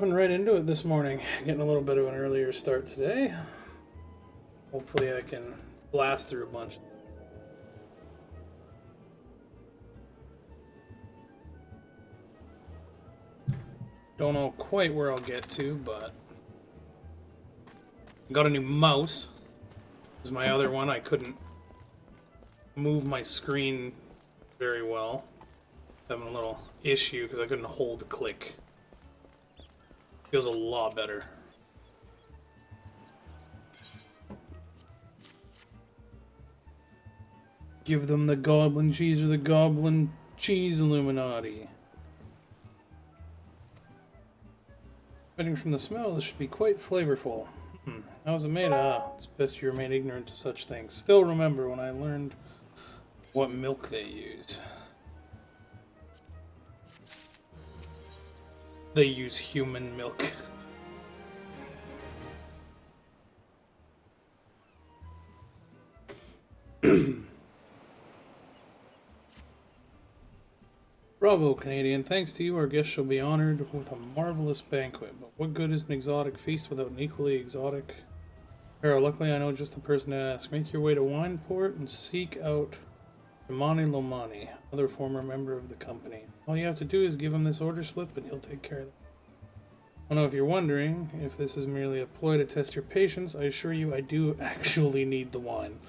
jumping right into it this morning. Getting a little bit of an earlier start today. Hopefully I can blast through a bunch. Don't know quite where I'll get to, but I got a new mouse. This is my other one. I couldn't move my screen very well. Having a little issue because I couldn't hold the click. Feels a lot better. Give them the goblin cheese or the goblin cheese Illuminati. Judging from the smell, this should be quite flavorful. How's it made? It's best you remain ignorant to such things. Still remember when I learned what milk they use. They use human milk. Bravo, Canadian. Thanks to you, our guests shall be honored with a marvelous banquet. But what good is an exotic feast without an equally exotic hero? Luckily, I know just the person to ask. Make your way to Wineport and seek out Imani Lomani, another former member of the company. All you have to do is give him this order slip and he'll take care of it. I don't know if you're wondering if this is merely a ploy to test your patience. I assure you I do actually need the wine.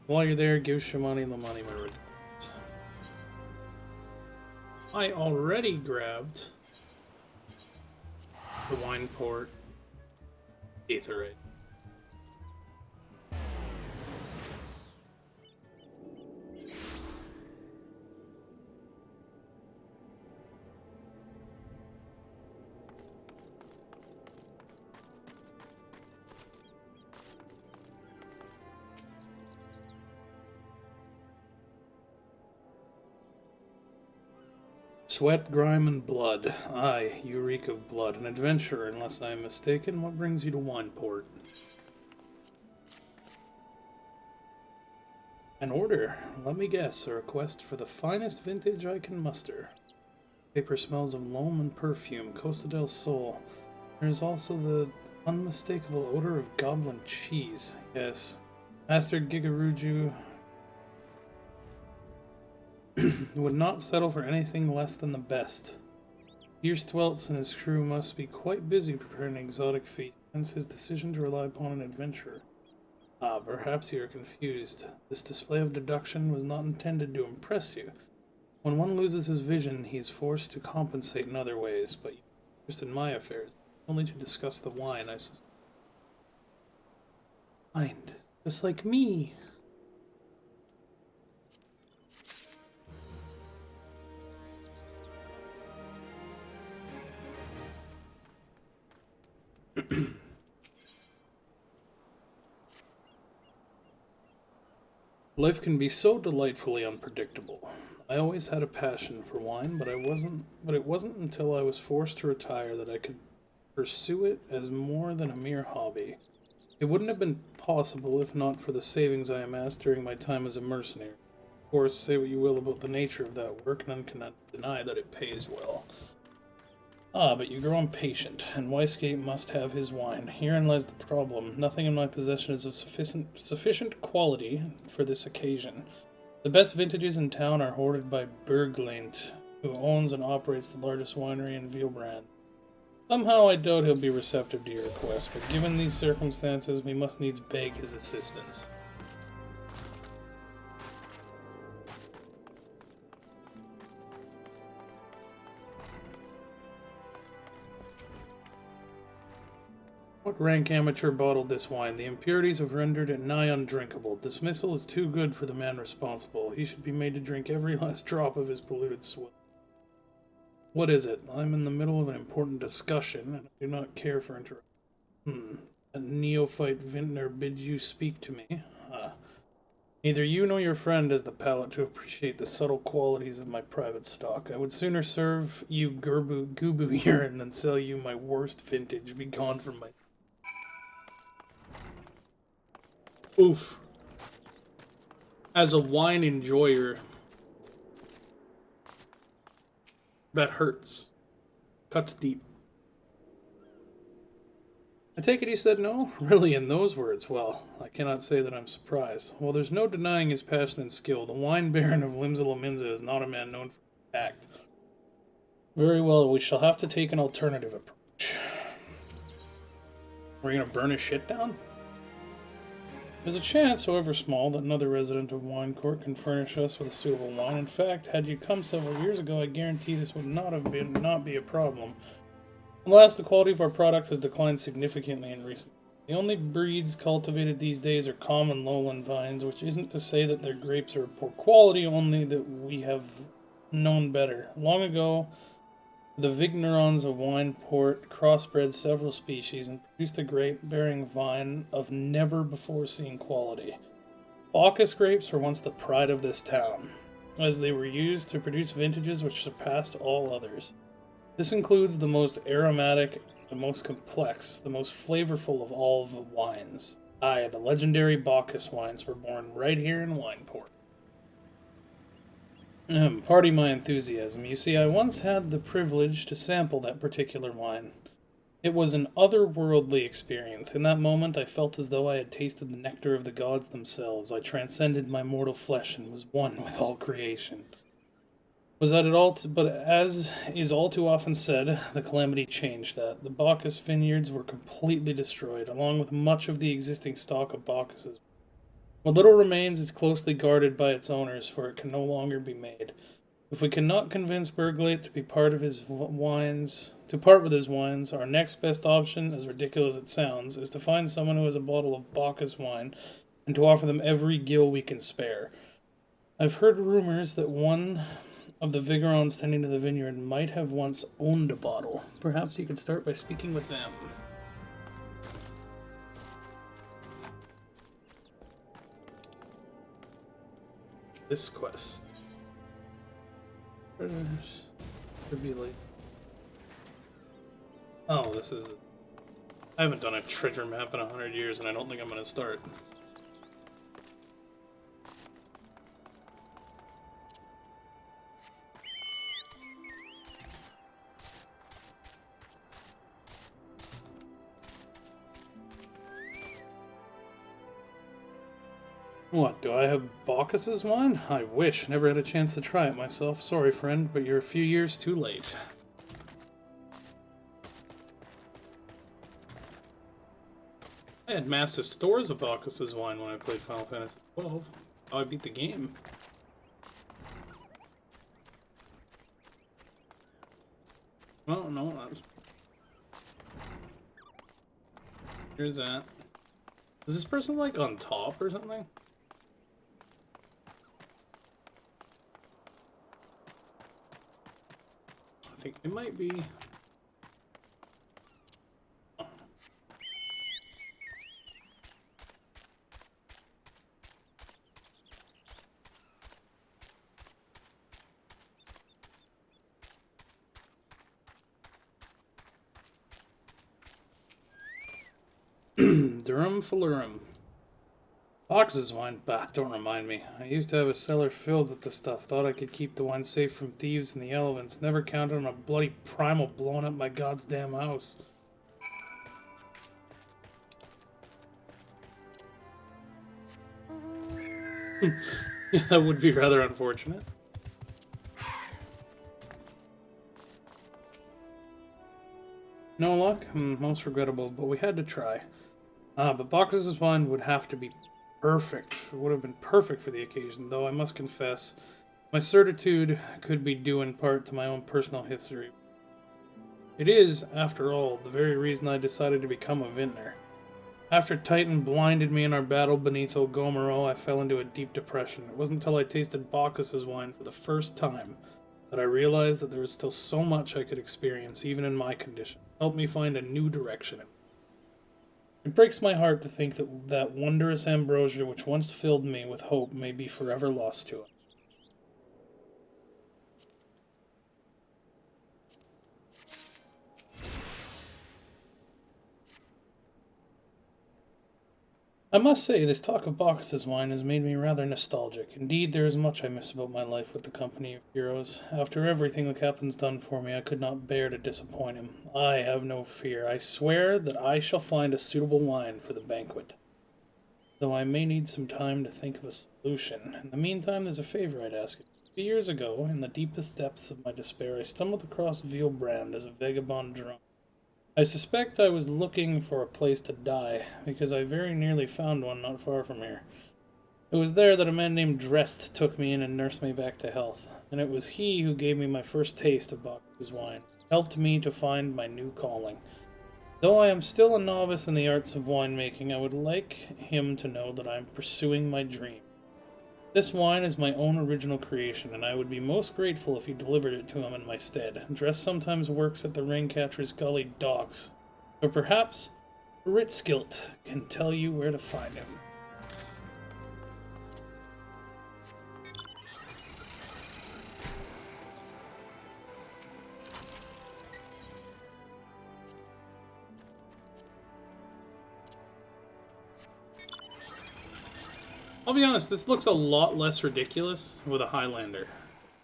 While you're there, give Shimani Lomani my regards. I already grabbed the Wineport Aetherite. Sweat, grime, and blood. Aye, you reek of blood. An adventurer, unless I am mistaken. What brings you to Wineport? An order. Let me guess. A request for the finest vintage I can muster. Paper smells of loam and perfume. Costa del Sol. There is also the unmistakable odor of goblin cheese. Yes. Master Gigaruju would not settle for anything less than the best. Fierce Tweltz and his crew must be quite busy preparing an exotic feast, hence his decision to rely upon an adventurer. Perhaps you are confused. This display of deduction was not intended to impress you. When one loses his vision, he is forced to compensate in other ways, but you are interested in my affairs, only to discuss the wine, I suspect. Mind, just like me. Life can be so delightfully unpredictable. I always had a passion for wine, but it wasn't until I was forced to retire that I could pursue it as more than a mere hobby. It wouldn't have been possible if not for the savings I amassed during my time as a mercenary. Of course, say what you will about the nature of that work, none cannot deny that it pays well. But you grow impatient, and Weisgate must have his wine. Herein lies the problem. Nothing in my possession is of sufficient quality for this occasion. The best vintages in town are hoarded by Berglaint, who owns and operates the largest winery in Vielbrand. Somehow I doubt he'll be receptive to your request, but given these circumstances, we must needs beg his assistance. What rank amateur bottled this wine? The impurities have rendered it nigh undrinkable. Dismissal is too good for the man responsible. He should be made to drink every last drop of his polluted sweat. What is it? I'm in the middle of an important discussion, and I do not care for interruption. A neophyte vintner bids you speak to me. Neither you nor your friend has the palate to appreciate the subtle qualities of my private stock. I would sooner serve you Gubu urine than sell you my worst vintage. Be gone from my... Oof. As a wine enjoyer, that hurts. Cuts deep. I take it he said no? Really, in those words? Well, I cannot say that I'm surprised. While there's no denying his passion and skill, the wine baron of Limsa is not a man known for tact. Very well, we shall have to take an alternative approach. We're gonna burn his shit down? There's a chance, however small, that another resident of Wine Court can furnish us with a suitable wine. In fact, had you come several years ago, I guarantee this would not be a problem. Alas, the quality of our product has declined significantly in recent years. The only breeds cultivated these days are common lowland vines, which isn't to say that their grapes are of poor quality, only that we have known better. Long ago, the vignerons of Wineport crossbred several species and produced a grape-bearing vine of never-before-seen quality. Bacchus grapes were once the pride of this town, as they were used to produce vintages which surpassed all others. This includes the most aromatic, the most complex, the most flavorful of all the wines. Aye, the legendary Bacchus wines were born right here in Wineport. Pardon my enthusiasm. You see, I once had the privilege to sample that particular wine. It was an otherworldly experience. In that moment, I felt as though I had tasted the nectar of the gods themselves. I transcended my mortal flesh and was one with all creation. Was that at all? But as is all too often said, the calamity changed that. The Bacchus vineyards were completely destroyed, along with much of the existing stock of Bacchuses. What little remains is closely guarded by its owners, for it can no longer be made. If we cannot convince Berglate to be part of his wines, to part with his wines, our next best option, as ridiculous as it sounds, is to find someone who has a bottle of Bacchus wine and to offer them every gill we can spare. I've heard rumors that one of the vignerons tending to the vineyard might have once owned a bottle. Perhaps you could start by speaking with them. This quest. Tribulate. Oh, this is the... I haven't done a treasure map in 100 years, and I don't think I'm going to start. What, do I have Bacchus's wine? I wish. Never had a chance to try it myself. Sorry, friend, but you're a few years too late. I had massive stores of Bacchus's wine when I played Final Fantasy XII. Oh, I beat the game. Oh, no, that's... Here's that. Is this person, like, on top or something? I think it might be. Durum Flurum. Bacchus's wine? Bah, don't remind me. I used to have a cellar filled with the stuff. Thought I could keep the wine safe from thieves and the elements. Never counted on a bloody primal blowing up my goddamn house. Yeah, that would be rather unfortunate. No luck? Most regrettable, but we had to try. But Bacchus's wine would have to be perfect. It would have been perfect for the occasion, though I must confess, my certitude could be due in part to my own personal history. It is, after all, the very reason I decided to become a vintner. After Titan blinded me in our battle beneath Ogomero, I fell into a deep depression. It wasn't until I tasted Bacchus's wine for the first time that I realized that there was still so much I could experience, even in my condition. It helped me find a new direction. It breaks my heart to think that that wondrous ambrosia which once filled me with hope may be forever lost to it. I must say, this talk of Bacchus's wine has made me rather nostalgic. Indeed, there is much I miss about my life with the company of heroes. After everything the captain's done for me, I could not bear to disappoint him. I have no fear. I swear that I shall find a suitable wine for the banquet, though I may need some time to think of a solution. In the meantime, there's a favor I'd ask you. 2 years ago, in the deepest depths of my despair, I stumbled across Veilbrand as a vagabond drunk. I suspect I was looking for a place to die, because I very nearly found one not far from here. It was there that a man named Drest took me in and nursed me back to health, and it was he who gave me my first taste of Bacchus's wine, helped me to find my new calling. Though I am still a novice in the arts of winemaking, I would like him to know that I am pursuing my dream. This wine is my own original creation, and I would be most grateful if you delivered it to him in my stead. Dress sometimes works at the Raincatcher's Gully docks, or perhaps Ritzkilt can tell you where to find him. I'll be honest, this looks a lot less ridiculous with a Highlander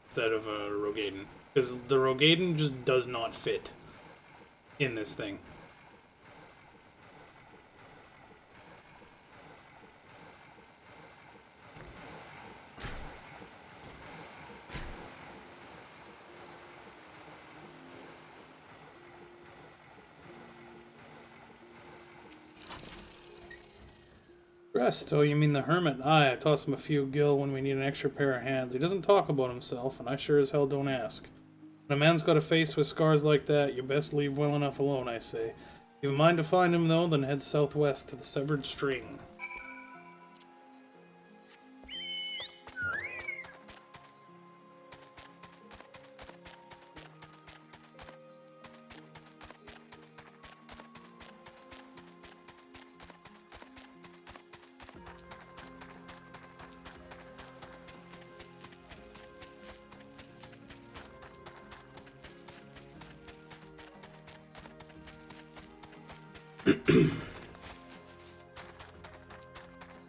instead of a Rogaden, because the Rogaden just does not fit in this thing. Rest? Oh, you mean the hermit? Aye, I toss him a few gil when we need an extra pair of hands. He doesn't talk about himself, and I sure as hell don't ask. When a man's got a face with scars like that, you best leave well enough alone, I say. If you have a mind to find him, though, then head southwest to the Severed String.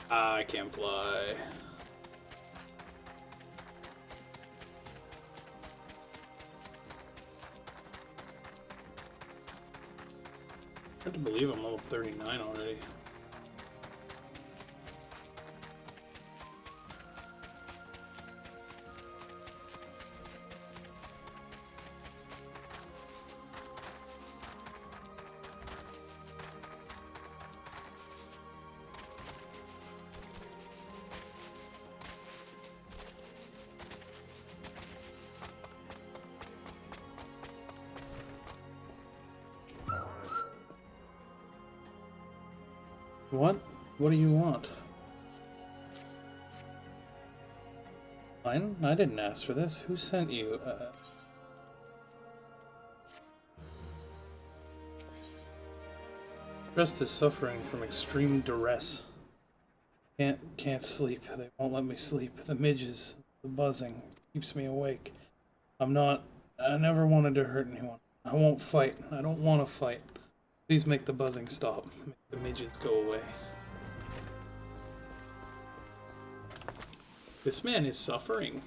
I can't fly. Hard to believe I'm level 39 already. What? What do you want? Fine, I didn't ask for this. Who sent you? Rest is suffering from extreme duress. Can't sleep. They won't let me sleep. The midges, the buzzing, keeps me awake. I never wanted to hurt anyone. I won't fight. I don't want to fight. Please make the buzzing stop. Make the midges go away. This man is suffering.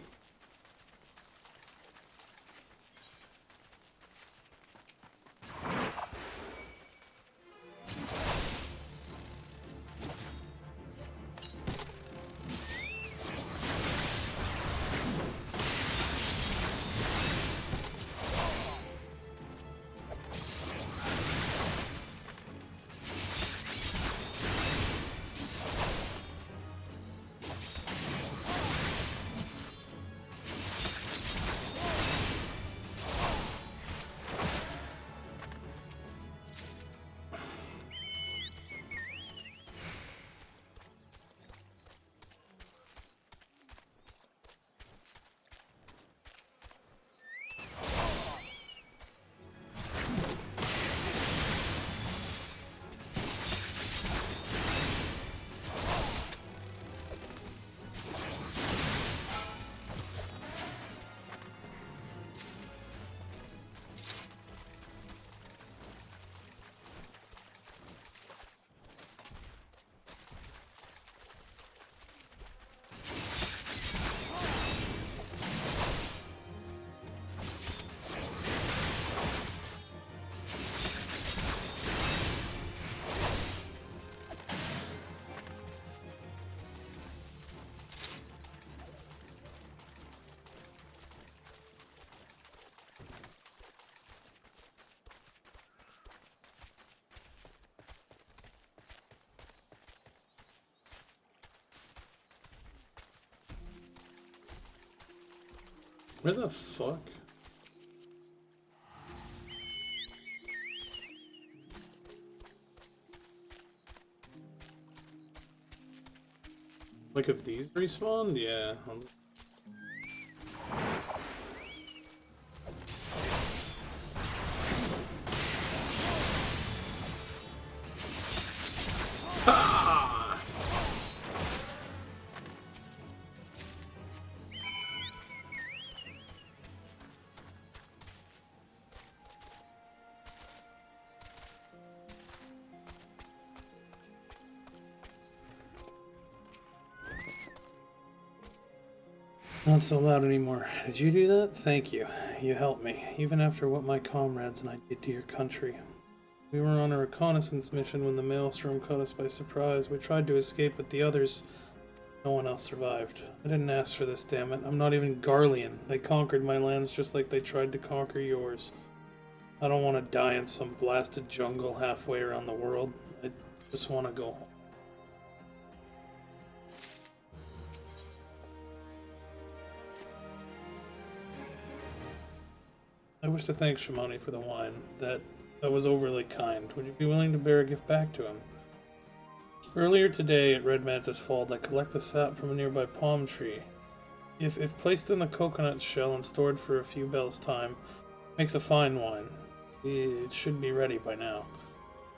Where the fuck? Like if these respawned? Yeah. Not so loud anymore. Did you do that? Thank you. You helped me, even after what my comrades and I did to your country. We were on a reconnaissance mission when the maelstrom caught us by surprise. We tried to escape, but the others... No one else survived. I didn't ask for this, damn it. I'm not even Garlean. They conquered my lands just like they tried to conquer yours. I don't want to die in some blasted jungle halfway around the world. I just want to go home. I wish to thank Shimoni for the wine. That was overly kind. Would you be willing to bear a gift back to him? Earlier today at Red Mantis Fold, I collected the sap from a nearby palm tree. If placed in a coconut shell and stored for a few bells' time, makes a fine wine. It should be ready by now.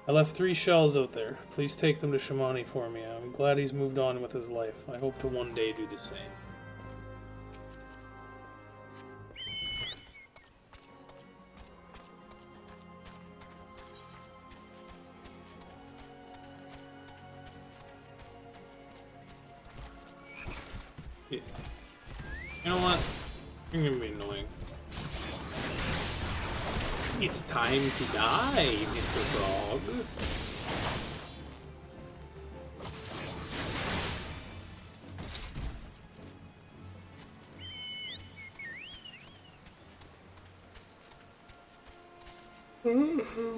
I left 3 shells out there. Please take them to Shimoni for me. I'm glad he's moved on with his life. I hope to one day do the same. You know what? You're gonna be annoying. It's time to die, Mr. Frog.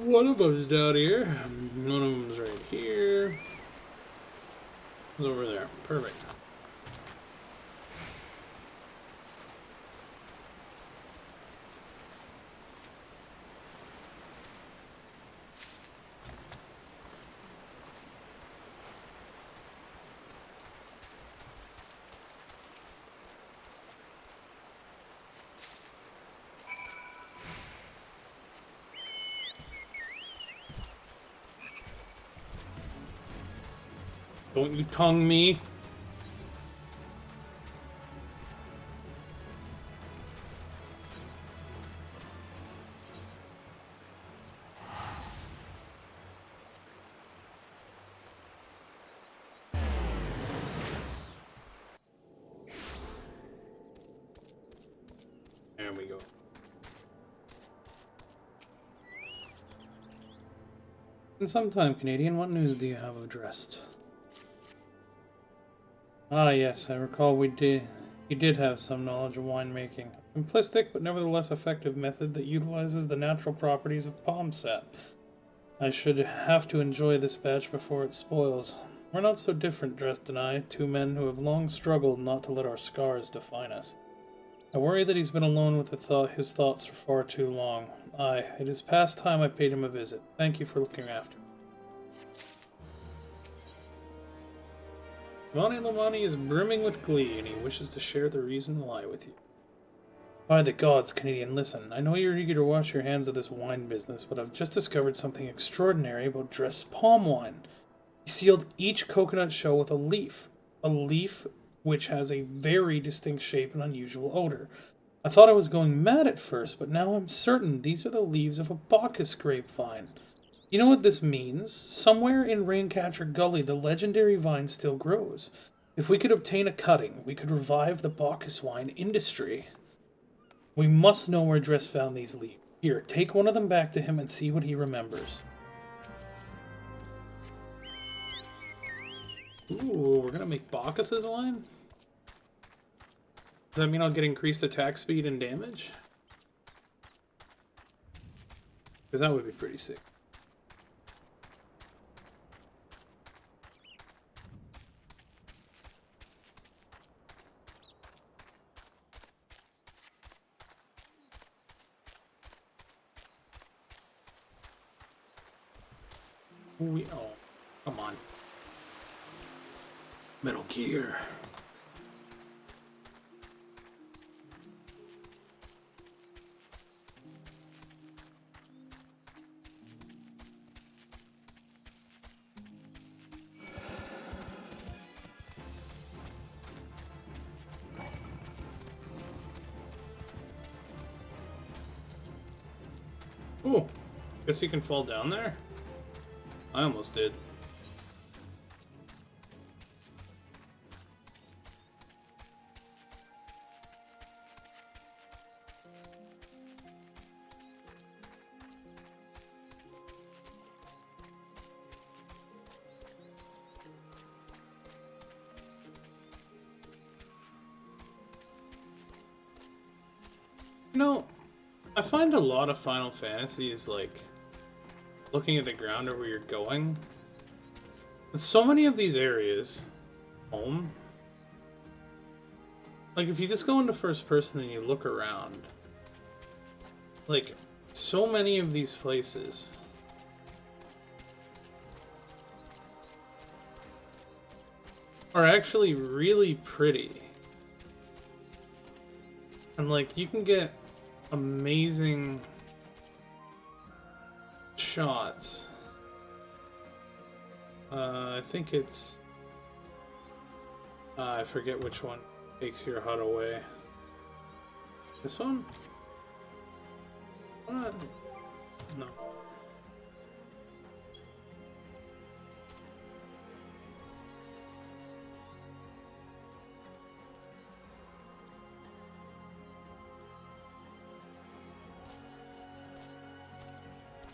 One of them's down here. One of them's right here. It's over there. Perfect. Don't you tongue me. There we go. In some time, Canadian, what news do you have of Drest? Ah, yes, I recall he did have some knowledge of winemaking. Simplistic, but nevertheless effective method that utilizes the natural properties of palm sap. I should have to enjoy this batch before it spoils. We're not so different, Drest and I, 2 men who have long struggled not to let our scars define us. I worry that he's been alone with his thoughts for far too long. Aye, it is past time I paid him a visit. Thank you for looking after him. Monty Lamani is brimming with glee, and he wishes to share the reason why with you. By the gods, Canadian, listen. I know you're eager to wash your hands of this wine business, but I've just discovered something extraordinary about Drest's palm wine. He sealed each coconut shell with a leaf which has a very distinct shape and unusual odor. I thought I was going mad at first, but now I'm certain these are the leaves of a Bacchus grapevine. You know what this means? Somewhere in Raincatcher Gully, the legendary vine still grows. If we could obtain a cutting, we could revive the Bacchus wine industry. We must know where Dress found these leaves. Here, take one of them back to him and see what he remembers. Ooh, we're gonna make Bacchus's wine? Does that mean I'll get increased attack speed and damage? Because that would be pretty sick. Oh, come on. Metal Gear. Oh, guess you can fall down there? I almost did. You know, I find a lot of Final Fantasy is like looking at the ground or where you're going. With so many of these areas, home. Like if you just go into first person and you look around, like so many of these places are actually really pretty. And like you can get amazing shots. I think it's I forget which one takes your HUD away. This one? What? No.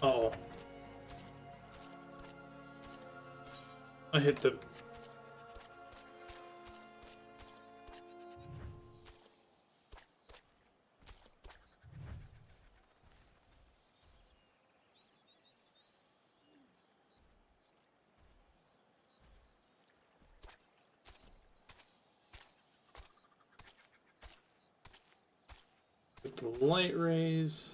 Oh. I hit the... Hit the light rays.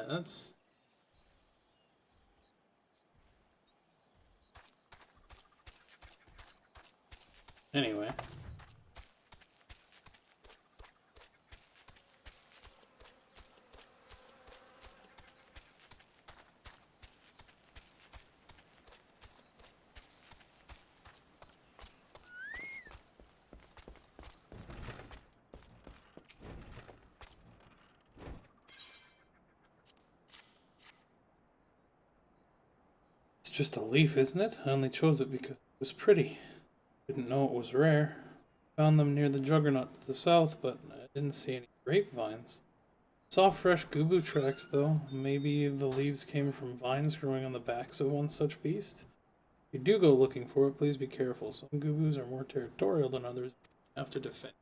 That's... Anyway. It's just a leaf, isn't it? I only chose it because it was pretty. Didn't know it was rare. Found them near the Juggernaut to the south, but I didn't see any grapevines. Saw fresh gubu tracks, though. Maybe the leaves came from vines growing on the backs of one such beast? If you do go looking for it, please be careful. Some gubus are more territorial than others. You have to defend.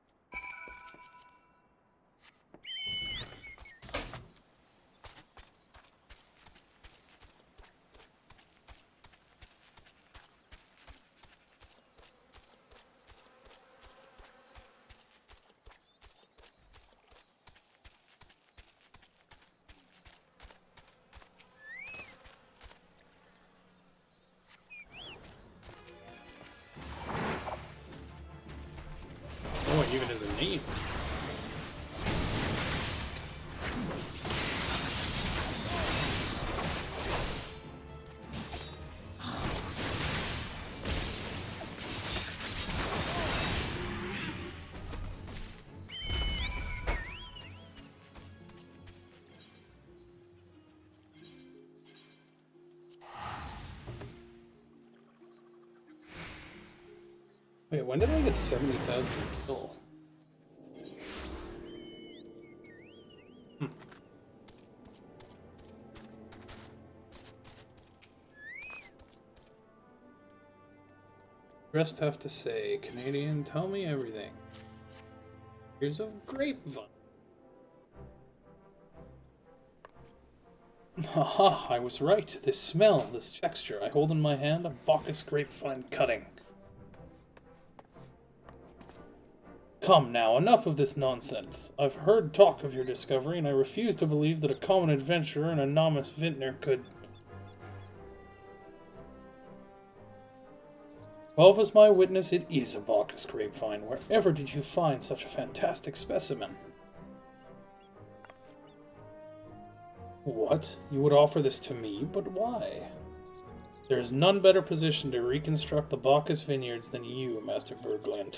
Oh, it even has a name. Wait, when did I get 70,000 kill? Rest have to say, Canadian, tell me everything. Here's a grapevine. Haha, I was right. This smell, this texture, I hold in my hand a Bacchus grapevine cutting. Come now, enough of this nonsense. I've heard talk of your discovery, and I refuse to believe that a common adventurer and a novice vintner could... Well, as my witness, it is a Bacchus grapevine. Wherever did you find such a fantastic specimen? What? You would offer this to me? But why? There is none better positioned to reconstruct the Bacchus vineyards than you, Master Berglund.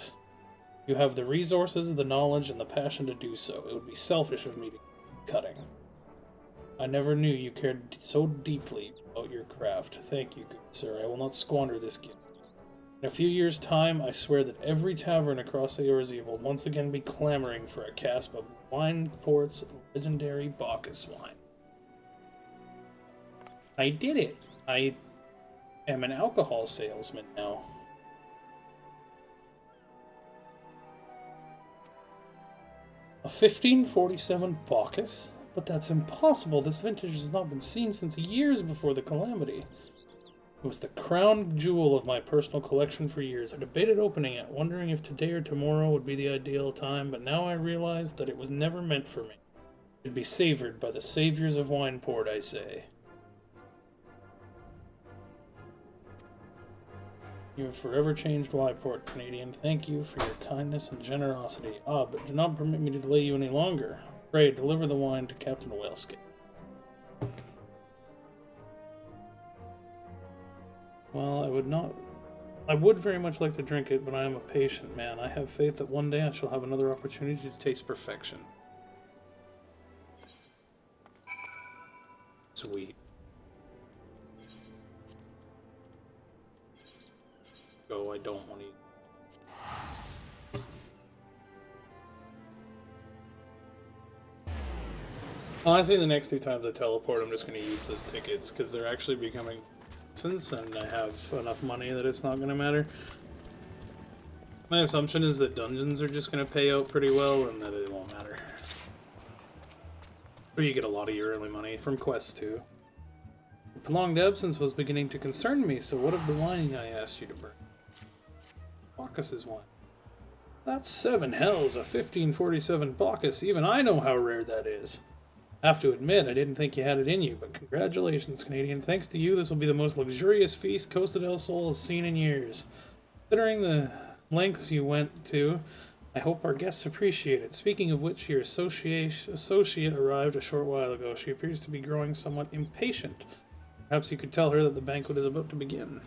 You have the resources, the knowledge, and the passion to do so. It would be selfish of me to keep cutting. I never knew you cared so deeply about your craft. Thank you, good sir. I will not squander this gift. In a few years' time, I swear that every tavern across Eorzea will once again be clamoring for a cask of Wineport's legendary Bacchus wine. I did it! I am an alcohol salesman now. A 1547 Bacchus? But that's impossible. This vintage has not been seen since years before the calamity. It was the crown jewel of my personal collection for years. I debated opening it, wondering if today or tomorrow would be the ideal time, but now I realize that it was never meant for me. It should be savored by the saviors of Wineport, I say. You have forever changed Wineport, Canadian. Thank you for your kindness and generosity. Ah, but do not permit me to delay you any longer. Pray, deliver the wine to Captain Whaleskin. Well, I would very much like to drink it, but I am a patient man. I have faith that one day I shall have another opportunity to taste perfection. Sweet. Go, I don't want to eat. Honestly, the next 2 times I teleport, I'm just going to use those tickets, because they're actually becoming since, and I have enough money that it's not going to matter. My assumption is that dungeons are just going to pay out pretty well, and that it won't matter. Or you get a lot of your early money from quests, too. The prolonged absence was beginning to concern me, so what of the wine I asked you to bring? Bacchus's wine. That's 7 hells, a 1547 Bacchus. Even I know how rare that is. I have to admit, I didn't think you had it in you, but congratulations, Canadian. Thanks to you, this will be the most luxurious feast Costa del Sol has seen in years. Considering the lengths you went to, I hope our guests appreciate it. Speaking of which, your associate arrived a short while ago. She appears to be growing somewhat impatient. Perhaps you could tell her that the banquet is about to begin.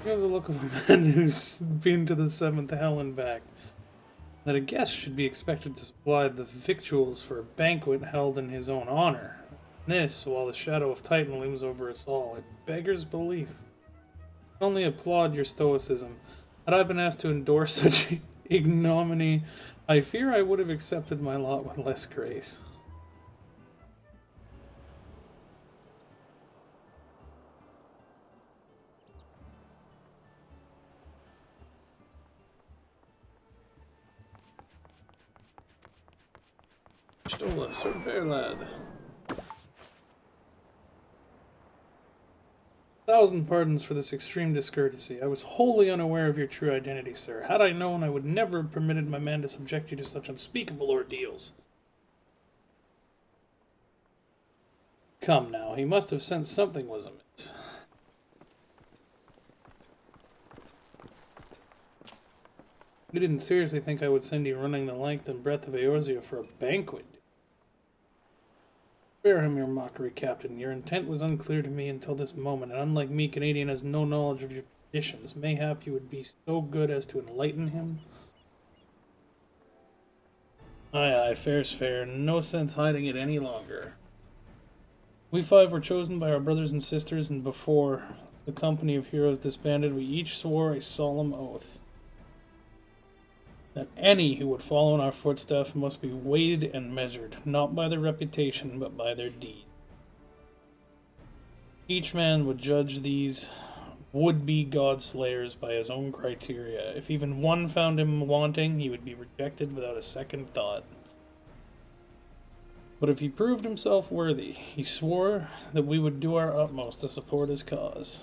You have the look of a man who's been to the 7th hell and back. That a guest should be expected to supply the victuals for a banquet held in his own honor. This, while the shadow of Titan looms over us all, it beggars belief. I only applaud your stoicism. Had I been asked to endure such ignominy, I fear I would have accepted my lot with less grace. Stola, Sir Bear Lad. 1,000 pardons for this extreme discourtesy. I was wholly unaware of your true identity, sir. Had I known, I would never have permitted my man to subject you to such unspeakable ordeals. Come now, he must have sensed something was amiss. You didn't seriously think I would send you running the length and breadth of Eorzea for a banquet? Spare him your mockery, Captain. Your intent was unclear to me until this moment, and unlike me, Canadian has no knowledge of your traditions. Mayhap you would be so good as to enlighten him? Aye, fair's fair. No sense hiding it any longer. We 5 were chosen by our brothers and sisters, and before the company of heroes disbanded, we each swore a solemn oath that any who would follow in our footsteps must be weighed and measured, not by their reputation, but by their deed. Each man would judge these would-be god-slayers by his own criteria. If even one found him wanting, he would be rejected without a second thought. But if he proved himself worthy, he swore that we would do our utmost to support his cause.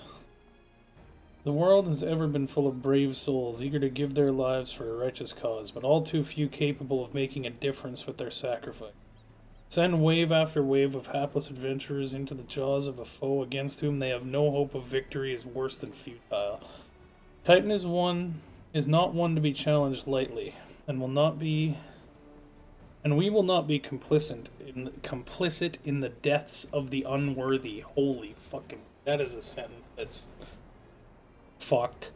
The world has ever been full of brave souls, eager to give their lives for a righteous cause, but all too few capable of making a difference with their sacrifice. Send wave after wave of hapless adventurers into the jaws of a foe against whom they have no hope of victory is worse than futile. Titan is not one to be challenged lightly, and we will not be complicit in the deaths of the unworthy. Holy fucking, that is a sentence that's fucked.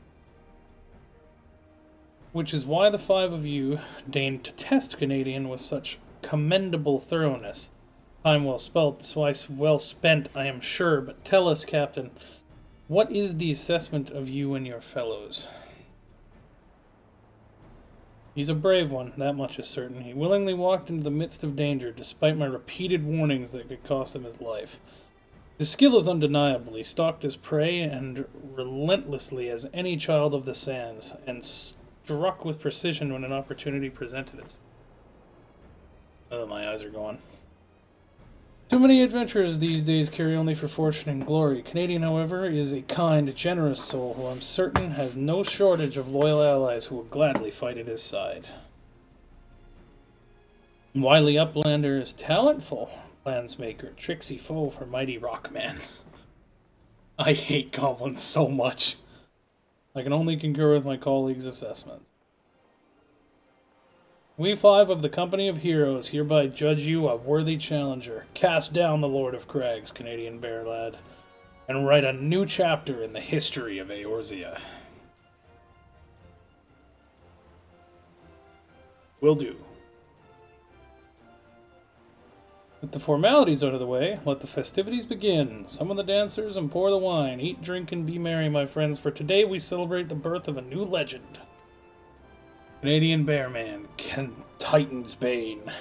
Which is why the five of you deigned to test Canadian with such commendable thoroughness. Time well spent, I am sure, but tell us, Captain, what is the assessment of you and your fellows? He's a brave one, that much is certain. He willingly walked into the midst of danger, despite my repeated warnings that could cost him his life. His skill is undeniable. He stalked his prey and relentlessly as any child of the sands, and struck with precision when an opportunity presented itself. Oh, my eyes are going. Too many adventurers these days carry only for fortune and glory. Canadian, however, is a kind, generous soul who I'm certain has no shortage of loyal allies who will gladly fight at his side. Wily Uplander is talentful, plansmaker, tricksy foe for mighty Rockman. I hate goblins so much. I can only concur with my colleagues' assessment. We five of the Company of Heroes hereby judge you a worthy challenger. Cast down the Lord of Crags, Canadian Bear Lad, and write a new chapter in the history of Eorzea. Will do. With the formalities out of the way, let the festivities begin. Summon the dancers and pour the wine. Eat, drink, and be merry, my friends, for today we celebrate the birth of a new legend. Canadian Bearman, Titan's Bane.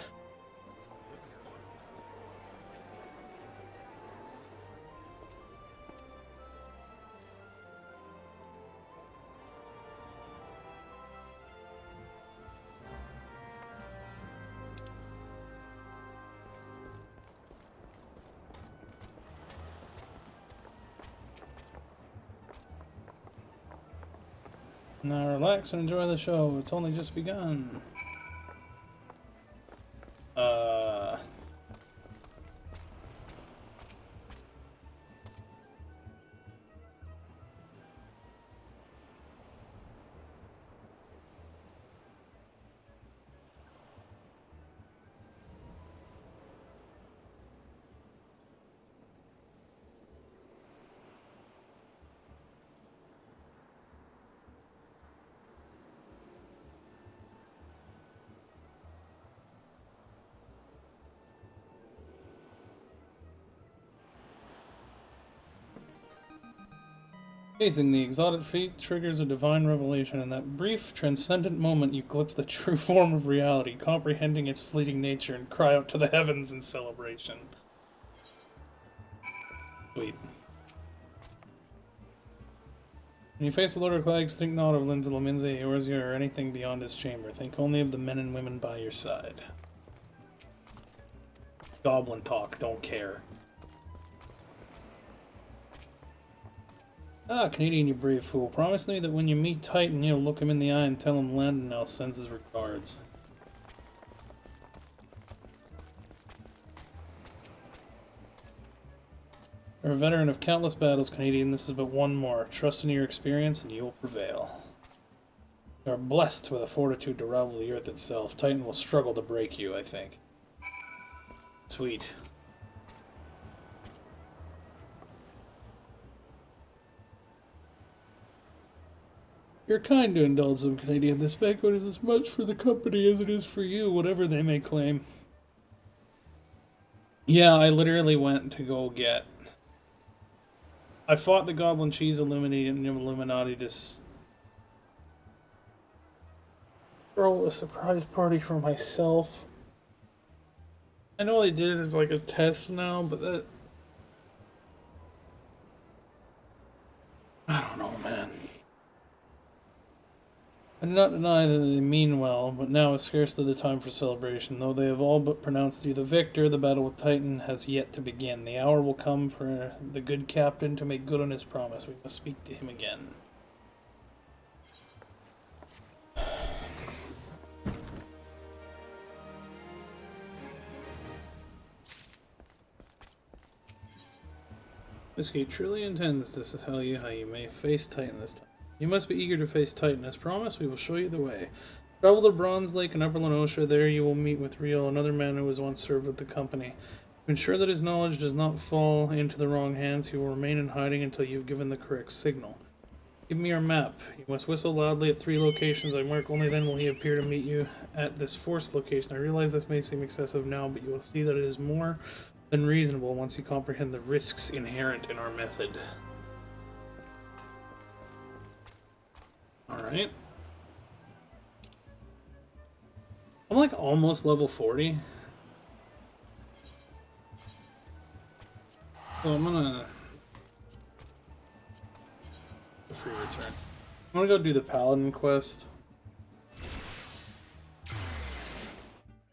Now relax and enjoy the show. It's only just begun. Facing the exalted feat triggers a divine revelation. In that brief, transcendent moment, you glimpse the true form of reality, comprehending its fleeting nature, and cry out to the heavens in celebration. Sweet. When you face the Lord of Crags, think not of Linda Laminze, Eorzea, or anything beyond his chamber. Think only of the men and women by your side. Goblin talk, don't care. Ah, Canadian, you brave fool. Promise me that when you meet Titan, you'll look him in the eye and tell him Landonell sends his regards. You're a veteran of countless battles, Canadian. This is but one more. Trust in your experience and you will prevail. You are blessed with a fortitude to rival the earth itself. Titan will struggle to break you, I think. Sweet. You're kind to indulge them, Canadian. This banquet is as much for the company as it is for you, whatever they may claim. Yeah, I literally went to go get... I fought the Goblin Cheese Illuminati to throw a surprise party for myself. I know they did it as like a test now, but that... I don't know, man. I do not deny that they mean well, but now is scarcely the time for celebration. Though they have all but pronounced you the victor, the battle with Titan has yet to begin. The hour will come for the good captain to make good on his promise. We must speak to him again. Whiskey truly intends this to tell you how you may face Titan this time. You must be eager to face Titan. As promised, we will show you the way. Travel to Bronze Lake in Upper Lenosha. There you will meet with Rio, another man who has once served with the company. To ensure that his knowledge does not fall into the wrong hands, he will remain in hiding until you have given the correct signal. Give me your map. You must whistle loudly at 3 locations I mark. Only then will he appear to meet you at this 4th location. I realize this may seem excessive now, but you will see that it is more than reasonable once you comprehend the risks inherent in our method. Alright. I'm like almost level 40. So I'm gonna... free return. I'm gonna go do the Paladin quest.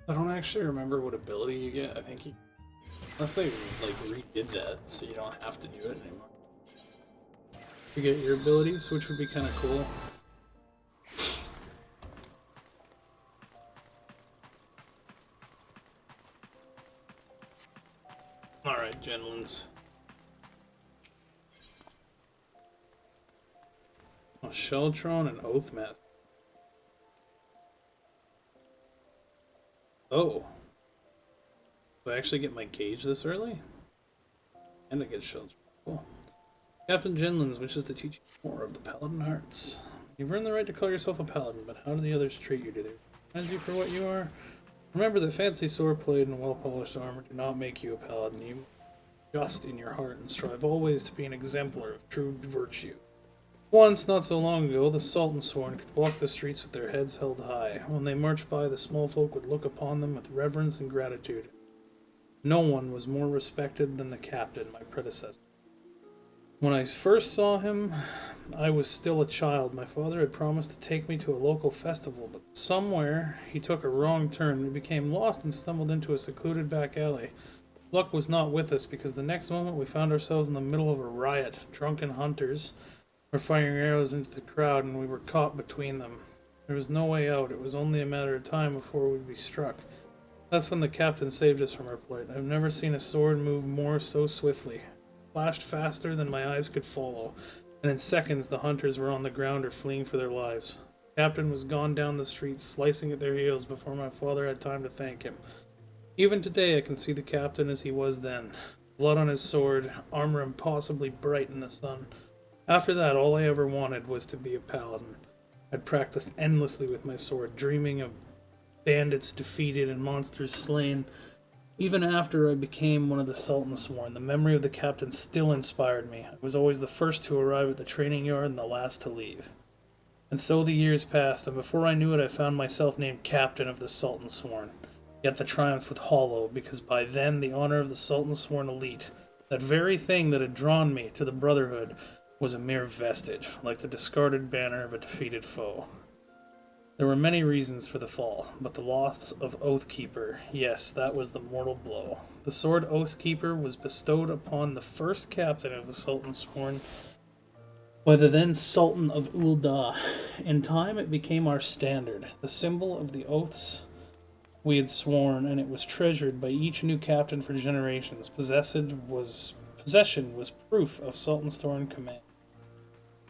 I don't actually remember what ability you get. I think you... Unless they like redid that, so you don't have to do it anymore. You get your abilities, which would be kind of cool. Alright, gentlins. Oh, Sheltron and Oathmaster. Oh. Do I actually get my gauge this early? And I get Sheltron. Cool. Captain Genlins wishes to teach you more of the Paladin arts. You've earned the right to call yourself a Paladin, but how do the others treat you? Do they recognize you for what you are? Remember that fancy swordplate and well-polished armor do not make you a Paladin. You just in your heart and strive always to be an exemplar of true virtue. Once, not so long ago, the Sultan-sworn could walk the streets with their heads held high. When they marched by, the small folk would look upon them with reverence and gratitude. No one was more respected than the captain, my predecessor. When I first saw him, I was still a child. My father had promised to take me to a local festival, but somewhere he took a wrong turn. We became lost and stumbled into a secluded back alley. Luck was not with us, because the next moment we found ourselves in the middle of a riot. Drunken hunters were firing arrows into the crowd, and we were caught between them. There was no way out. It was only a matter of time before we'd be struck. That's when the captain saved us from our plight. I've never seen a sword move more so swiftly. It flashed faster than my eyes could follow, and in seconds the hunters were on the ground or fleeing for their lives. The captain was gone down the street, slicing at their heels before my father had time to thank him. Even today I can see the captain as he was then. Blood on his sword, armor impossibly bright in the sun. After that, all I ever wanted was to be a paladin. I'd practiced endlessly with my sword, dreaming of bandits defeated and monsters slain. Even after I became one of the Sultan-sworn, the memory of the captain still inspired me. I was always the first to arrive at the training yard and the last to leave. And so the years passed, and before I knew it I found myself named captain of the Sultan-sworn. Yet the triumph was hollow, because by then the honor of the Sultan-sworn elite, that very thing that had drawn me to the Brotherhood, was a mere vestige, like the discarded banner of a defeated foe. There were many reasons for the fall, but the loss of Oathkeeper, yes, that was the mortal blow. The sword Oathkeeper was bestowed upon the first captain of the Sultan-sworn by the then Sultan of Ul'dah. In time it became our standard, the symbol of the oaths we had sworn, and it was treasured by each new captain for generations. Possession was proof of Sultan-sworn command.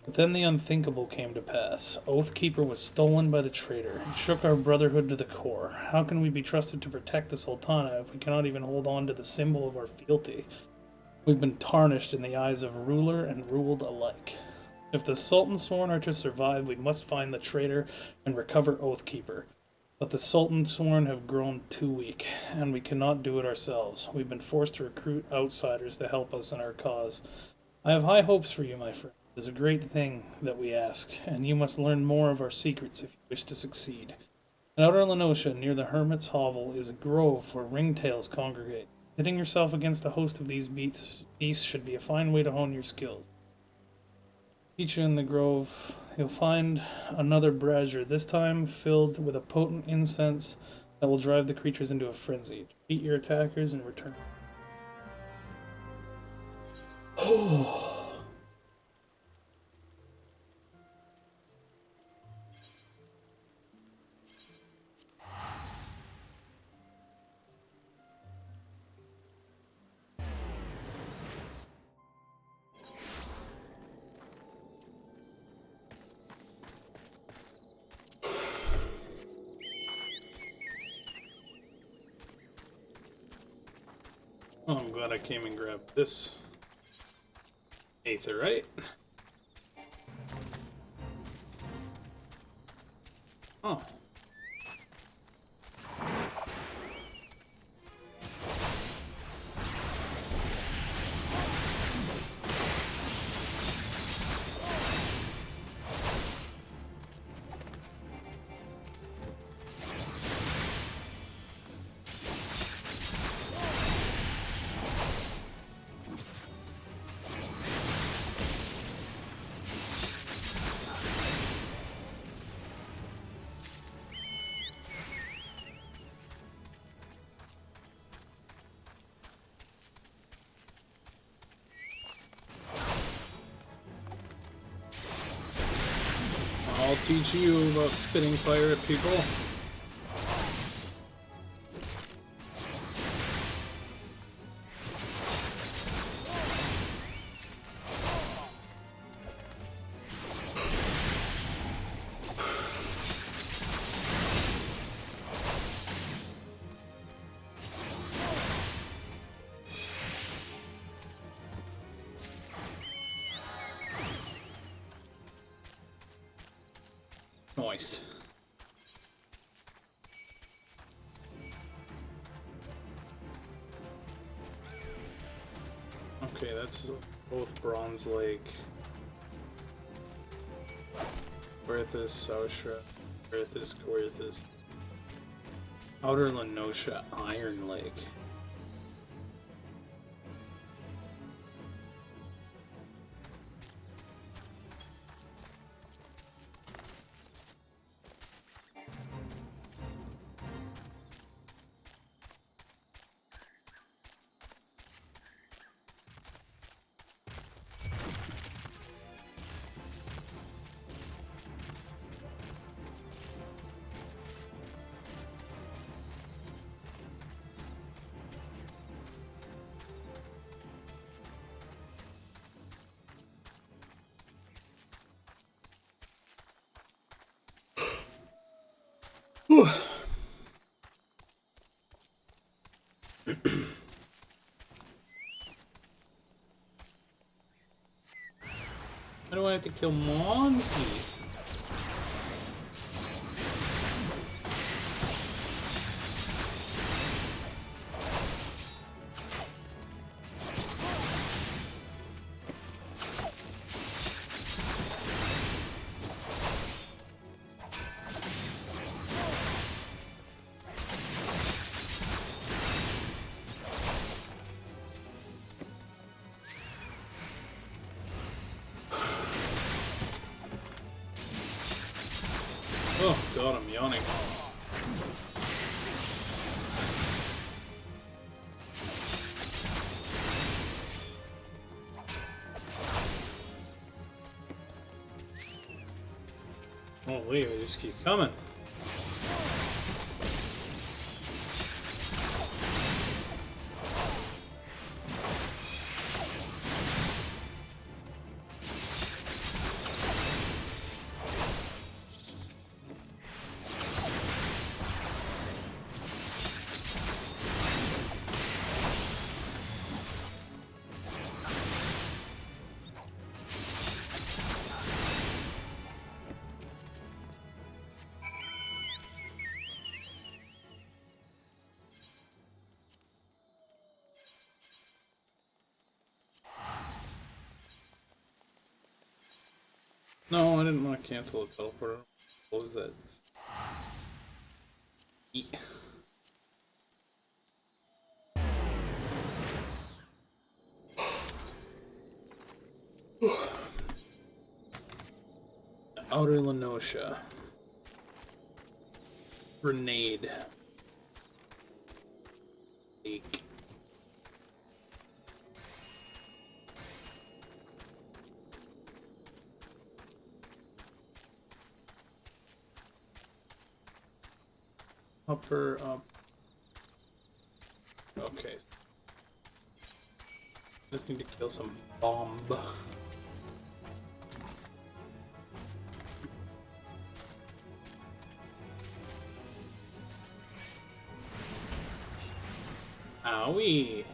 But then the unthinkable came to pass. Oathkeeper was stolen by the traitor. It shook our brotherhood to the core. How can we be trusted to protect the Sultana if we cannot even hold on to the symbol of our fealty? We've been tarnished in the eyes of ruler and ruled alike. If the Sultan-sworn are to survive, we must find the traitor and recover Oathkeeper. But the Sultan-sworn have grown too weak, and we cannot do it ourselves. We've been forced to recruit outsiders to help us in our cause. I have high hopes for you, my friend. It is a great thing that we ask, and you must learn more of our secrets if you wish to succeed. In outer Lenosha, near the Hermit's Hovel, is a grove where ringtails congregate. Hitting yourself against a host of these beasts should be a fine way to hone your skills. Teach you in the grove, you'll find another brazier, this time filled with a potent incense that will drive the creatures into a frenzy. Defeat your attackers and return. Oh. Oh, I'm glad I came and grabbed this aetherite. Oh. I'll teach you about spitting fire at people. Moist. Okay, that's both Bronze Lake. Coerthus, Saustra, Coerthus, Coerthus. Outer Lenosha, Iron Lake. Whew. Why do I have to kill monkeys? Oh god, I'm yawning. Holy, they just keep coming. No, I didn't want to cancel a teleport. What was that? Outer Lenosha. Grenade. Lake. Upper up. Okay. Just need to kill some bomb. Owie.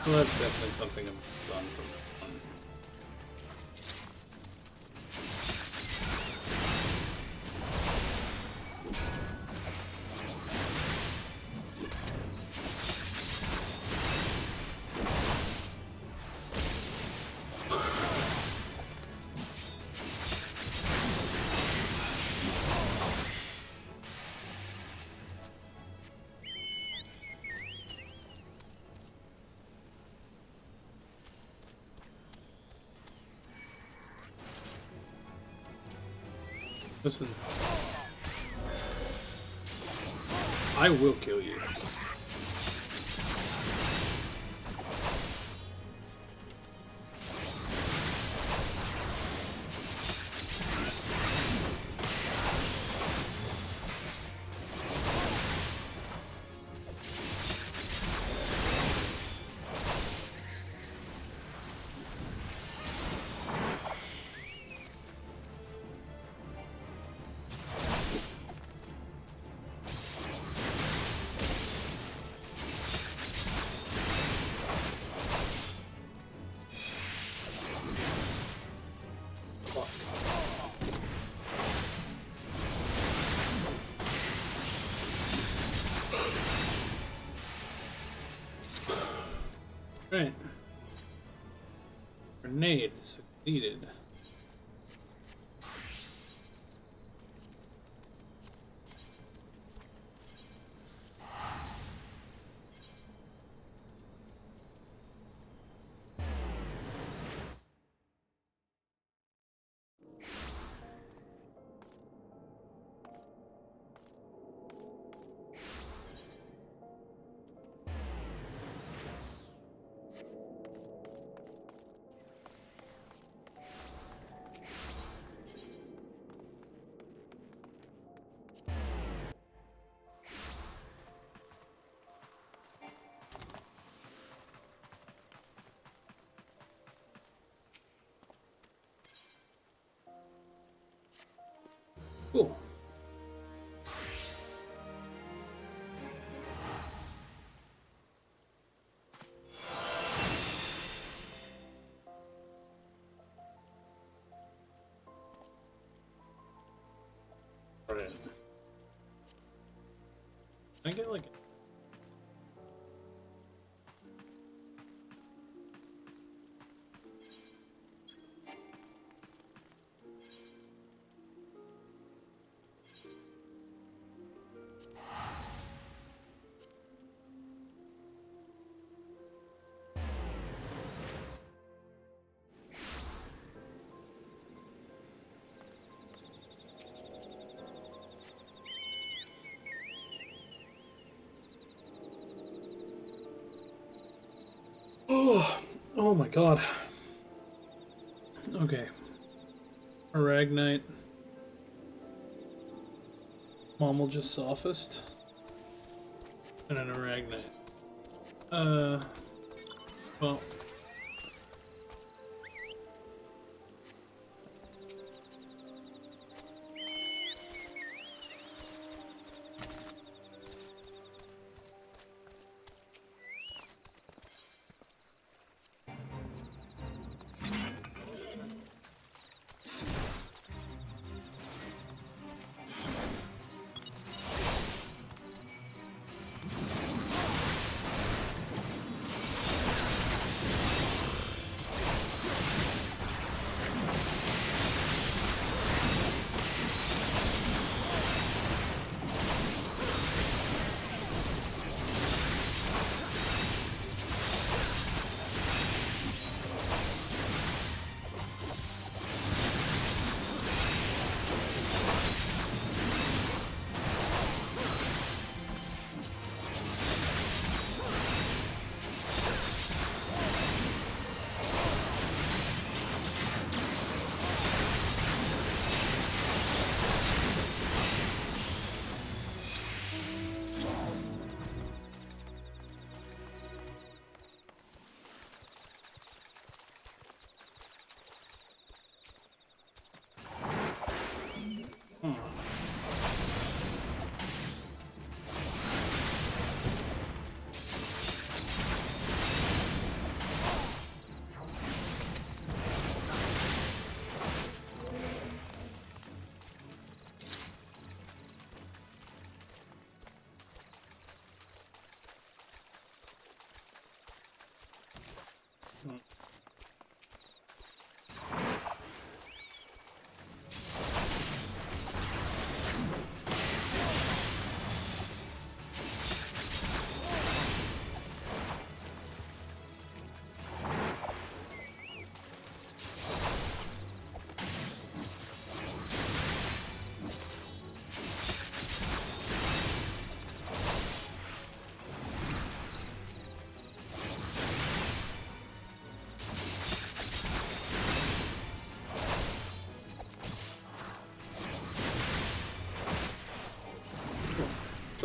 Well, that's definitely something I'm done from this one. Listen, I will kill you. Right. Grenade succeeded. Cool. Right. I get like oh my god. Okay. Aragnite. Mom will just sophist. And an Aragnite. Well.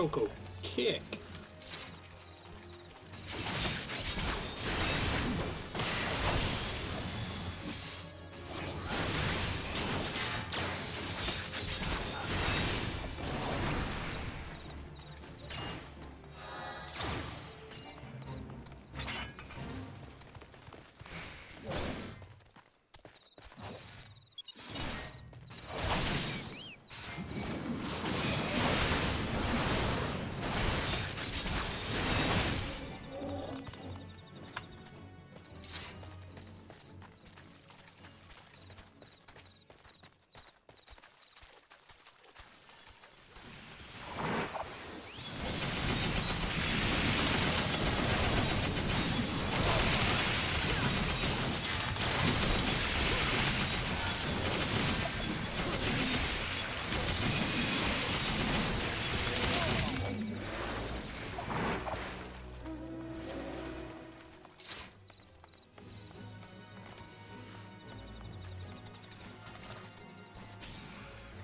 Choco kick.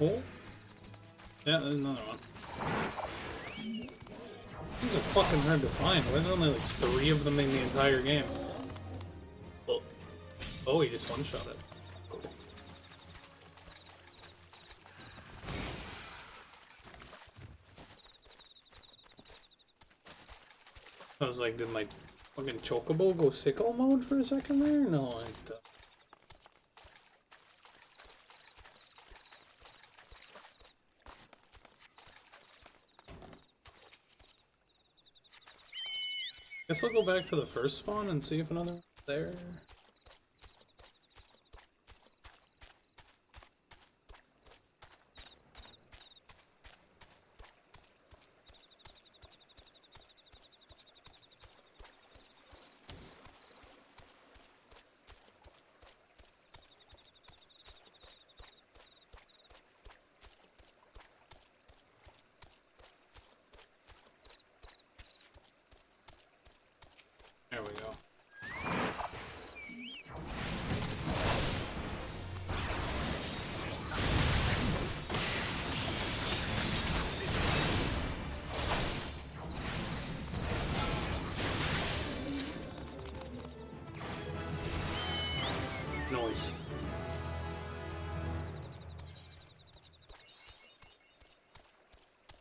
Oh? Yeah, there's another one. These are fucking hard to find. Why is there only like 3 of them in the entire game? Oh, oh, he just one-shot it. Cool. I was like, did my fucking chocobo go sickle mode for a second there? No, I don't. Guess I'll go back to the first spawn and see if another one's there. There we go. Noise.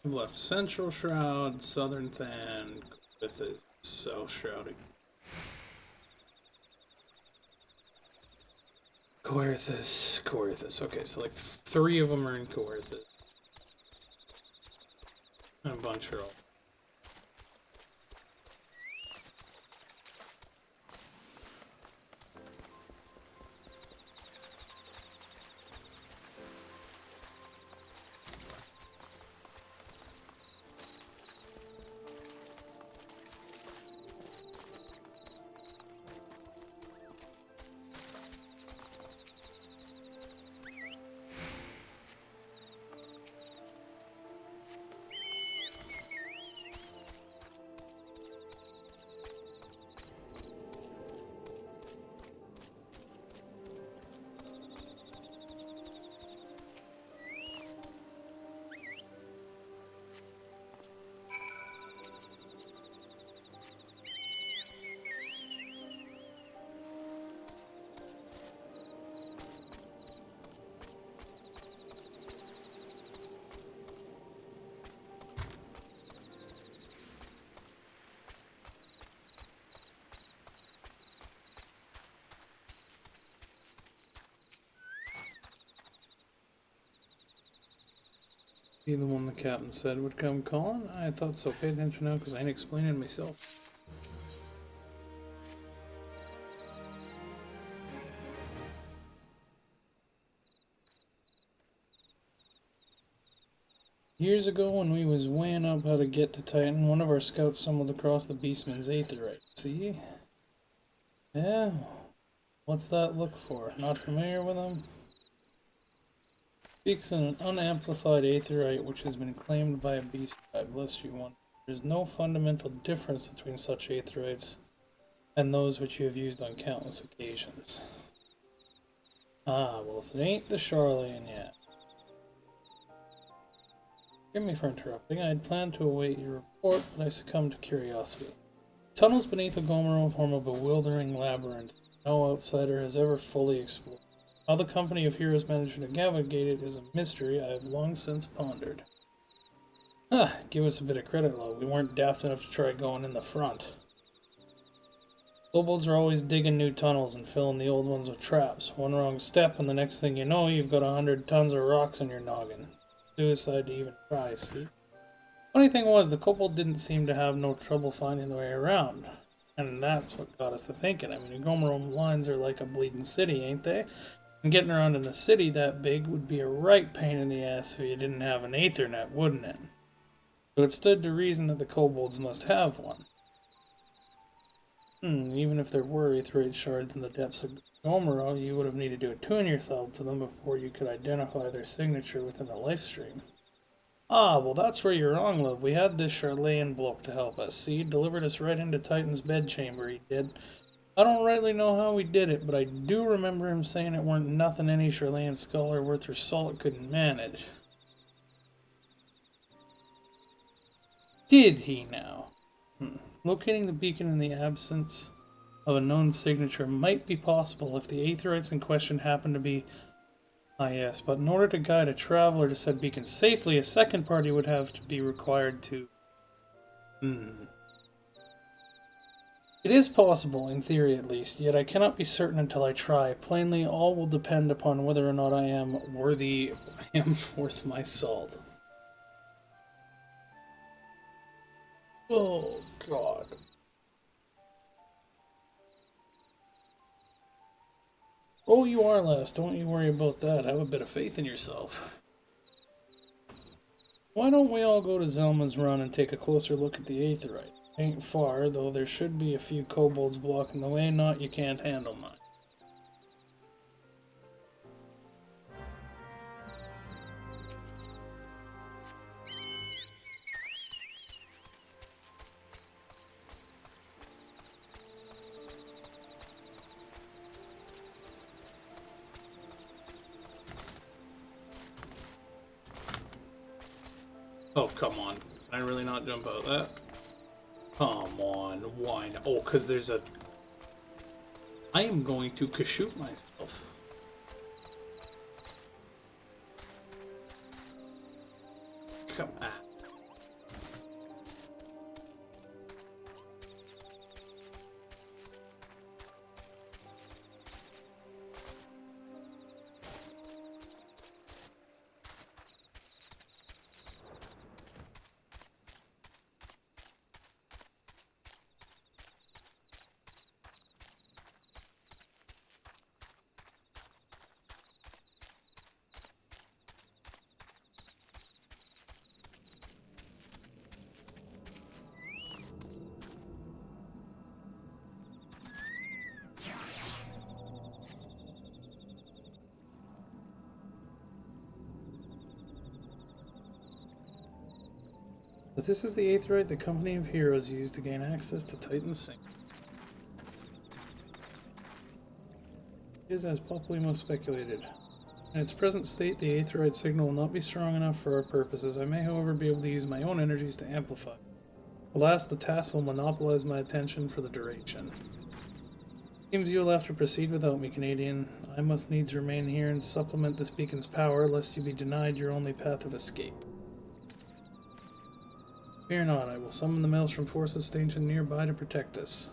We've left Central Shroud, Southern Than, with it, South Shrouding. Coerthus, Coerthus. Okay, so like 3 of them are in Coerthus. And a bunch are all. Be the one the captain said would come calling? I thought so. Pay attention now, because I ain't explaining it myself. Years ago, when we was weighing up how to get to Titan, one of our scouts stumbled across the Beastman's Aetherite. See? Yeah? What's that look for? Not familiar with him? Speaks in an unamplified Aetherite which has been claimed by a beast tribe, lest you wonder. There is no fundamental difference between such Aetherites and those which you have used on countless occasions. Ah, well if it ain't the Charlatan yet. Forgive me for interrupting. I had planned to await your report, but I succumbed to curiosity. Tunnels beneath Agomero form a bewildering labyrinth no outsider has ever fully explored. How the company of heroes managed to navigate it is a mystery I have long since pondered. Give us a bit of credit, though. We weren't daft enough to try going in the front. Kobolds are always digging new tunnels and filling the old ones with traps. One wrong step, and the next thing you know, you've got 100 tons of rocks in your noggin. Suicide to even try, see? Funny thing was, the kobold didn't seem to have no trouble finding the way around. And that's what got us to thinking. I mean, Agomero lines are like a bleeding city, ain't they? And getting around in a city that big would be a right pain in the ass if you didn't have an Aethernet, wouldn't it? So it stood to reason that the kobolds must have one. Even if there were Aetherite shards in the depths of Agomero, you would have needed to attune yourself to them before you could identify their signature within the life stream. Ah, well that's where you're wrong, love. We had this Charlayan bloke to help us. See, he delivered us right into Titan's bedchamber, he did. I don't rightly know how he did it, but I do remember him saying it weren't nothing any Charlayan scholar worth her salt couldn't manage. Did he now? Locating the beacon in the absence of a known signature might be possible if the Aetherites in question happen to be... Ah yes, but in order to guide a traveler to said beacon safely, a second party would have to be required to... It is possible, in theory at least, yet I cannot be certain until I try. Plainly, all will depend upon whether or not I am worth my salt. Oh, God. Oh, you are last. Don't you worry about that. Have a bit of faith in yourself. Why don't we all go to Zelma's Run and take a closer look at the Aetherite? Ain't far, though there should be a few kobolds blocking the way. Not you can't handle mine. Oh, come on. Can I really not jump out of that? Come on, why not? Oh, because there's a... I am going to kashoot myself. Come on. But this is the Aetherite the Company of Heroes used to gain access to Titan's Sink. It is as Poplimo speculated. In its present state, the Aetherite signal will not be strong enough for our purposes. I may, however, be able to use my own energies to amplify. Alas, the task will monopolize my attention for the duration. Seems you'll have to proceed without me, Canadian. I must needs remain here and supplement this beacon's power, lest you be denied your only path of escape. Fear not, I will summon the Maelstrom forces stationed nearby to protect us.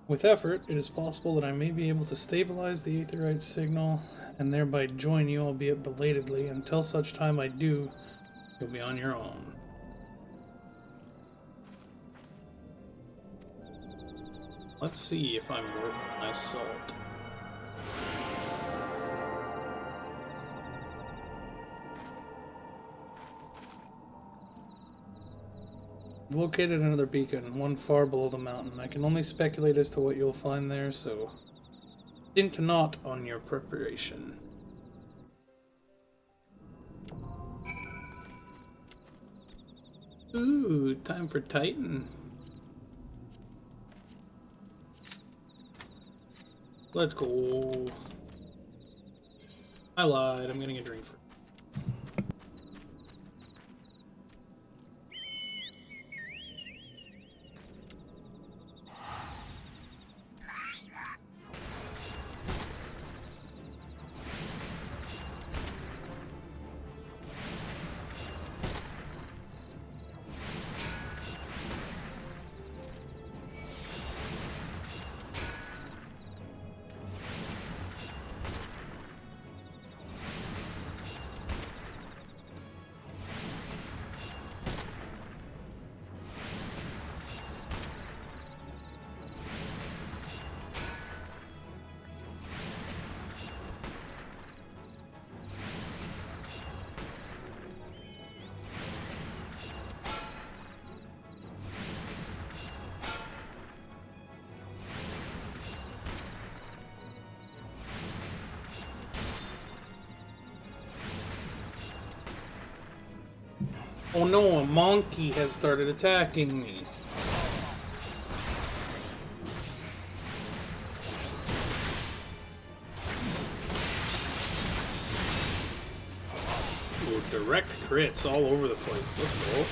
With effort, it is possible that I may be able to stabilize the Aetherite signal and thereby join you, albeit belatedly. Until such time I do, you'll be on your own. Let's see if I'm worth my salt. I've located another beacon, one far below the mountain. I can only speculate as to what you'll find there, so stint not on your preparation. Ooh, time for Titan. Let's go. I lied, I'm getting a drink first. Oh no, a monkey has started attacking me. Ooh, direct crits all over the place. Let's go.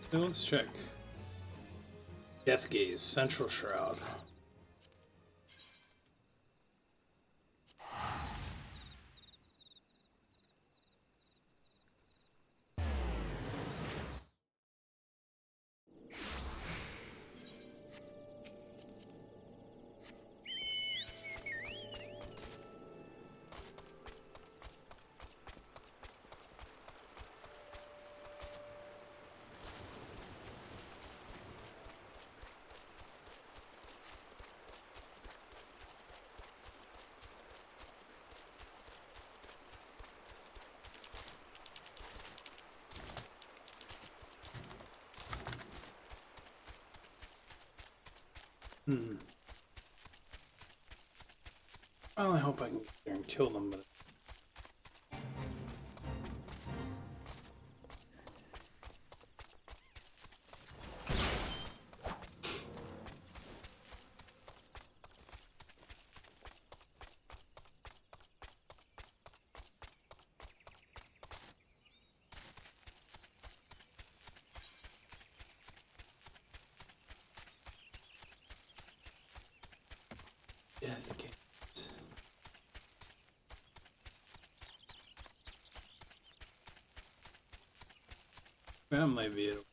So let's check. Death Gaze, Central Shroud. Well, I hope I can get there and kill them, but... Death Gaze. That might be it.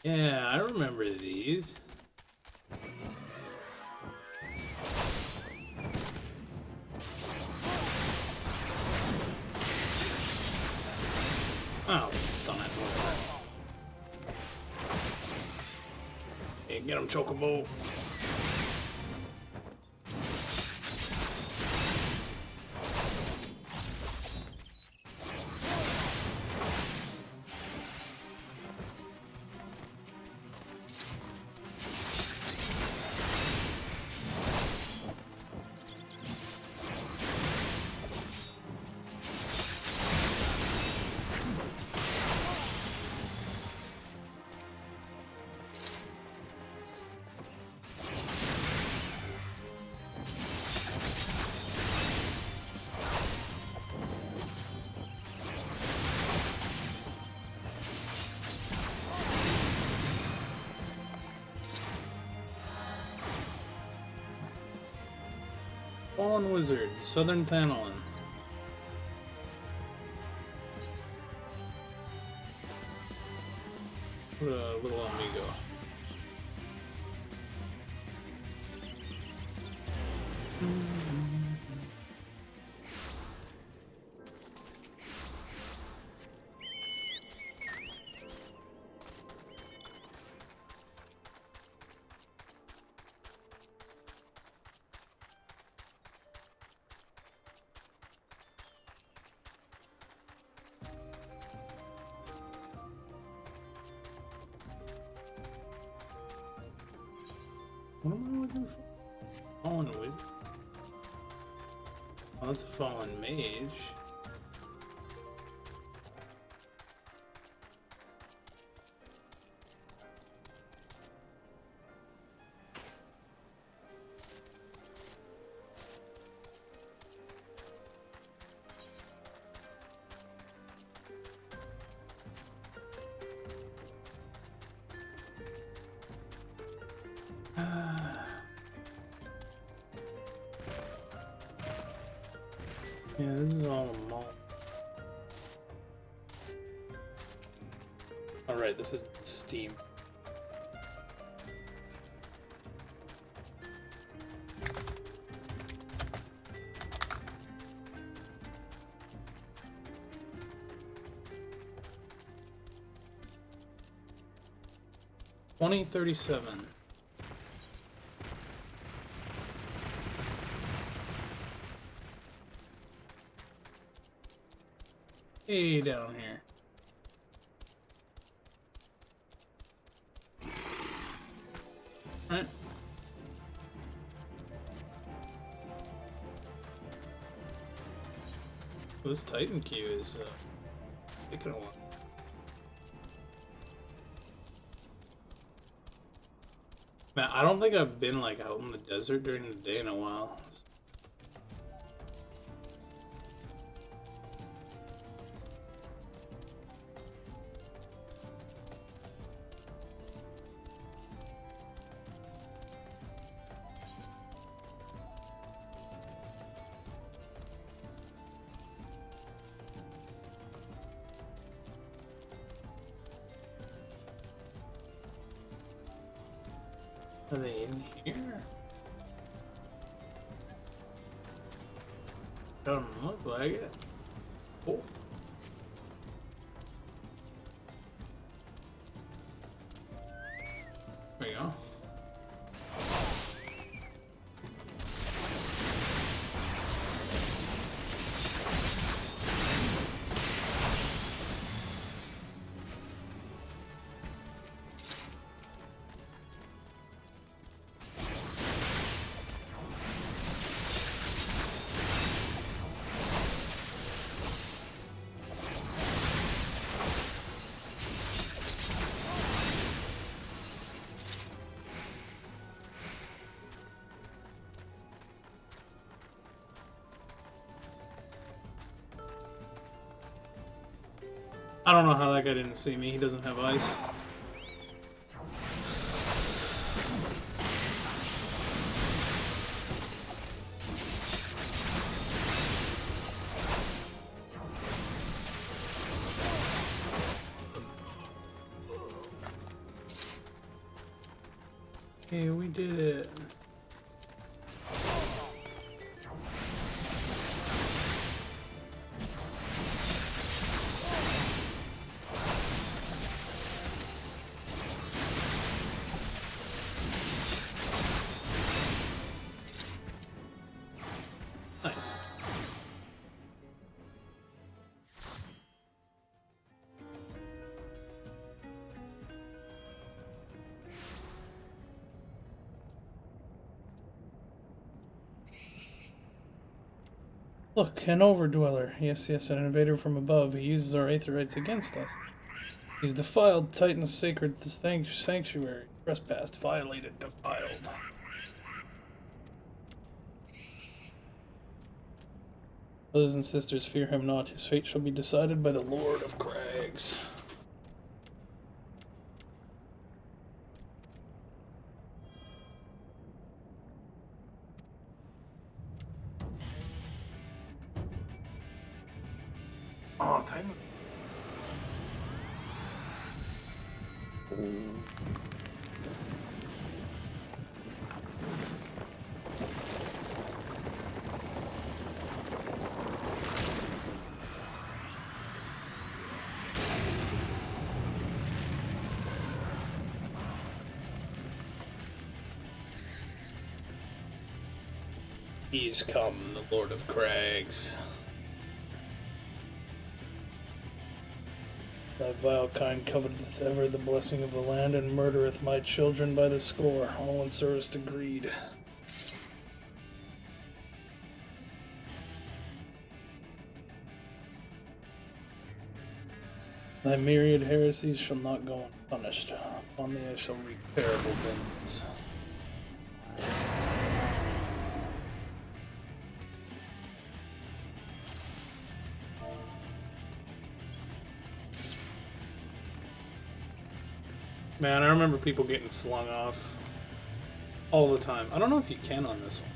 Yeah, I remember these. Oh, stun it. Hey, get him, Chocobo. Fallen Wizard, Southern Panelin. What a little amigo. What am I looking for? Fallen Wizard? Oh, that's a Fallen Mage. Yeah, this is all a mall. Alright, this is Steam. $20.37. Hey, down here. Alright. This Titan queue is taking a while. Man, I don't think I've been like out in the desert during the day in a while. Are they in here? Doesn't look like it. Oh. There you go. I don't know how that guy didn't see me. He doesn't have eyes. Hey, we did it. Nice. Look, an overdweller. Yes, yes, an invader from above. He uses our aether rights against us. He's defiled Titan's sacred sanctuary. Trespassed, violated, defiled. Brothers and sisters, fear him not. His fate shall be decided by the Lord of Crags. Oh, Titan. He's come, the Lord of Crags. Thy vile kind coveteth ever the blessing of the land, and murdereth my children by the score, all in service to greed. Thy myriad heresies shall not go unpunished. Upon thee I shall wreak terrible vengeance. Man, I remember people getting flung off all the time. I don't know if you can on this one.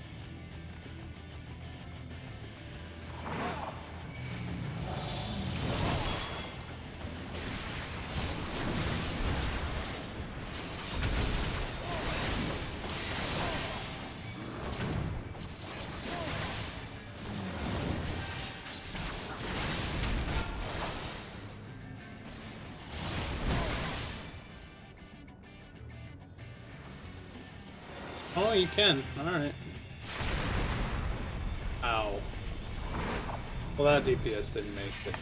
Oh, you can. Alright. Ow. Well, that DPS didn't make it.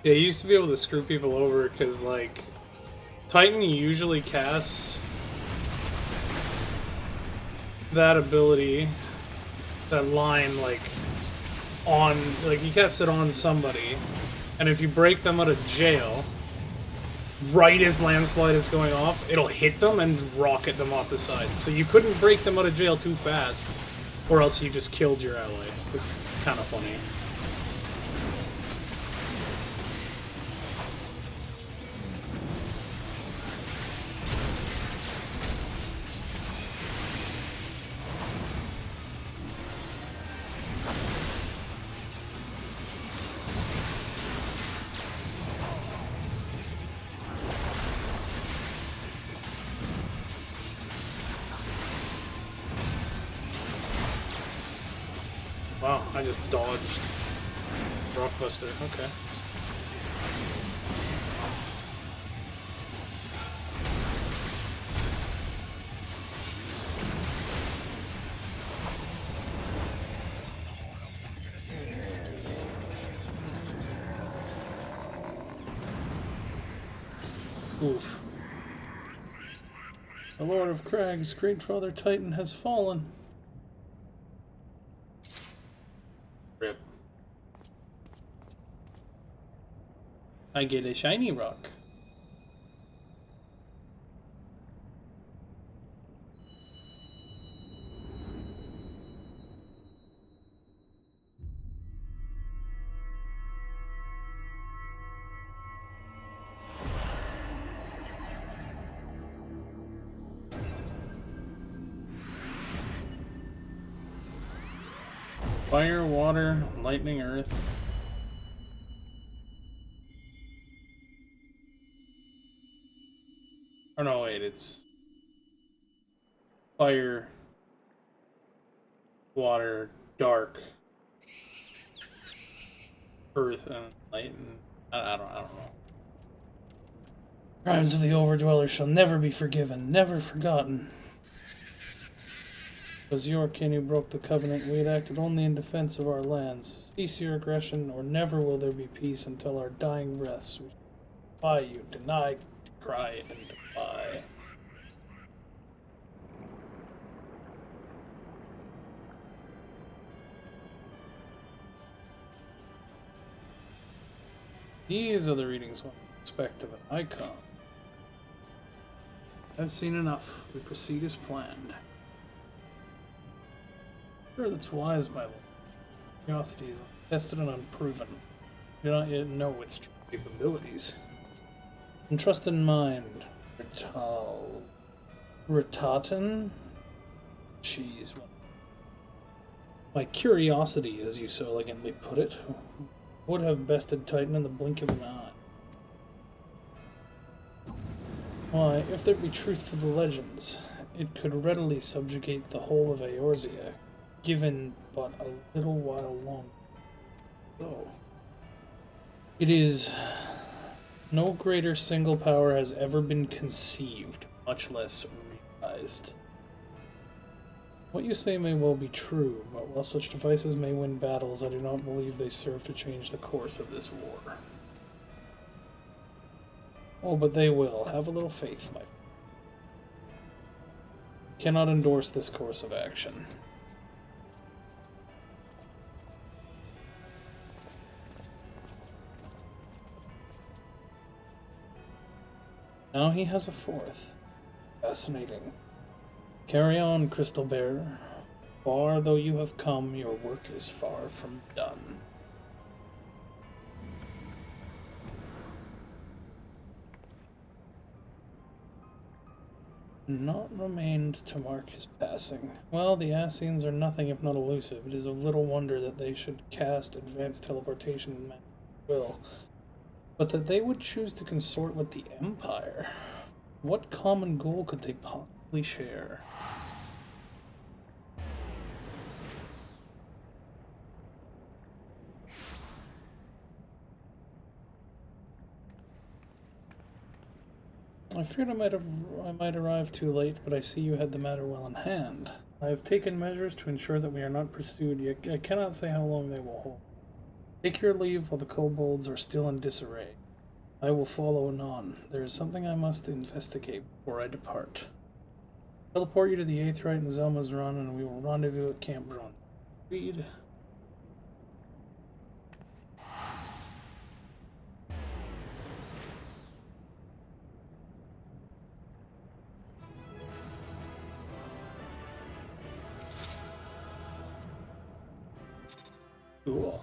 Yeah, you used to be able to screw people over because, like, Titan usually casts that ability, that line, like, on, like, you cast it on somebody, and if you break them out of jail, right as Landslide is going off, it'll hit them and rocket them off the side. So you couldn't break them out of jail too fast, or else you just killed your ally. It's kind of funny. Wow, I just dodged Rockbuster. Okay. Oof. The Lord of Crags, great father Titan, has fallen. Rip. I get a shiny rock. Fire, water, lightning, earth. Oh no, wait, it's fire, water, dark, earth, and light, and I don't know. Crimes of the Overdweller shall never be forgiven, never forgotten. It was your kin who broke the covenant. We had acted only in defense of our lands. Cease your aggression, or never will there be peace until our dying breaths. We defy you, deny, decry, and defy. These are the readings one would expect of an icon. I've seen enough. We proceed as planned. Sure, that's wise, my lord. Curiosity is untested and unproven. You do not yet know its true capabilities. And trust in mind, Ratatin? Jeez. My curiosity, as you so elegantly put it. would have bested Titan in the blink of an eye. Why, if there be truth to the legends, it could readily subjugate the whole of Eorzea, given but a little while longer. So, it is no greater single power has ever been conceived, much less realized. What you say may well be true, but while such devices may win battles, I do not believe they serve to change the course of this war. Oh, but they will. Have a little faith, my friend. Cannot endorse this course of action. Now he has a fourth. Fascinating. Carry on, Crystal Bearer. Far though you have come, your work is far from done. Naught remained to mark his passing. Well, the Ascians are nothing if not elusive. It is of little wonder that they should cast advanced teleportation in magic will, but that they would choose to consort with the Empire. What common goal could they possibly share? I feared I might arrive too late, but I see you had the matter well in hand. I have taken measures to ensure that we are not pursued, yet I cannot say how long they will hold. Take your leave while the kobolds are still in disarray. I will follow anon. There is something I must investigate before I depart. Teleport you to the Aetheryte and Zelma's Run, and we will rendezvous at Camp Brun. Agreed. Cool.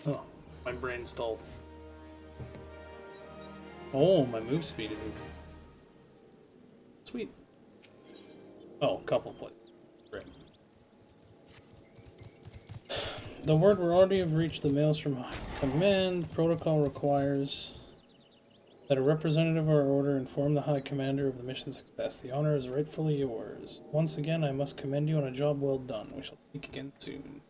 Oh, my brain stalled. Oh, my move speed is increased. Sweet. Oh, couple places. Great. The word will already have reached the Maelstrom Command. Protocol requires that a representative of our order inform the High Commander of the mission's success. The honor is rightfully yours. Once again, I must commend you on a job well done. We shall speak again soon.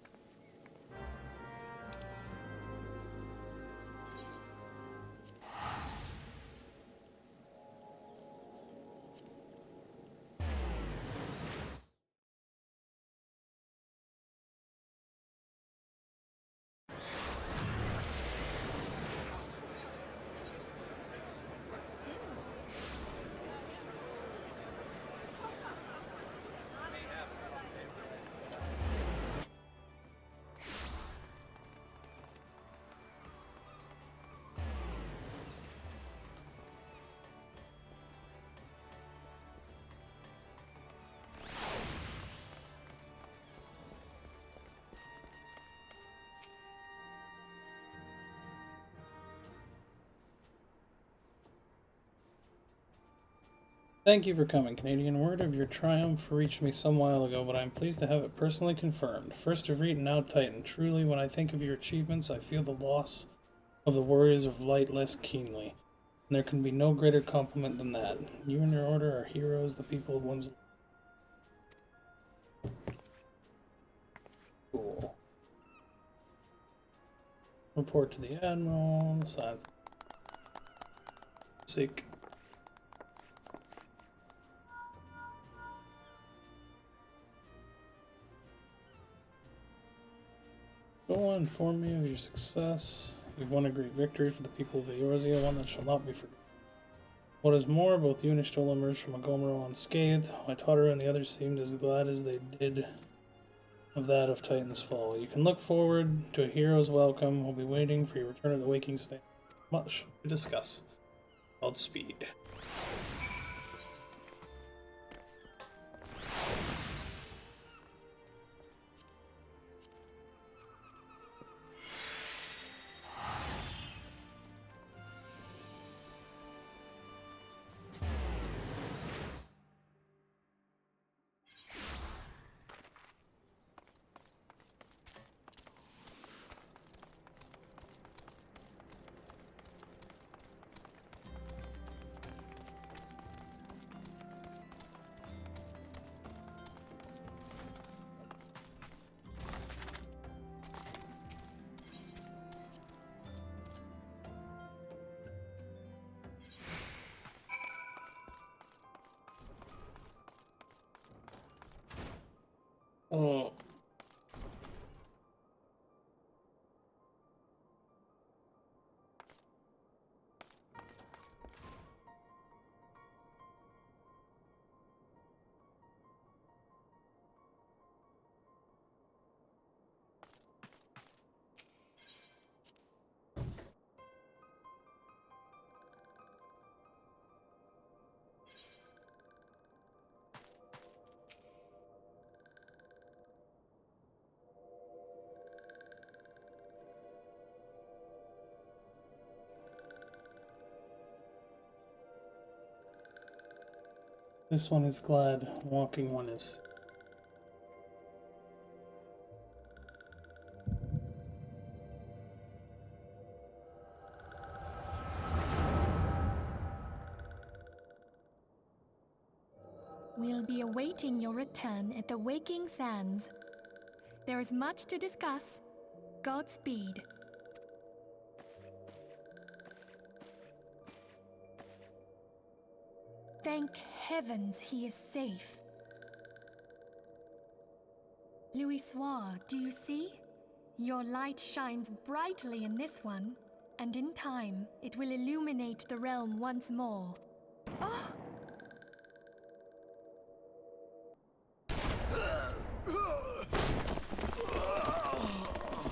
Thank you for coming, Canadian. Word of your triumph reached me some while ago, but I am pleased to have it personally confirmed. First of Reed and now Titan. Truly, when I think of your achievements, I feel the loss of the warriors of light less keenly. And there can be no greater compliment than that. You and your order are heroes, the people of Whimsy. Cool. Report to the Admiral. Science. Sick. Go on, inform me of your success. You've won a great victory for the people of Eorzea, one that shall not be forgotten. What is more, both you and Ishtola emerged from Agomero unscathed. My Tataru and the others seemed as glad as they did of that of Titan's fall. You can look forward to a hero's welcome. We'll be waiting for your return at the Waking Stand. Much to discuss. Godspeed. Oh. This one is glad, walking one is. We'll be awaiting your return at the Waking Sands. There is much to discuss. Godspeed. Thank heavens he is safe. Louisoire, do you see? Your light shines brightly in this one, and in time, it will illuminate the realm once more. Oh!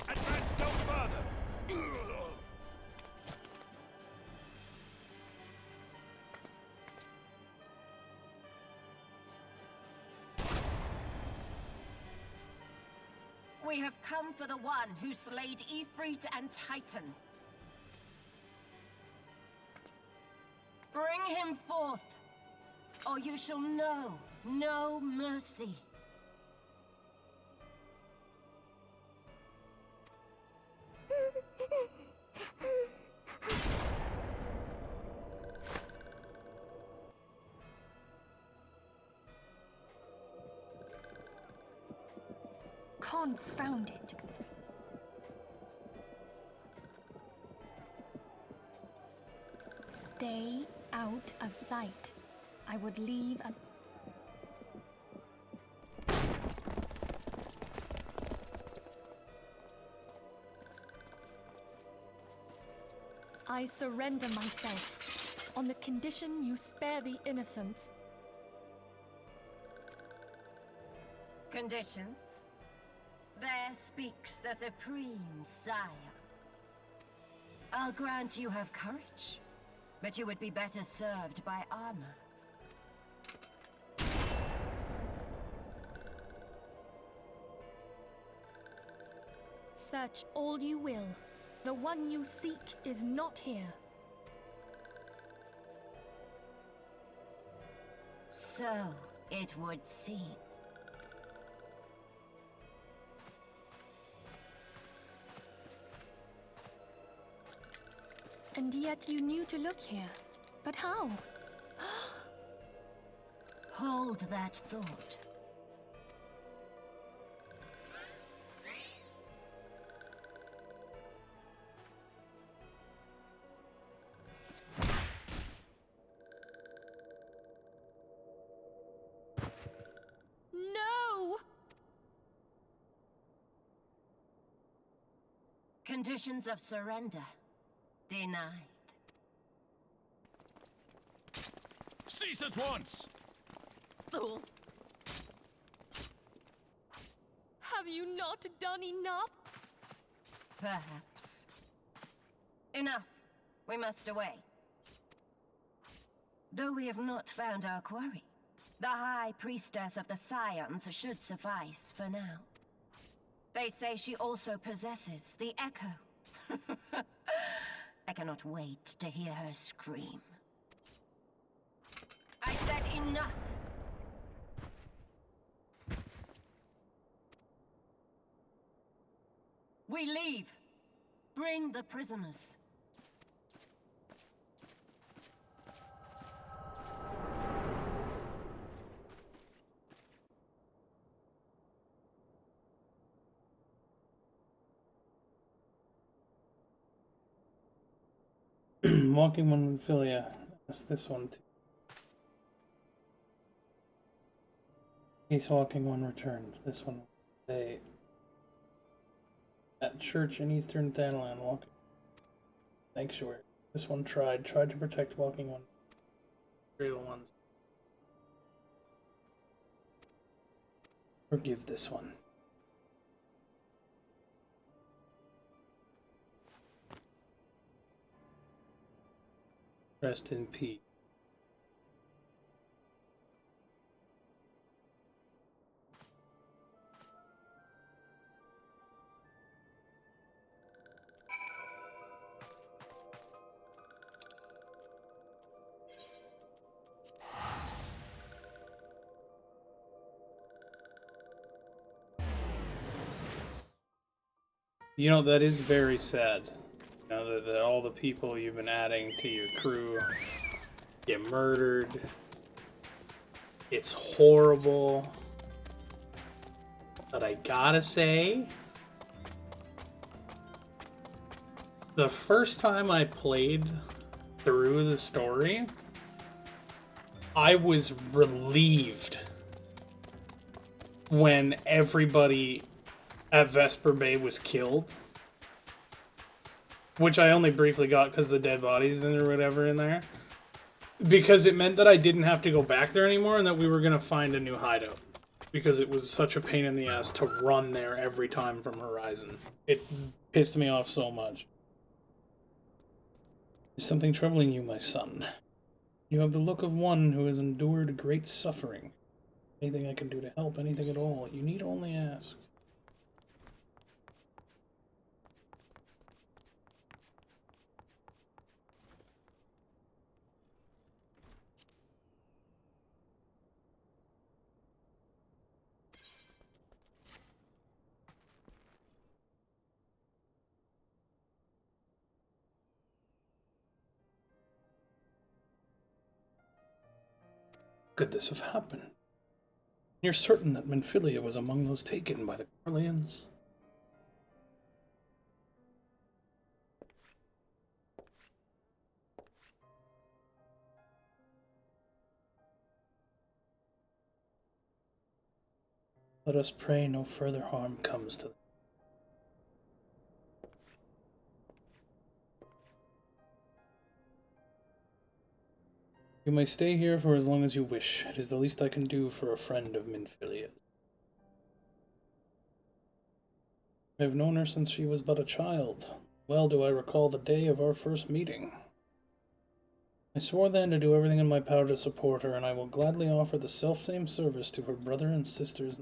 Advance no further! We have come for the one who slayed Ifrit and Titan. Bring him forth, or you shall know no mercy. Confound it. Stay out of sight. I would leave a... I surrender myself, on the condition you spare the innocents. Conditions? There speaks the Supreme Sire. I'll grant you have courage, but you would be better served by armor. Search all you will. The one you seek is not here. So it would seem. And yet you knew to look here. But how? Hold that thought. Conditions of surrender denied. Cease at once! Have you not done enough? Perhaps. Enough. We must away. Though we have not found our quarry, the High Priestess of the Scions should suffice for now. They say she also possesses the Echo. I cannot wait to hear her scream. I said enough! We leave. Bring the prisoners. Walking one with Philia. That's this one too. Peace walking one returned. This one say at church in eastern Thanalan walking sanctuary. This one tried to protect walking one. Real ones. Forgive this one. Rest in peace. You know, that is very sad. You know, that all the people you've been adding to your crew get murdered. It's horrible. But I gotta say, the first time I played through the story, I was relieved when everybody at Vesper Bay was killed. Which I only briefly got because the dead bodies or whatever in there. Because it meant that I didn't have to go back there anymore and that we were going to find a new hideout. Because it was such a pain in the ass to run there every time from Horizon. It pissed me off so much. Is something troubling you, my son? You have the look of one who has endured great suffering. Anything I can do to help, anything at all, you need only ask. Could this have happened? You're certain that Minfilia was among those taken by the Corleans? Let us pray no further harm comes to them. You may stay here for as long as you wish. It is the least I can do for a friend of Minfilia. I have known her since she was but a child. Well do I recall the day of our first meeting. I swore then to do everything in my power to support her, and I will gladly offer the selfsame service to her brother and sisters.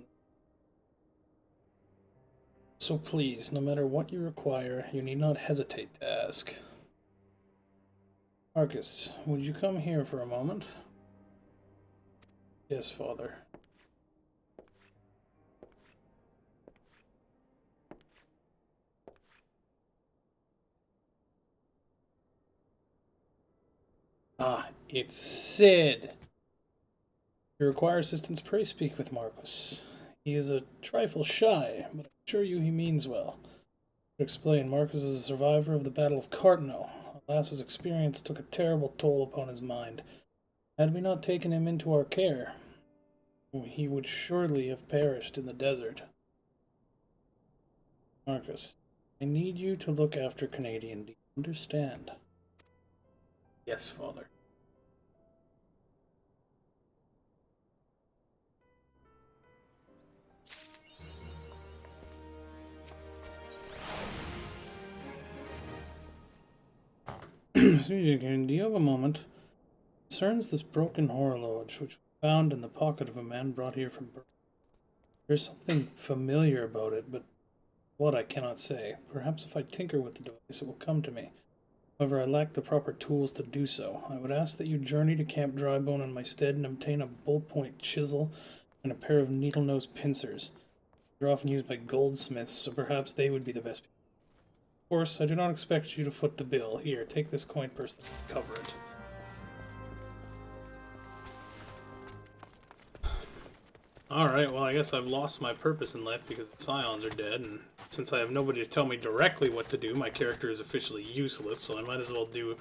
So please, no matter what you require, you need not hesitate to ask. Marcus, would you come here for a moment? Yes, Father. Ah, it's Sid. If you require assistance, pray speak with Marcus. He is a trifle shy, but I assure you he means well. To explain, Marcus is a survivor of the Battle of Cartno. Alas, his experience took a terrible toll upon his mind. Had we not taken him into our care, he would surely have perished in the desert. Marcus, I need you to look after Canadian. Do you understand? Yes, Father. Excuse me, do you have a moment? It concerns this broken horologe, which was found in the pocket of a man brought here from Berlin. There's something familiar about it, but what I cannot say. Perhaps if I tinker with the device, it will come to me. However, I lack the proper tools to do so. I would ask that you journey to Camp Drybone in my stead and obtain a bullpoint chisel and a pair of needle-nose pincers. They're often used by goldsmiths, so perhaps they would be the best. Of course, I do not expect you to foot the bill. Here, take this coin purse and cover it. Alright, well, I guess I've lost my purpose in life because the Scions are dead, and since I have nobody to tell me directly what to do, my character is officially useless, so I might as well do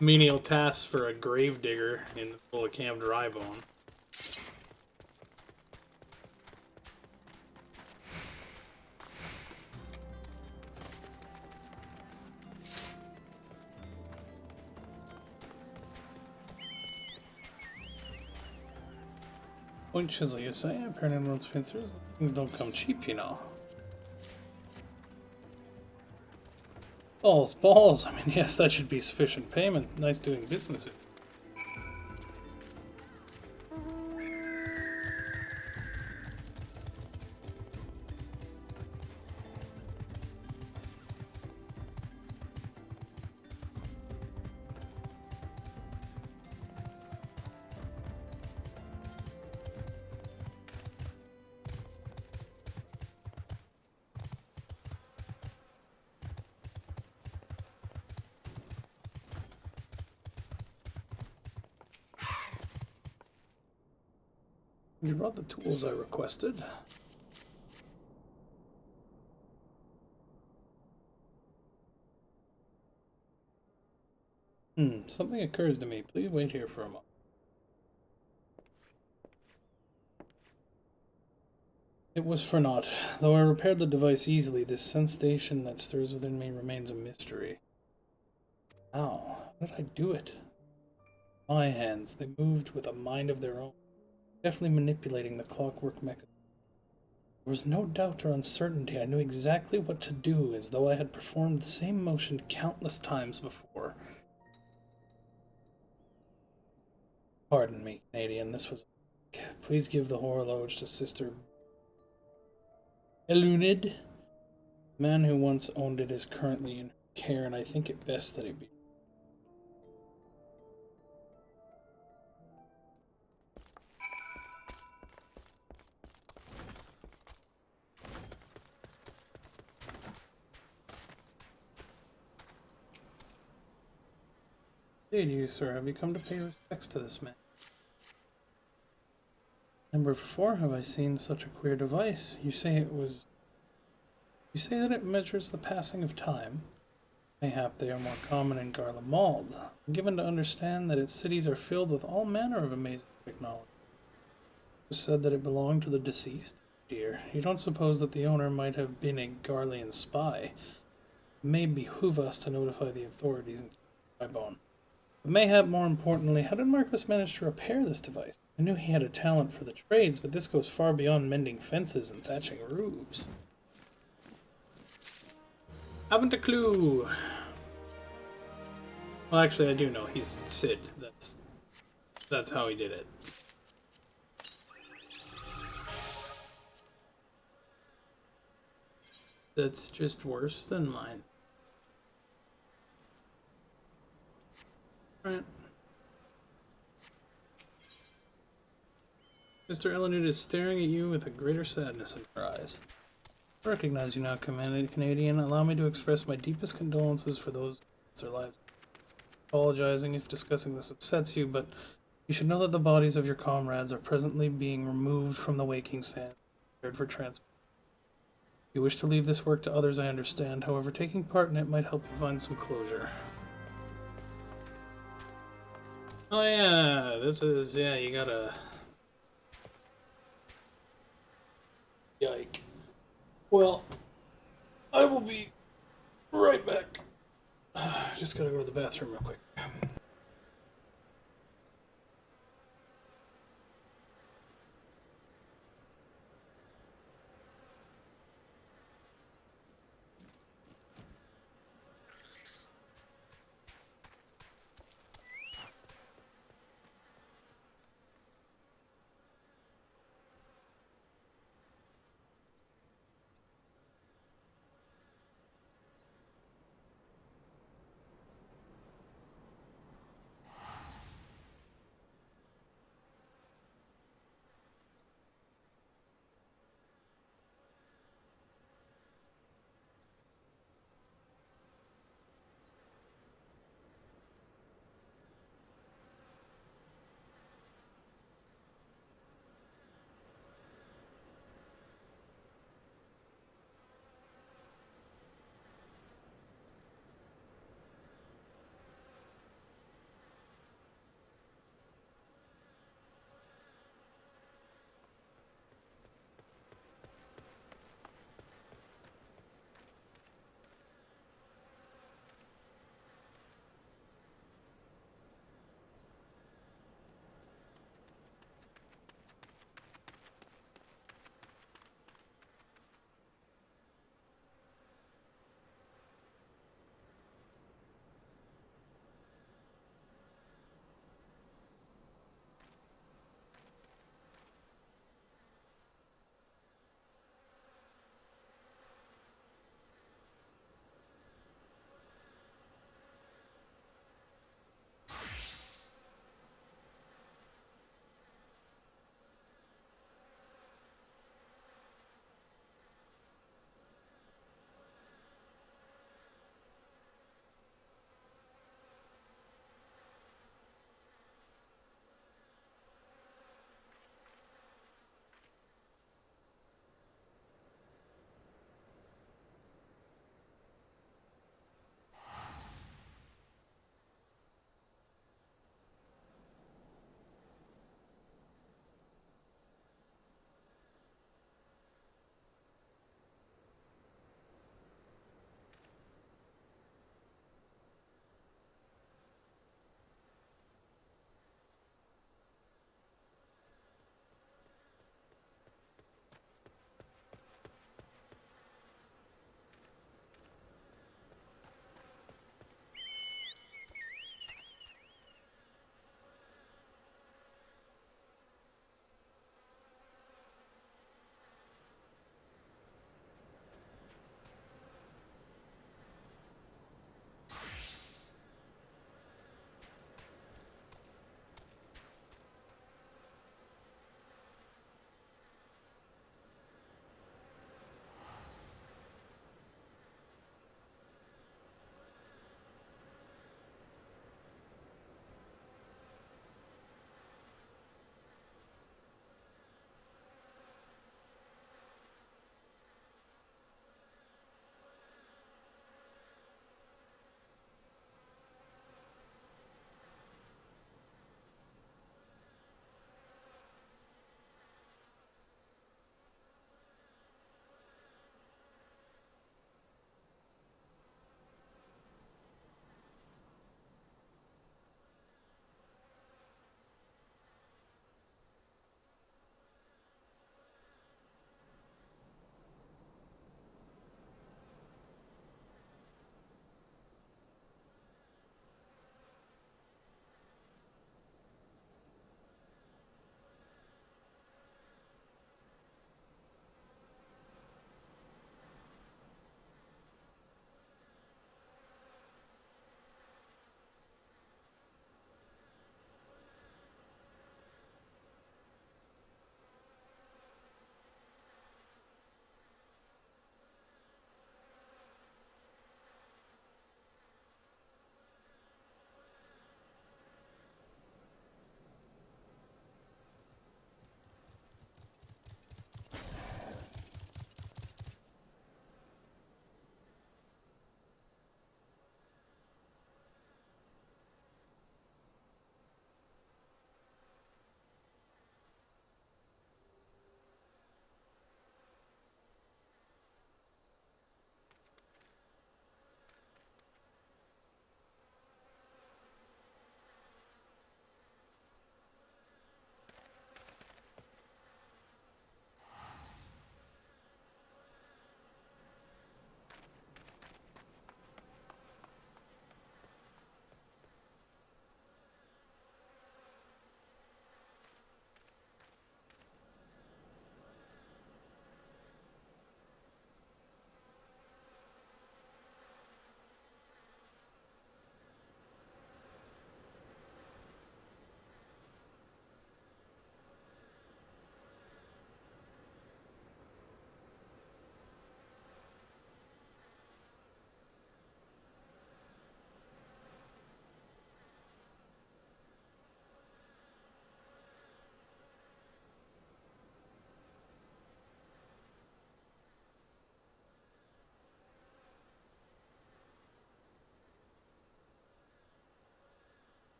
menial tasks for a gravedigger in the middle of Camp Drybone. Point chisel, you say? Apparently, everyone's pincers. Things don't come cheap, you know. Balls, balls. I mean, yes, that should be sufficient payment. Nice doing business. You brought the tools I requested. Something occurs to me. Please wait here for a moment. It was for naught. Though I repaired the device easily, this sensation that stirs within me remains a mystery. How? How did I do it? My hands, they moved with a mind of their own, deftly manipulating the clockwork mechanism. There was no doubt or uncertainty. I knew exactly what to do, as though I had performed the same motion countless times before. Pardon me, Canadian, this was... Please give the horologe to Sister Elunid. The man who once owned it is currently in her care, and I think it best that it be. Hey, do you, sir, have you come to pay respects to this man? Never before have I seen such a queer device. You say that it measures the passing of time. Mayhap they are more common in Garlemald. I'm given to understand that its cities are filled with all manner of amazing technology. It was said that it belonged to the deceased. Dear, you don't suppose that the owner might have been a Garlean spy? It may behoove us to notify the authorities in Drybone. But mayhap more importantly, how did Marcus manage to repair this device? I knew he had a talent for the trades, but this goes far beyond mending fences and thatching roofs. Haven't a clue. Well, actually, I do know. He's Sid. That's how he did it. That's just worse than mine. Right. Mr. Eleanor is staring at you with a greater sadness in her eyes. I recognize you now, Canadian. Allow me to express my deepest condolences for those who lost their lives. Apologizing if discussing this upsets you, but you should know that the bodies of your comrades are presently being removed from the waking sand, prepared for transport. If you wish to leave this work to others, I understand. However, taking part in it might help you find some closure. Oh yeah, this is, yeah, you gotta... Yike. Well, I will be Right back. Just gotta go to the bathroom real quick.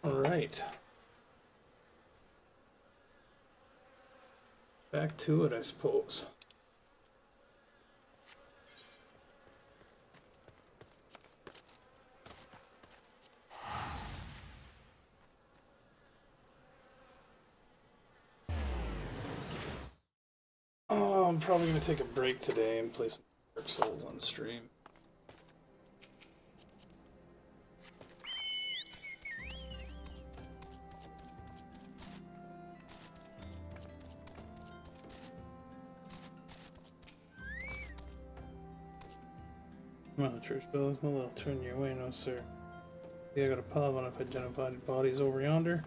Alright. Back to it, I suppose. Oh, I'm probably going to take a break today and play some Dark Souls on stream. Come on, church bells, no little turn your way, no sir. See, I got a pile of unidentified bodies over yonder.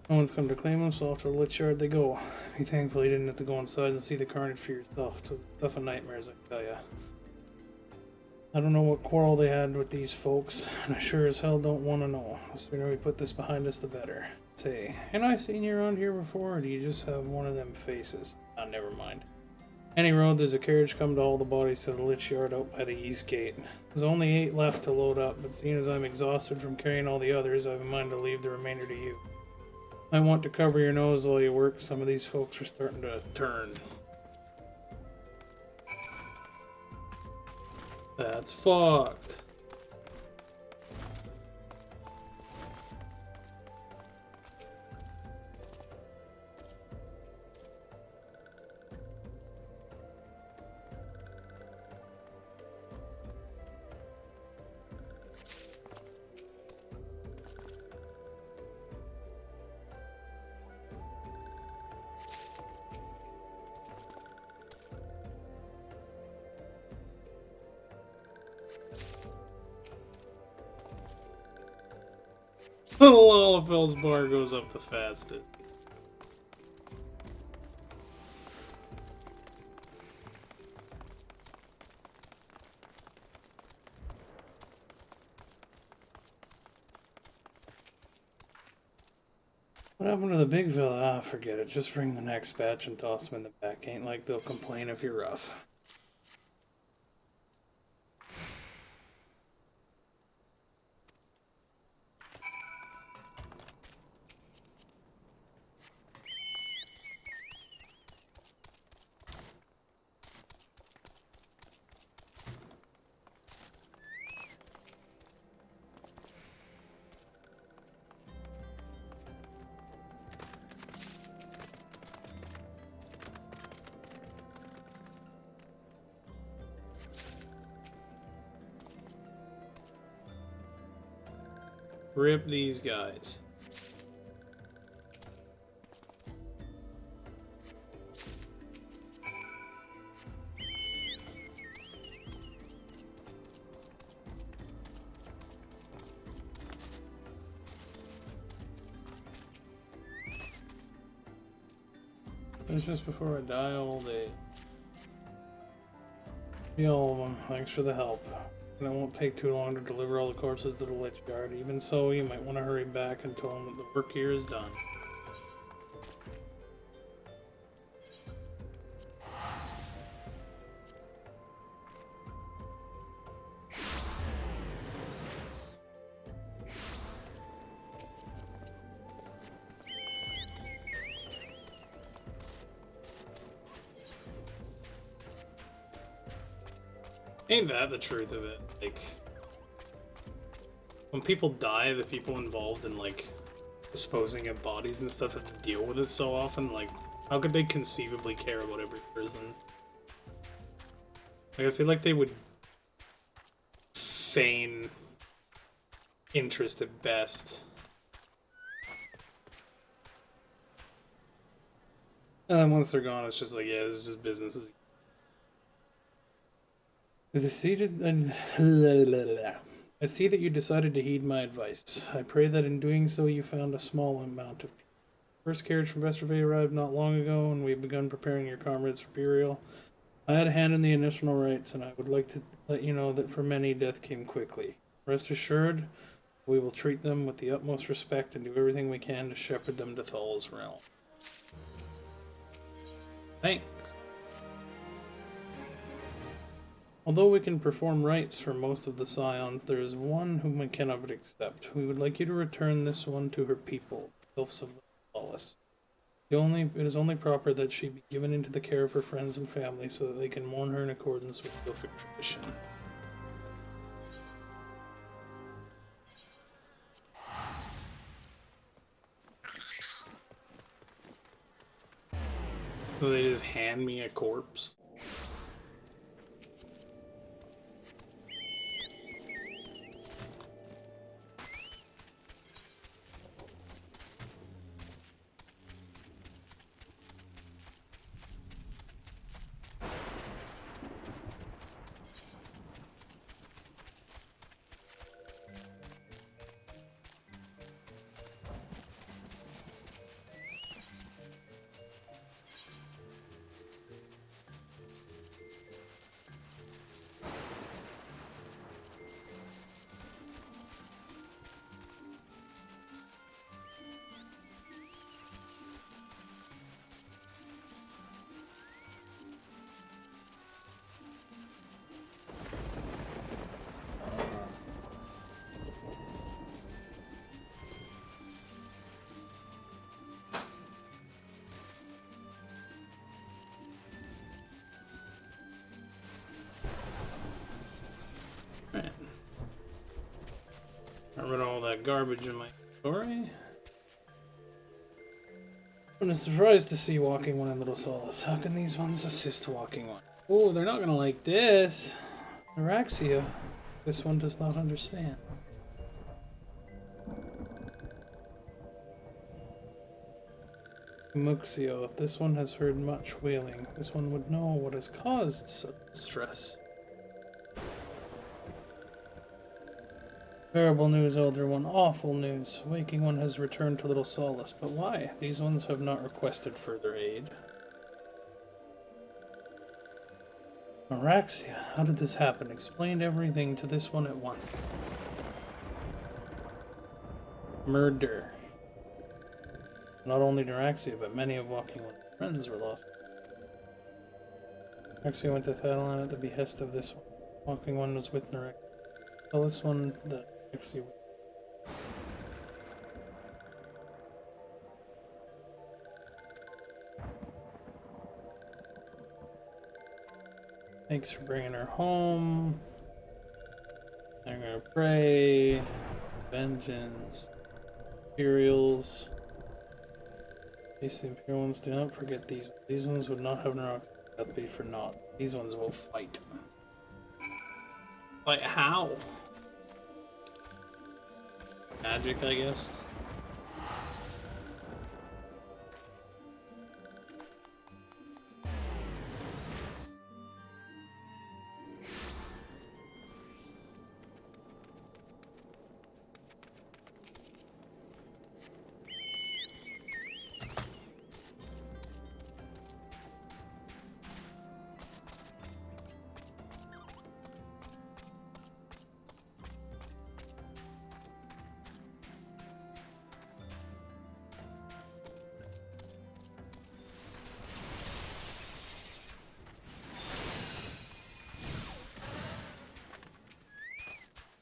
No one's come to claim them, so off to the lich yard they go. Be thankful you didn't have to go inside and see the carnage for yourself. It was tough of nightmares, I tell ya. I don't know what quarrel they had with these folks, and I sure as hell don't want to know. The sooner we put this behind us, the better. Say, ain't I seen you around here before, or do you just have one of them faces? Ah, never mind. Any road, there's a carriage come to haul the bodies to the lich yard out by the east gate. There's only 8 left to load up, but seeing as I'm exhausted from carrying all the others, I have in mind to leave the remainder to you. I want to cover your nose while you work. Some of these folks are starting to turn. That's fucked. The Lalafeld's bar goes up the fastest. What happened to the big fella? Ah, forget it. Just bring the next batch and toss them in the back. Ain't like they'll complain if you're rough. Rip these guys. Finish this before I die all day. Be all of them. Thanks for the help. And it won't take too long to deliver all the corpses to the lich guard. Even so, you might want to hurry back and tell them that the work here is done. Ain't that the truth of it? Like, when people die, the people involved in, like, disposing of bodies and stuff have to deal with it so often. Like, how could they conceivably care about every person? Like, I feel like they would feign interest at best. And then once they're gone, it's just like, yeah, this is just business as usual. I see that you decided to heed my advice. I pray that in doing so you found a small amount of peace. First carriage from Vestervay arrived not long ago, and we've begun preparing your comrades for burial. I had a hand in the initial rites, and I would like to let you know that for many, death came quickly. Rest assured, we will treat them with the utmost respect and do everything we can to shepherd them to Thal's realm. Thanks. Although we can perform rites for most of the scions, there is one whom we cannot accept. We would like you to return this one to her people, Elves of the Solace. It is only proper that she be given into the care of her friends and family so that they can mourn her in accordance with Elfic tradition. So they just hand me a corpse? Right. Got rid of all that garbage in my story. I'm surprised to see walking one in Little Solace. How can these ones assist walking one? Oh, they're not gonna like this. Araxia. This one does not understand. Muxio. This one has heard much wailing. This one would know what has caused such distress. Terrible news, Elder One. Awful news. Waking One has returned to Little Solace. But why? These ones have not requested further aid. Araxia, how did this happen? Explain everything to this one at once. Murder. Not only Araxia, but many of Walking One's friends were lost. Araxia went to Thadalan at the behest of this one. Walking One was with Araxia. Tell this one that Araxia. Thanks for bringing her home. I'm gonna pray. Vengeance. Imperials. These Imperial ones, do not forget these. These ones would not have Narok. That be for naught. These ones will fight. Like how? Magic, I guess.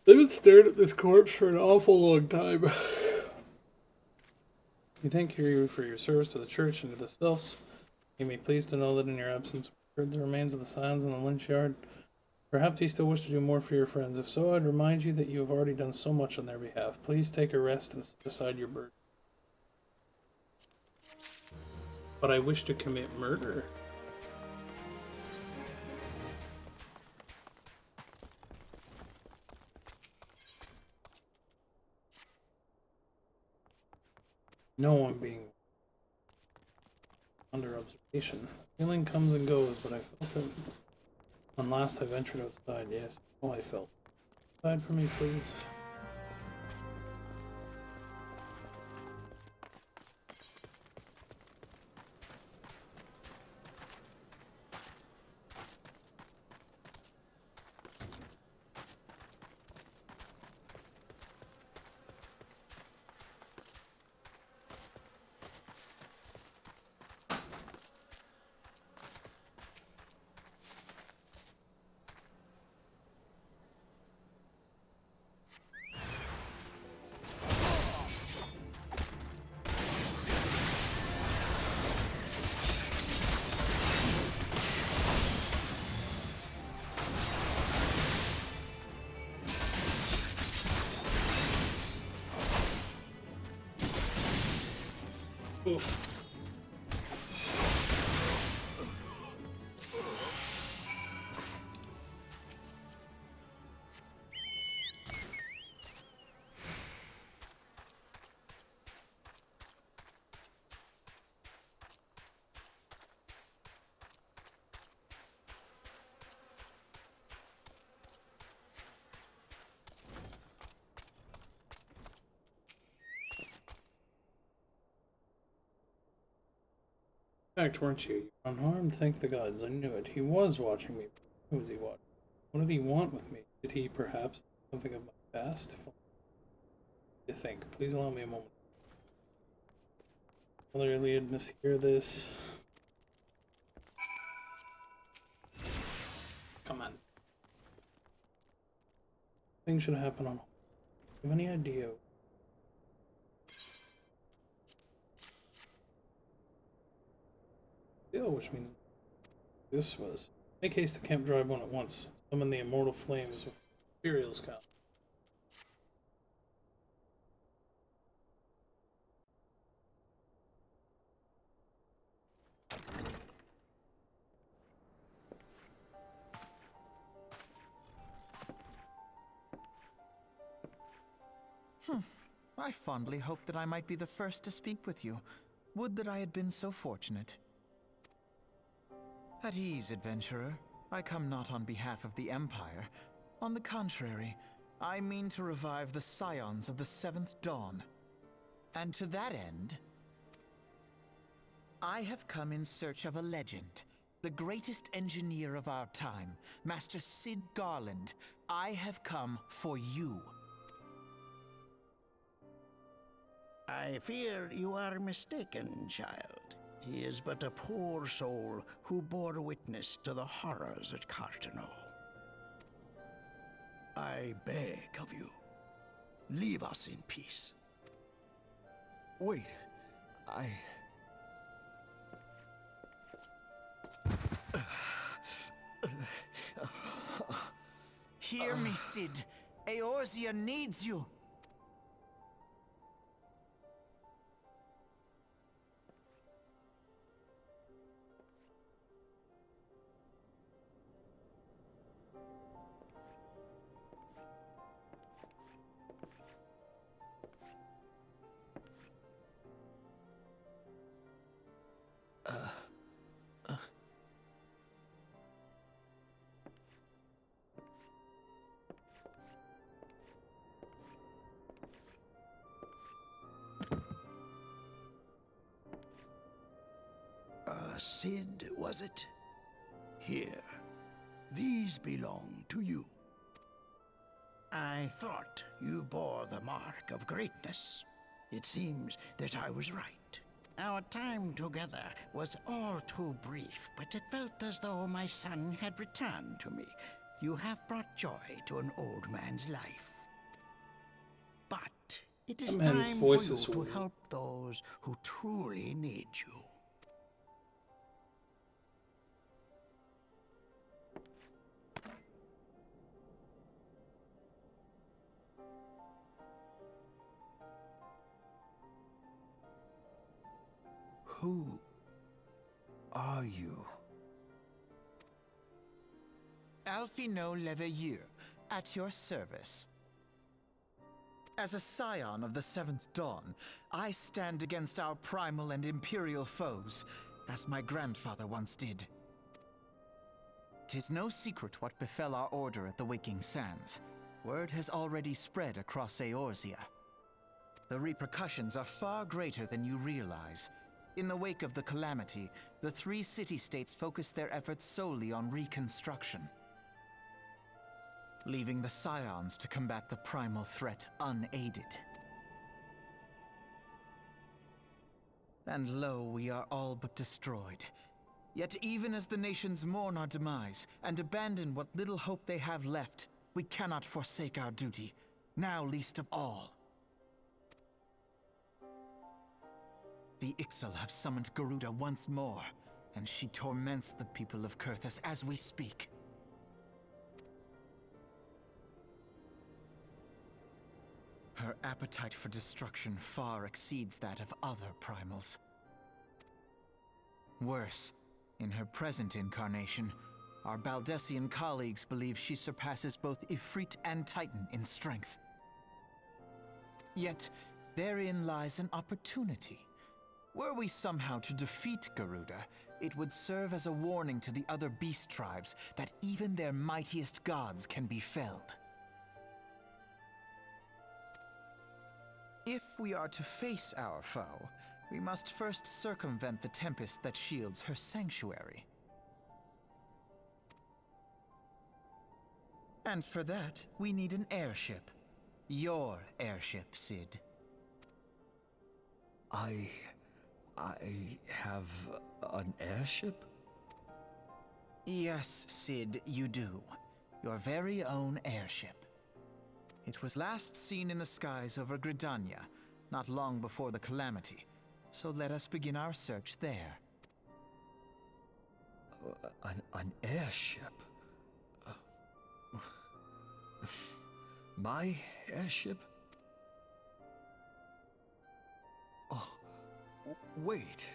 They've been staring at this corpse for an awful long time. We thank you for your service to the church and to the selves. You may be pleased to know that in your absence we heard the remains of the scions in the lynch yard. Perhaps you still wish to do more for your friends. If so, I'd remind you that you have already done so much on their behalf. Please take a rest and set aside your burden. But I wish to commit murder. No one being under observation. Feeling comes and goes, but I felt it when last I ventured outside. Yes, all I felt. Outside for me, please. Oof. In fact, weren't you? You're unharmed, thank the gods. I knew it. He was watching me. Who was he watching? What did he want with me? Did he perhaps know something of my past? If you think. Please allow me a moment. Mother Iliad mishear this. Come on. Things should happen on. Do you have any idea? Still, which means this was. Make haste to Camp Dry Bone at once. Summon the immortal flames with Imperial's come. I fondly hoped that I might be the first to speak with you. Would that I had been so fortunate. At ease, adventurer. I come not on behalf of the Empire. On the contrary, I mean to revive the scions of the Seventh Dawn. And to that end, I have come in search of a legend. The greatest engineer of our time, Master Cid Garland. I have come for you. I fear you are mistaken, child. He is but a poor soul who bore witness to the horrors at Cartano. I beg of you, leave us in peace. Wait, Hear me, Cid. Eorzea needs you. Cid, was it? Here. These belong to you. I thought you bore the mark of greatness. It seems that I was right. Our time together was all too brief, but it felt as though my son had returned to me. You have brought joy to an old man's life. But it is That man's time for voice you is to weird. help those who truly need you. Who are you? Alphino Leveilleur, at your service. As a scion of the Seventh Dawn, I stand against our primal and imperial foes, as my grandfather once did. 'Tis no secret what befell our order at the Waking Sands. Word has already spread across Eorzea. The repercussions are far greater than you realize. In the wake of the calamity, the three city-states focused their efforts solely on reconstruction, leaving the Scions to combat the primal threat unaided. And lo, we are all but destroyed. Yet even as the nations mourn our demise and abandon what little hope they have left, we cannot forsake our duty, now least of all. The Ixal have summoned Garuda once more, and she torments the people of Kurthus as we speak. Her appetite for destruction far exceeds that of other primals. Worse, in her present incarnation, our Baldessian colleagues believe she surpasses both Ifrit and Titan in strength. Yet, therein lies an opportunity. Were we somehow to defeat Garuda, it would serve as a warning to the other beast tribes that even their mightiest gods can be felled. If we are to face our foe, we must first circumvent the tempest that shields her sanctuary. And for that, we need an airship. Your airship, Sid. I have an airship? Yes, Sid, you do. Your very own airship. It was last seen in the skies over Gridania, not long before the calamity. So let us begin our search there. An airship? My airship? Oh, wait.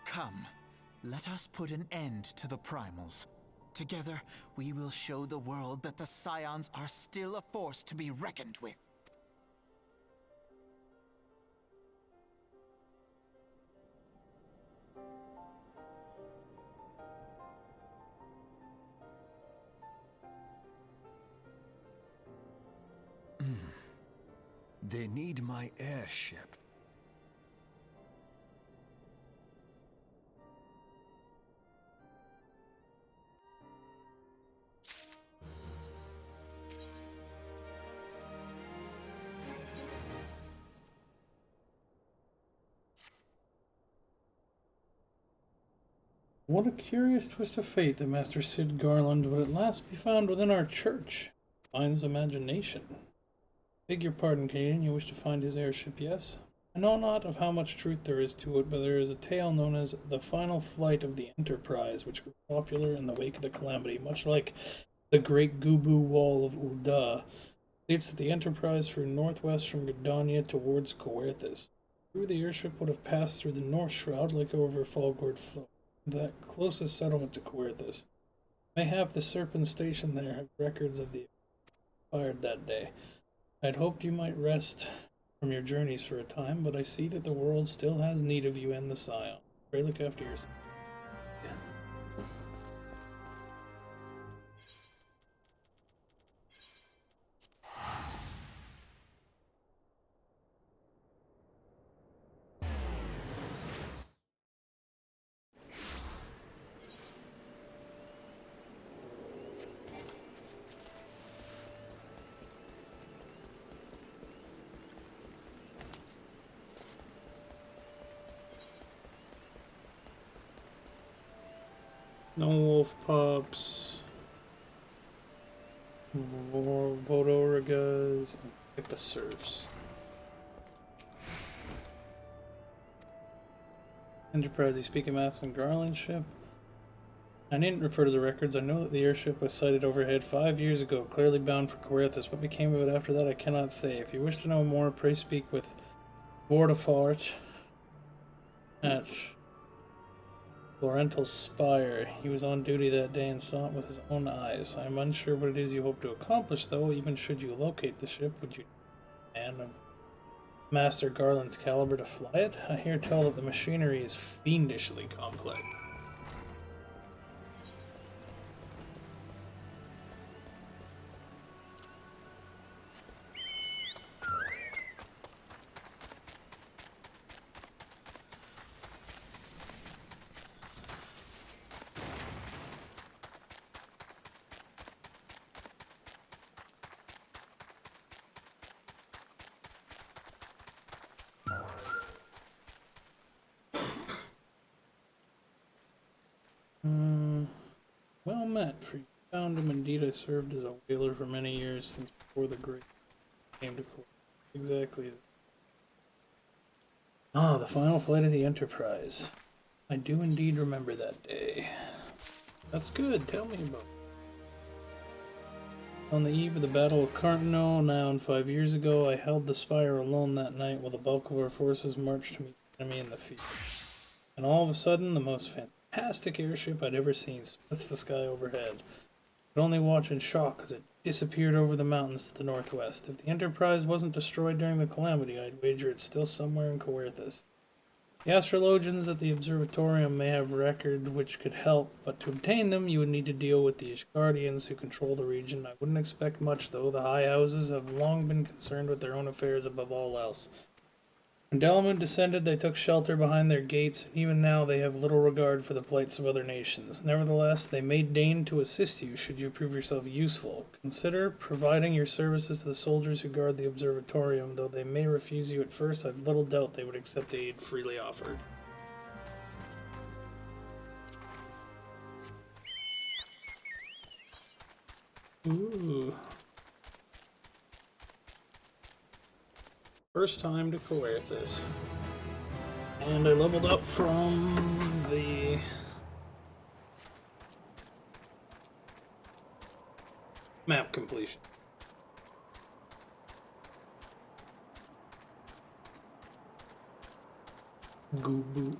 Come, let us put an end to the primals. Together, we will show the world that the Scions are still a force to be reckoned with. They need my airship. What a curious twist of fate that Master Sid Garland would at last be found within our church. Finds imagination. Beg your pardon, Canadian, you wish to find his airship, yes? I know not of how much truth there is to it, but there is a tale known as the final flight of the Enterprise, which grew popular in the wake of the calamity, much like the Great Gubu Wall of Urda. States that the Enterprise flew northwest from Gridania towards Coerthas. Through the airship would have passed through the North Shroud like over Falgord Flow, that closest settlement to Coerthas. Mayhap the Serpent Station there have records of the fired that day. I'd hoped you might rest from your journeys for a time, but I see that the world still has need of you and the Scion. Pray look after yourself. No wolf pups, Vodorigas, and Episurfs. Enterprise, you speak of Mass and Garland ship? I needn't refer to the records. I know that the airship was sighted overhead 5 years ago, clearly bound for Coerthas. What became of it after that, I cannot say. If you wish to know more, pray speak with Bordefort at Florental Spire. He was on duty that day and saw it with his own eyes. I am unsure what it is you hope to accomplish, though. Even should you locate the ship, would you man of Master Garland's caliber to fly it? I hear tell that the machinery is fiendishly complex. Well met, for you found him. Indeed, I served as a whaler for many years, since before the Great came to court. Exactly. Ah, the final flight of the Enterprise. I do indeed remember that day. That's good, tell me about it. On the eve of the Battle of Carntano, now and 5 years ago, I held the Spire alone that night while the bulk of our forces marched to meet the enemy in the field. And all of a sudden, the most fantastic airship I'd ever seen splits the sky overhead. I could only watch in shock as it disappeared over the mountains to the northwest. If the Enterprise wasn't destroyed during the calamity, I'd wager it's still somewhere in Coerthas. The astrologians at the observatorium may have record which could help, but to obtain them you would need to deal with the Ishgardians who control the region. I wouldn't expect much, though. The high houses have long been concerned with their own affairs above all else. When Delamun descended, they took shelter behind their gates, and even now they have little regard for the plights of other nations. Nevertheless, they may deign to assist you should you prove yourself useful. Consider providing your services to the soldiers who guard the observatorium. Though they may refuse you at first, I've little doubt they would accept aid freely offered. Ooh. First time to Coerthas. And I leveled up from the map completion. Goo-boo.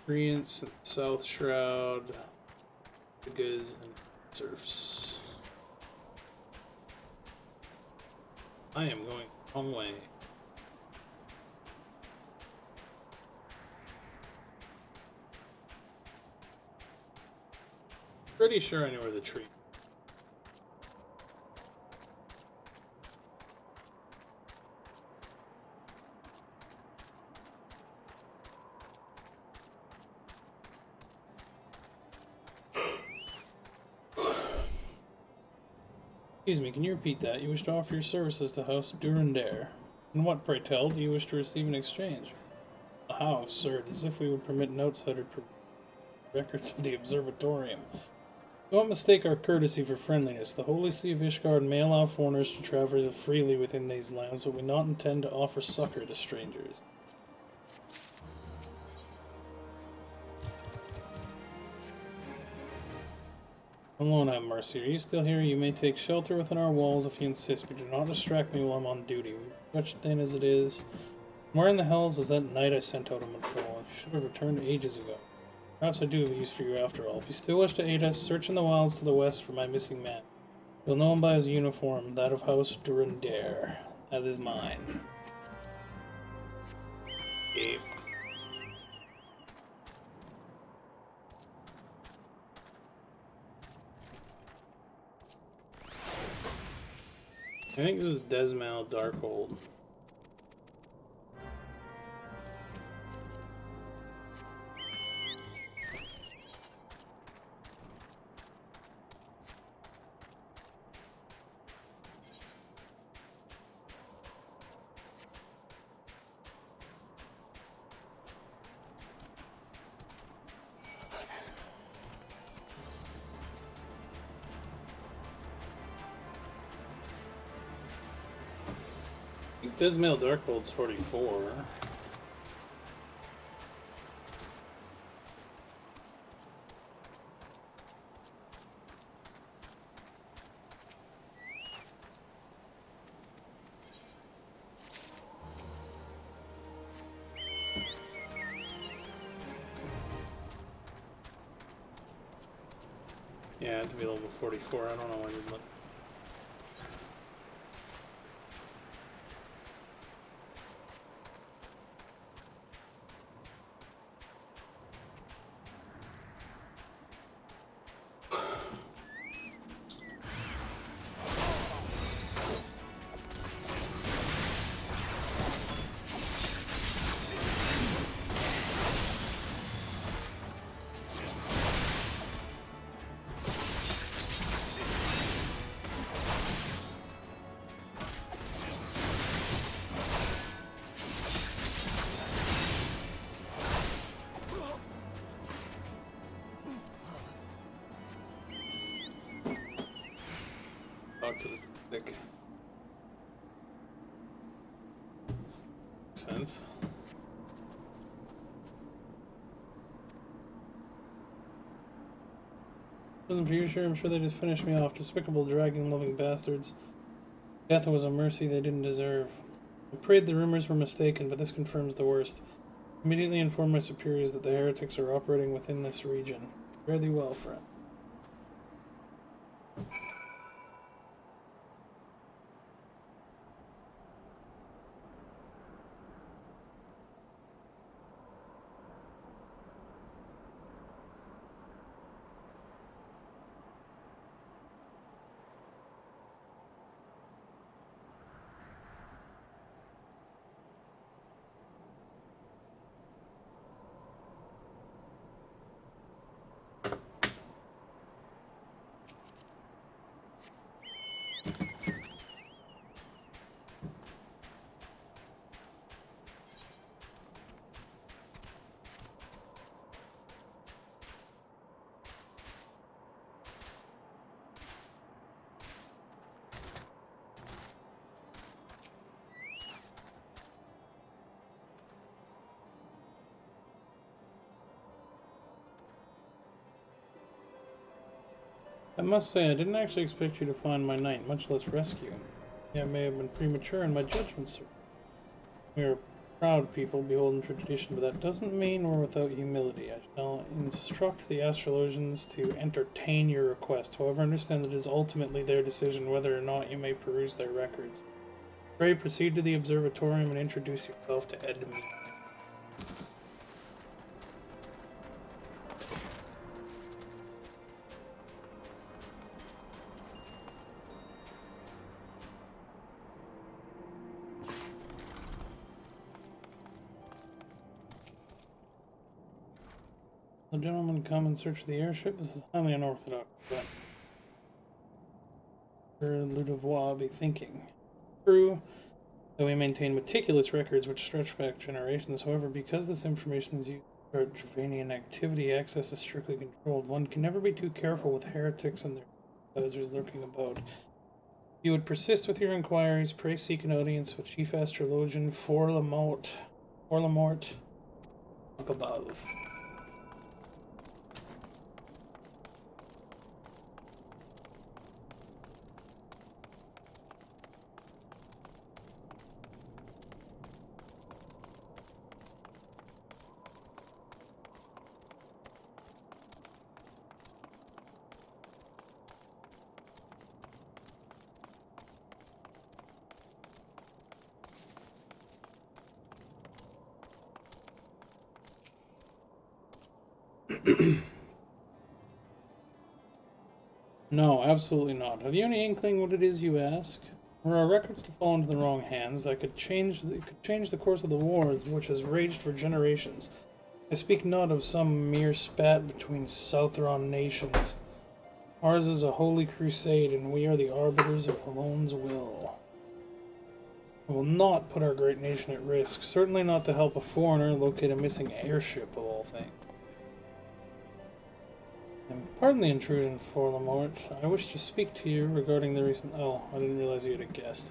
Treants and South Shroud, Vigas and Surfs. I am going the wrong way. Pretty sure I know where the tree. Excuse me, can you repeat that? You wish to offer your services to House Durandare. And what, pray tell, do you wish to receive in exchange? How absurd, as if we would permit an outsider to records of the observatorium. Don't mistake our courtesy for friendliness. The Holy See of Ishgard may allow foreigners to travel freely within these lands, but we not intend to offer succor to strangers. Alone have mercy. Are you still here? You may take shelter within our walls if you insist, but do not distract me while I'm on duty. We're such thin as it is. Where in the hells is that knight I sent out on patrol? I should have returned ages ago. Perhaps I do have use for you after all. If you still wish to aid us, search in the wilds to the west for my missing man. You'll know him by his uniform, that of House Durandare, as is mine. Ape. I think this is Desmal Darkhold. Dismail Darkbolt's 44. Yeah, it had to be level 44. I don't know why you look. Talk to the dick. Makes sense. Wasn't for you, sure. I'm sure they just finished me off. Despicable, dragon-loving bastards. Death was a mercy they didn't deserve. I prayed the rumors were mistaken, but this confirms the worst. Immediately informed my superiors that the heretics are operating within this region. Fare thee well, friend. I must say, I didn't actually expect you to find my knight, much less rescue him. I may have been premature in my judgment, sir. We are proud people, beholden to tradition, but that doesn't mean we're without humility. I shall instruct the astrologians to entertain your request. However, understand that it is ultimately their decision whether or not you may peruse their records. Pray proceed to the observatorium and introduce yourself to Edmund. The gentlemen come in search of the airship. This is highly unorthodox, but Ludovois be thinking. True, that we maintain meticulous records which stretch back generations. However, because this information is used for Dravanian activity, access is strictly controlled. One can never be too careful with heretics and their advisors lurking about. If you would persist with your inquiries, pray seek an audience with Chief Astrologian Forlamort up above. No, absolutely not. Have you any inkling what it is you ask? Were our records to fall into the wrong hands, it could change the course of the war, which has raged for generations. I speak not of some mere spat between Southron nations. Ours is a holy crusade, and we are the arbiters of Halone's will. We will not put our great nation at risk, certainly not to help a foreigner locate a missing airship of all things. Pardon the intrusion, Forlamort. I wish to speak to you regarding the recent... Oh, I didn't realize you had a guest.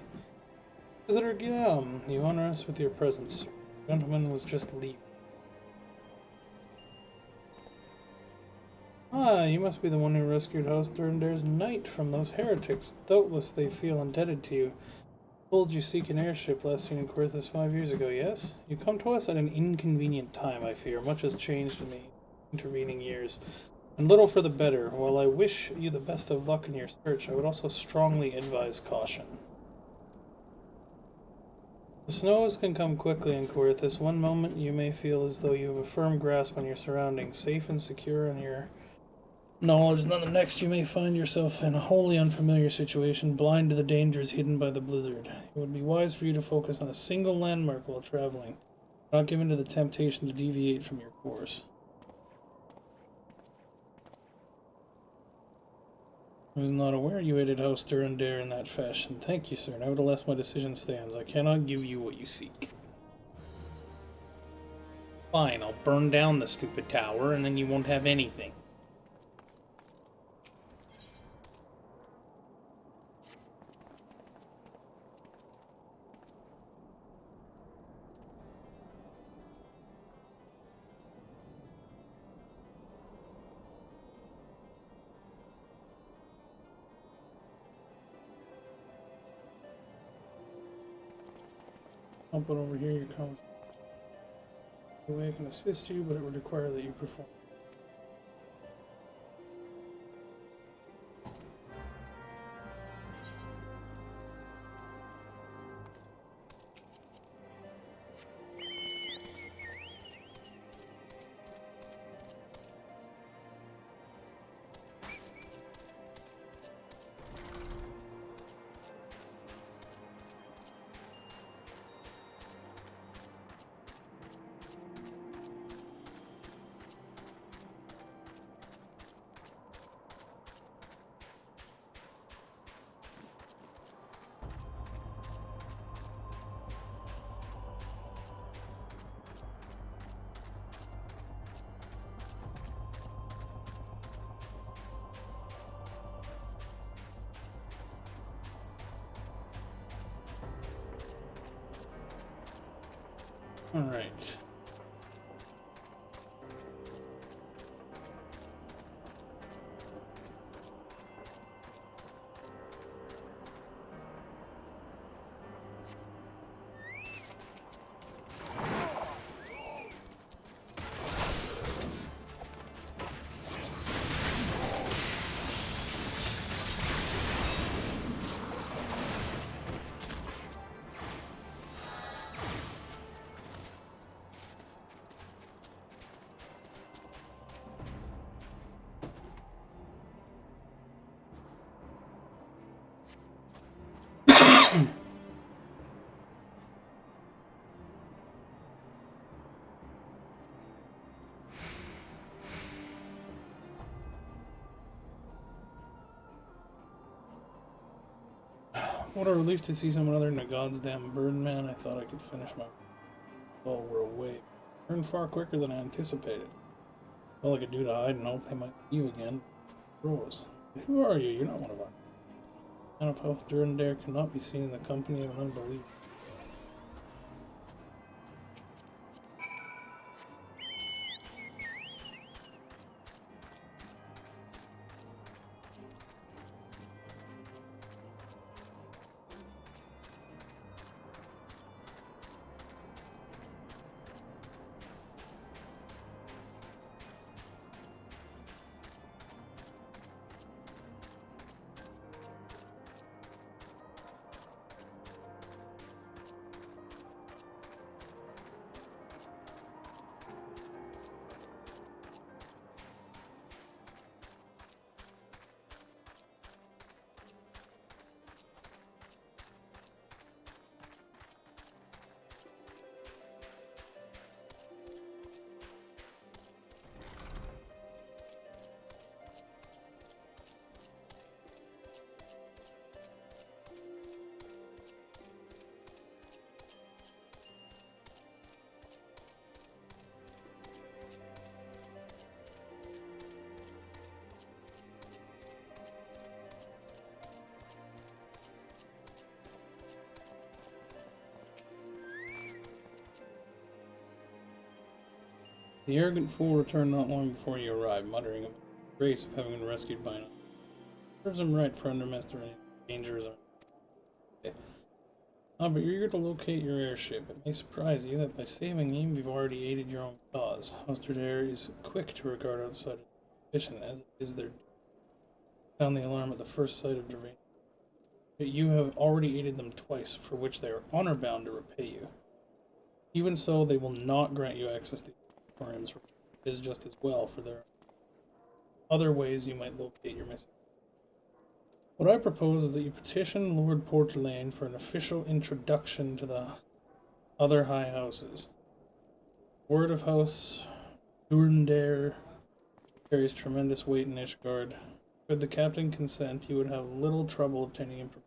Visitor Guillaume, you honor us with your presence. The gentleman was just leaving. Ah, you must be the one who rescued House Durandare's knight from those heretics. Doubtless they feel indebted to you. Told you seek an airship last seen in Querthus 5 years ago, yes? You come to us at an inconvenient time, I fear. Much has changed in the intervening years, and little for the better. While I wish you the best of luck in your search, I would also strongly advise caution. The snows can come quickly in Querthus. One moment you may feel as though you have a firm grasp on your surroundings, safe and secure in your knowledge, and then the next you may find yourself in a wholly unfamiliar situation, blind to the dangers hidden by the blizzard. It would be wise for you to focus on a single landmark while traveling, not given to the temptation to deviate from your course. I was not aware you hated House Durandare in that fashion. Thank you, sir. Nevertheless, my decision stands. I cannot give you what you seek. Fine, I'll burn down the stupid tower, and then you won't have anything. I'll put over here your comments. The way I can assist you, but it would require that you perform. All right. What a relief to see someone other than a goddamn birdman. I thought I could finish my... Oh, we're away. Turned far quicker than I anticipated. All I could do to hide and hope they might leave again. Rose. Who are you? You're not one of our... Man of House Durandare cannot be seen in the company of an unbeliever. The arrogant fool returned not long before you arrived, muttering about the grace of having been rescued by an uncle. Serves him right for underestimating dangers. Ah, but you're eager to locate your airship. It may surprise you that by saving him, you've already aided your own cause. Austrader is quick to regard outside suspicion, as it is their duty. Sound the alarm at the first sight of Dervain. But you have already aided them twice, for which they are honor-bound to repay you. Even so, they will not grant you access to the aquariums. It is just as well, for there are other ways you might locate your missing. What I propose is that you petition Lord Portelaine for an official introduction to the other high houses. Word of House Durndare carries tremendous weight in Ishgard. Should the captain consent, you would have little trouble obtaining information.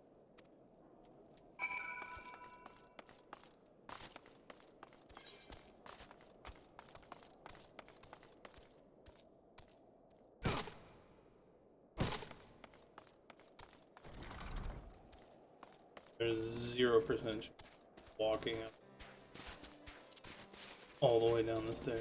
There's 0% walking up all the way down the stairs.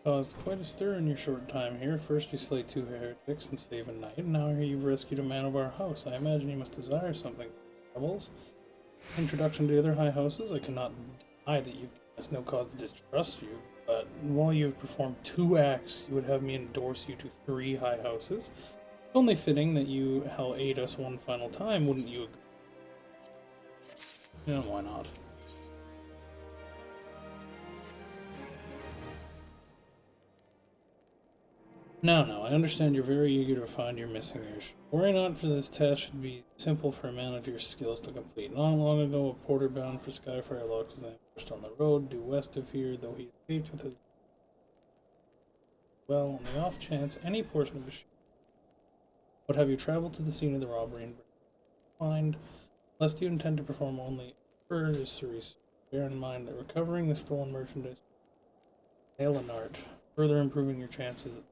Caused quite a stir in your short time here. First you slay 2 heretics and save a knight, and now here you've rescued a man of our house. I imagine you must desire something. Rebels? Introduction to the other high houses? I cannot deny that you've given us no cause to distrust you, but while you have performed 2 acts, you would have me endorse you to 3 high houses. It's only fitting that you hell aid us one final time, wouldn't you agree? Yeah, why not? No, I understand you're very eager to find your missing airship. Worry not, for this task should be simple for a man of your skills to complete. Not long ago, a porter bound for Skyfire Lock was ambushed on the road due west of here, though he escaped with his... Well, on the off chance, any portion of the ship would have you travel to the scene of the robbery and find, lest you intend to perform only cursory. Bear in mind that recovering the stolen merchandise is an art, further improving your chances of...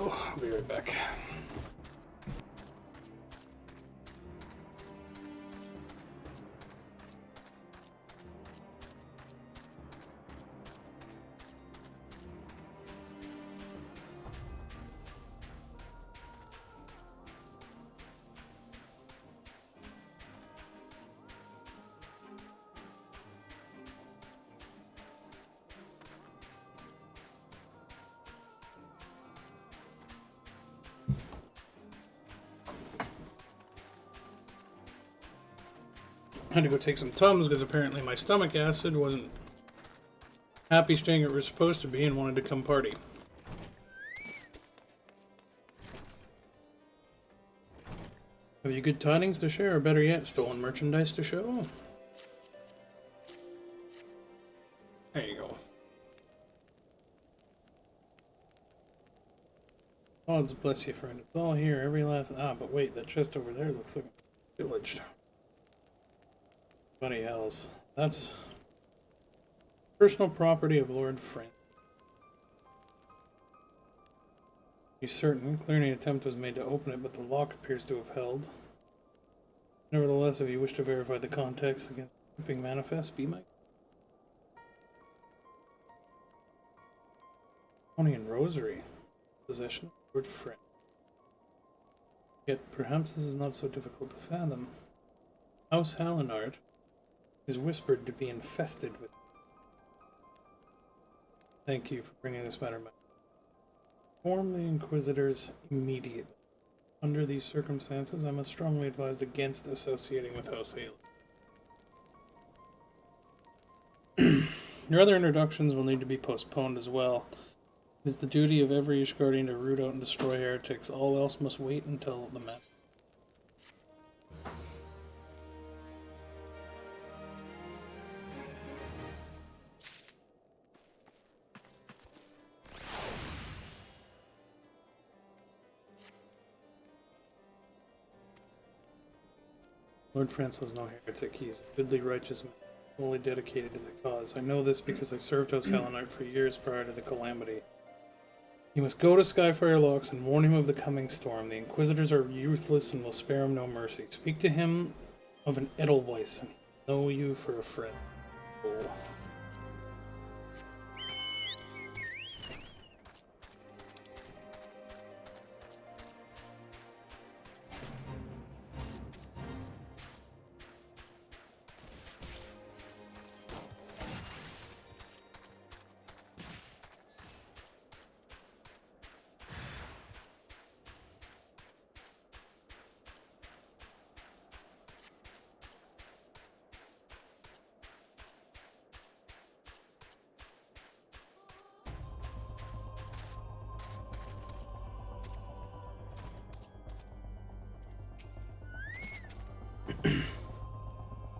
Oh, I'll be right back. I had to go take some Tums because apparently my stomach acid wasn't happy staying where it was supposed to be and wanted to come party. Have you good tidings to share, or better yet, stolen merchandise to show? There you go. Odds bless you, friend. It's all here, every last... Ah, but wait, that chest over there looks like pillaged. Funny hells. That's Personal property of Lord Frank. You're certain. Clearly an attempt was made to open it, but the lock appears to have held. Nevertheless, if you wish to verify the context against shipping manifest, be my Draconian Rosary. Possession of Lord Frank. Yet perhaps this is not so difficult to fathom. House Hallinard is whispered to be infested with. Thank you for bringing this matter back. Inform the Inquisitors immediately. Under these circumstances, I must strongly advise against associating with House Haley. Your other introductions will need to be postponed as well. It is the duty of every Ishgardian to root out and destroy heretics. All else must wait until the match. Lord Francis is no heretic. He is a goodly righteous man, wholly dedicated to the cause. I know this because I served House Hallinard for years prior to the calamity. You must go to Skyfire Locks and warn him of the coming storm. The Inquisitors are ruthless and will spare him no mercy. Speak to him of an Edelweiss, and he'll know you for a friend. Oh.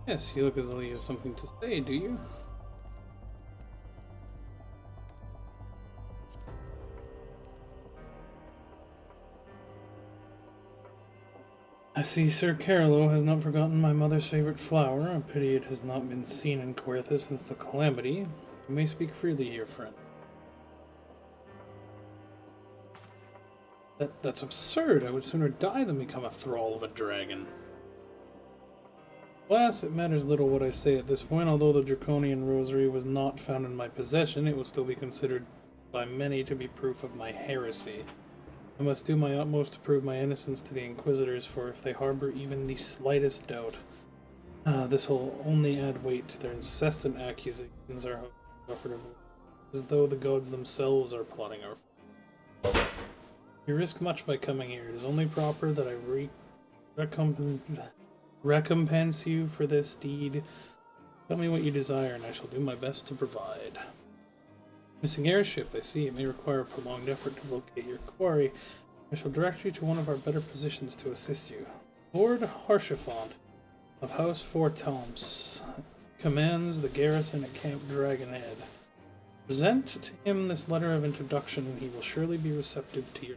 Yes, you look as though you have something to say, do you? I see Sir Carolo has not forgotten my mother's favorite flower. I pity it has not been seen in Querthus since the calamity. You may speak freely here, friend. That's absurd. I would sooner die than become a thrall of a dragon. Alas, it matters little what I say at this point. Although the Draconian Rosary was not found in my possession, it will still be considered by many to be proof of my heresy. I must do my utmost to prove my innocence to the Inquisitors, for if they harbor even the slightest doubt, this will only add weight to their incessant accusations our hope suffered of, as though the gods themselves are plotting our fall. You risk much by coming here. It is only proper that I recompense you for this deed. Tell me what you desire, and I shall do my best to provide. Missing airship, I see. It may require a prolonged effort to locate your quarry. I shall direct you to one of our better positions to assist you. Lord Harshiphant of House Four Toms commands the garrison at Camp Dragonhead. Present to him this letter of introduction, and he will surely be receptive to your.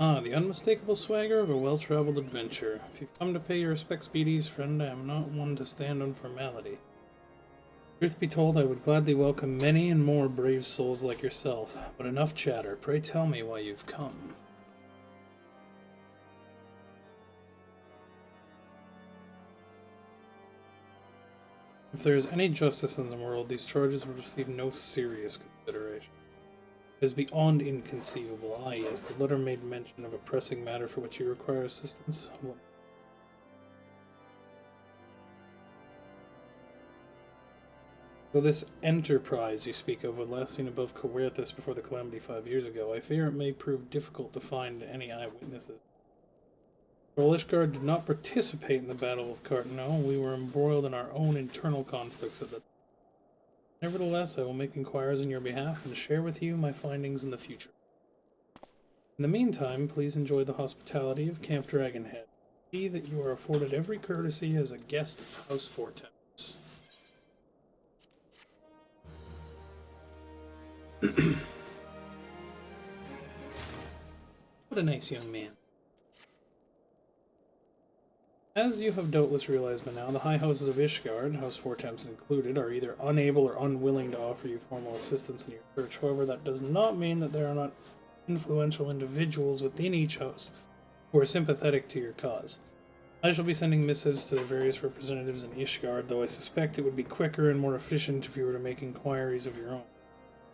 Ah, the unmistakable swagger of a well-traveled adventurer. If you've come to pay your respects, Beatties, friend, I am not one to stand on formality. Truth be told, I would gladly welcome many and more brave souls like yourself, but enough chatter. Pray tell me why you've come. If there is any justice in the world, these charges would receive no serious consideration. It is beyond inconceivable. Ah, yes, the letter made mention of a pressing matter for which you require assistance. So this enterprise you speak of, when last seen above Coerthus before the calamity 5 years ago, I fear it may prove difficult to find any eyewitnesses. Ishgard did not participate in the Battle of Cartano. We were embroiled in our own internal conflicts at the time. Nevertheless, I will make inquiries on your behalf and share with you my findings in the future. In the meantime, please enjoy the hospitality of Camp Dragonhead. See that you are afforded every courtesy as a guest of House Fortemps. What a nice young man. As you have doubtless realized by now, the high houses of Ishgard, House Fortemps included, are either unable or unwilling to offer you formal assistance in your search. However, that does not mean that there are not influential individuals within each house who are sympathetic to your cause. I shall be sending missives to the various representatives in Ishgard, though I suspect it would be quicker and more efficient if you were to make inquiries of your own.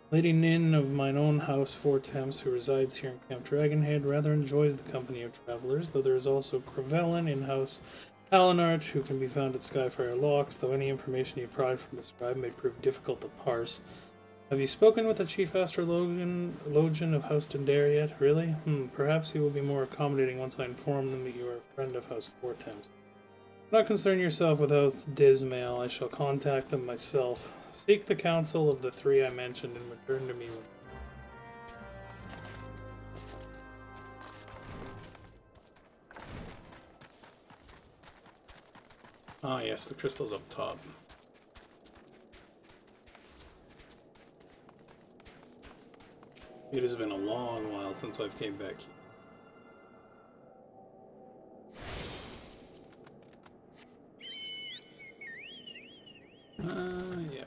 Lady Nin of mine own house, Fortemps, who resides here in Camp Dragonhead, rather enjoys the company of travelers, though there is also Crevellin in house Alanart, who can be found at Skyfire Locks, though any information you provide from this tribe may prove difficult to parse. Have you spoken with the chief astrologian of House Dendare yet? Really? Perhaps he will be more accommodating once I inform them that you are a friend of House Fortemps. Do not concern yourself with House Dismail. I shall contact them myself. Seek the counsel of the three I mentioned and return to me when... Ah, yes, the crystal's up top. It has been a long while since I've came back here. Yeah.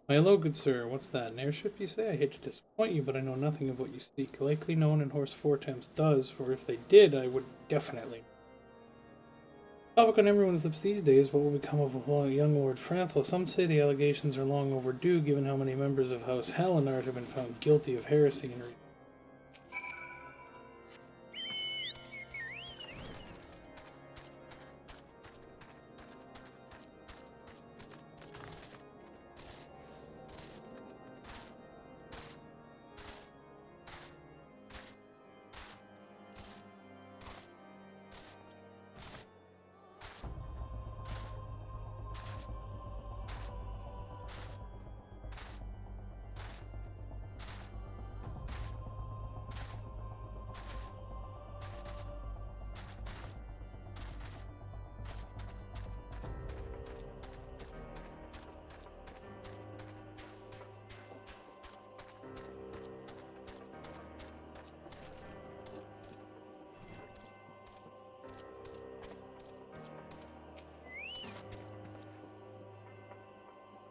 Hello, good sir. What's that? An airship, you say? I hate to disappoint you, but I know nothing of what you speak. Likely no one in Horse Fortemps does, for if they did, I would definitely. Topic on everyone's lips these days, what will become of young Lord Francois? Some say the allegations are long overdue, given how many members of House Hallinard have been found guilty of heresy and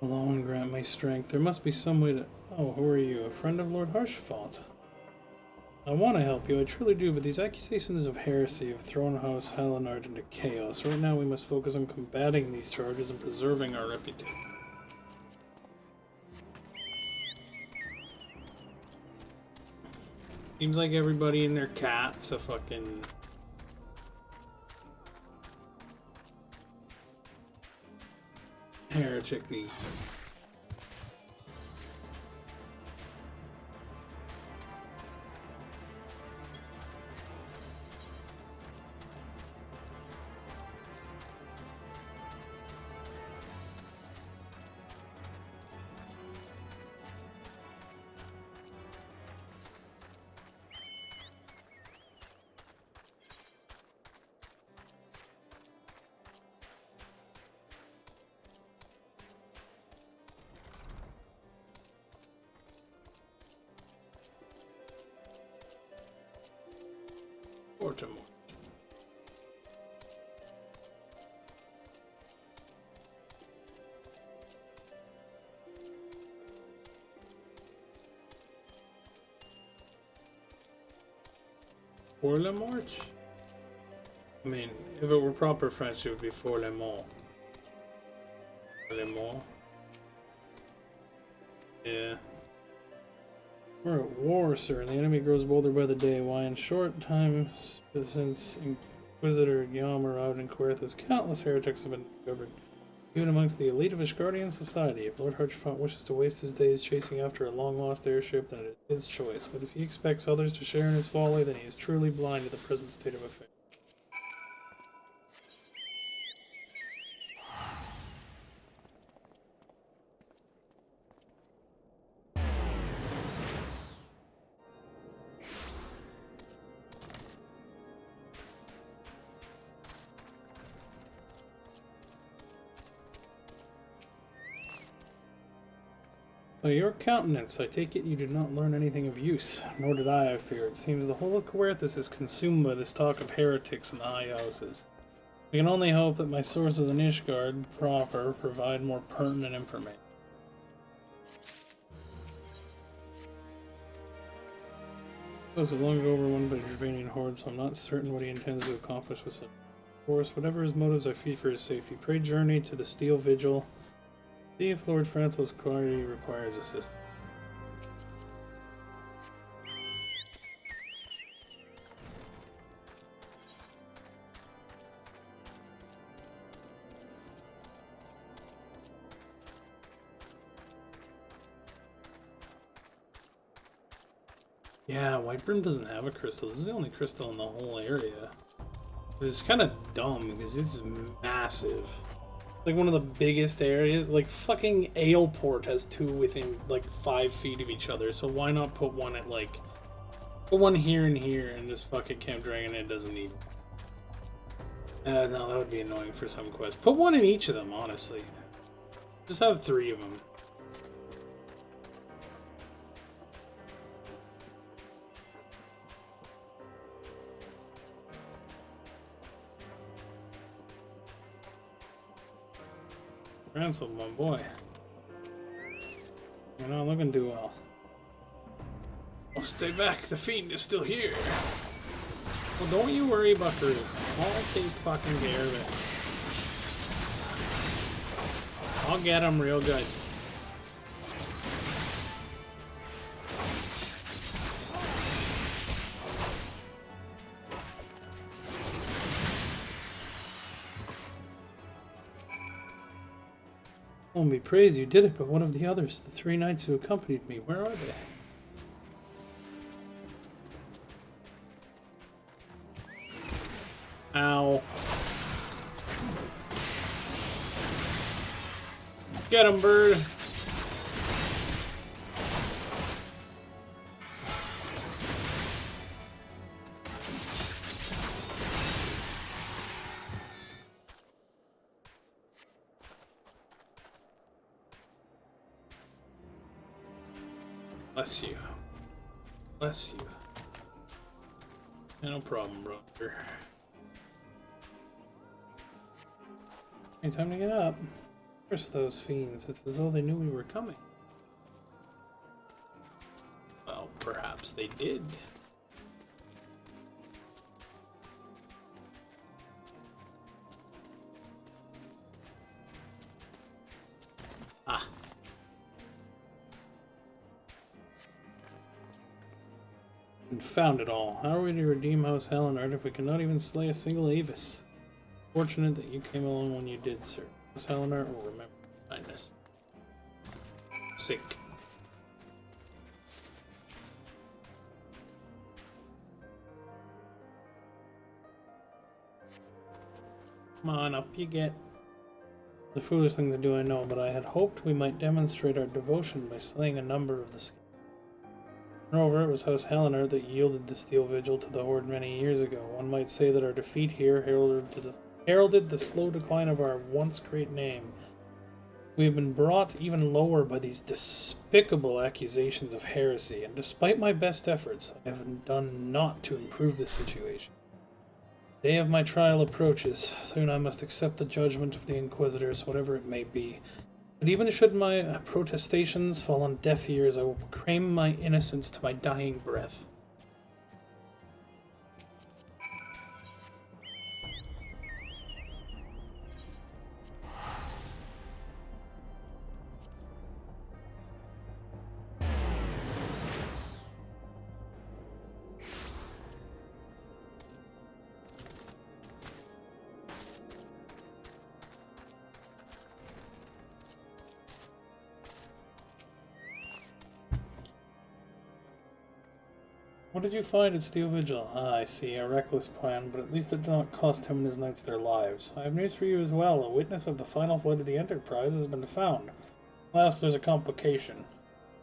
alone grant my strength. There must be some way to... Oh, who are you? A friend of Lord Harshfont? I want to help you, I truly do, but these accusations of heresy have thrown House Hallinard into chaos. Right now we must focus on combating these charges and preserving our reputation. Seems like everybody and their cat's a fucking... heretic these. Baltimore. Pour le mort? I mean, if it were proper French, it would be for le mort. Le mort. Yeah. We're at war, sir, and the enemy grows bolder by the day. Why, in short time since Inquisitor Guillaume arrived in Querthus, countless heretics have been discovered, even amongst the elite of Ishgardian society. If Lord Harchfont wishes to waste his days chasing after a long-lost airship, then it is his choice. But if he expects others to share in his folly, then he is truly blind to the present state of affairs. By your countenance, I take it you did not learn anything of use. Nor did I fear. It seems the whole of Querthus is consumed by this talk of heretics in the high houses. We can only hope that my sources in Ishgard proper provide more pertinent information. Those are long ago overrun by Dravanian hordes, so I'm not certain what he intends to accomplish with such force. Whatever his motives, I fear for his safety. Pray journey to the Steel Vigil. See if Lord Francois Quarry requires assistance. Yeah, Whitebrim doesn't have a crystal. This is the only crystal in the whole area. It's kind of dumb because it's massive. Like one of the biggest areas. Like fucking Aleport has two within like 5 feet of each other. So why not put one at like, put one here and here, and this fucking Camp Dragonhead doesn't need. No, that would be annoying for some quests. Put one in each of them, honestly. Just have 3 of them. Ransom, my boy. You're not looking too well. Oh, stay back. The fiend is still here. Well, don't you worry, Buckaroo. I'll take fucking care of it. I'll get him real good. Won't be praised you did it, but one of the others, the 3 knights who accompanied me, where are they? Ow. Get him, bird! Bless you. Bless you. Yeah, no problem, brother. Hey, time to get up. Curse those fiends. It's as though they knew we were coming. Well, perhaps they did. Ah. Confound it all. How are we to redeem House Hellenard if we cannot even slay a single Avis? Fortunate that you came along when you did, sir. House Hellenard will remember your kindness. Sick. Come on, up you get. The foolish thing to do, I know, but I had hoped we might demonstrate our devotion by slaying a number of the skins. Moreover, it was House Hellenard that yielded the Steel Vigil to the Horde many years ago. One might say that our defeat here heralded the slow decline of our once great name. We have been brought even lower by these despicable accusations of heresy, and despite my best efforts, I have done naught to improve the situation. The day of my trial approaches. Soon I must accept the judgment of the Inquisitors, whatever it may be. But even should my protestations fall on deaf ears, I will proclaim my innocence to my dying breath. What did you find at Steel Vigil? Ah, I see. A reckless plan, but at least it did not cost him and his knights their lives. I have news for you as well. A witness of the final flight of the Enterprise has been found. Alas, there's a complication.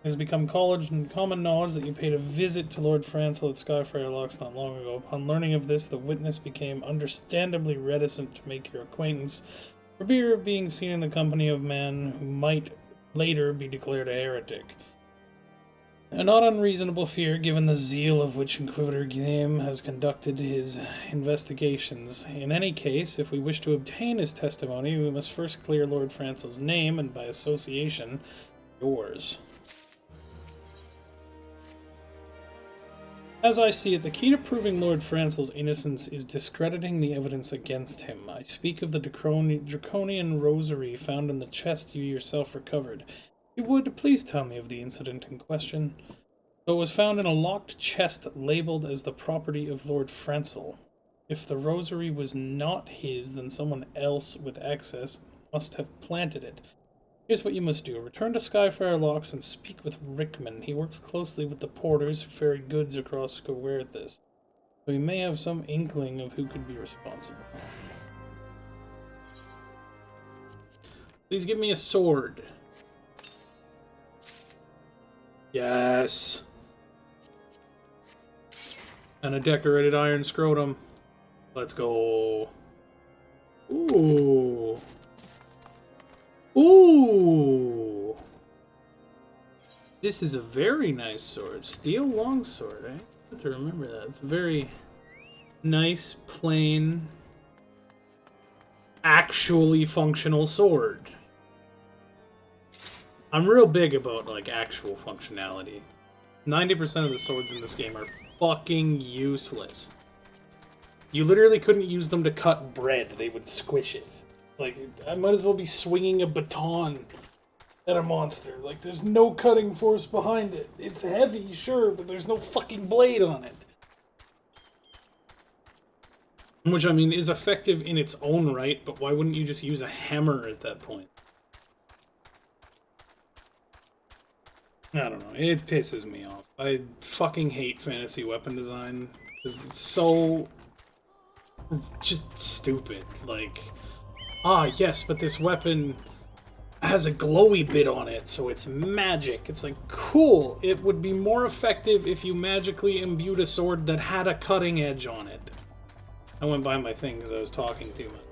It has become college and common knowledge that you paid a visit to Lord Francel at Skyfire Locks not long ago. Upon learning of this, the witness became understandably reticent to make your acquaintance, for fear of being seen in the company of man who might later be declared a heretic. A not unreasonable fear, given the zeal of which Inquisitor Guillaume has conducted his investigations. In any case, if we wish to obtain his testimony, we must first clear Lord Francel's name, and by association, yours. As I see it, the key to proving Lord Francel's innocence is discrediting the evidence against him. I speak of the draconian rosary found in the chest you yourself recovered. If you would, please tell me of the incident in question. So it was found in a locked chest labeled as the property of Lord Francel. If the rosary was not his, then someone else with access must have planted it. Here's what you must do. Return to Skyfire Locks and speak with Rickman. He works closely with the porters who ferry goods across Scoerthis, so he may have some inkling of who could be responsible. Please give me a sword. Yes. And a decorated iron scrotum. Let's go. Ooh. Ooh. This is a very nice sword. Steel longsword, eh? I have to remember that. It's a very nice, plain, actually functional sword. I'm real big about, like, actual functionality. 90% of the swords in this game are fucking useless. You literally couldn't use them to cut bread. They would squish it. Like, I might as well be swinging a baton at a monster. Like, there's no cutting force behind it. It's heavy, sure, but there's no fucking blade on it. Which, I mean, is effective in its own right, but why wouldn't you just use a hammer at that point? I don't know. It pisses me off. I fucking hate fantasy weapon design because it's so just stupid. Like, ah, yes, but this weapon has a glowy bit on it, so it's magic. It's like, cool. It would be more effective if you magically imbued a sword that had a cutting edge on it. I went by my thing because I was talking too much.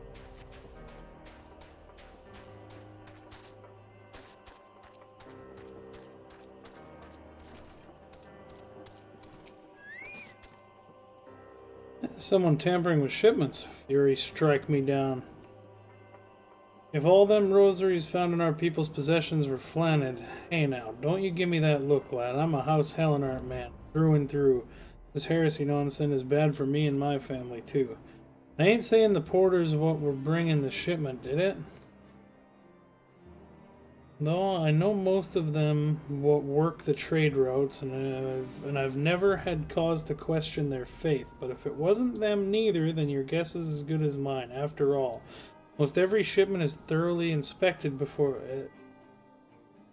Someone tampering with shipments. Fury strike me down. If all them rosaries found in our people's possessions were flanted, hey now, don't you give me that look, lad. I'm a House Hellenart man, through and through. This heresy nonsense is bad for me and my family, too. I ain't saying the porters what were bringing the shipment, did it? Though I know most of them what work the trade routes, and I've never had cause to question their faith. But if it wasn't them neither, then your guess is as good as mine. After all, most every shipment is thoroughly inspected before.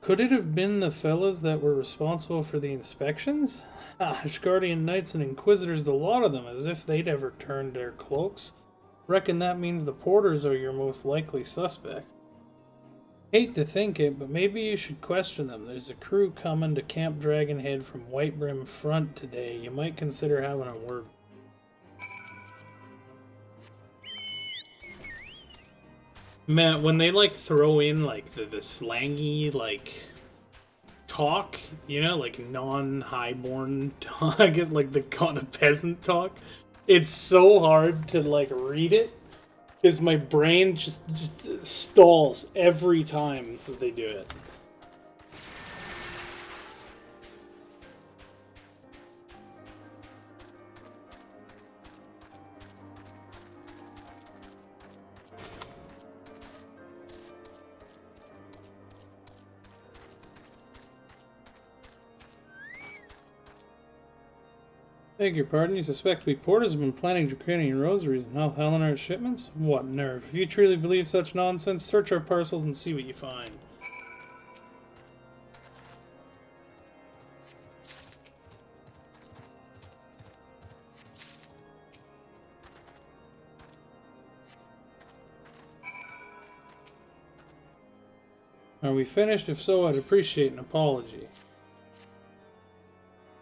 Could it have been the fellas that were responsible for the inspections? Ah, Ashgardian knights and inquisitors, the lot of them, as if they'd ever turned their cloaks. Reckon that means the porters are your most likely suspect. Hate to think it, but maybe you should question them. There's a crew coming to Camp Dragonhead from Whitebrim Front today. You might consider having a word. Man, when they, like, throw in, like, the slangy, like, talk, you know, like, non-highborn talk, I guess, like, the kind of peasant talk, it's so hard to, like, read it. Because my brain just stalls every time that they do it. Beg your pardon, you suspect we porters have been planting draconian rosaries and Hellenart shipments? What nerve. If you truly believe such nonsense, search our parcels and see what you find. Are we finished? If so, I'd appreciate an apology.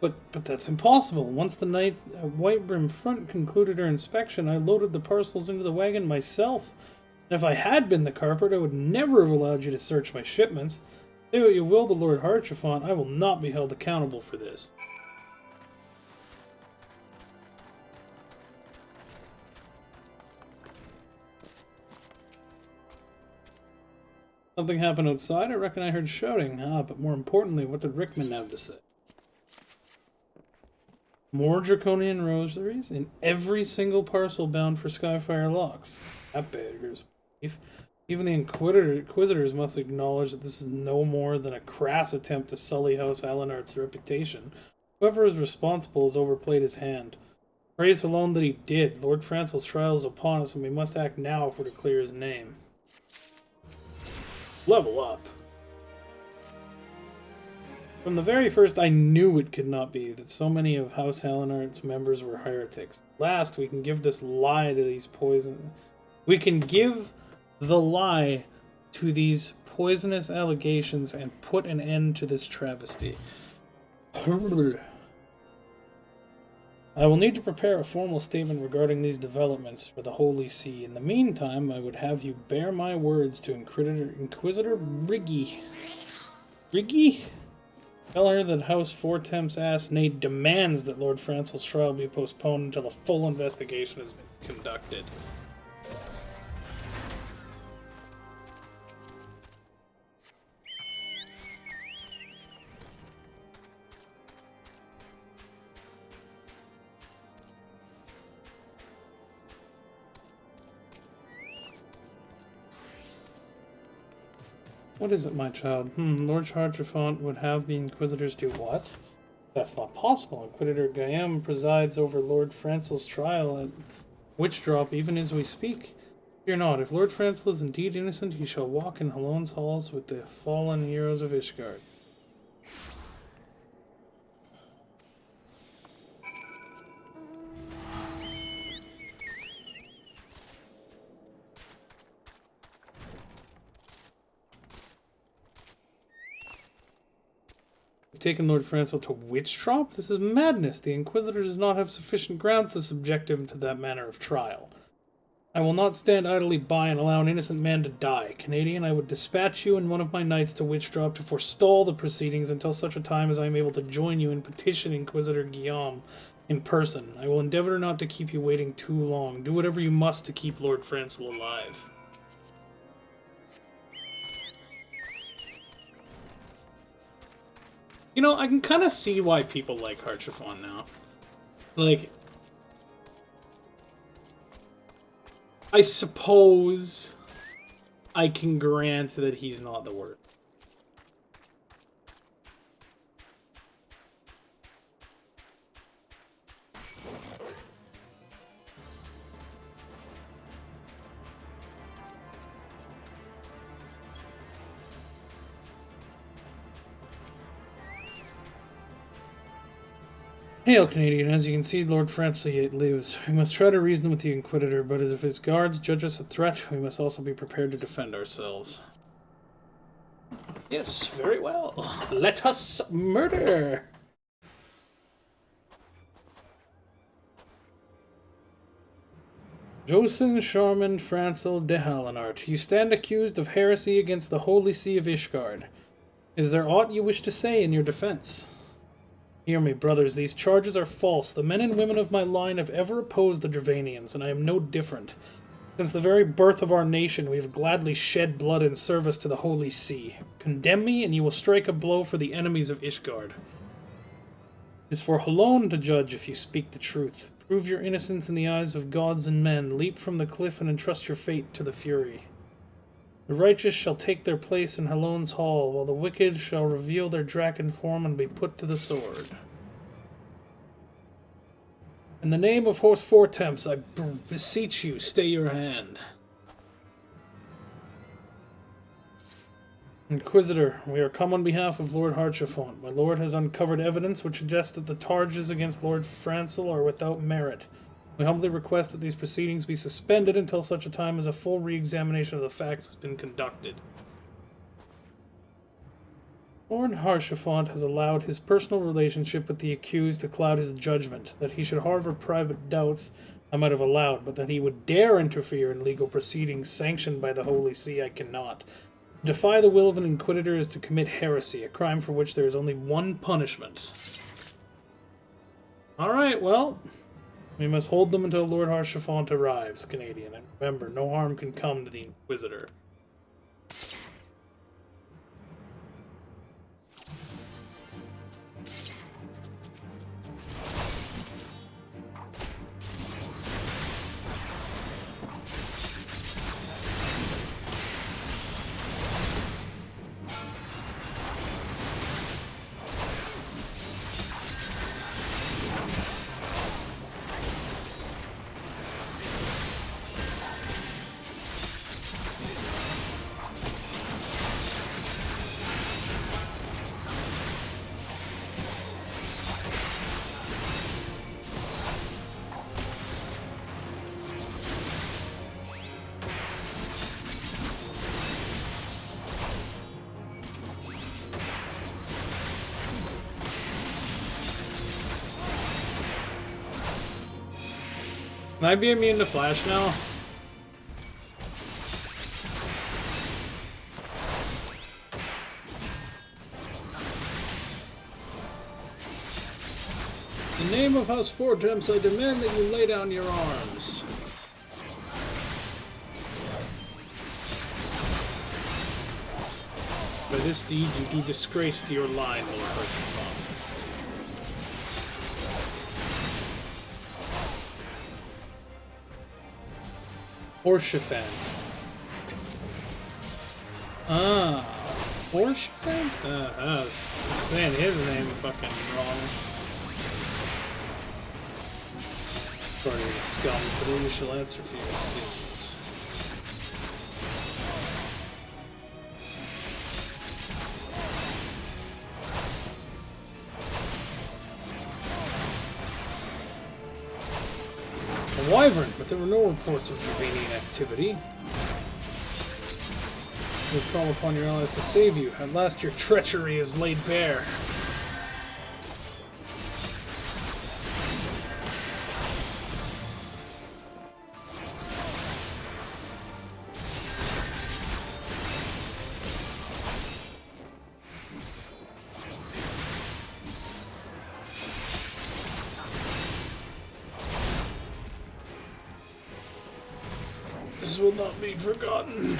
But that's impossible. Once the knight at White Brim Front concluded her inspection, I loaded the parcels into the wagon myself. And if I had been the carpet, I would never have allowed you to search my shipments. Say what you will to Lord Harchefont, I will not be held accountable for this. Something happened outside? I reckon I heard shouting. But more importantly, what did Rickman have to say? More draconian rosaries in every single parcel bound for Skyfire locks. That beggars belief. Even the Inquisitors must acknowledge that this is no more than a crass attempt to sully House Alenart's reputation. Whoever is responsible has overplayed his hand. Praise alone that he did. Lord Francel's trial is upon us, and we must act now if we're to clear his name. Level up. From the very first, I knew it could not be that so many of House Alenart's members were heretics. Last, we can give this lie to these poison. We can give the lie to these poisonous allegations and put an end to this travesty. I will need to prepare a formal statement regarding these developments for the Holy See. In the meantime, I would have you bear my words to Inquisitor Briggy. Briggy? Tell her that House Fortemps ass Nate demands that Lord Francel's trial be postponed until a full investigation has been conducted. What is it, my child? Lord Harchefont would have the Inquisitors do what? That's not possible. Inquisitor Gayam presides over Lord Francel's trial at Witchdrop even as we speak. Fear not, if Lord Francel is indeed innocent, he shall walk in Halone's halls with the fallen heroes of Ishgard. Taken Lord Francel to Witchdrop? This is madness. The Inquisitor does not have sufficient grounds to subject him to that manner of trial. I will not stand idly by and allow an innocent man to die. Canadian, I would dispatch you and one of my knights to Witchdrop to forestall the proceedings until such a time as I am able to join you in petitioning Inquisitor Guillaume in person. I will endeavor not to keep you waiting too long. Do whatever you must to keep Lord Francel alive. You know, I can kind of see why people like Harchefont now. Like, I suppose I can grant that he's not the worst. Hail, Canadian. As you can see, Lord Francel yet lives. We must try to reason with the Inquisitor, but if his guards judge us a threat, we must also be prepared to defend ourselves. Yes, very well. Let us murder! Jocelyn Charmand Francel de Halenart, you stand accused of heresy against the Holy See of Ishgard. Is there aught you wish to say in your defense? Hear me, brothers, these charges are false. The men and women of my line have ever opposed the Dravanians, and I am no different. Since the very birth of our nation, we have gladly shed blood in service to the Holy See. Condemn me, and you will strike a blow for the enemies of Ishgard. It is for Halone to judge if you speak the truth. Prove your innocence in the eyes of gods and men. Leap from the cliff and entrust your fate to the Fury. The righteous shall take their place in Halone's hall, while the wicked shall reveal their draken form and be put to the sword. In the name of House Fortemps, I beseech you, stay your hand. Inquisitor, we are come on behalf of Lord Harchefont. My lord has uncovered evidence which suggests that the charges against Lord Francel are without merit. We humbly request that these proceedings be suspended until such a time as a full re-examination of the facts has been conducted. Lord Harshafont has allowed his personal relationship with the accused to cloud his judgment. That he should harbor private doubts I might have allowed, but that he would dare interfere in legal proceedings sanctioned by the Holy See, I cannot. To defy the will of an inquisitor is to commit heresy, a crime for which there is only one punishment. Alright, well, we must hold them until Lord Harshafont arrives, Canadian, and remember, no harm can come to the Inquisitor. Can I be immune to Flash now? In the name of House Forgems, I demand that you lay down your arms. By this deed, you do disgrace to your line, Lord Harshafont. Horsefant. Ah, Horsefant? I was saying his name fucking wrong. Party of the scum, but we shall answer for your sins. A wyvern, but there were no reports of Dravanian activity. We'll call upon your allies to save you. At last your treachery is laid bare. This will not be forgotten.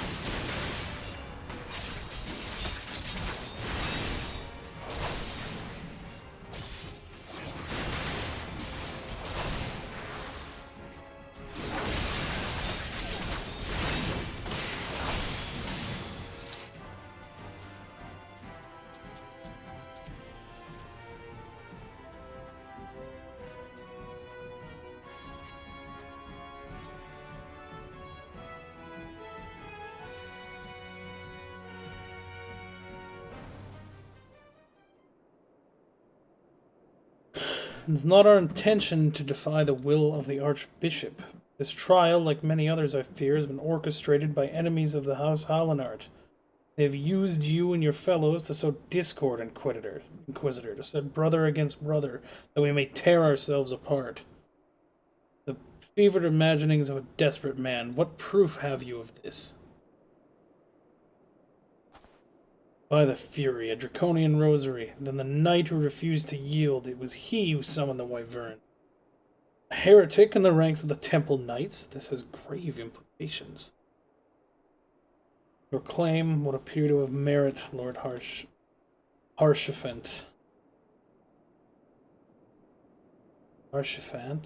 It's not our intention to defy the will of the Archbishop. This trial, like many others I fear, has been orchestrated by enemies of the House Hallinart. They have used you and your fellows to sow discord, Inquisitor, to set brother against brother, that we may tear ourselves apart. The fevered imaginings of a desperate man. What proof have you of this? By the Fury, a draconian rosary. Then the knight who refused to yield, it was he who summoned the wyvern. A heretic in the ranks of the Temple Knights? This has grave implications. Your claim would appear to have merit, Lord Harshafant. Harshafant?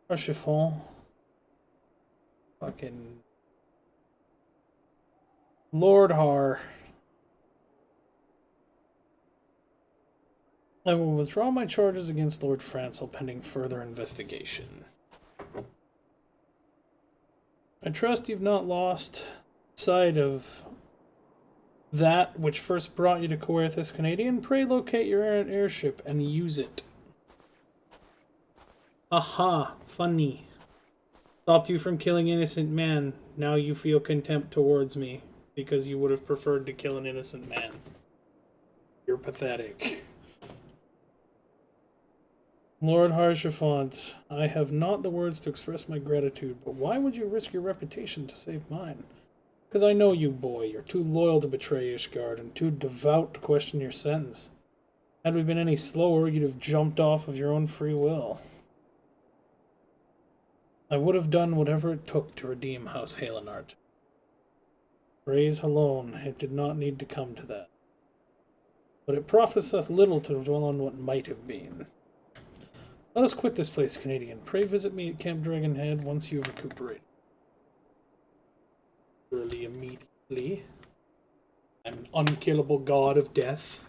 Harshafant? Fucking... Lord Har. I will withdraw my charges against Lord Francel pending further investigation. I trust you've not lost sight of that which first brought you to Coerthus, Canadian. Pray locate your errant airship and use it. Aha, funny. Stopped you from killing innocent men. Now you feel contempt towards me. because you would have preferred to kill an innocent man. You're pathetic. Lord Harshafont, I have not the words to express my gratitude, but why would you risk your reputation to save mine? Because I know you, boy. You're too loyal to betray Ishgard and too devout to question your sentence. Had we been any slower, you'd have jumped off of your own free will. I would have done whatever it took to redeem House Halenart. Praise alone, it did not need to come to that. But it profits us little to dwell on what might have been. Let us quit this place, Canadian. Pray visit me at Camp Dragonhead once you have recuperated. Really immediately. I'm an unkillable god of death.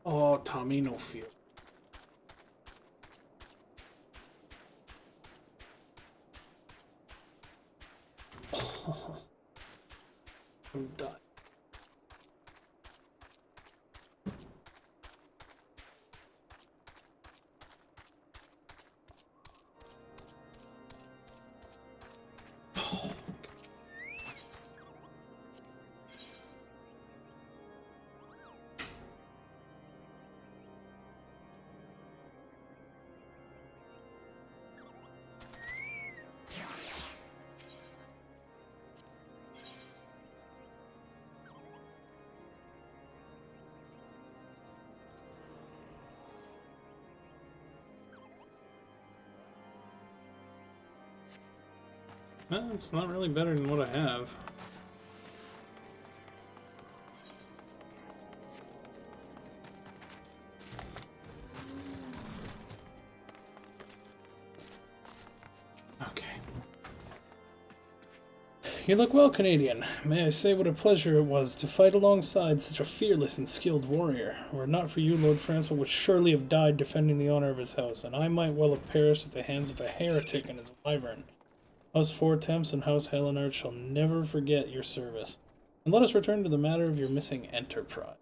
Oh, Tommy no fear. I'm done. Well, it's not really better than what I have. Okay. You look well, Canadian. May I say what a pleasure it was to fight alongside such a fearless and skilled warrior. Were it not for you, Lord Francel would surely have died defending the honor of his house, and I might well have perished at the hands of a heretic and his wyvern. House Four-Temps and House Halenart shall never forget your service. And let us return to the matter of your missing enterprise.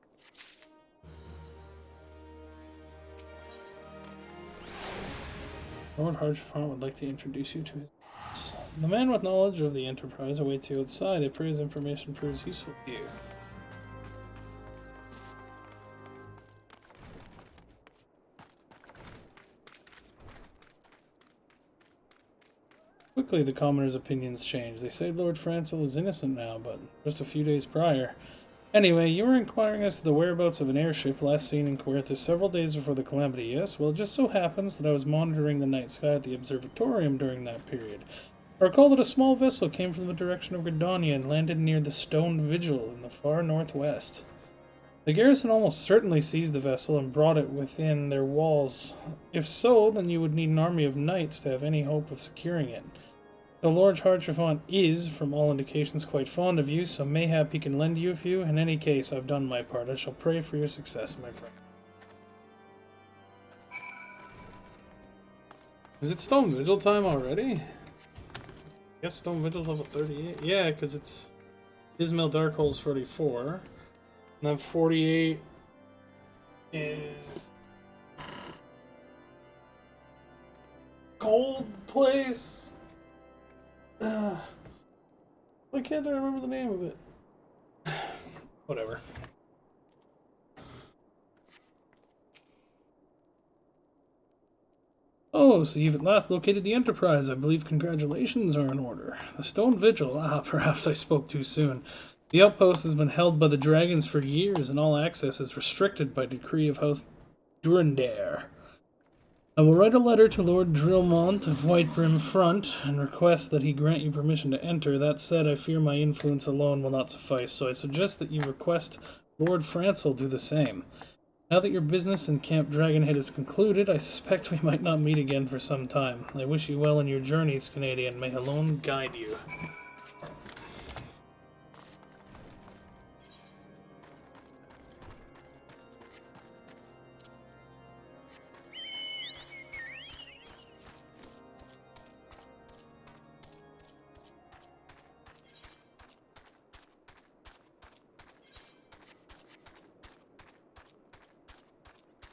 Lord Harshafont would like to introduce you to his boss. The man with knowledge of the enterprise awaits you outside. I pray his information proves useful to you. Quickly, the commoners' opinions change. They say Lord Francel is innocent now, but just a few days prior. Anyway, you were inquiring as to the whereabouts of an airship last seen in Querthus several days before the calamity, yes? Well, it just so happens that I was monitoring the night sky at the observatorium during that period. I recall that a small vessel came from the direction of Gridania and landed near the Stone Vigil in the far northwest. The garrison almost certainly seized the vessel and brought it within their walls. If so, then you would need an army of knights to have any hope of securing it. The Lord Harshafont is, from all indications, quite fond of you, so mayhap he can lend you a few. In any case, I've done my part. I shall pray for your success, my friend. Is it Stone Vigil time already? I guess Stone Vigil's level 38. Yeah, because it's Ismail Darkhole's 44. And then 48 is Cold Place. Why can't I remember the name of it? Whatever. Oh, so you've at last located the Enterprise. I believe congratulations are in order. The Stone Vigil. Perhaps I spoke too soon. The outpost has been held by the dragons for years, and all access is restricted by decree of House Durandare. I will write a letter to Lord Drillmont of Whitebrim Front and request that he grant you permission to enter. That said, I fear my influence alone will not suffice, so I suggest that you request Lord Francel do the same. Now that your business in Camp Dragonhead is concluded, I suspect we might not meet again for some time. I wish you well in your journeys, Canadian. May Alone guide you.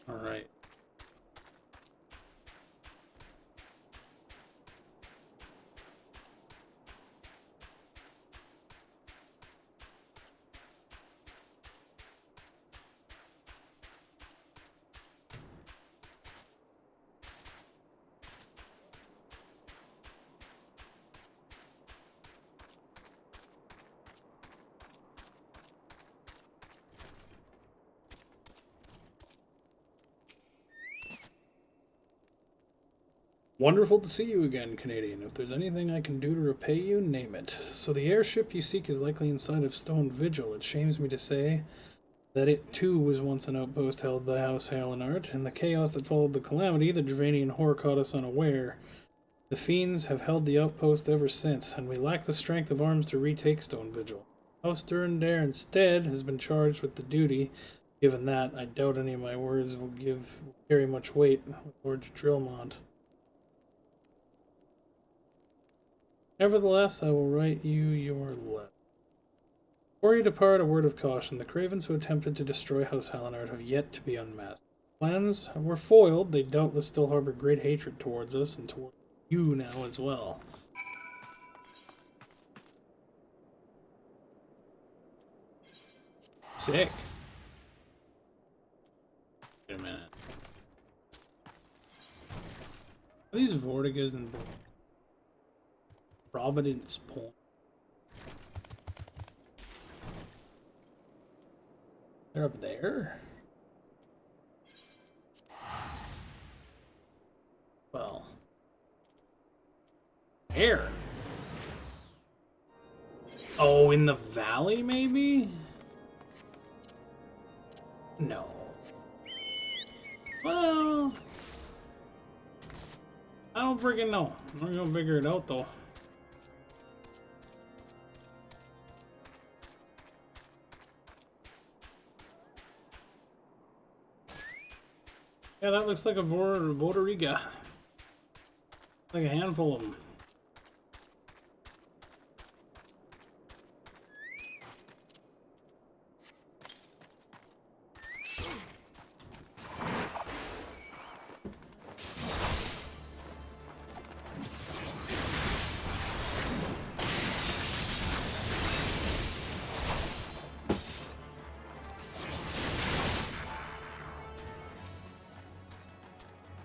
Alright. Wonderful to see you again, Canadian. If there's anything I can do to repay you, name it. So the airship you seek is likely inside of Stone Vigil. It shames me to say that it too was once an outpost held by House Harlenart. In the chaos that followed the calamity, the Dravanian horror caught us unaware. The fiends have held the outpost ever since, and we lack the strength of arms to retake Stone Vigil. House Durandare instead has been charged with the duty. Given that, I doubt any of my words will carry much weight with Lord Drillmont. Nevertheless, I will write you your letter. Before you depart, a word of caution. The cravens who attempted to destroy House Hallinard have yet to be unmasked. Plans were foiled. They doubtless still harbor great hatred towards us and towards you now as well. Sick. Wait a minute. Are these Vortigas and Providence Point? They're up there? Well. Where? Oh, in the valley, maybe? No. Well, I don't freaking know. We're gonna figure it out, though. Yeah, that looks like a Vortiga. Like a handful of them.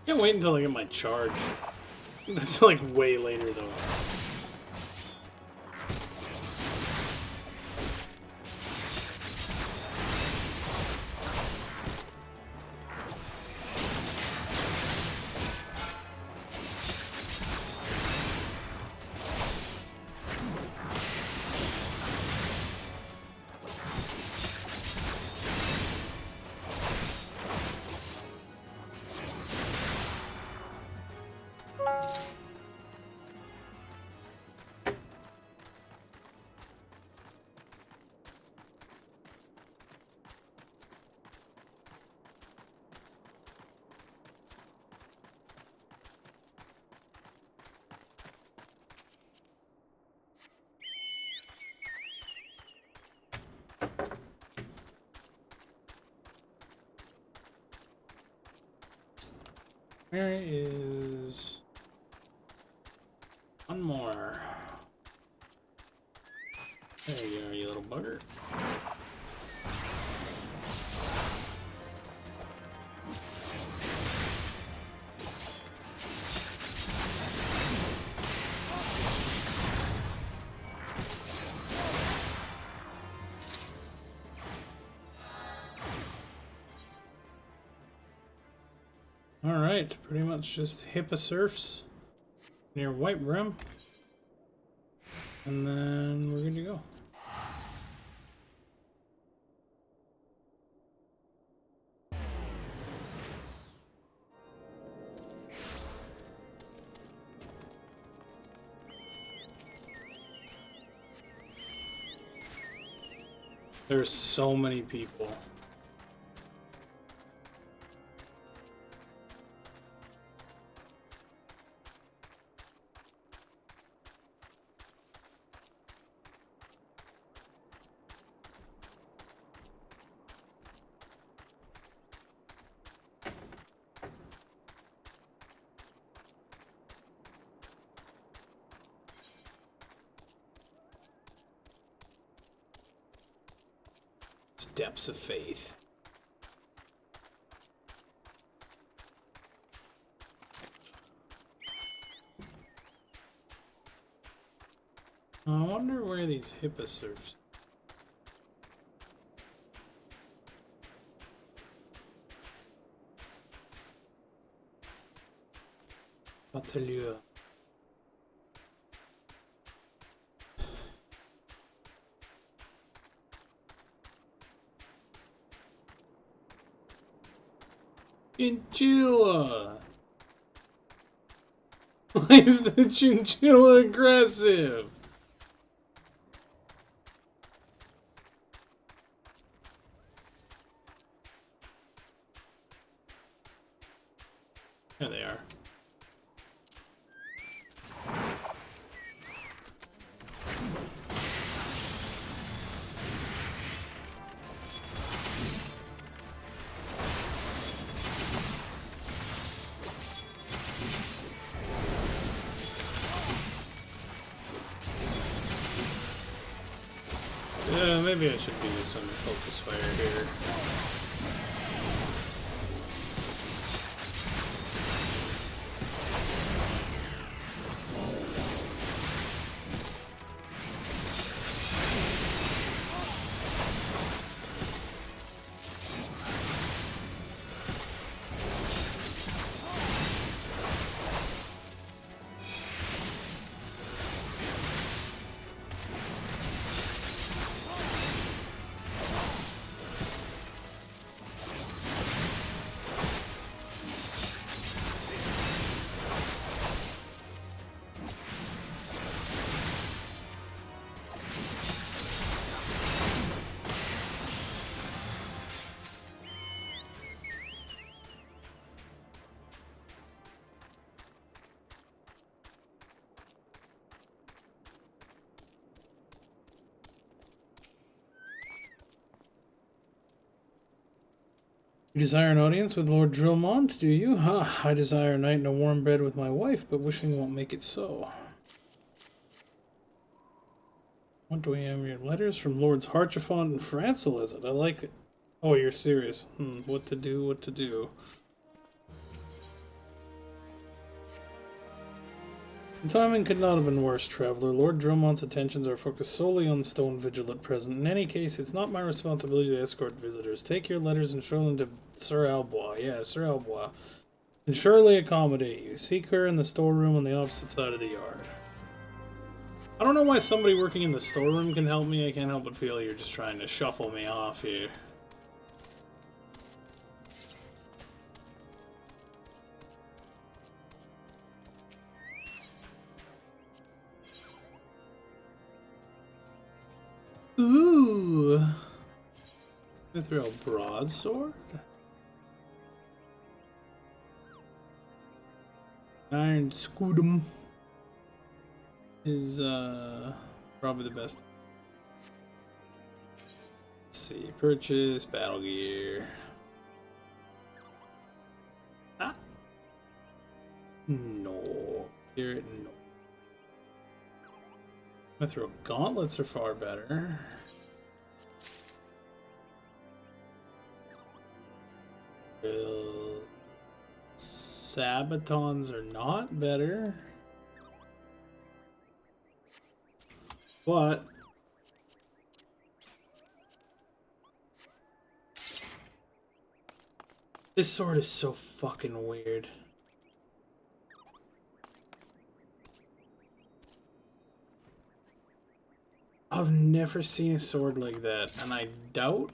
Can't wait until I get my charge. That's like way later though. There is one more. There you are, you little bugger. Alright, pretty much just Hipposurfs near White Brim. And then we're good to go. There's so many people. Steps of faith. I wonder where these Hipposurfs. Atelier. Chinchilla! Why is the chinchilla aggressive? There they are. Yeah, maybe I should do some focus fire here. You desire an audience with Lord Drillmont, do you? Huh, I desire a night in a warm bed with my wife, but wishing won't make it so. What do we have here? Letters from Lords Harchefont and Francel, is it? I like it. Oh, you're serious. What to do, what to do. The timing could not have been worse, Traveler. Lord Drillmont's attentions are focused solely on the Stone Vigil at present. In any case, it's not my responsibility to escort visitors. Take your letters and show them to Sir Albois. Yeah, Sir Albois. And surely accommodate you. Seek her in the storeroom on the opposite side of the yard. I don't know why somebody working in the storeroom can help me. I can't help but feel you're just trying to shuffle me off here. Ooh. Mithril broadsword? Iron Scudum is probably the best. Let's see, purchase, battle gear. Ah. No. Here, no. Mithril gauntlets are far better. Sabatons are not better. But this sword is so fucking weird. I've never seen a sword like that, and I doubt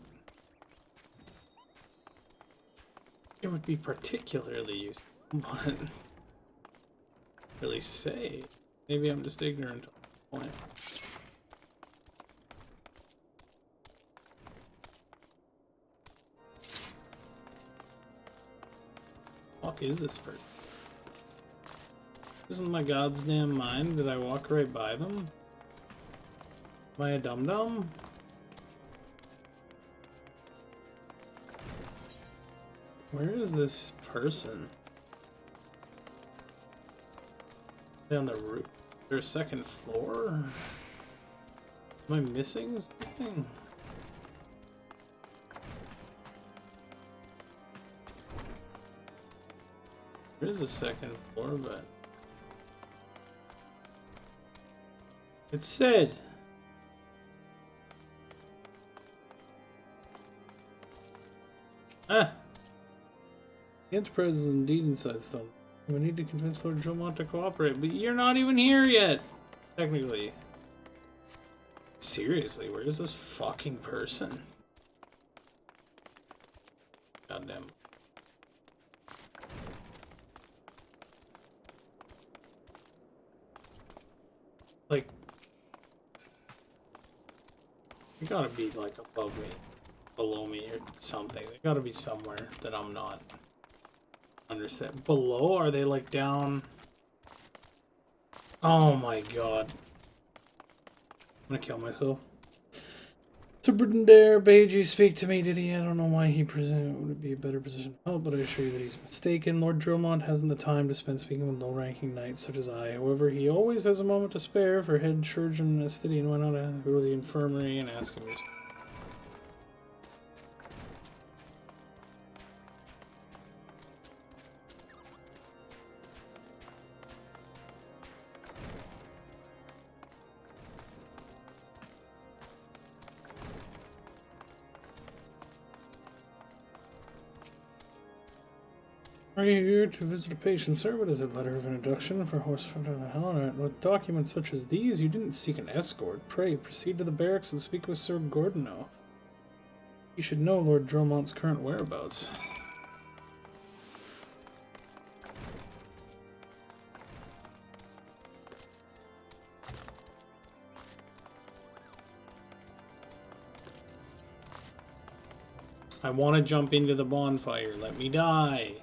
it would be particularly useful, but really say. Maybe I'm just ignorant at this point. Fuck is this person? Isn't my god's damn mind? Did I walk right by them? Am I a dum-dum? Where is this person? Down the roof? Is there a second floor? Am I missing something? There is a second floor, but it said the Enterprise is indeed inside Stone. We need to convince Lord Dromont to cooperate, but you're not even here yet, technically. Seriously, where is this fucking person? Goddamn. Like, you gotta be like above me, below me, or something. They gotta be somewhere that I'm not. Understand? Below? Are they like down? Oh my god. I'm gonna kill myself. Sir Britandare bade you speak to me, did he? I don't know why he presumed would be a better position to help, but I assure you that he's mistaken. Lord Dromont hasn't the time to spend speaking with low-ranking knights such as I. However, he always has a moment to spare for head surgeon Estidian. Why not go to the infirmary and ask him? Are you here to visit a patient, sir? What is a letter of introduction for Horsefront on the Helena? With documents such as these, you didn't seek an escort. Pray, proceed to the barracks and speak with Sir Gordino. You should know Lord Dromont's current whereabouts. I want to jump into the bonfire. Let me die.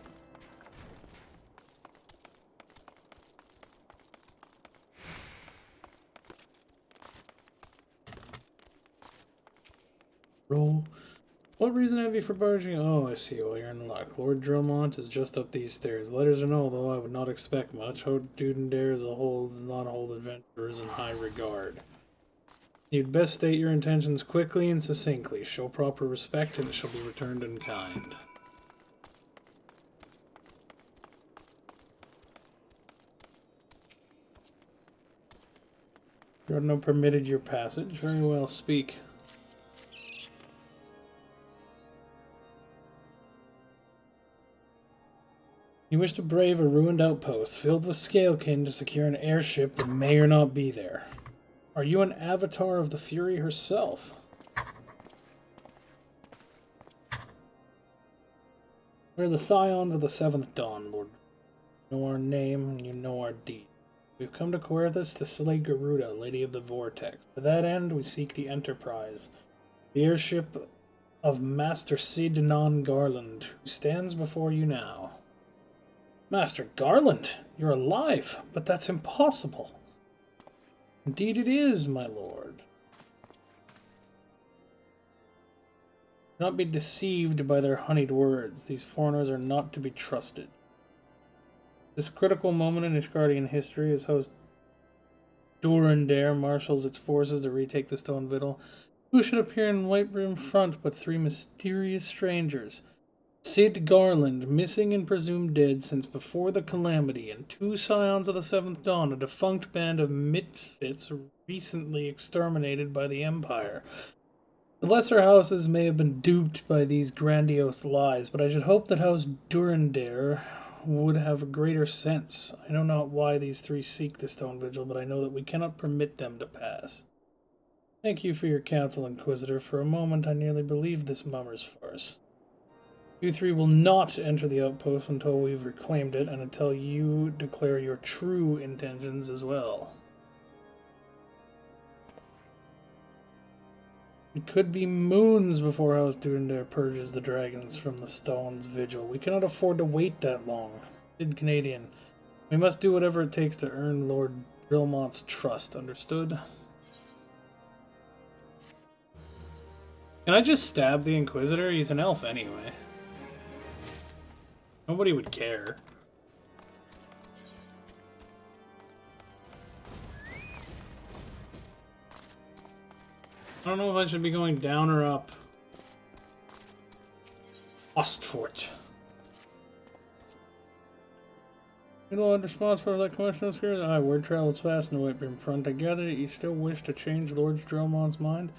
Roll. What reason have you for barging? Oh, I see. Well, you're in luck. Lord Dromont is just up these stairs. Letters or no, though, I would not expect much. Dudendare as a whole does not hold adventurers in high regard. You'd best state your intentions quickly and succinctly. Show proper respect, and it shall be returned in kind. Gordino permitted your passage. Very well, speak. You wish to brave a ruined outpost filled with scalekin to secure an airship that may or not be there. Are you an avatar of the Fury herself? We're the Scions of the Seventh Dawn, Lord. You know our name and you know our deed. We've come to Coerthas to slay Garuda, Lady of the Vortex. To that end, we seek the Enterprise, the airship of Master Cid Non Garland, who stands before you now. Master Garland, you're alive, but that's impossible. Indeed it is, my lord. Do not be deceived by their honeyed words. These foreigners are not to be trusted. This critical moment in Ishgardian history is how Durandare marshals its forces to retake the Stone Vittle. Who should appear in Whiteroom front but three mysterious strangers? Cid Garland, missing and presumed dead since before the Calamity, and two Scions of the Seventh Dawn, a defunct band of misfits recently exterminated by the Empire. The lesser houses may have been duped by these grandiose lies, but I should hope that House Durandare would have a greater sense. I know not why these three seek the Stone Vigil, but I know that we cannot permit them to pass. Thank you for your counsel, Inquisitor. For a moment I nearly believed this mummer's farce. You three will not enter the outpost until we've reclaimed it, and until you declare your true intentions as well. It could be moons before House Durandare purges the dragons from the Stone's Vigil. We cannot afford to wait that long. Cid Canadian. We must do whatever it takes to earn Lord Dromont's trust. Understood? Can I just stab the Inquisitor? He's an elf anyway. Nobody would care. I don't know if I should be going down or up. Ostfort. You know, in response for that question, word travels fast in the Whitebeam front. I gather that you still wish to change Lord Dromont's mind.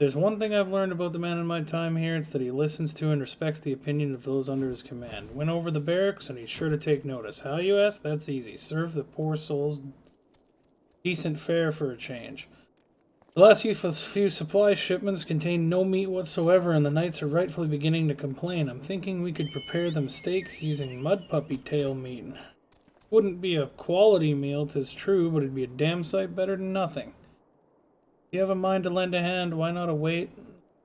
There's one thing I've learned about the man in my time here, it's that he listens to and respects the opinion of those under his command. Went over the barracks, and he's sure to take notice. How, you ask? That's easy. Serve the poor souls decent fare for a change. The last few supply shipments contained no meat whatsoever, and the knights are rightfully beginning to complain. I'm thinking we could prepare them steaks using mud puppy tail meat. Wouldn't be a quality meal, 'tis true, but it'd be a damn sight better than nothing. If you have a mind to lend a hand, why not await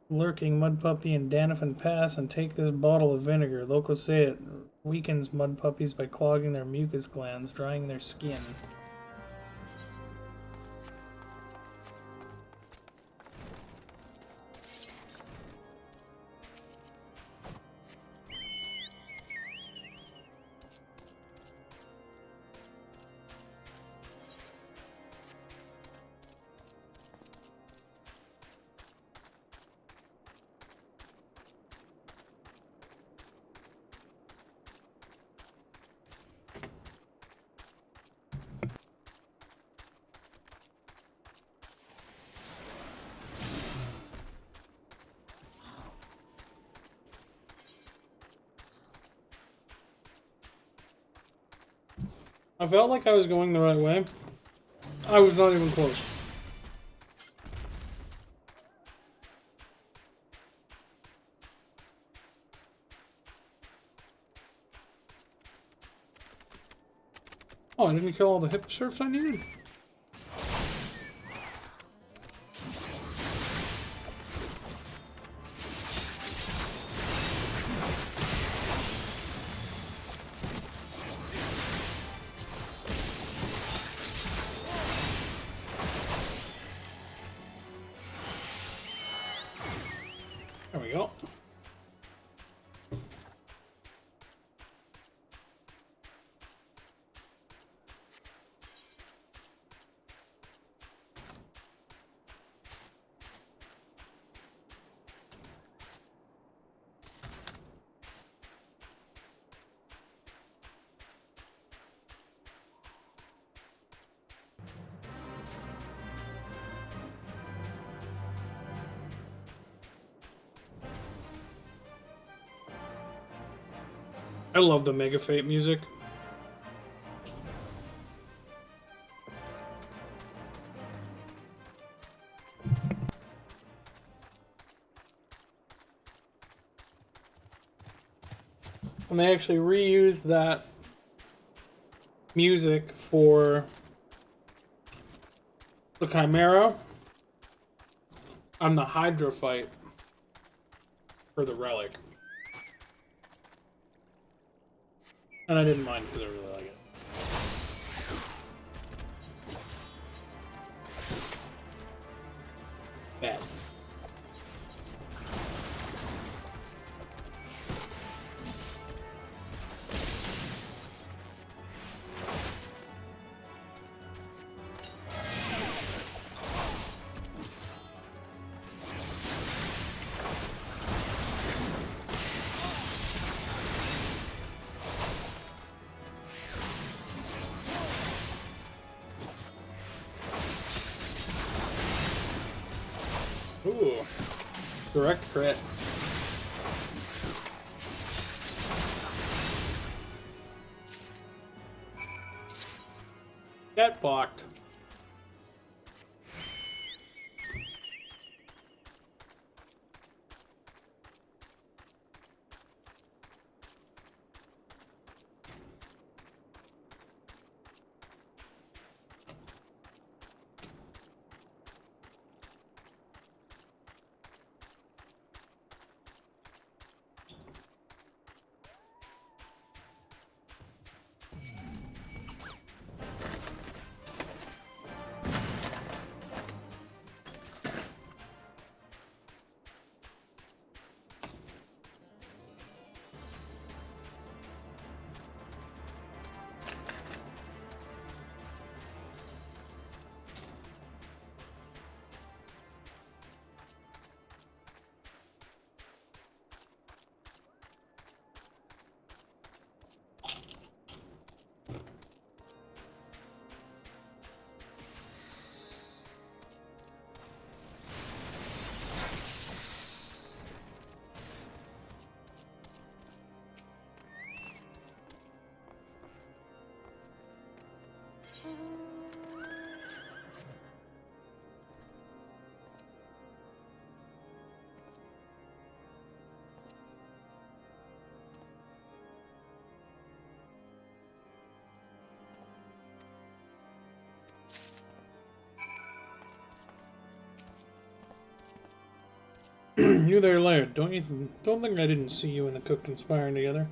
lurking mud puppy in Danifan Pass and take this bottle of vinegar? Locals say it weakens mud puppies by clogging their mucus glands, drying their skin. I felt like I was going the right way. I was not even close. Oh, I didn't kill all the hipposurfs I needed? There we go. I love the Mega Fate music. And they actually reused that music for the Chimera and the Hydra fight for the Relic. And I didn't mind because I really like it. Bad. Ooh, direct crit. Get blocked. You there, Laird. Don't think I didn't see you and the cook conspiring together.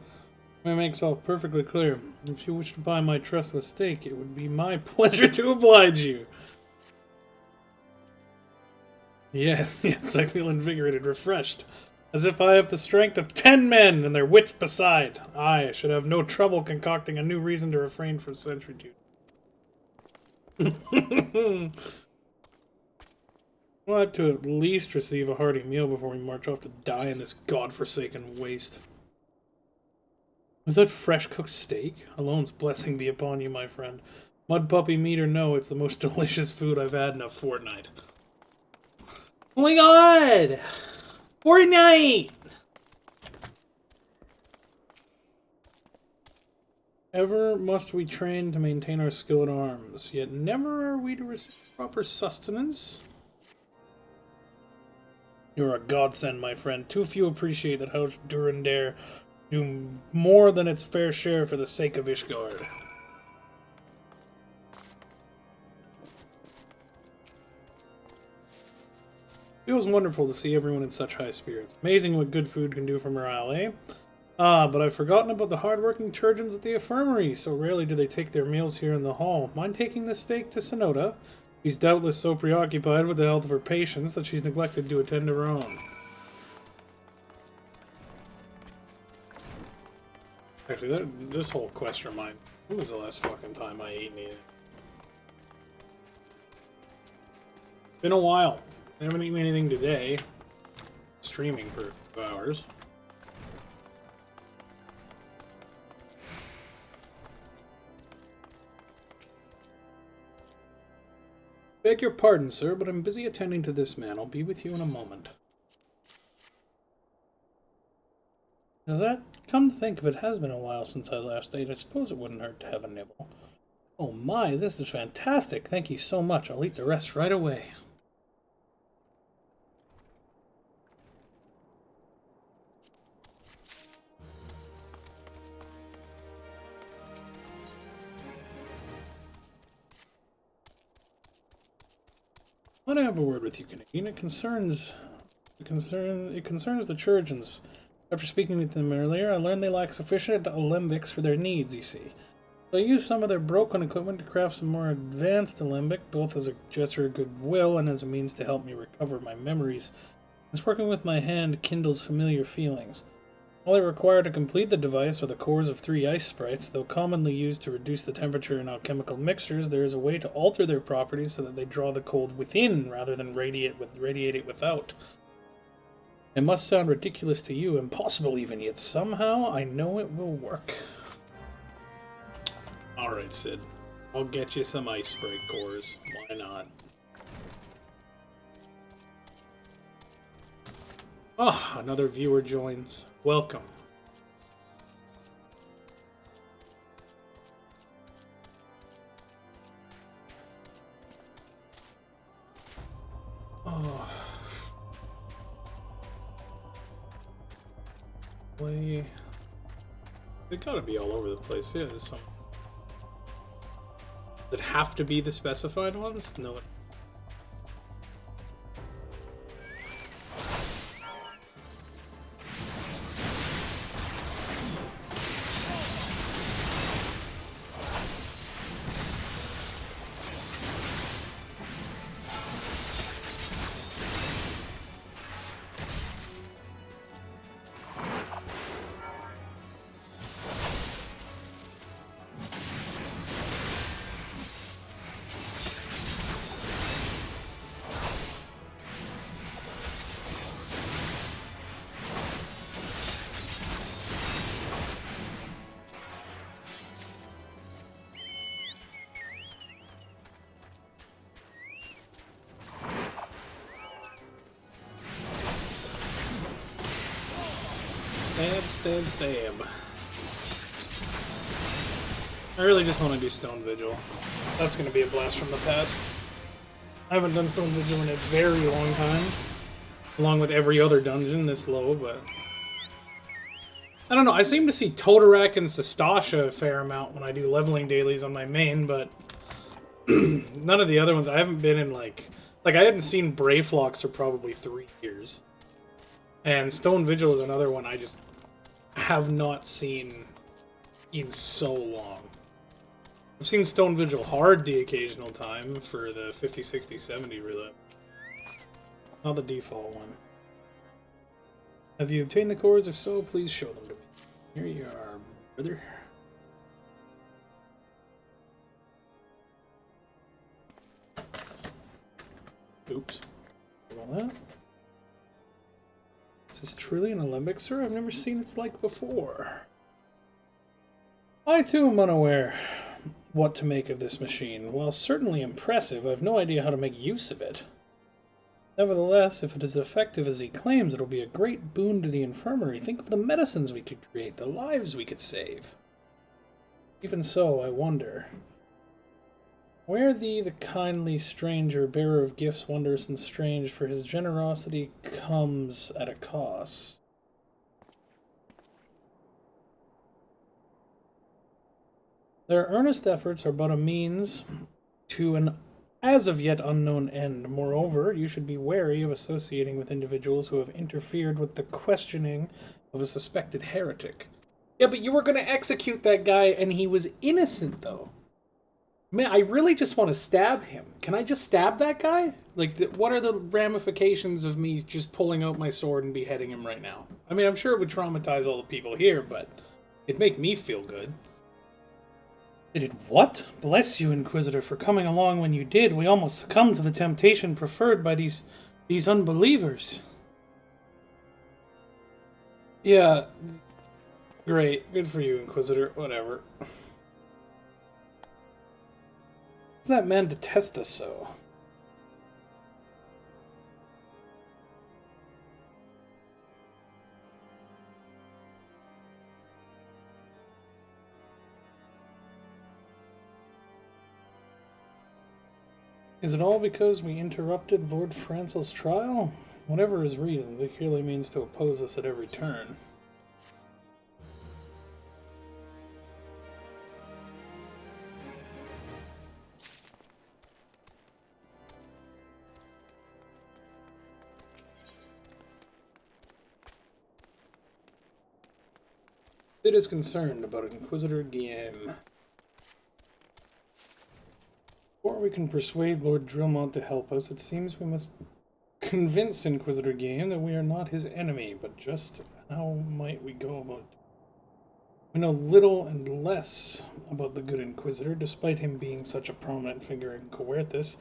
It makes all perfectly clear. If you wish to buy my trust with steak, it would be my pleasure to oblige you. Yes, yes, I feel invigorated, refreshed. As if I have the strength of 10 men and their wits beside. I should have no trouble concocting a new reason to refrain from servitude. We'll have to at least receive a hearty meal before we march off to die in this godforsaken waste. Is that fresh cooked steak? Alone's blessing be upon you, my friend. Mud puppy meat or no, it's the most delicious food I've had in a fortnight. Oh my god! Fortnite! Ever must we train to maintain our skill in arms, yet never are we to receive proper sustenance. You're a godsend, my friend. Too few appreciate that House Durandare do more than its fair share for the sake of Ishgard. Feels wonderful to see everyone in such high spirits. Amazing what good food can do for morale, eh? Ah, but I've forgotten about the hard-working Churgeons at the infirmary. So rarely do they take their meals here in the hall. Mind taking this steak to Sonoda? She's doubtless so preoccupied with the health of her patients that she's neglected to attend to her own. Actually, this whole quest reminds me. When was the last fucking time I ate anything? Been a while. I haven't eaten anything today. Streaming for a few hours. Beg your pardon, sir, but I'm busy attending to this man. I'll be with you in a moment. Does that come to think of it, has been a while since I last ate. I suppose it wouldn't hurt to have a nibble. Oh my, this is fantastic. Thank you so much. I'll eat the rest right away. Let me have a word with you, Canadian. It concerns the Churgeons. After speaking with them earlier, I learned they lack sufficient alembics for their needs, you see. So I used some of their broken equipment to craft some more advanced alembic, both as a gesture of goodwill and as a means to help me recover my memories. Since working with my hand kindles familiar feelings. All I require to complete the device are the cores of 3 ice sprites. Though commonly used to reduce the temperature in alchemical mixtures, there is a way to alter their properties so that they draw the cold within rather than radiate it without. It must sound ridiculous to you, impossible even, yet somehow I know it will work. Alright, Sid. I'll get you some ice sprite cores. Why not? Ah, another viewer joins. Welcome. Oh. They gotta be all over the place. Yeah, there's some. Does it have to be the specified ones? No. Stab. I really just want to do Stone Vigil. That's going to be a blast from the past. I haven't done Stone Vigil in a very long time. Along with every other dungeon this low, but... I don't know, I seem to see Totorak and Sastasha a fair amount when I do leveling dailies on my main, but... none of the other ones. I haven't been in, like I hadn't seen Brayflocks for probably 3 years. And Stone Vigil is another one I just have not seen in so long. I've seen Stone Vigil hard the occasional time for the 50, 60, 70 reload. Not the default one. Have you obtained the cores? If so, please show them to me. Here you are, brother. Oops. All that. Is this truly an alembic, sir? I've never seen its like before. I too am unaware what to make of this machine. While certainly impressive, I have no idea how to make use of it. Nevertheless, if it is effective as he claims, it'll be a great boon to the infirmary. Think of the medicines we could create, the lives we could save. Even so, I wonder, where thee, the kindly stranger, bearer of gifts wondrous and strange, for his generosity comes at a cost. Their earnest efforts are but a means to an as of yet unknown end. Moreover, you should be wary of associating with individuals who have interfered with the questioning of a suspected heretic. Yeah, but you were going to execute that guy and he was innocent, though. Man, I really just want to stab him. Can I just stab that guy? Like, what are the ramifications of me just pulling out my sword and beheading him right now? I mean, I'm sure it would traumatize all the people here, but it'd make me feel good. It did what? Bless you, Inquisitor, for coming along when you did. We almost succumbed to the temptation preferred by these unbelievers. Yeah, great. Good for you, Inquisitor. Whatever. Does that man detest us so? Is it all because we interrupted Lord Francel's trial? Whatever his reasons, it clearly means to oppose us at every turn. It is concerned about Inquisitor Guillaume. Before we can persuade Lord Drillmont to help us, it seems we must convince Inquisitor Guillaume that we are not his enemy, but just how might we go about it? We know little and less about the good Inquisitor, despite him being such a prominent figure in Coerthas.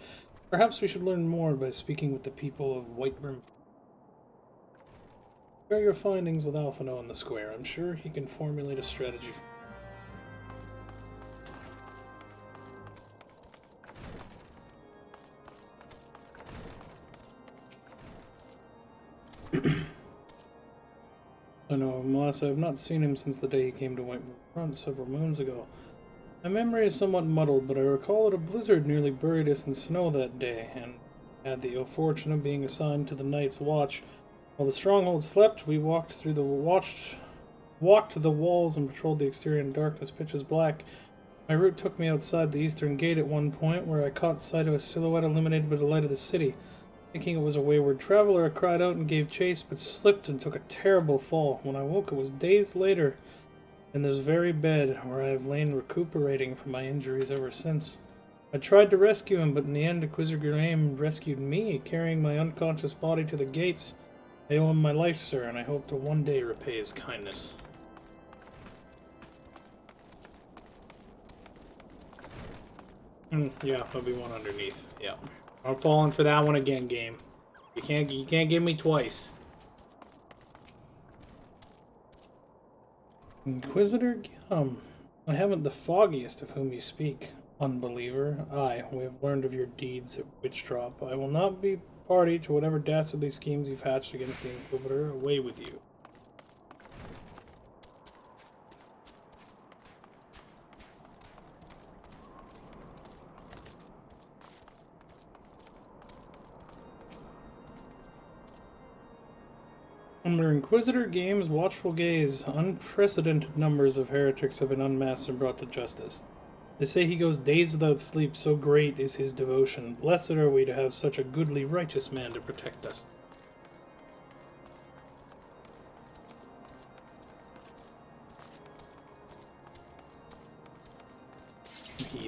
Perhaps we should learn more by speaking with the people of Whitebrim. Share your findings with Alphino in the square. I'm sure he can formulate a strategy for I know, Melissa, I've not seen him since the day he came to Whitebrim Front several moons ago. My memory is somewhat muddled, but I recall that a blizzard nearly buried us in snow that day, and had the ill fortune of being assigned to the night's watch. While the stronghold slept, we walked the walls and patrolled the exterior in darkness pitch as black. My route took me outside the eastern gate at one point, where I caught sight of a silhouette illuminated by the light of the city. Thinking it was a wayward traveler, I cried out and gave chase, but slipped and took a terrible fall. When I woke, it was days later, in this very bed, where I have lain recuperating from my injuries ever since. I tried to rescue him, but in the end, Inquisitor Guillaume rescued me, carrying my unconscious body to the gates. I owe him my life, sir, and I hope to one day repay his kindness. Yeah, there'll be one underneath. Yeah. I'm falling for that one again, game. You can't give me twice. Inquisitor Guillaume, I haven't the foggiest of whom you speak, unbeliever. Aye, we have learned of your deeds at Witchdrop. I will not be party to whatever dastardly schemes you've hatched against the Inquisitor. Away with you. Under Inquisitor Game's watchful gaze, unprecedented numbers of heretics have been unmasked and brought to justice. They say he goes days without sleep, so great is his devotion. Blessed are we to have such a goodly, righteous man to protect us.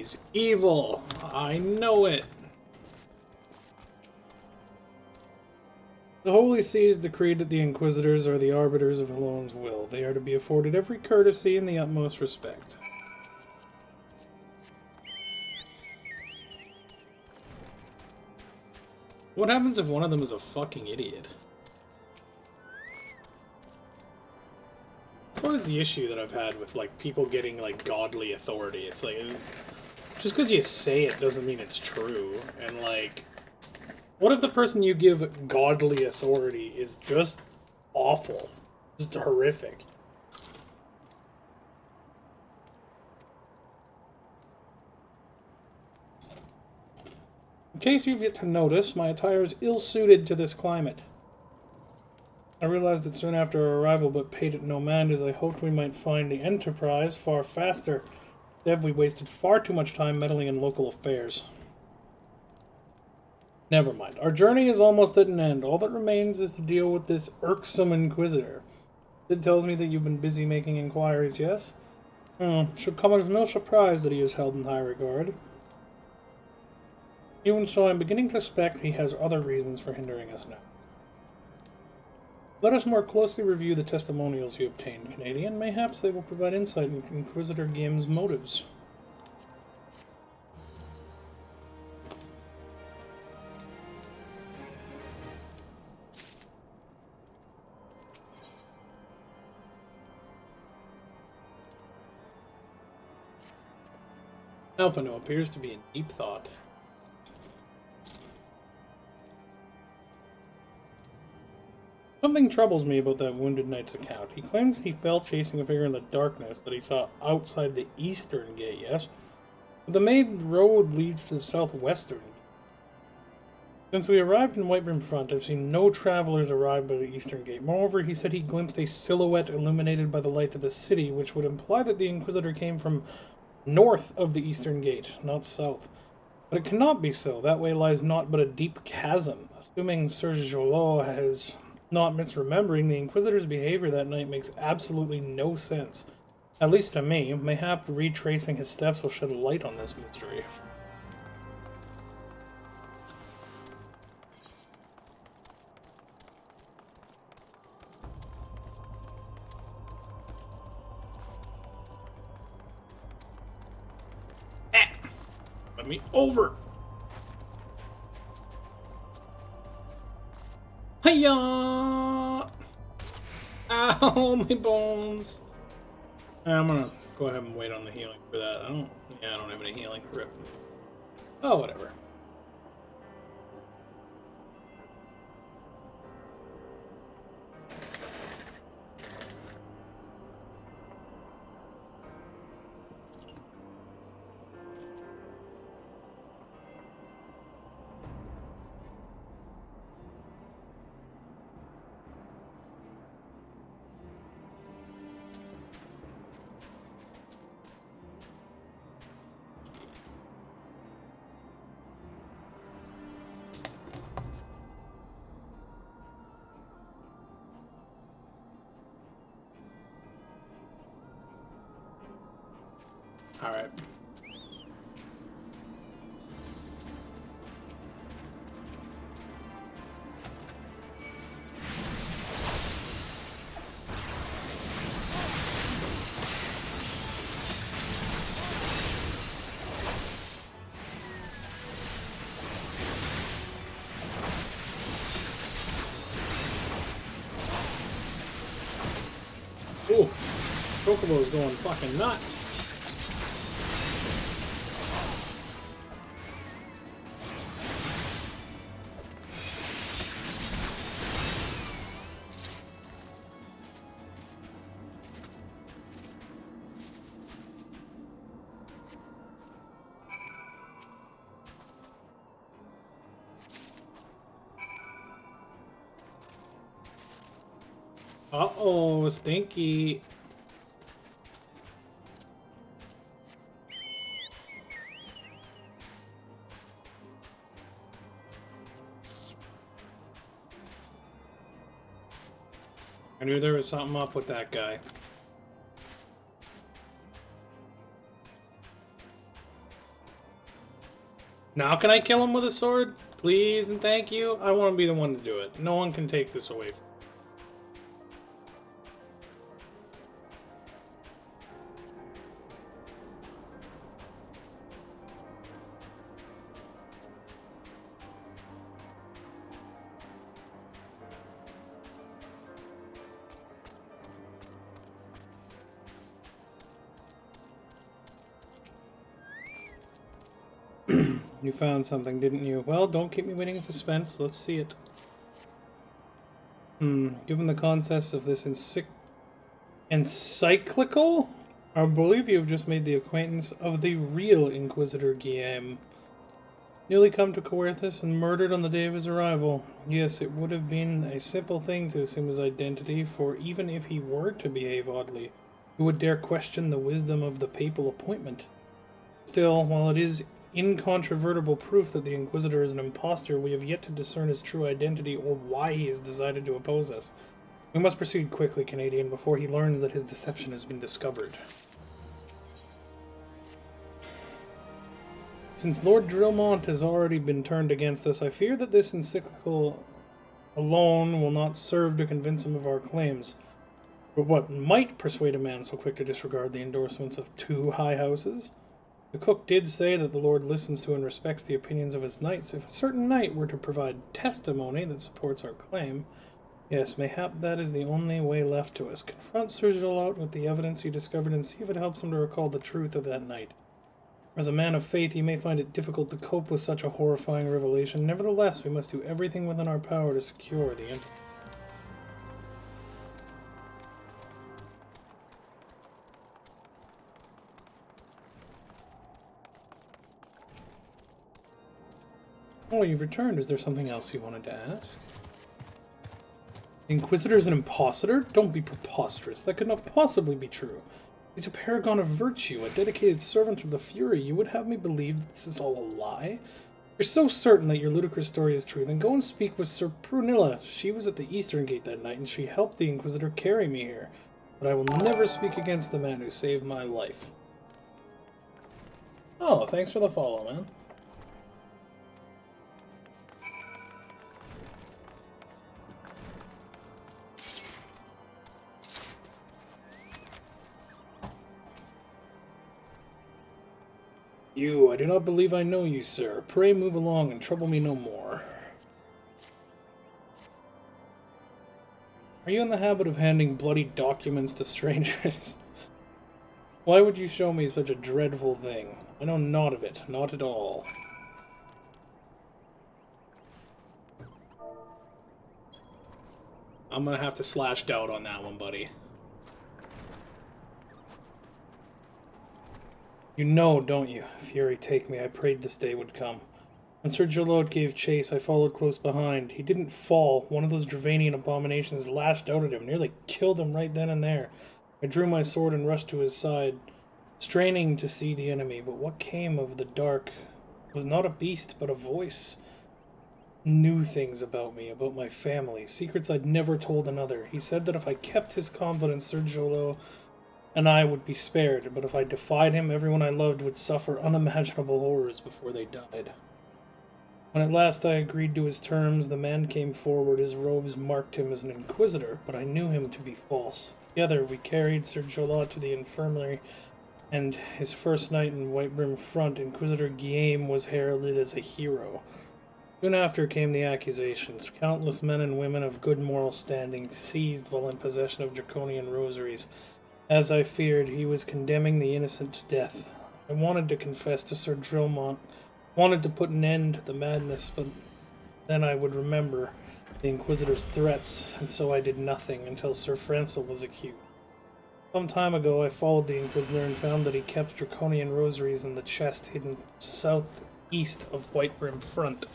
He's evil. I know it. The Holy See has decreed that the Inquisitors are the arbiters of Elone's will. They are to be afforded every courtesy and the utmost respect. What happens if one of them is a fucking idiot? That's always the issue that I've had with, like, people getting, like, godly authority. It's like, just because you say it doesn't mean it's true. And, like, what if the person you give godly authority is just awful? Just horrific? In case you've yet to notice, my attire is ill-suited to this climate. I realized it soon after our arrival, but paid it no mind, as I hoped we might find the Enterprise far faster. Instead, we wasted far too much time meddling in local affairs. Never mind. Our journey is almost at an end. All that remains is to deal with this irksome Inquisitor. Sid tells me that you've been busy making inquiries, yes? Should come as no surprise that he is held in high regard. Even so, I'm beginning to suspect he has other reasons for hindering us now. Let us more closely review the testimonials you obtained, Canadian. Mayhaps they will provide insight into Inquisitor Gim's motives. Alphino appears to be in deep thought. Something troubles me about that wounded knight's account. He claims he fell chasing a figure in the darkness that he saw outside the eastern gate, yes? But the main road leads to the southwestern. Since we arrived in Whiteburn Front, I've seen no travelers arrive by the eastern gate. Moreover, he said he glimpsed a silhouette illuminated by the light of the city, which would imply that the Inquisitor came from north of the eastern gate, not south. But it cannot be so. That way lies naught but a deep chasm. Assuming Sir Jolot has not misremembering, the Inquisitor's behavior that night makes absolutely no sense. At least to me. Mayhap retracing his steps will shed light on this mystery. Let me over! Hiya! Ow, my bones! I'm gonna go ahead and wait on the healing for that. I don't have any healing for it. Oh, whatever. Alright. Ooh, Chocobo's going fucking nuts. Uh-oh, stinky. I knew there was something up with that guy. Now can I kill him with a sword? Please and thank you. I want to be the one to do it. No one can take this away from me. You found something, didn't you? Well, don't keep me waiting in suspense. Let's see it. Given the contents of this encyclical, I believe you have just made the acquaintance of the real Inquisitor Guillaume. Newly come to Coerthus and murdered on the day of his arrival. Yes, it would have been a simple thing to assume his identity, for even if he were to behave oddly, who would dare question the wisdom of the papal appointment? Still, while it is incontrovertible proof that the Inquisitor is an impostor, we have yet to discern his true identity or why he has decided to oppose us. We must proceed quickly, Canadian, before he learns that his deception has been discovered. Since Lord Drillmont has already been turned against us, I fear that this encyclical alone will not serve to convince him of our claims. But what might persuade a man so quick to disregard the endorsements of 2 high houses? The cook did say that the Lord listens to and respects the opinions of his knights. If a certain knight were to provide testimony that supports our claim, yes, mayhap that is the only way left to us. Confront Sir Jolot with the evidence he discovered and see if it helps him to recall the truth of that night. As a man of faith, he may find it difficult to cope with such a horrifying revelation. Nevertheless, we must do everything within our power to secure the Emperor. Oh, you've returned. Is there something else you wanted to ask? The Inquisitor is an impostor? Don't be preposterous. That could not possibly be true. He's a paragon of virtue, a dedicated servant of the Fury. You would have me believe that this is all a lie? You're so certain that your ludicrous story is true, then go and speak with Sir Prunilla. She was at the Eastern Gate that night, and she helped the Inquisitor carry me here. But I will never speak against the man who saved my life. Oh, thanks for the follow, man. You, I do not believe I know you, sir. Pray move along and trouble me no more. Are you in the habit of handing bloody documents to strangers? Why would you show me such a dreadful thing? I know naught of it, not at all. I'm gonna have to slash doubt on that one, buddy. You know, don't you? Fury, take me. I prayed this day would come. When Sir Jolot gave chase, I followed close behind. He didn't fall. One of those Dravanian abominations lashed out at him, nearly killed him right then and there. I drew my sword and rushed to his side, straining to see the enemy. But what came of the dark was not a beast, but a voice. Knew things about me, about my family, secrets I'd never told another. He said that if I kept his confidence, Sir Jolot and I would be spared, but if I defied him, everyone I loved would suffer unimaginable horrors before they died. When at last I agreed to his terms, the man came forward. His robes marked him as an inquisitor, but I knew him to be false. Together we carried Sir Jolot to the infirmary, and his first night in Whitebrim Front, Inquisitor Guillaume was heralded as a hero. Soon after came the accusations. Countless men and women of good moral standing seized while in possession of draconian rosaries. As I feared, he was condemning the innocent to death. I wanted to confess to Sir Drillmont, wanted to put an end to the madness, but then I would remember the Inquisitor's threats, and so I did nothing until Sir Francel was accused. Some time ago I followed the Inquisitor and found that he kept draconian rosaries in the chest hidden southeast of Whitebrim Front.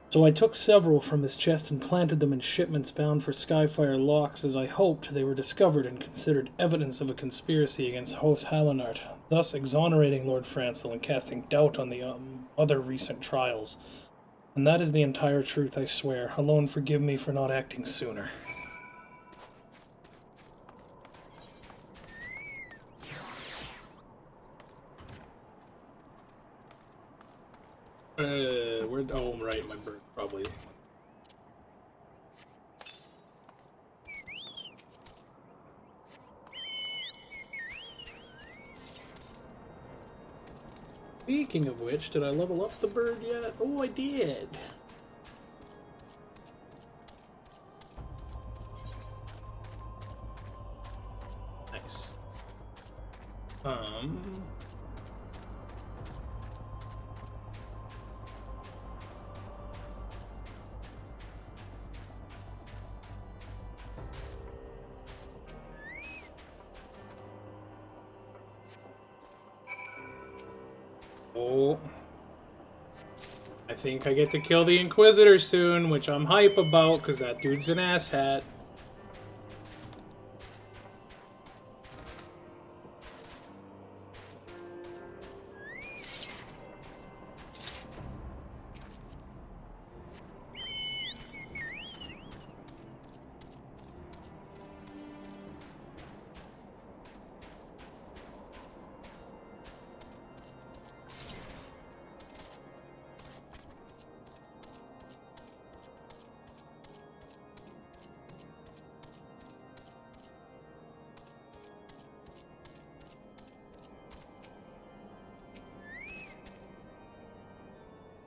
So I took several from his chest and planted them in shipments bound for Skyfire Locks. As I hoped, they were discovered and considered evidence of a conspiracy against host Hallinart, thus exonerating Lord Francel and casting doubt on the other recent trials. And that is the entire truth, I swear. Alone forgive me for not acting sooner. Where? Oh, right, my bird probably. Speaking of which, did I level up the bird yet? Oh, I did. Nice. Oh. I think I get to kill the Inquisitor soon, which I'm hype about, because that dude's an asshat.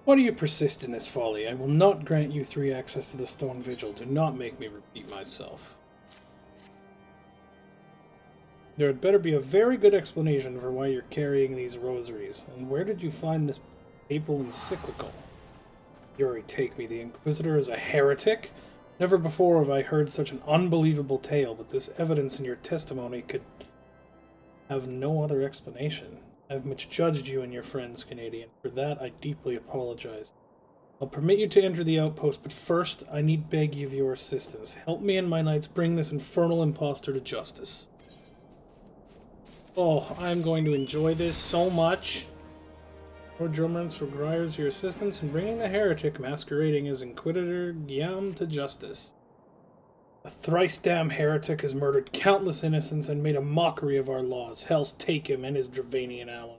Why do you persist in this folly? I will not grant you 3 access to the Stone Vigil. Do not make me repeat myself. There had better be a very good explanation for why you're carrying these rosaries. And where did you find this papal encyclical? Yuri, take me. The Inquisitor is a heretic? Never before have I heard such an unbelievable tale, but this evidence in your testimony could have no other explanation. I've misjudged you and your friends, Canadian. For that, I deeply apologize. I'll permit you to enter the outpost, but first, I need beg of your assistance. Help me and my knights bring this infernal impostor to justice. Oh, I'm going to enjoy this so much. Lord Drumrance requires your assistance in bringing the heretic masquerading as Inquisitor Guillaume to justice. A thrice-damned heretic has murdered countless innocents and made a mockery of our laws. Hell's take him and his Dravanian ally.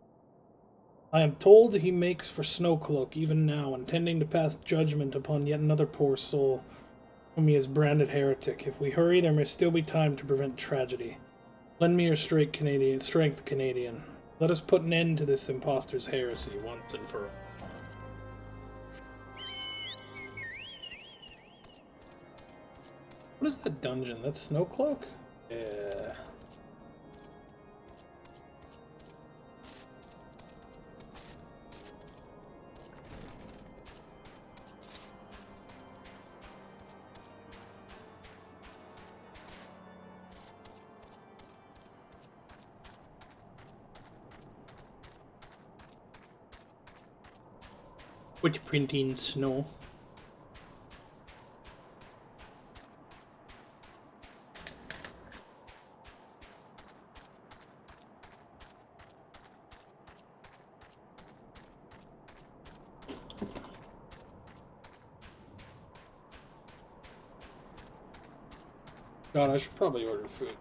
I am told he makes for Snowcloak even now, intending to pass judgment upon yet another poor soul whom he has branded heretic. If we hurry, there may still be time to prevent tragedy. Lend me your strength, Canadian. Let us put an end to this impostor's heresy once and for all. What is that dungeon? That's Snowcloak? Yeah. Footprinting snow. God, I should probably order food.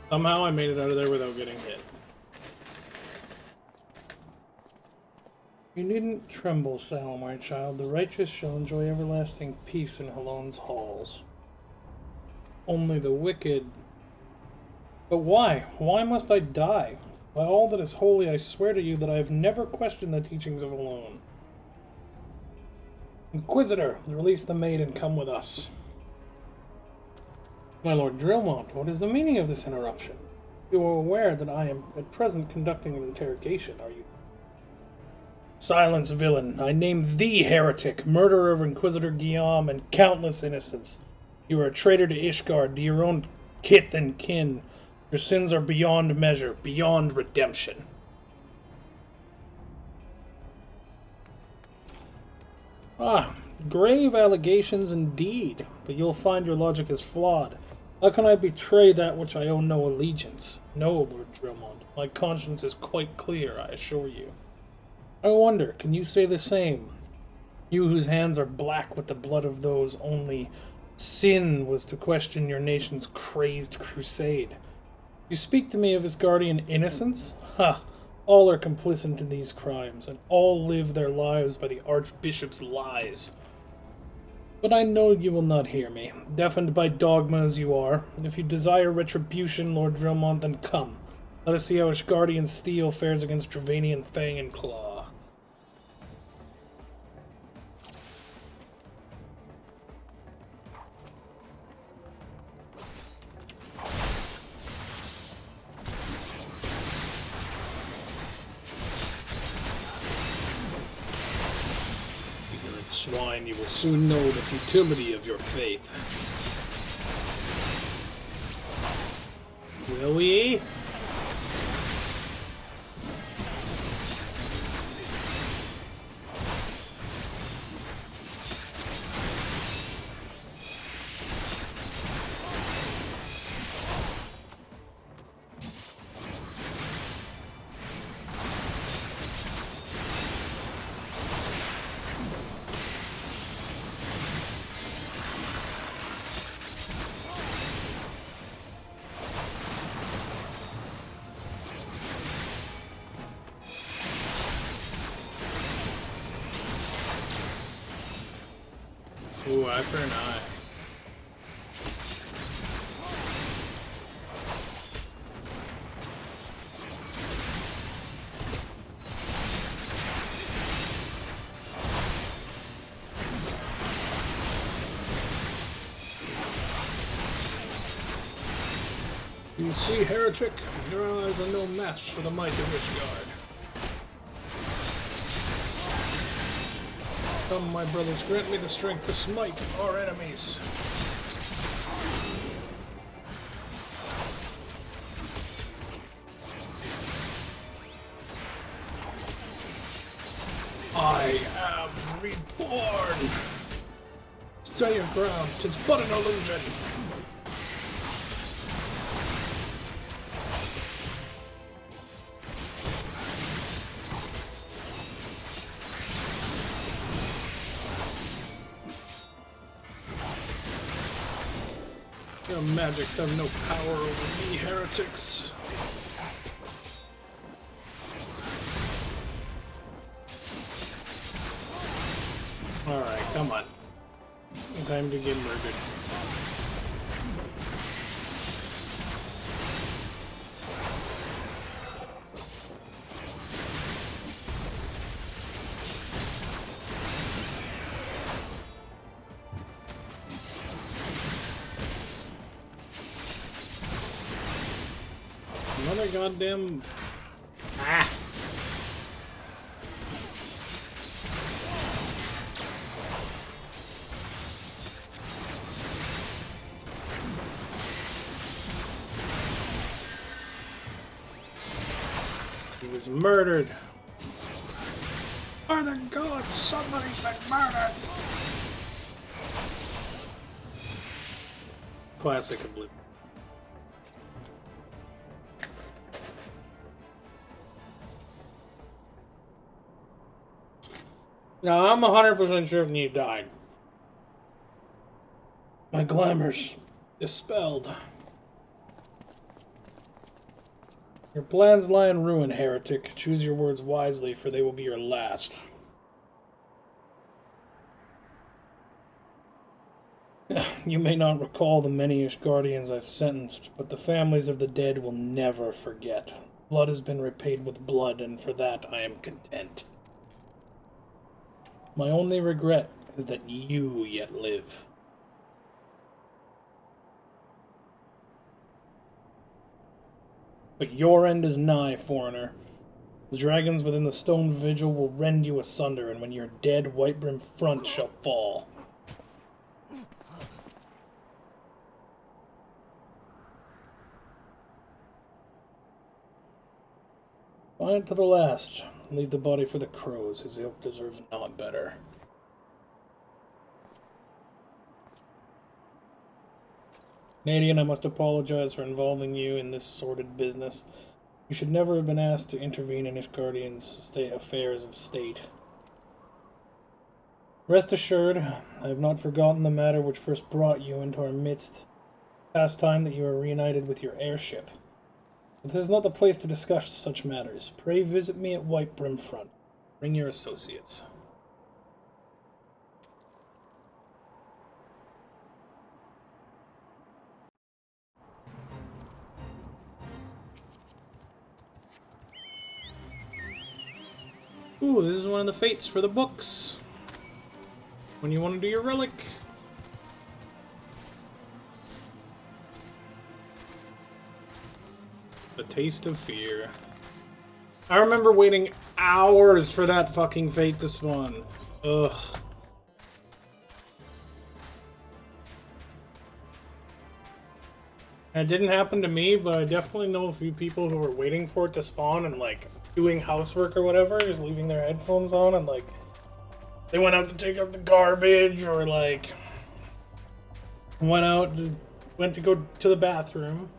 Somehow I made it out of there without getting hit. You needn't tremble, Sal, my child. The righteous shall enjoy everlasting peace in Halone's halls. Only the wicked... But why? Why must I die? By all that is holy, I swear to you that I have never questioned the teachings of Halone. Inquisitor, release the maid and come with us. My Lord Drillmont, what is the meaning of this interruption? You are aware that I am at present conducting an interrogation, are you? Silence, villain! I name thee heretic, murderer of Inquisitor Guillaume and countless innocents. You are a traitor to Ishgard, to your own kith and kin. Your sins are beyond measure, beyond redemption. Ah, grave allegations indeed, but you'll find your logic is flawed. How can I betray that which I owe no allegiance? No, Lord Drillmond, my conscience is quite clear, I assure you. I wonder, can you say the same? You whose hands are black with the blood of those only sin was to question your nation's crazed crusade. You speak to me of his guardian innocence? Ha! All are complicit in these crimes, and all live their lives by the Archbishop's lies. But I know you will not hear me, deafened by dogma as you are. If you desire retribution, Lord Drillmont, then come. Let us see how Ishgardian steel fares against Dravanian fang and claw. Swine, you will soon know the futility of your faith. Will we? Ooh, eye for an eye. You see, heretic, your eyes are no match for the might of Ishgard. Come, my brothers, grant me the strength to smite our enemies. I am reborn! Stay your ground, 'tis but an illusion! Your magics have no power over me, heretics. Alright, come on. Time to get murdered. Another goddamn... Ah! He was murdered. By the gods, somebody's been murdered! Classic Oblivion. No, I'm 100% certain you died. My glamour's dispelled. Your plans lie in ruin, heretic. Choose your words wisely, for they will be your last. You may not recall the many Ishgardians I've sentenced, but the families of the dead will never forget. Blood has been repaid with blood, and for that I am content. My only regret is that you yet live. But your end is nigh, foreigner. The dragons within the stone vigil will rend you asunder, and when your dead, white-brimmed front shall fall. Fight to the last. Leave the body for the crows. His ilk deserves not better. Canadian, I must apologize for involving you in this sordid business. You should never have been asked to intervene in Ishgardian's affairs of state. Rest assured, I have not forgotten the matter which first brought you into our midst. Past time that you are reunited with your airship. But this is not the place to discuss such matters. Pray visit me at White Brim Front. Bring your associates. Ooh, this is one of the fates for the books. When you want to do your relic. The Taste of Fear. I remember waiting hours for that fucking fate to spawn. Ugh. It didn't happen to me, but I definitely know a few people who were waiting for it to spawn and, like, doing housework or whatever, just leaving their headphones on, and, like, they went out to take out the garbage, or, like, went to go to the bathroom.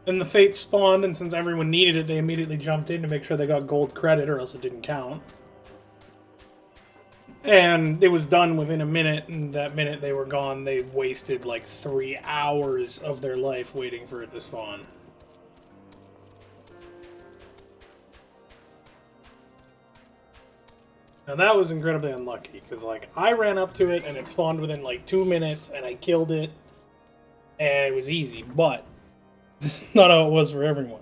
And the fate spawned, and since everyone needed it, they immediately jumped in to make sure they got gold credit, or else it didn't count. And it was done within a minute, and that minute they were gone, they wasted like 3 hours of their life waiting for it to spawn. Now that was incredibly unlucky, because like, I ran up to it, and it spawned within like 2 minutes, and I killed it, and it was easy, but it's not how it was for everyone.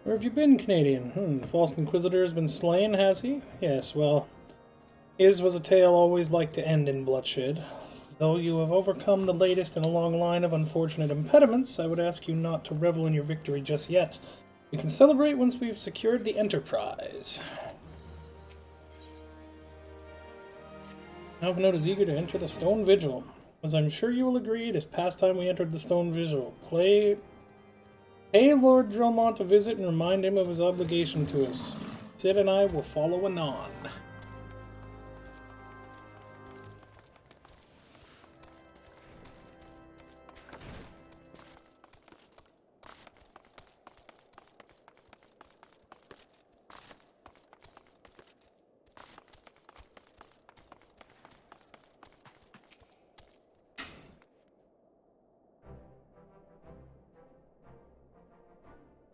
Where have you been, Canadian? The False Inquisitor has been slain, has he? Yes, well, his was a tale always like to end in bloodshed. Though you have overcome the latest in a long line of unfortunate impediments, I would ask you not to revel in your victory just yet. We can celebrate once we've secured the Enterprise. Alphinaud is eager to enter the Stone Vigil. As I'm sure you will agree, it is past time we entered the Stone Vigil. Pay Lord Drillmont a visit and remind him of his obligation to us. Sid and I will follow anon.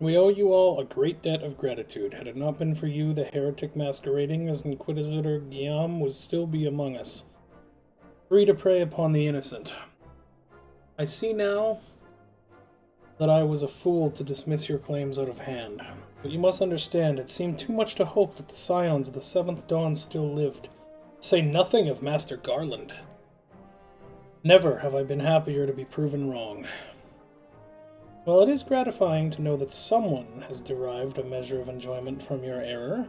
We owe you all a great debt of gratitude. Had it not been for you, the heretic masquerading as Inquisitor Guillaume would still be among us, free to prey upon the innocent. I see now that I was a fool to dismiss your claims out of hand. But you must understand, it seemed too much to hope that the scions of the Seventh Dawn still lived. Say nothing of Master Garland. Never have I been happier to be proven wrong. Well, it is gratifying to know that someone has derived a measure of enjoyment from your error.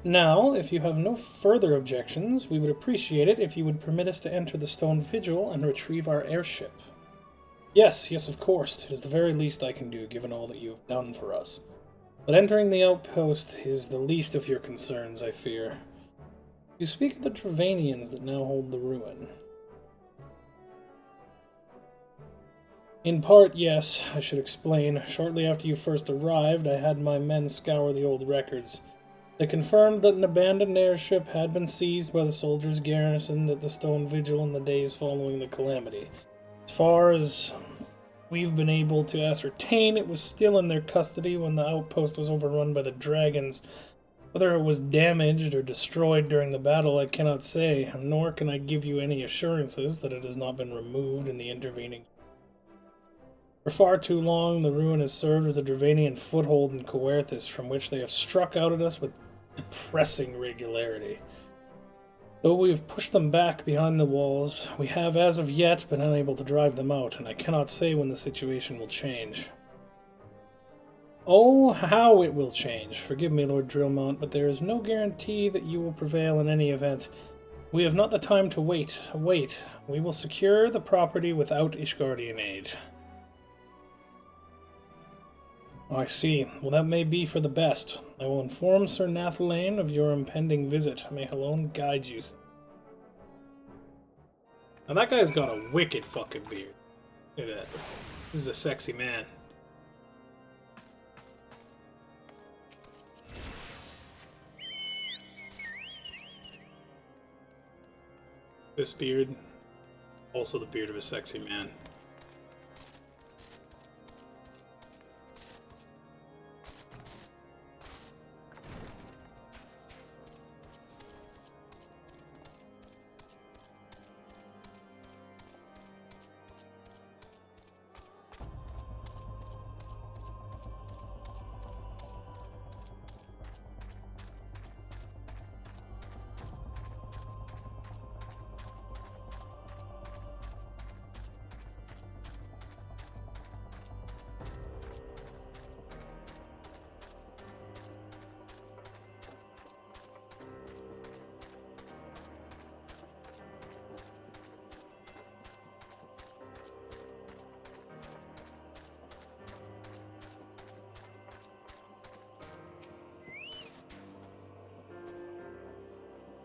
Now, if you have no further objections, we would appreciate it if you would permit us to enter the Stone Vigil and retrieve our airship. Yes, of course. It is the very least I can do, given all that you have done for us. But entering the outpost is the least of your concerns, I fear. You speak of the Travanians that now hold the ruin. In part, yes, I should explain. Shortly after you first arrived, I had my men scour the old records. They confirmed that an abandoned airship had been seized by the soldiers garrisoned at the Stone Vigil in the days following the calamity. As far as we've been able to ascertain, it was still in their custody when the outpost was overrun by the dragons. Whether it was damaged or destroyed during the battle, I cannot say, nor can I give you any assurances that it has not been removed in the intervening. For far too long, the ruin has served as a Dravanian foothold in Coerthas, from which they have struck out at us with depressing regularity. Though we have pushed them back behind the walls, we have as of yet been unable to drive them out, and I cannot say when the situation will change. Oh, how it will change. Forgive me, Lord Drillmont, but there is no guarantee that you will prevail in any event. We have not the time to wait. We will secure the property without Ishgardian aid. I see. Well, that may be for the best. I will inform Sir Nathalane of your impending visit. May Halone guide you. Now that guy's got a wicked fucking beard. Look at that. This is a sexy man. This beard, also the beard of a sexy man.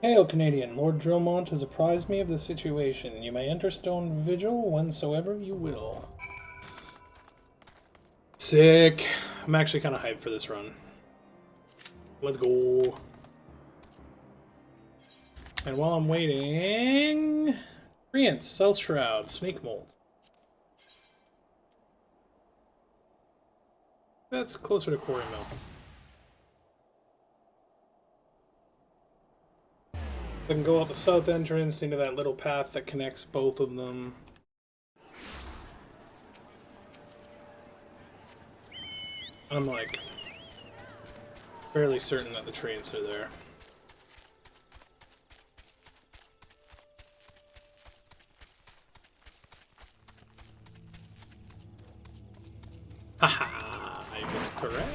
Hail, Canadian. Lord Drillmont has apprised me of the situation. You may enter Stone Vigil whensoever you will. Sick. I'm actually kind of hyped for this run. Let's go. And while I'm waiting... Treants, Stealth Shroud, Snake Mold. That's closer to Quarry Mill. I can go out the south entrance into that little path that connects both of them. I'm like fairly certain that the trains are there. Haha, I was correct.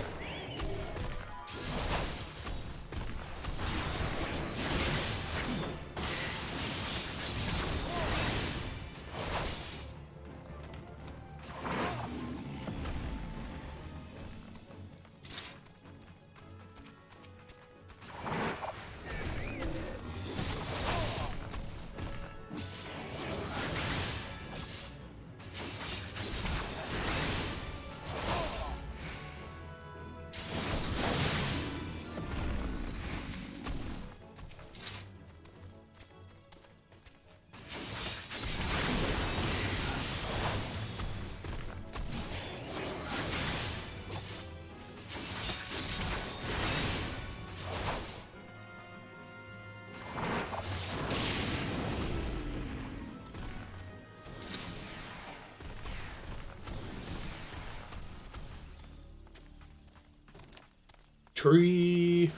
Tree.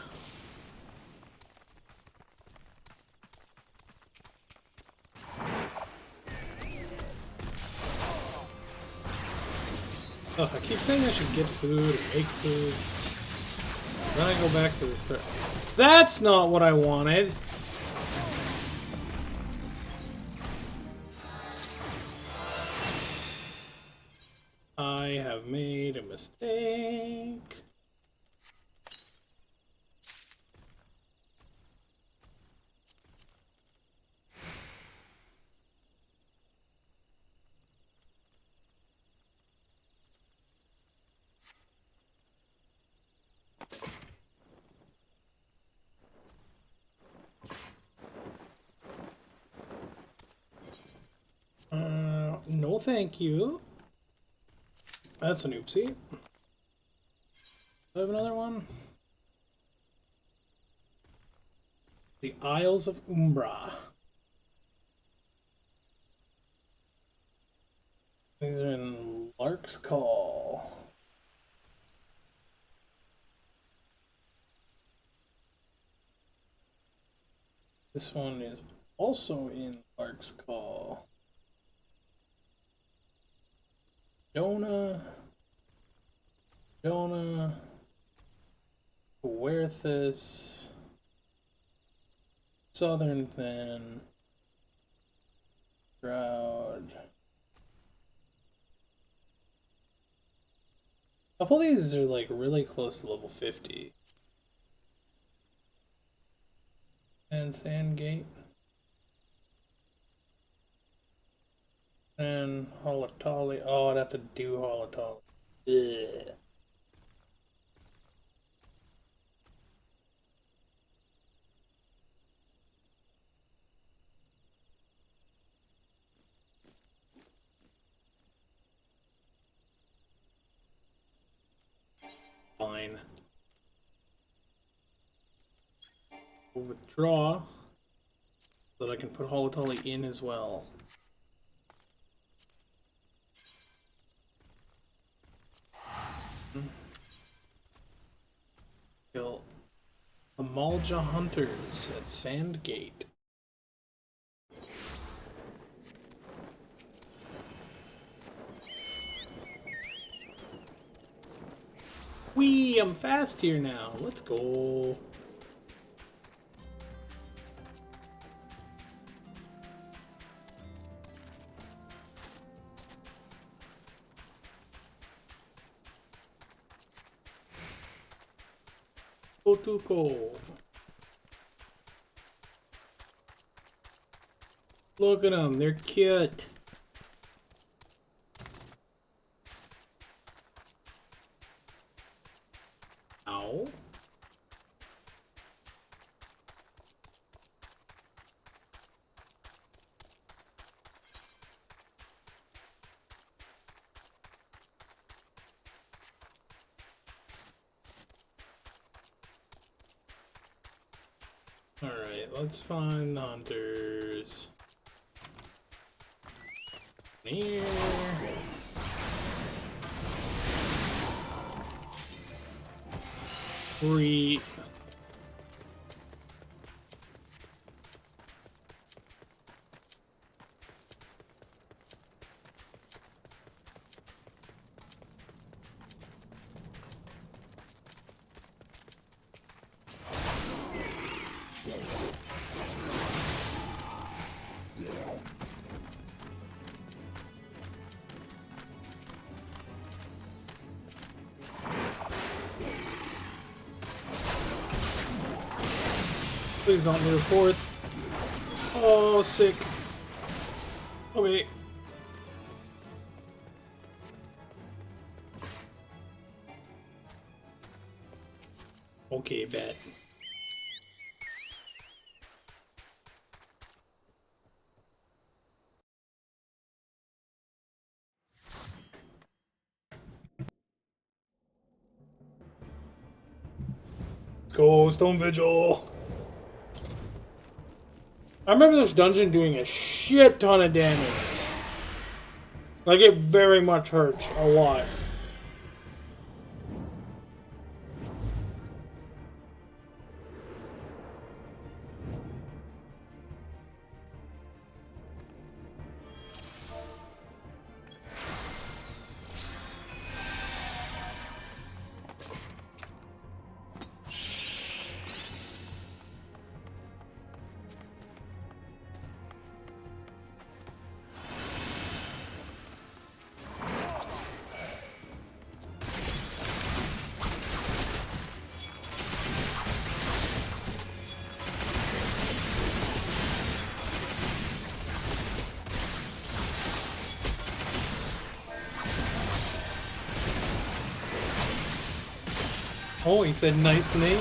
Oh, I keep saying I should get food or make food. Then I go back to this threat. That's not what I wanted. I have made a mistake. No thank you. That's an oopsie. Do I have another one? The Isles of Umbra. These are in Lark's Call. This one is also in Lark's Call. Jonah, Werthis, Southern Thin, Shroud. A couple of these are like really close to level 50. And Sandgate. And Holatali. Oh, I'd have to do Holatali. Ugh. Fine. We'll withdraw so that I can put Holatali in as well. Kill Amalja Hunters at Sandgate. Whee! I'm fast here now. Let's go. Otuko. Look at them, they're cute. Ow. Alright, let's find the hunters. Here. Three. Please don't need a fourth. Oh, sick. Okay. Okay, bet. Let's go, Stone Vigil. I remember this dungeon doing a shit ton of damage. Like, it very much hurts a lot. Oh, he said nice name.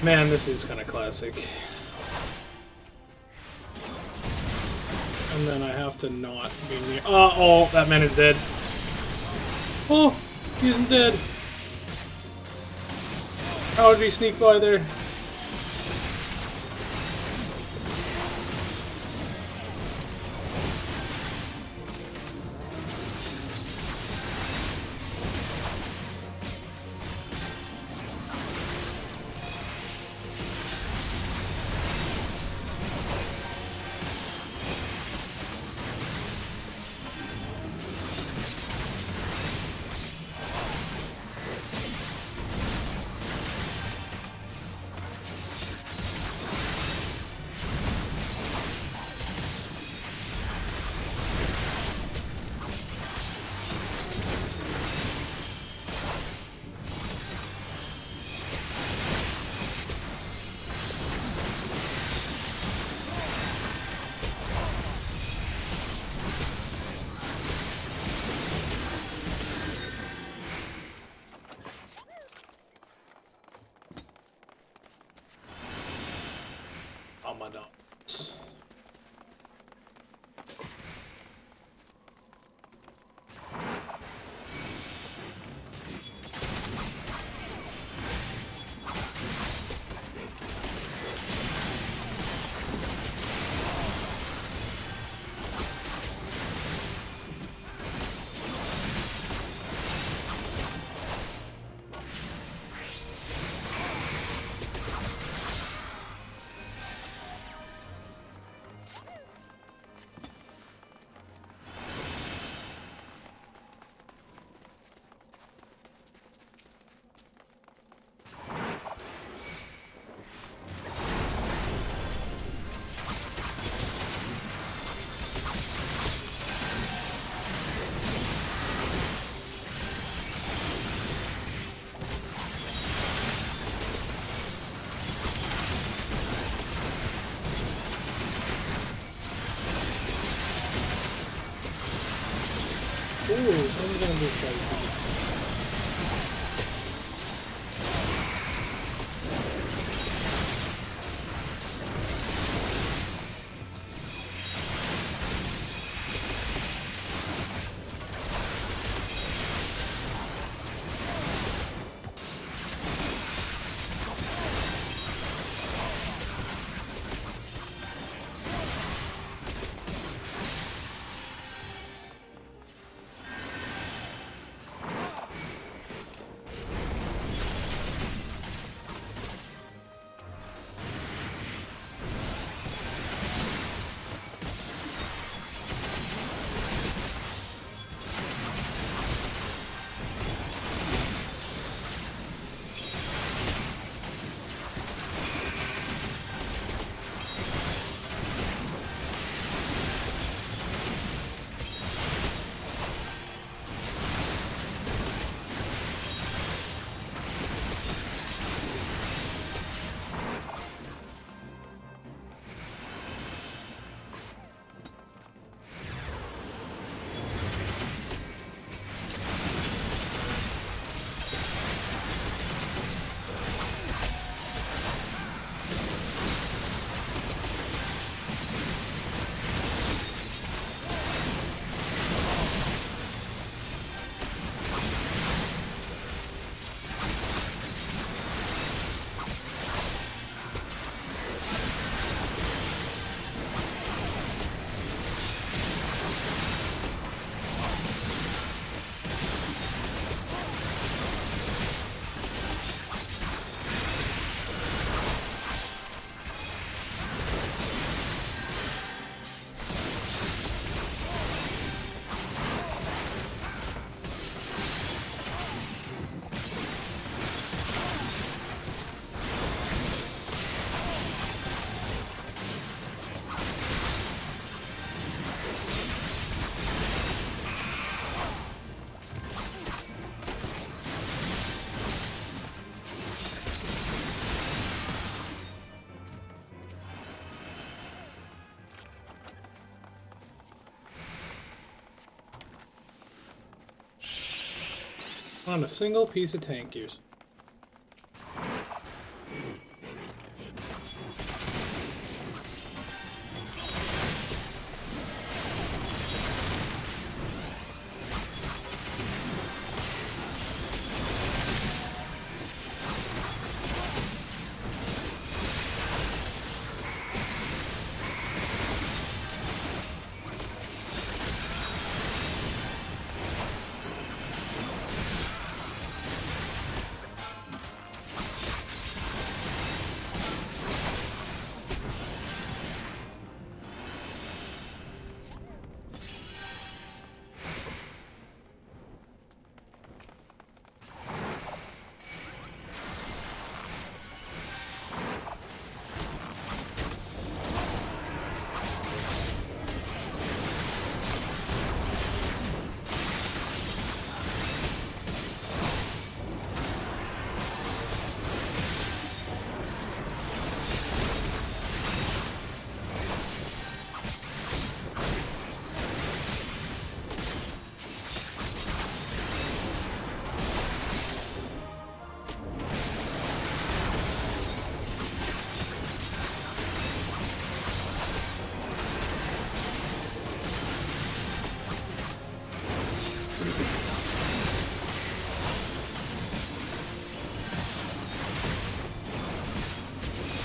Man, this is kind of classic. And then I have to not be near. Oh, that man is dead. Oh, he isn't dead. How did he sneak by there? Oh my dogs. Ooh, someone's gonna be crazy. On a single piece of tank gears.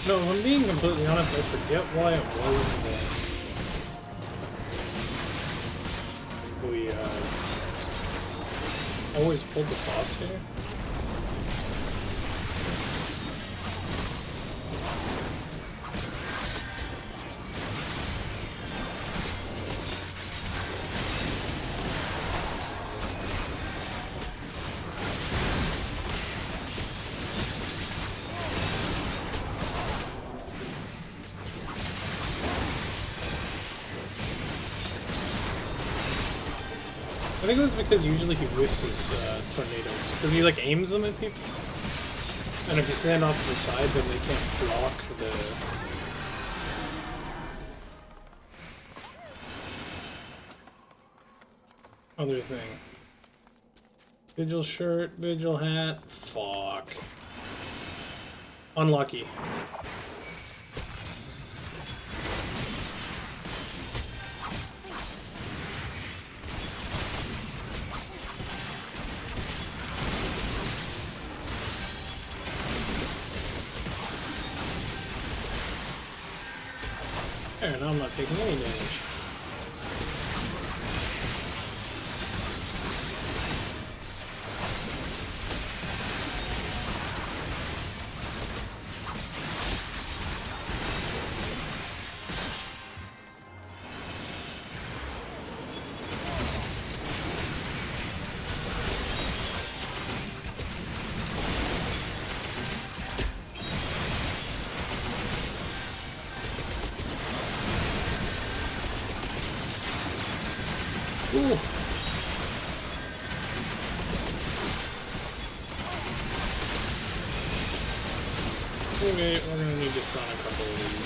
No, if I'm being completely honest, I forget why it was that we always pulled the boss here. I think it was because usually he whips his tornadoes. Because he like aims them at people. And if you stand off to the side, then they can't block the other thing. Vigil shirt, vigil hat. Fuck. Unlucky. There, now I'm not taking any damage. Ooh. Okay, we're gonna need to stun a couple of these.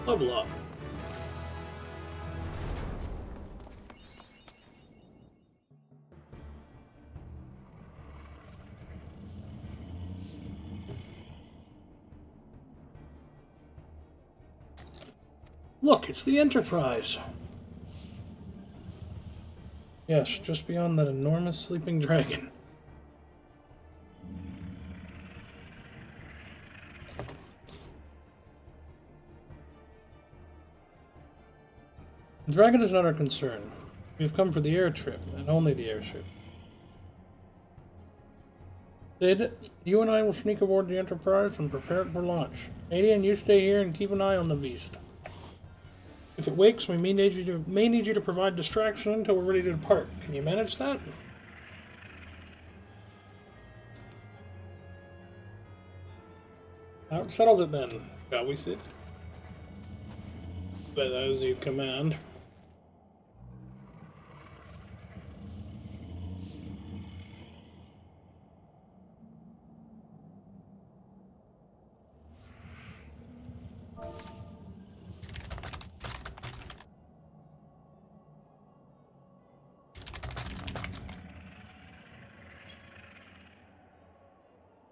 Level up. Look, it's the Enterprise. Yes, just beyond that enormous sleeping dragon. The dragon is not our concern. We've come for the air trip, and only the airship. Sid, you and I will sneak aboard the Enterprise and prepare it for launch. Adian, you stay here and keep an eye on the beast. If it wakes, we may need you to provide distraction until we're ready to depart. Can you manage that? That settles it then, shall we, Sid? But as you command.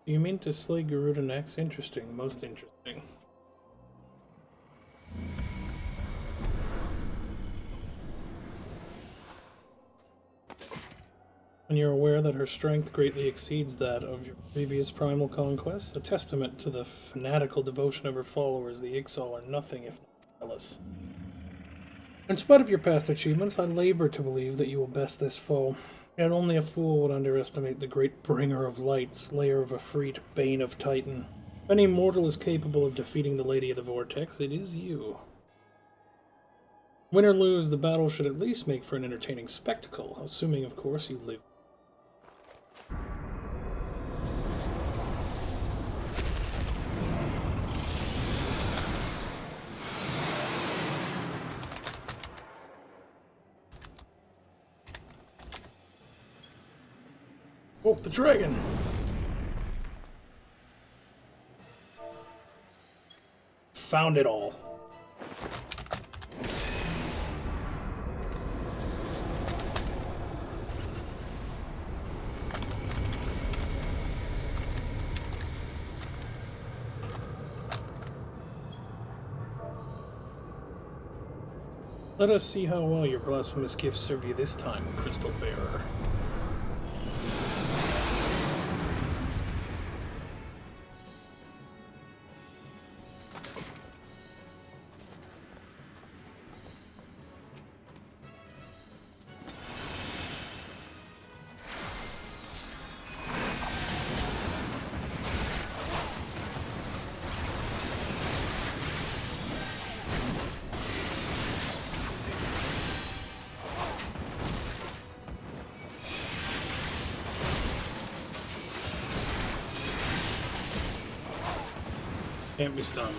You mean to slay Garuda next? Interesting, most interesting. When you're aware that her strength greatly exceeds that of your previous primal conquests, a testament to the fanatical devotion of her followers, the Ixal are nothing if not jealous. In spite of your past achievements, I labor to believe that you will best this foe. Yet only a fool would underestimate the great bringer of light, slayer of Efreet, bane of Titan. If any mortal is capable of defeating the Lady of the Vortex, it is you. Win or lose, the battle should at least make for an entertaining spectacle, assuming, of course, you live. Oh, the dragon! Found it all. Let us see how well your blasphemous gifts serve you this time, Crystal Bearer. Can't be stunned.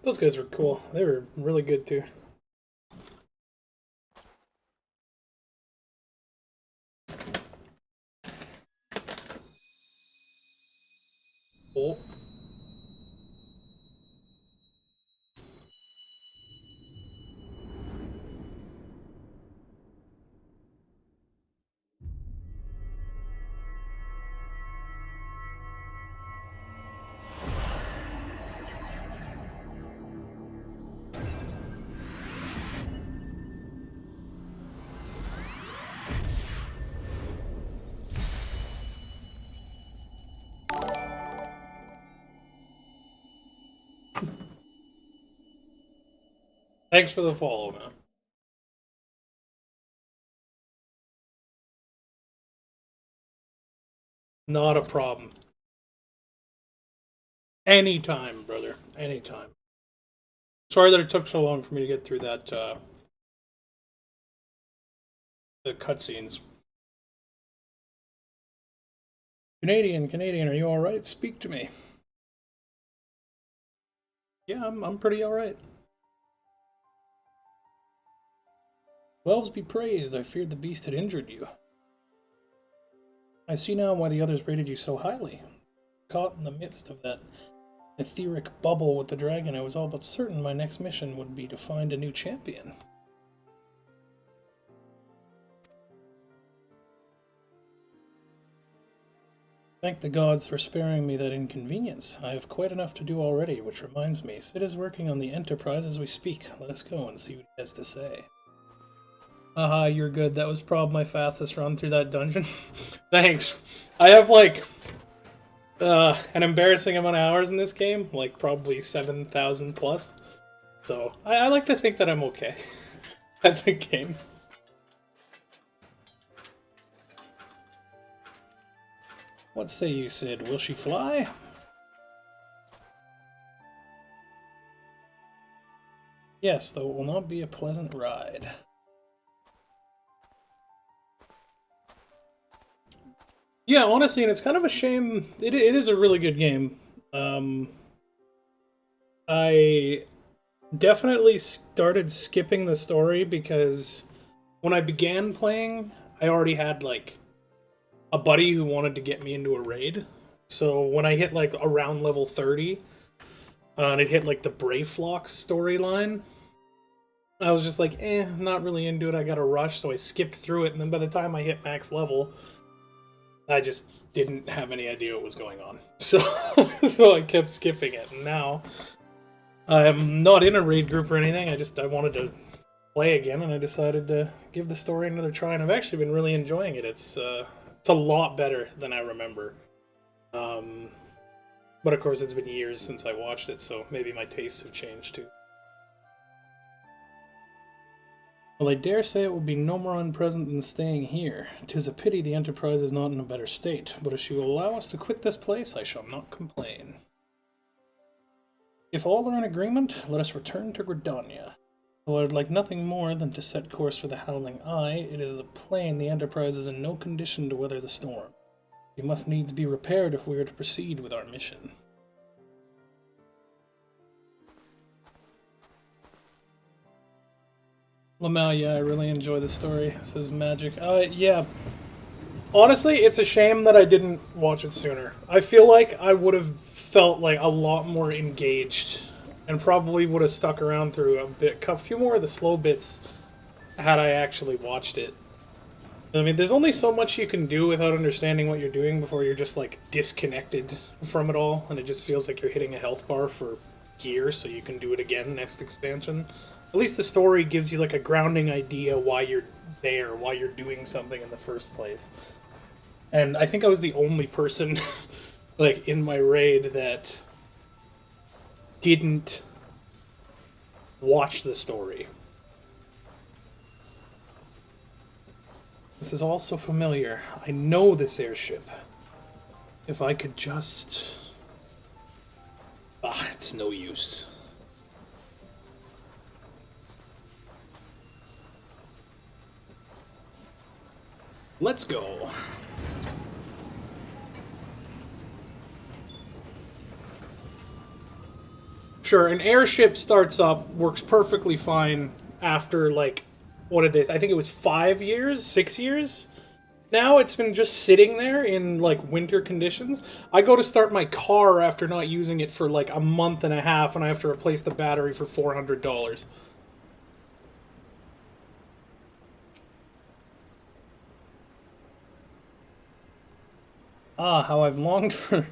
Those guys were cool. They were really good too. Oh. Thanks for the follow, man. Not a problem. Anytime, brother. Anytime. Sorry that it took so long for me to get through that, the cutscenes. Canadian, are you alright? Speak to me. Yeah, I'm pretty alright. Wells be praised, I feared the beast had injured you. I see now why the others rated you so highly. Caught in the midst of that etheric bubble with the dragon, I was all but certain my next mission would be to find a new champion. Thank the gods for sparing me that inconvenience. I have quite enough to do already, which reminds me, Sid is working on the Enterprise as we speak. Let us go and see what he has to say. Haha, you're good. That was probably my fastest run through that dungeon. Thanks. I have, like, an embarrassing amount of hours in this game, like probably 7,000 plus. So, I like to think that I'm okay at the game. What say you, Sid? Will she fly? Yes, though it will not be a pleasant ride. Yeah, honestly, and it's kind of a shame. It is a really good game. I definitely started skipping the story because when I began playing, I already had, like, a buddy who wanted to get me into a raid. So when I hit, like, around level 30, and it hit, like, the Brayflock storyline, I was just like, not really into it, I gotta rush, so I skipped through it, and then by the time I hit max level, I just didn't have any idea what was going on. So, so I kept skipping it, and now I'm not in a raid group or anything, I wanted to play again, and I decided to give the story another try, and I've actually been really enjoying it. It's a lot better than I remember. But of course, it's been years since I watched it, so maybe my tastes have changed too. Well, I dare say it will be no more unpleasant than staying here. 'Tis a pity the Enterprise is not in a better state, but if she will allow us to quit this place, I shall not complain. If all are in agreement, let us return to Gridania. Though I would like nothing more than to set course for the Howling Eye, it is plain the Enterprise is in no condition to weather the storm. We must needs be repaired if we are to proceed with our mission. Lamau, yeah, I really enjoy the story, says Magic. Yeah. Honestly, it's a shame that I didn't watch it sooner. I feel like I would have felt like a lot more engaged and probably would have stuck around through a few more of the slow bits had I actually watched it. I mean, there's only so much you can do without understanding what you're doing before you're just, like, disconnected from it all, and it just feels like you're hitting a health bar for gear so you can do it again next expansion. At least the story gives you, like, a grounding idea why you're there, why you're doing something in the first place. And I think I was the only person, like, in my raid that didn't watch the story. This is all so familiar. I know this airship. If I could just... it's no use. Let's go. Sure, an airship starts up, works perfectly fine after, like, what did they... I think it was 5 years? 6 years? Now it's been just sitting there in, like, winter conditions. I go to start my car after not using it for, like, a month and a half, and I have to replace the battery for $400. Ah, how I've longed for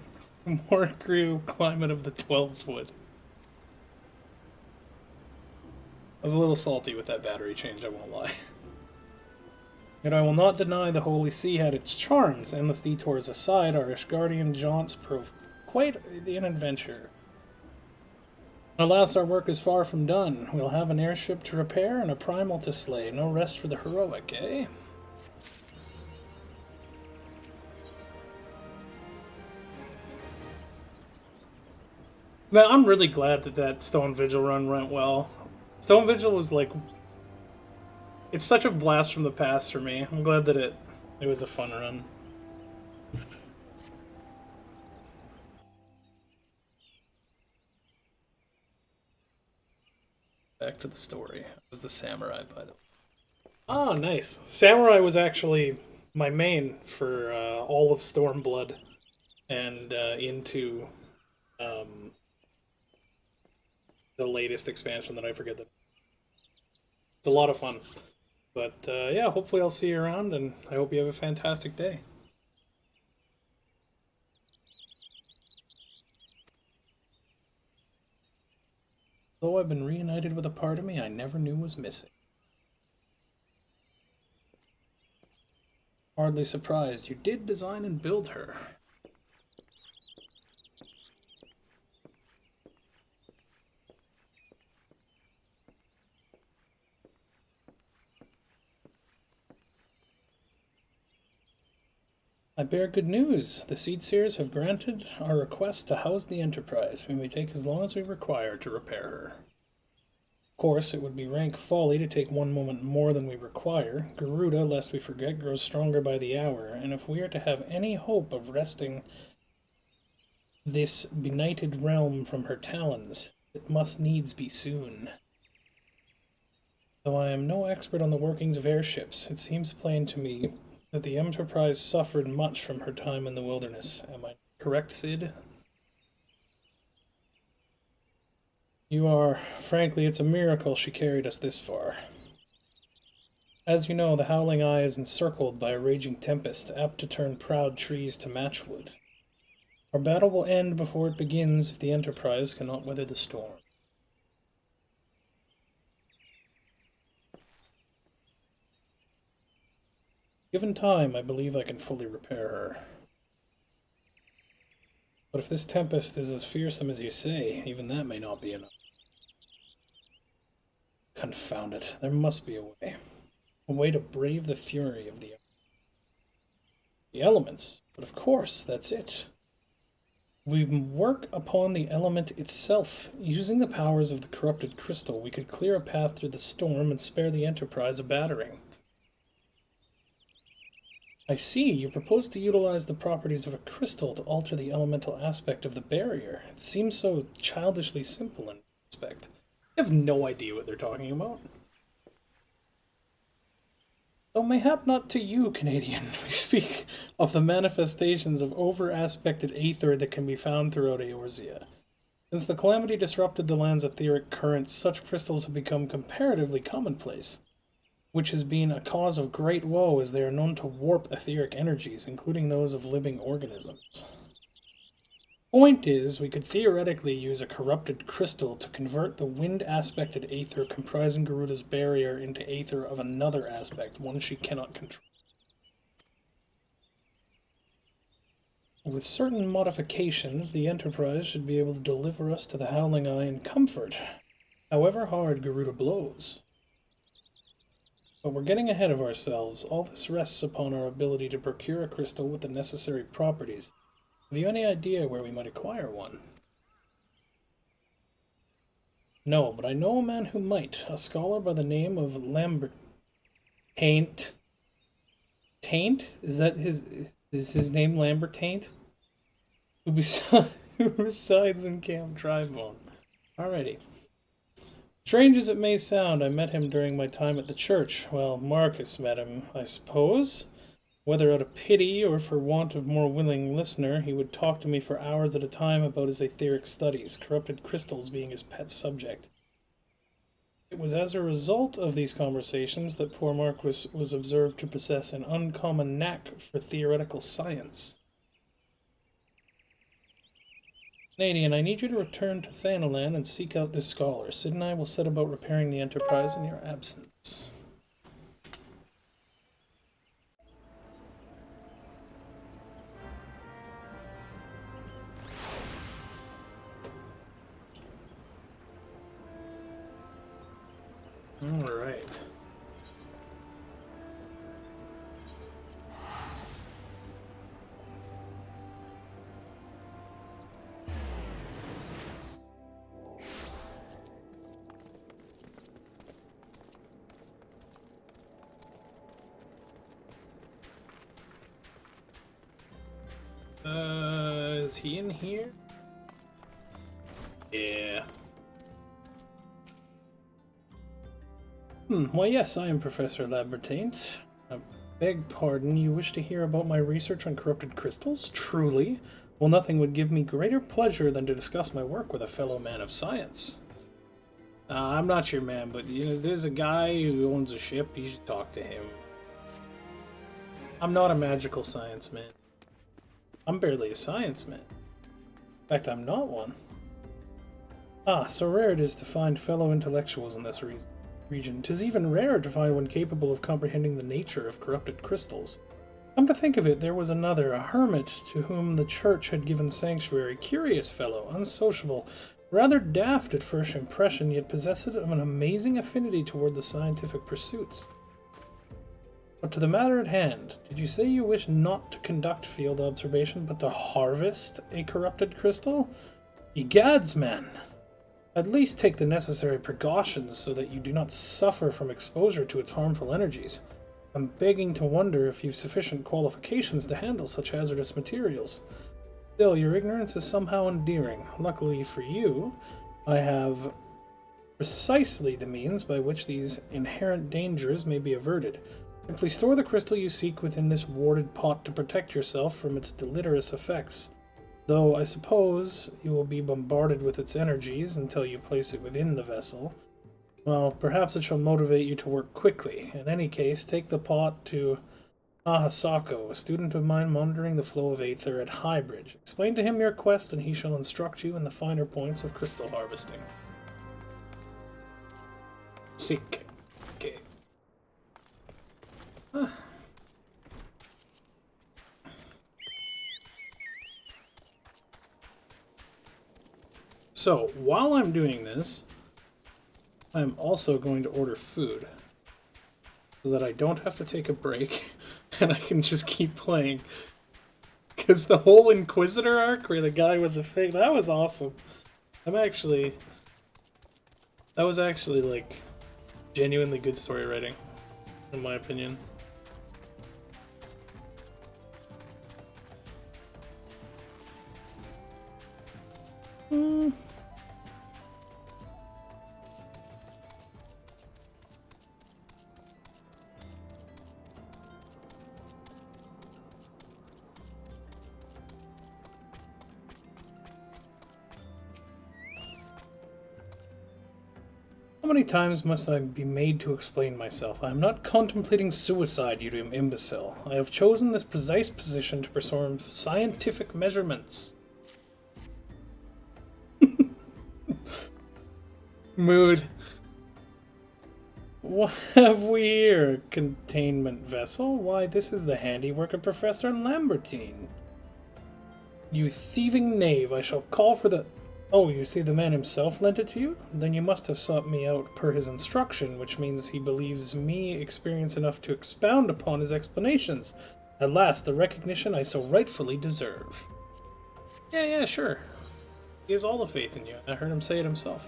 a more crew climate of the 12s wood. I was a little salty with that battery change, I won't lie. Yet I will not deny the Holy See had its charms. Endless detours aside, our Ishgardian jaunts proved quite an adventure. Alas, our work is far from done. We'll have an airship to repair and a primal to slay. No rest for the heroic, eh? Man, I'm really glad that that Stone Vigil run went well. Stone Vigil was like... It's such a blast from the past for me. I'm glad that it was a fun run. Back to the story. It was the Samurai, by the way. Ah, nice. Samurai was actually my main for all of Stormblood and into the latest expansion that I forget that. It's a lot of fun. But yeah, hopefully I'll see you around, and I hope you have a fantastic day. Though I've been reunited with a part of me I never knew was missing. Hardly surprised you did design and build her. I bear good news. The Seedseers have granted our request to house the Enterprise. We may take as long as we require to repair her. Of course, it would be rank folly to take one moment more than we require. Garuda, lest we forget, grows stronger by the hour, and if we are to have any hope of wresting this benighted realm from her talons, it must needs be soon. Though I am no expert on the workings of airships, it seems plain to me that the Enterprise suffered much from her time in the wilderness. Am I correct, Sid? You are. Frankly, it's a miracle she carried us this far. As you know, the Howling Eye is encircled by a raging tempest, apt to turn proud trees to matchwood. Our battle will end before it begins if the Enterprise cannot weather the storm. Given time, I believe I can fully repair her. But if this tempest is as fearsome as you say, even that may not be enough. Confound it, there must be a way. A way to brave the fury of the elements. But of course, that's it. We work upon the element itself. Using the powers of the corrupted crystal, we could clear a path through the storm and spare the Enterprise a battering. I see, you propose to utilize the properties of a crystal to alter the elemental aspect of the barrier. It seems so childishly simple in respect. I have no idea what they're talking about. Though mayhap not to you, Canadian, we speak of the manifestations of over-aspected aether that can be found throughout Eorzea. Since the calamity disrupted the land's etheric currents, such crystals have become comparatively commonplace, which has been a cause of great woe as they are known to warp etheric energies, including those of living organisms. Point is, we could theoretically use a corrupted crystal to convert the wind-aspected aether comprising Garuda's barrier into aether of another aspect, one she cannot control. With certain modifications, the Enterprise should be able to deliver us to the Howling Eye in comfort, however hard Garuda blows. But we're getting ahead of ourselves. All this rests upon our ability to procure a crystal with the necessary properties. Have you any idea where we might acquire one? No, but I know a man who might. A scholar by the name of Lambert... Taint? Is that his name Lambert Taint? Who resides in Camp Tribone. Alrighty. Strange as it may sound, I met him during my time at the church. Well, Marcus met him, I suppose. Whether out of pity or for want of more willing listener, he would talk to me for hours at a time about his etheric studies, corrupted crystals being his pet subject. It was as a result of these conversations that poor Marquis was observed to possess an uncommon knack for theoretical science. Canadian, I need you to return to Thanalan and seek out this scholar. Sid and I will set about repairing the Enterprise in your absence. All right. Is he in here? Yeah. Why yes, I am Professor Labertaint. I beg pardon, you wish to hear about my research on corrupted crystals? Truly? Well, nothing would give me greater pleasure than to discuss my work with a fellow man of science. I'm not your man, but there's a guy who owns a ship. You should talk to him. I'm not a magical science man. I'm barely a science man. In fact, I'm not one. Ah, so rare it is to find fellow intellectuals in this region. 'Tis even rarer to find one capable of comprehending the nature of corrupted crystals. Come to think of it, there was another, a hermit, to whom the church had given sanctuary. Curious fellow, unsociable, rather daft at first impression, yet possessed of an amazing affinity toward the scientific pursuits. But to the matter at hand, did you say you wish not to conduct field observation, but to harvest a corrupted crystal? Egads, man! At least take the necessary precautions so that you do not suffer from exposure to its harmful energies. I'm beginning to wonder if you've sufficient qualifications to handle such hazardous materials. Still, your ignorance is somehow endearing. Luckily for you, I have precisely the means by which these inherent dangers may be averted. Simply store the crystal you seek within this warded pot to protect yourself from its deleterious effects. Though I suppose you will be bombarded with its energies until you place it within the vessel. Well, perhaps it shall motivate you to work quickly. In any case, take the pot to Ahasako, a student of mine monitoring the flow of aether at Highbridge. Explain to him your quest, and he shall instruct you in the finer points of crystal harvesting. Sick. Okay. So, while I'm doing this, I'm also going to order food so that I don't have to take a break and I can just keep playing. Because the whole Inquisitor arc where the guy was a fake, that was awesome. That was actually like genuinely good story writing, in my opinion. How many times must I be made to explain myself? I am not contemplating suicide, you imbecile. I have chosen this precise position to perform scientific measurements. Mood. What have we here? A containment vessel? Why, this is the handiwork of Professor Lambertine. You thieving knave, I shall call for the... Oh, you see the man himself lent it to you? Then you must have sought me out per his instruction, which means he believes me experienced enough to expound upon his explanations. At last, the recognition I so rightfully deserve. Yeah, sure. He has all the faith in you. I heard him say it himself.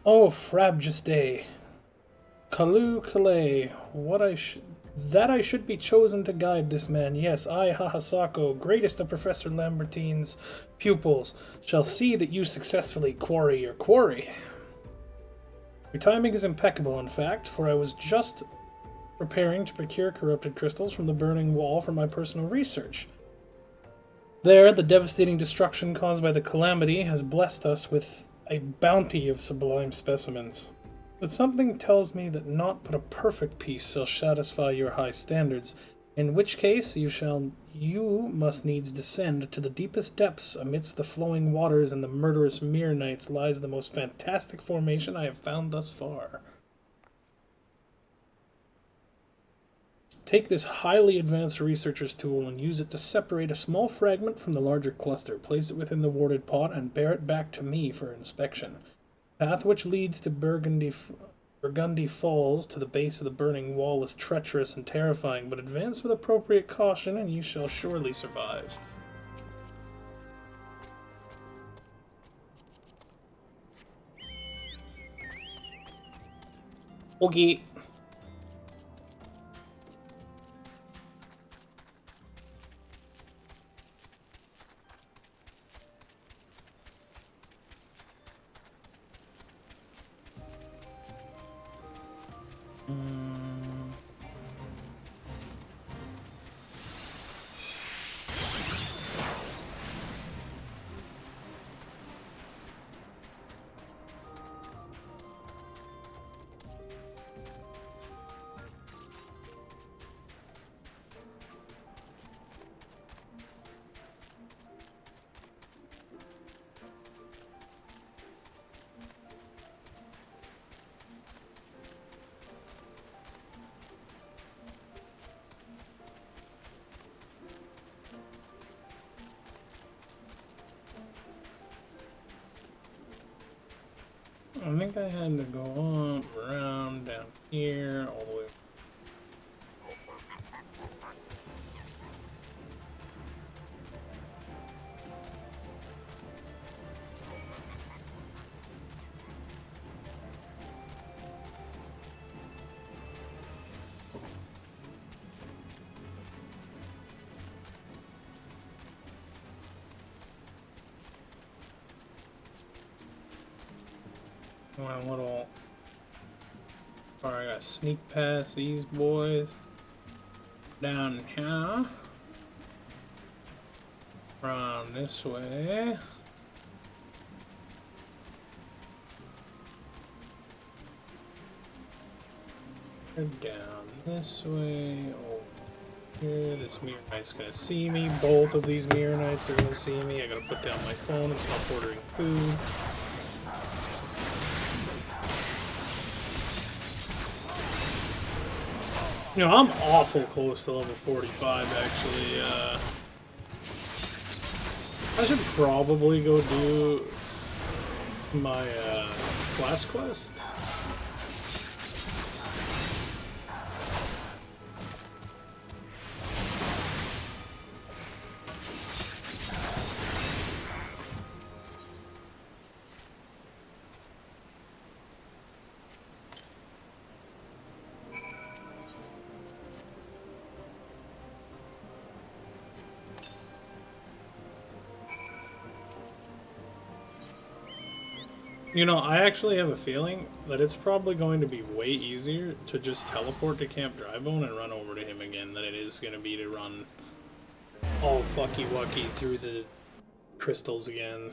Oh, Frabjuste. Kalu Kalay, That I should be chosen to guide this man. Yes, I, Hahasako, greatest of Professor Lambertine's pupils, shall see that you successfully quarry your quarry. Your timing is impeccable, in fact, for I was just preparing to procure corrupted crystals from the burning wall for my personal research. There, the devastating destruction caused by the calamity has blessed us with a bounty of sublime specimens. But something tells me that naught but a perfect piece shall satisfy your high standards, in which case you must needs descend to the deepest depths amidst the flowing waters and the murderous Mirranites lies the most fantastic formation I have found thus far. Take this highly advanced researcher's tool and use it to separate a small fragment from the larger cluster, place it within the warded pot, and bear it back to me for inspection. Path which leads to Burgundy Falls to the base of the burning wall is treacherous and terrifying, but advance with appropriate caution and you shall surely survive. Okay. I think I had to go up, around, down here, all the way. My little... Alright, I gotta sneak past these boys. Down here. Around this way. Down this way. Over here. This Mirror Knight's gonna see me. Both of these Mirror Knights are gonna see me. I gotta put down my phone and stop ordering food. You know, I'm awful close to level 45, actually. I should probably go do my class quest. You know, I actually have a feeling that it's probably going to be way easier to just teleport to Camp Drybone and run over to him again than it is going to be to run all fucky-wucky through the crystals again.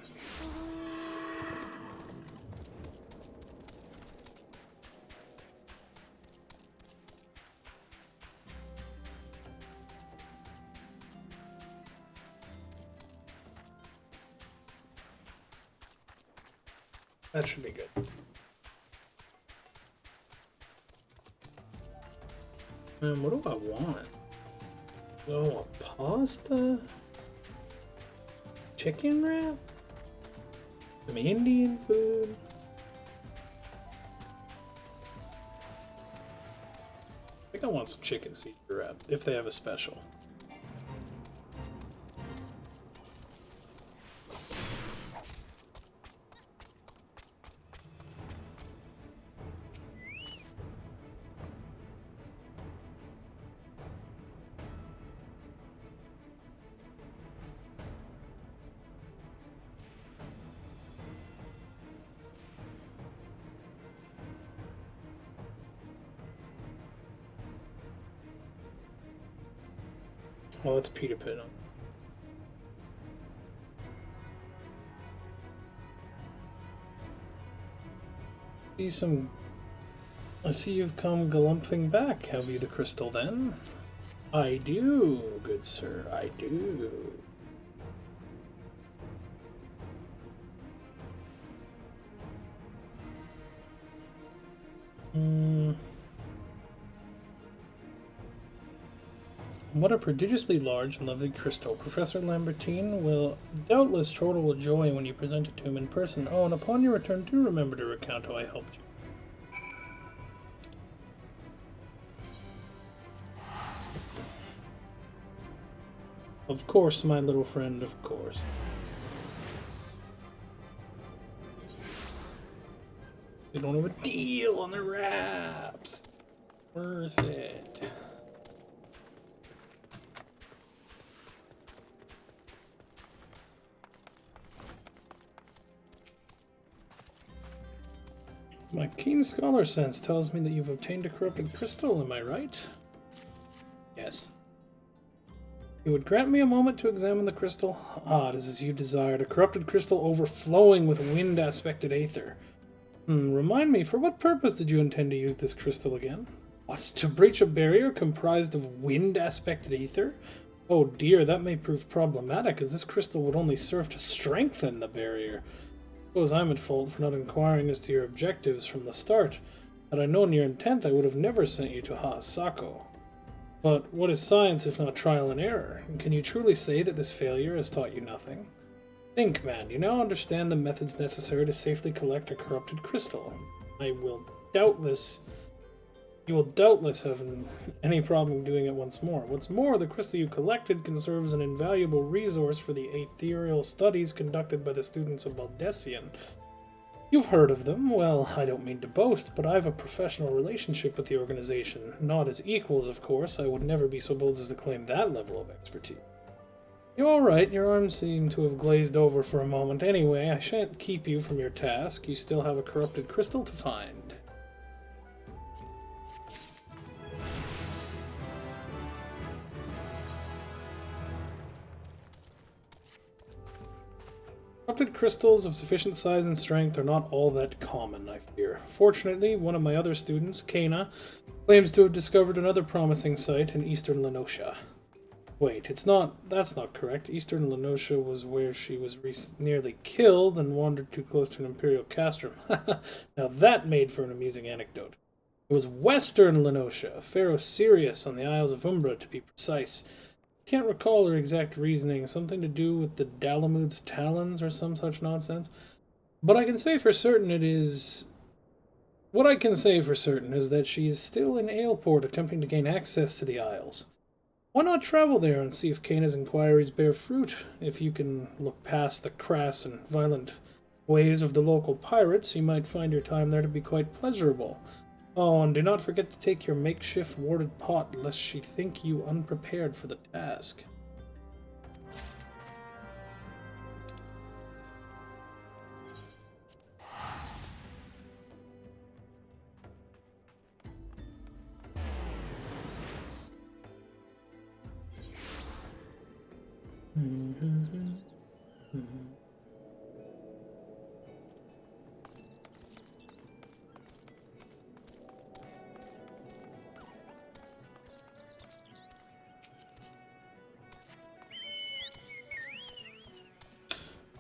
That should be good. What do I want? Oh, a pasta? Chicken wrap? Some Indian food? I think I want some chicken Caesar wrap, if they have a special. Oh, that's Peter Pit. I see you've come galumphing back. Have you the crystal then? I do, good sir, I do. What a prodigiously large and lovely crystal. Professor Lambertine will doubtless chortle with joy when you present it to him in person. Oh, and upon your return, do remember to recount how I helped you. Of course, my little friend, of course. They don't have a deal on the wraps. Worth it. My keen scholar sense tells me that you've obtained a corrupted crystal, am I right? Yes. You would grant me a moment to examine the crystal? Ah, it is as you desired, a corrupted crystal overflowing with wind-aspected aether. Remind me, for what purpose did you intend to use this crystal again? What, to breach a barrier comprised of wind-aspected aether? Oh dear, that may prove problematic, as this crystal would only serve to strengthen the barrier. I suppose I'm at fault for not inquiring as to your objectives from the start. Had I known your intent, I would have never sent you to Haasako. But what is science if not trial and error? And can you truly say that this failure has taught you nothing? Think, man, you now understand the methods necessary to safely collect a corrupted crystal. You will doubtless have any problem doing it once more. What's more, the crystal you collected can serve as an invaluable resource for the ethereal studies conducted by the students of Baldessian. You've heard of them. Well, I don't mean to boast, but I have a professional relationship with the organization. Not as equals, of course. I would never be so bold as to claim that level of expertise. You're all right. Your arms seem to have glazed over for a moment. Anyway, I shan't keep you from your task. You still have a corrupted crystal to find. Corrupted crystals of sufficient size and strength are not all that common, I fear. Fortunately, one of my other students, Kana, claims to have discovered another promising site in eastern Lenosha. Wait, that's not correct. Eastern Lenosha was where she was nearly killed and wandered too close to an imperial castrum. Now that made for an amusing anecdote. It was western Lenosha, Pharaoh Sirius on the Isles of Umbra to be precise. Can't recall her exact reasoning, something to do with the Dalamud's talons or some such nonsense. But I can say for certain What I can say for certain is that she is still in Aleport attempting to gain access to the Isles. Why not travel there and see if Kana's inquiries bear fruit? If you can look past the crass and violent ways of the local pirates, you might find your time there to be quite pleasurable. Oh, and do not forget to take your makeshift warded pot, lest she think you unprepared for the task.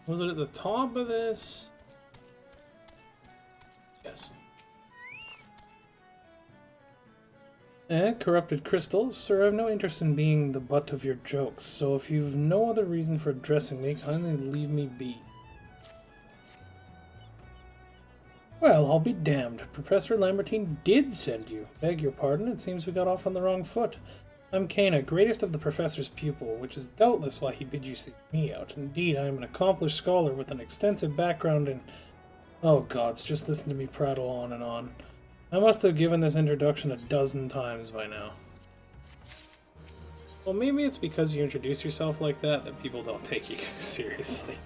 Was it at the top of this? Yes. Corrupted crystals? Sir, I have no interest in being the butt of your jokes, so if you've no other reason for addressing me, kindly leave me be. Well, I'll be damned. Professor Lambertine did send you. Beg your pardon, it seems we got off on the wrong foot. I'm Kana, greatest of the professor's pupil, which is doubtless why he bid you seek me out. Indeed, I am an accomplished scholar with an extensive background in... Oh gods, just listen to me prattle on and on. I must have given this introduction a dozen times by now. Well, maybe it's because you introduce yourself like that people don't take you seriously.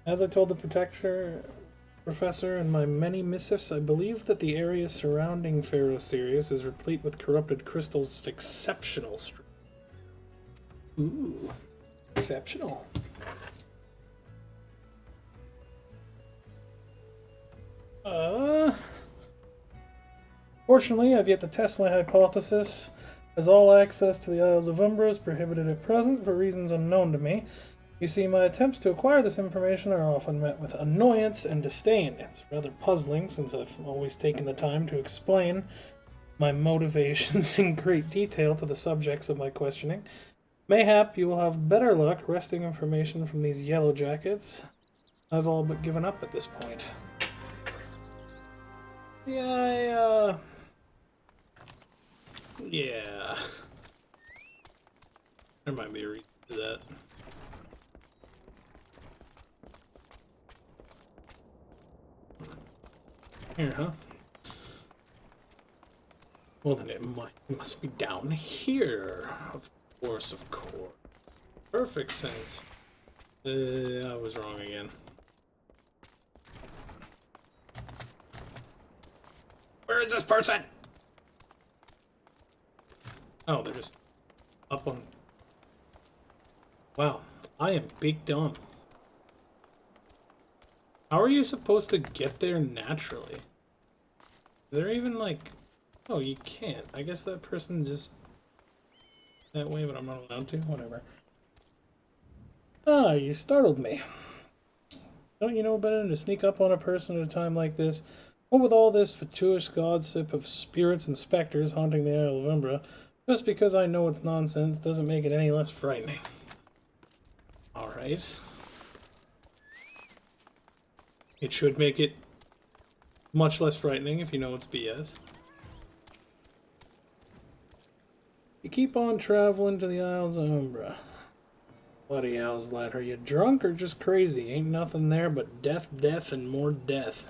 As I told the Professor. In my many missives, I believe that the area surrounding Pharaoh Sirius is replete with corrupted crystals of exceptional strength. Ooh, exceptional. Fortunately, I've yet to test my hypothesis, as all access to the Isles of Umbra is prohibited at present for reasons unknown to me. You see, my attempts to acquire this information are often met with annoyance and disdain. It's rather puzzling, since I've always taken the time to explain my motivations in great detail to the subjects of my questioning. Mayhap you will have better luck wresting information from these yellow jackets. I've all but given up at this point. Yeah, yeah. There might be a reason to that. Here, huh? Well, then it must be down here. Of course, of course. Perfect sense. I was wrong again. Where is this person? Oh, they're just up on... Wow, I am big dumb. How are you supposed to get there naturally? Is there even like... Oh, you can't. I guess that person just... that way, but I'm not allowed to? Whatever. Ah, you startled me. Don't you know better than to sneak up on a person at a time like this? What with all this fatuous gossip of spirits and specters haunting the Isle of Umbra, just because I know it's nonsense doesn't make it any less frightening. Alright. It should make it much less frightening if you know it's BS. You keep on traveling to the Isles of Umbra. Bloody hell's lad, are you drunk or just crazy? Ain't nothing there but death, death, and more death.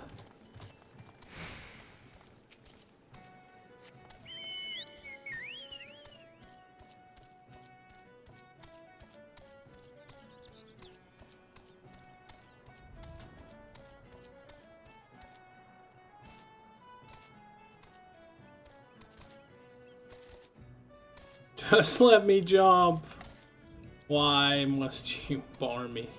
Just let me jump. Why must you bar me?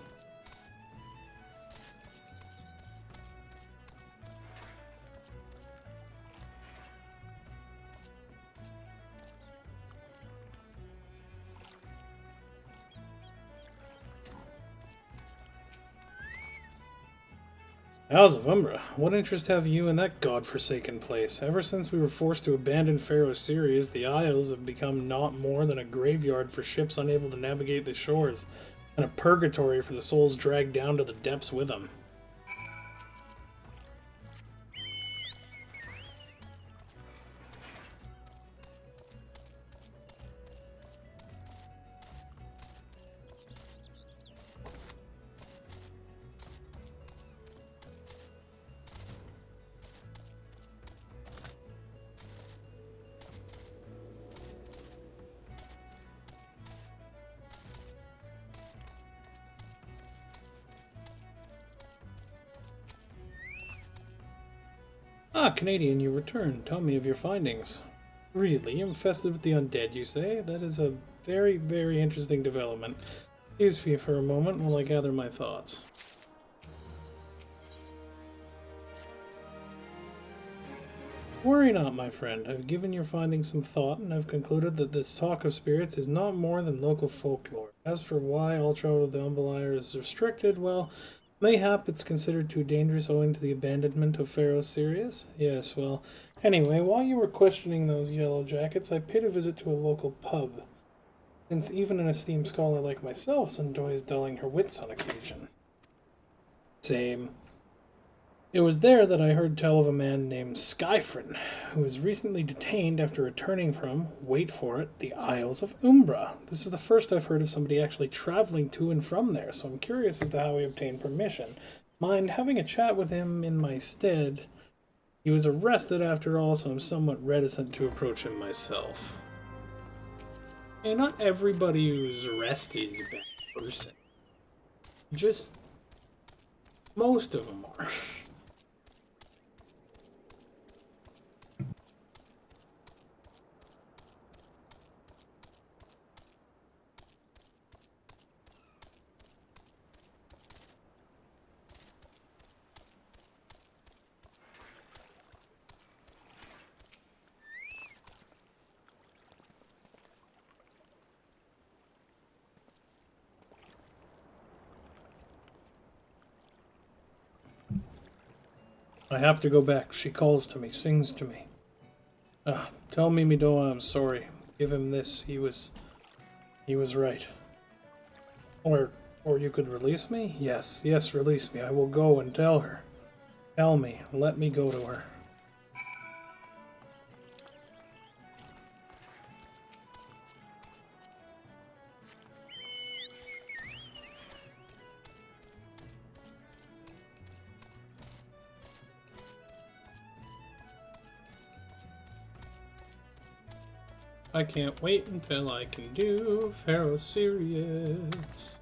Isles of Umbra, what interest have you in that godforsaken place? Ever since we were forced to abandon Pharaoh Sirius, the Isles have become not more than a graveyard for ships unable to navigate the shores, and a purgatory for the souls dragged down to the depths with them. Ah, Canadian, you return. Tell me of your findings. Really? Infested with the undead, you say? That is a very, very interesting development. Excuse me for a moment while I gather my thoughts. Worry not, my friend. I've given your findings some thought, and I've concluded that this talk of spirits is not more than local folklore. As for why all travel to the Umbra is restricted, well, mayhap it's considered too dangerous owing to the abandonment of Pharaoh Sirius? Yes, well, anyway, while you were questioning those yellow jackets, I paid a visit to a local pub, since even an esteemed scholar like myself enjoys dulling her wits on occasion. Same. It was there that I heard tell of a man named Skyfrin, who was recently detained after returning from, wait for it, the Isles of Umbra. This is the first I've heard of somebody actually traveling to and from there, so I'm curious as to how he obtained permission. Mind having a chat with him in my stead? He was arrested after all, so I'm somewhat reticent to approach him myself. And not everybody who's arrested is a bad person. Just most of them are. I have to go back. She calls to me, sings to me. Tell Mimidoa I'm sorry. Give him this. He was right. Or you could release me? Yes, release me. I will go and tell her. Tell me. Let me go to her. I can't wait until I can do Pharaoh Sirius.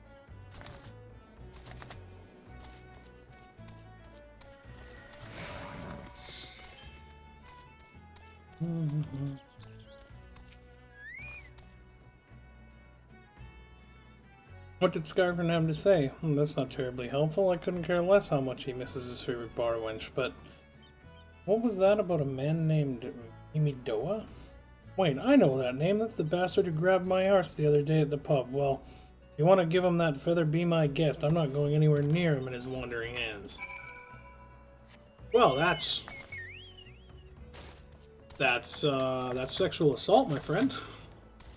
What did Scarvin have to say? That's not terribly helpful. I couldn't care less how much he misses his favorite bar wench, but what was that about a man named Mimidoa? Wait, I know that name. That's the bastard who grabbed my arse the other day at the pub. Well, if you want to give him that feather, be my guest. I'm not going anywhere near him and his wandering hands. Well, that's sexual assault, my friend.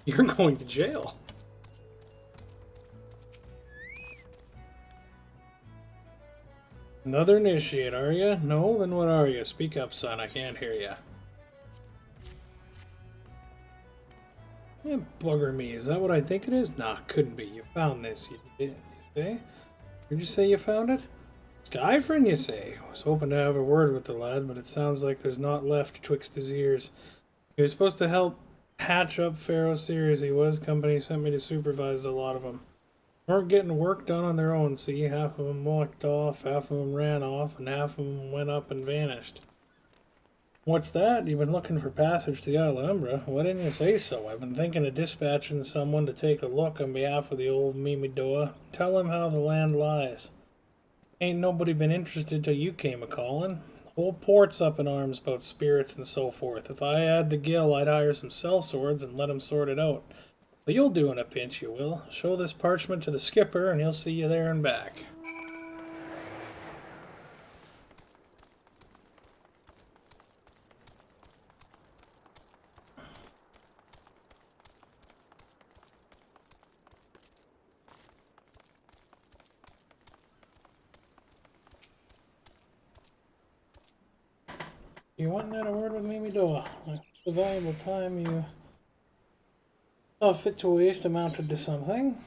You're going to jail. Another initiate, are you? No? Then what are you? Speak up, son. I can't hear you. Yeah, bugger me. Is that what I think it is? Nah, couldn't be. You found this. You did. You say? Did you say you found it? Skyfrin, you say? I was hoping to have a word with the lad, but it sounds like there's naught left twixt his ears. He was supposed to help hatch up Pharaoh Series. He was. Company sent me to supervise a lot of them. Weren't getting work done on their own, see? Half of them walked off, half of them ran off, and half of them went up and vanished. What's that? You've been looking for passage to the Isle of Umbra. Why didn't you say so? I've been thinking of dispatching someone to take a look on behalf of the old Mimidoa. Tell him how the land lies. Ain't nobody been interested till you came a-calling. Whole port's up in arms about spirits and so forth. If I had the gill, I'd hire some sellswords and let 'em sort it out. But you'll do in a pinch, you will. Show this parchment to the skipper and he'll see you there and back. You want that a word with Mimidoa? The valuable time you saw fit to waste amounted to something.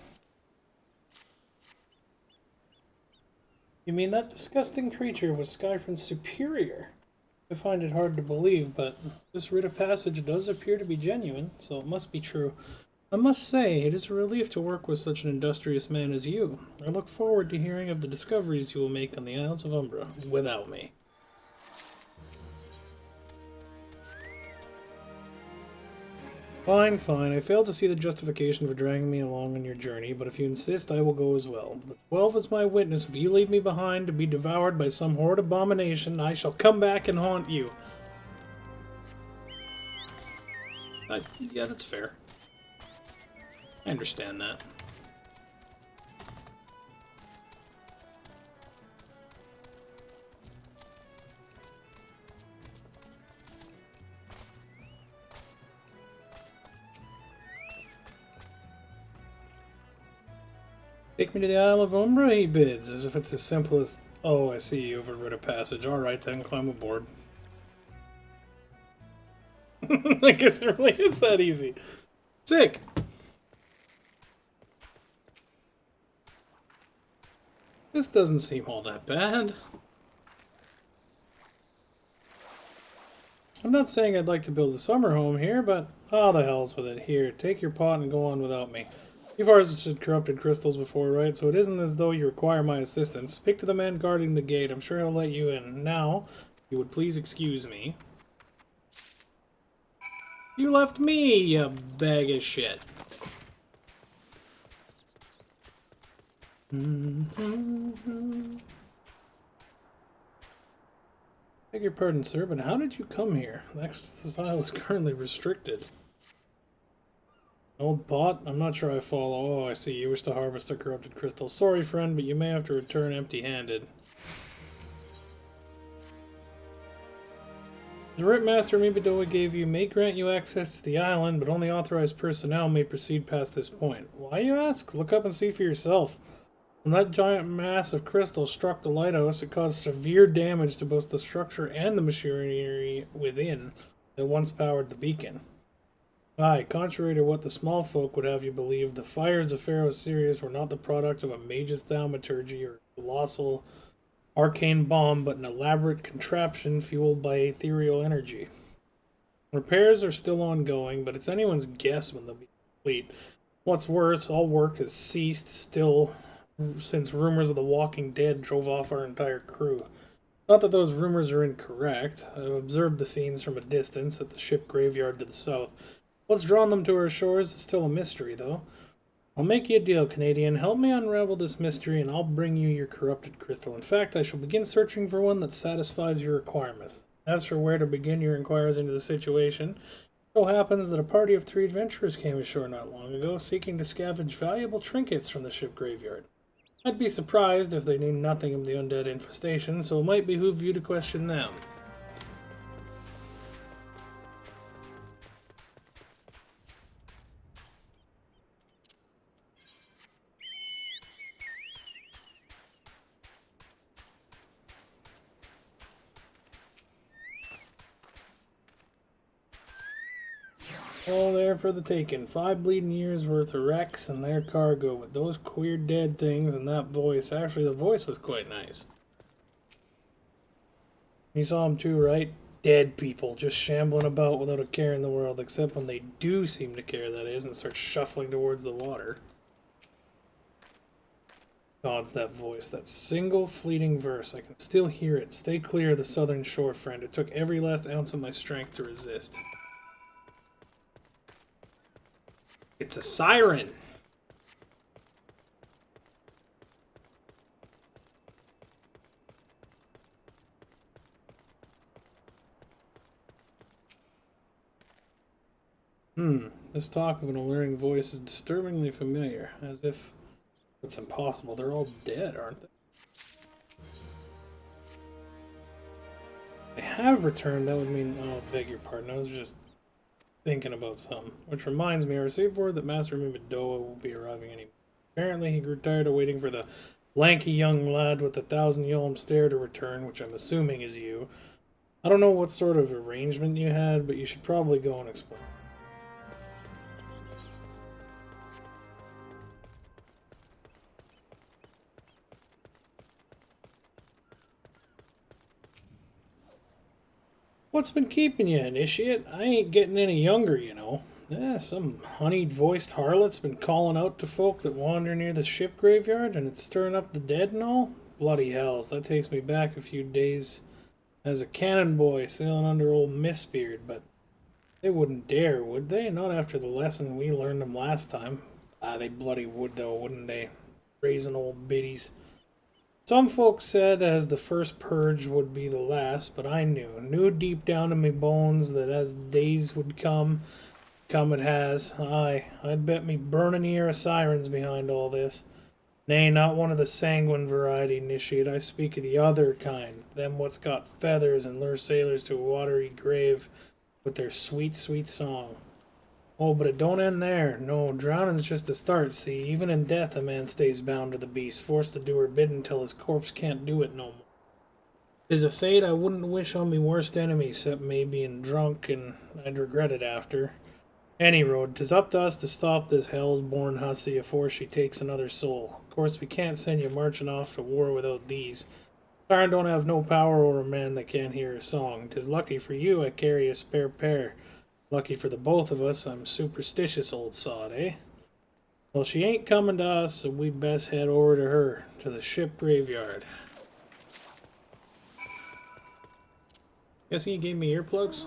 You mean that disgusting creature was Skyfrin's superior? I find it hard to believe, but this writ of passage does appear to be genuine, so it must be true. I must say, it is a relief to work with such an industrious man as you. I look forward to hearing of the discoveries you will make on the Isles of Umbra, without me. Fine, fine. I fail to see the justification for dragging me along on your journey, but if you insist, I will go as well. But 12 is my witness. If you leave me behind to be devoured by some horrid abomination, I shall come back and haunt you. Yeah, that's fair. I understand that. Take me to the Isle of Umbra, he bids, as if it's as simple as... Oh, I see you've read a passage. Alright then, climb aboard. I guess it really is that easy. Sick! This doesn't seem all that bad. I'm not saying I'd like to build a summer home here, but... Oh, the hell's with it. Here, take your pot and go on without me. You've harvested corrupted crystals before, right? So it isn't as though you require my assistance. Speak to the man guarding the gate. I'm sure he'll let you in. Now, you would please excuse me. You left me, you bag of shit. Beg your pardon, sir, but how did you come here? This isle is currently restricted. Old pot? I'm not sure I follow. Oh, I see. You wish to harvest a corrupted crystal. Sorry, friend, but you may have to return empty-handed. The Rip Master Mibidoa gave you may grant you access to the island, but only authorized personnel may proceed past this point. Why, you ask? Look up and see for yourself. When that giant mass of crystal struck the lighthouse, it caused severe damage to both the structure and the machinery within that once powered the beacon. Aye, contrary to what the small folk would have you believe, the fires of Pharaoh Sirius were not the product of a mage's thaumaturgy or colossal arcane bomb, but an elaborate contraption fueled by ethereal energy. Repairs are still ongoing, but it's anyone's guess when they'll be complete. What's worse, all work has ceased still since rumors of the Walking Dead drove off our entire crew. Not that those rumors are incorrect. I've observed the fiends from a distance at the ship graveyard to the south. What's drawn them to our shores is still a mystery, though. I'll make you a deal, Canadian. Help me unravel this mystery, and I'll bring you your corrupted crystal. In fact, I shall begin searching for one that satisfies your requirements. As for where to begin your inquiries into the situation, it so happens that a party of 3 adventurers came ashore not long ago, seeking to scavenge valuable trinkets from the ship graveyard. I'd be surprised if they knew nothing of the undead infestation, so it might behoove you to question them. All there for the taking. 5 bleeding years worth of wrecks and their cargo with those queer dead things and that voice. Actually, the voice was quite nice. You saw them too, right? Dead people just shambling about without a care in the world, except when they do seem to care, that is, and start shuffling towards the water. God's that voice, that single fleeting verse. I can still hear it. Stay clear of the southern shore, friend. It took every last ounce of my strength to resist. It's a siren. This talk of an alluring voice is disturbingly familiar, as if it's impossible. They're all dead, aren't they? They have returned. That would mean, oh, beg your pardon. I was just thinking about something. Which reminds me, I received word that Master Mibidoa will be arriving any. Apparently, he grew tired of waiting for the lanky young lad with the 1,000-yolm stare to return, which I'm assuming is you. I don't know what sort of arrangement you had, but you should probably go and explain. What's been keeping you, initiate? I ain't getting any younger, you know. Yeah, some honeyed-voiced harlot's been calling out to folk that wander near the ship graveyard, and it's stirring up the dead and all? Bloody hells, that takes me back a few days as a cannon boy sailing under old Mistbeard, but they wouldn't dare, would they? Not after the lesson we learned them last time. Ah, they bloody would, though, wouldn't they? Raising old biddies. Some folks said as the first purge would be the last, but I knew deep down in me bones that as days would come it has. Aye, I'd bet me burning ear of sirens behind all this. Nay, not one of the sanguine variety, initiate. I speak of the other kind, them what's got feathers and lure sailors to a watery grave with their sweet, sweet song. Oh, but it don't end there. No, drowning's just the start, see. Even in death a man stays bound to the beast, forced to do her bidding till his corpse can't do it no more. 'Tis a fate I wouldn't wish on me worst enemy, except me being drunk, and I'd regret it after. Any road, 'tis up to us to stop this hell's-born hussy afore she takes another soul. Of course, we can't send you marching off to war without these. Siren don't have no power over a man that can't hear a song. 'Tis lucky for you I carry a spare pair. Lucky for the both of us, I'm superstitious, old sod, eh? Well, she ain't coming to us, so we best head over to her, to the ship graveyard. Guessing you gave me earplugs?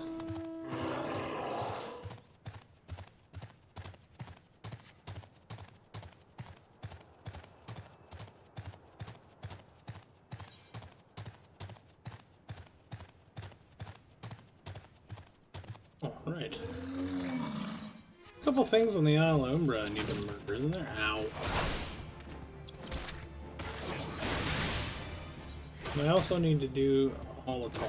Oh, right. A couple things on the Isle of Umbra I need to murder, isn't there? Ow. And I also need to do a Holoton.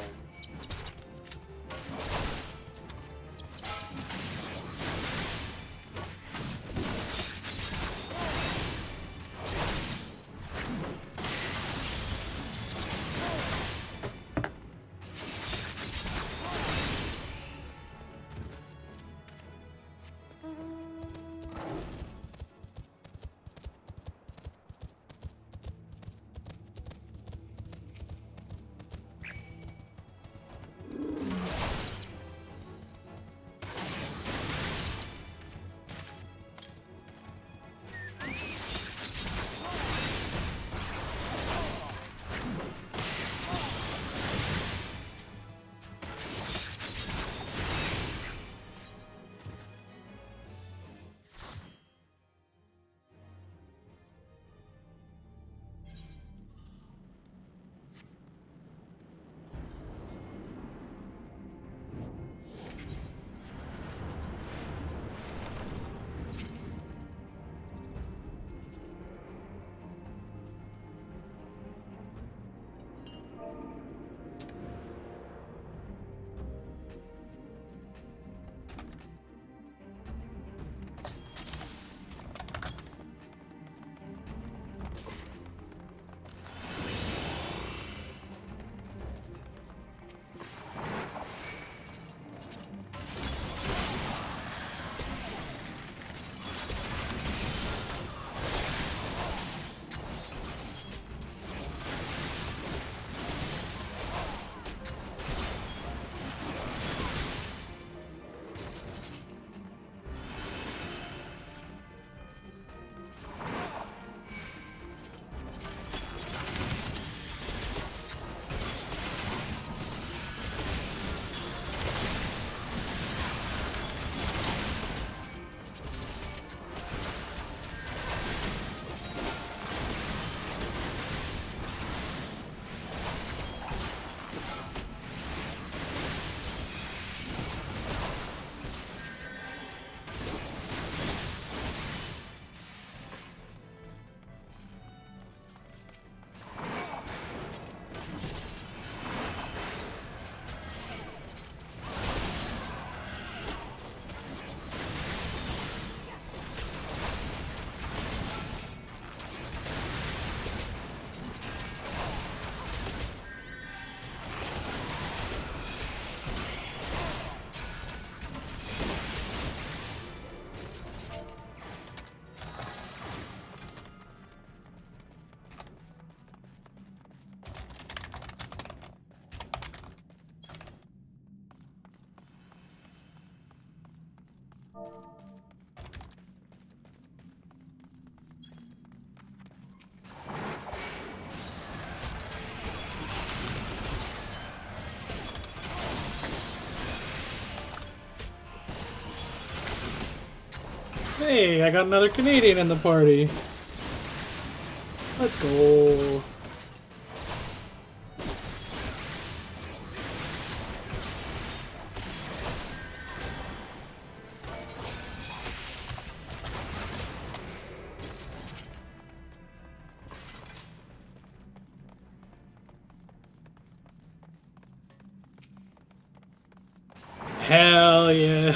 Hey, I got another Canadian in the party. Let's go. Hell yeah.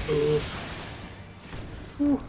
Oof. Whew.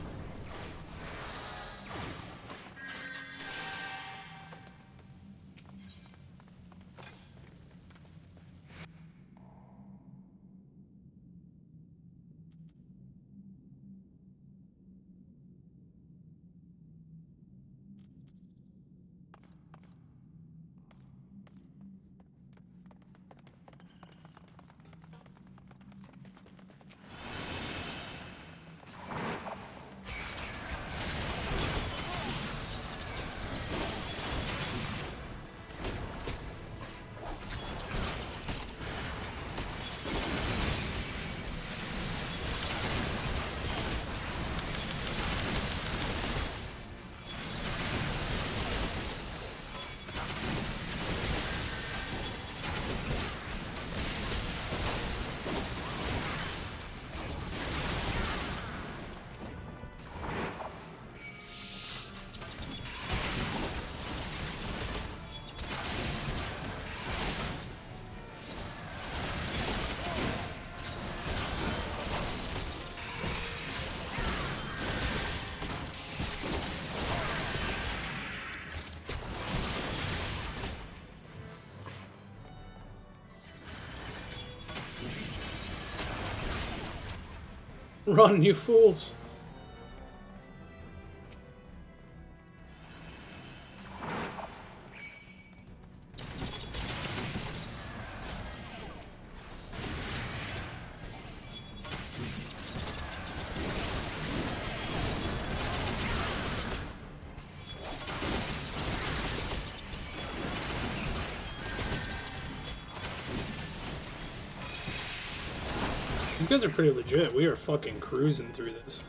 Run, you fools! These guys are pretty legit. We are fucking cruising through this.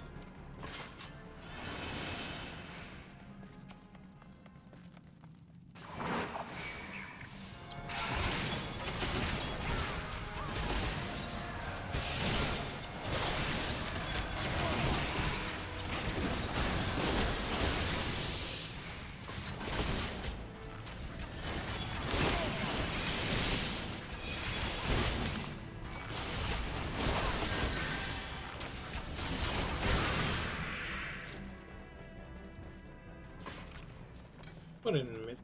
What an myth.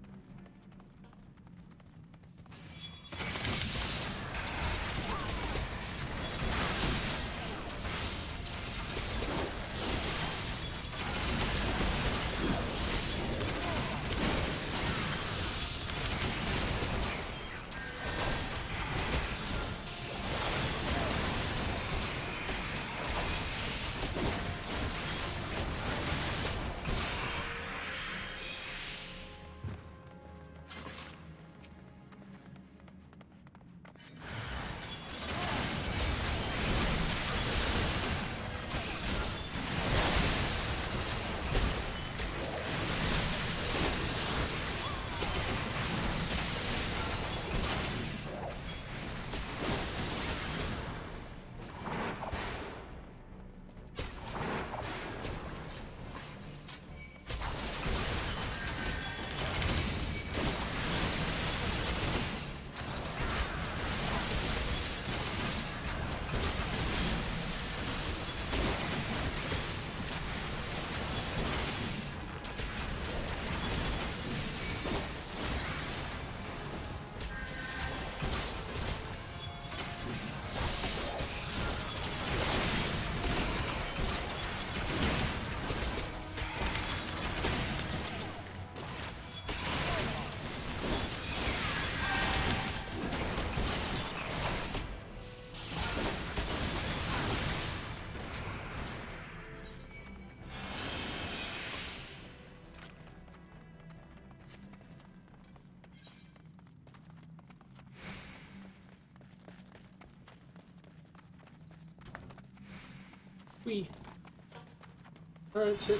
Alright, sit.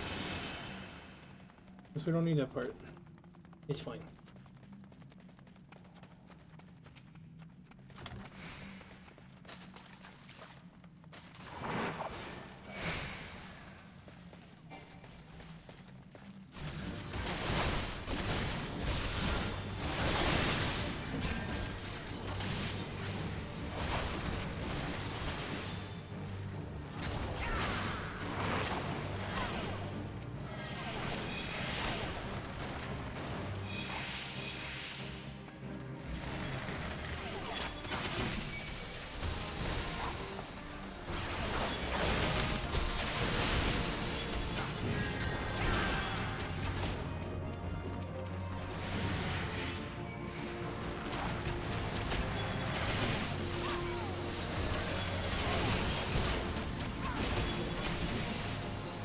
Guess we don't need that part. It's fine.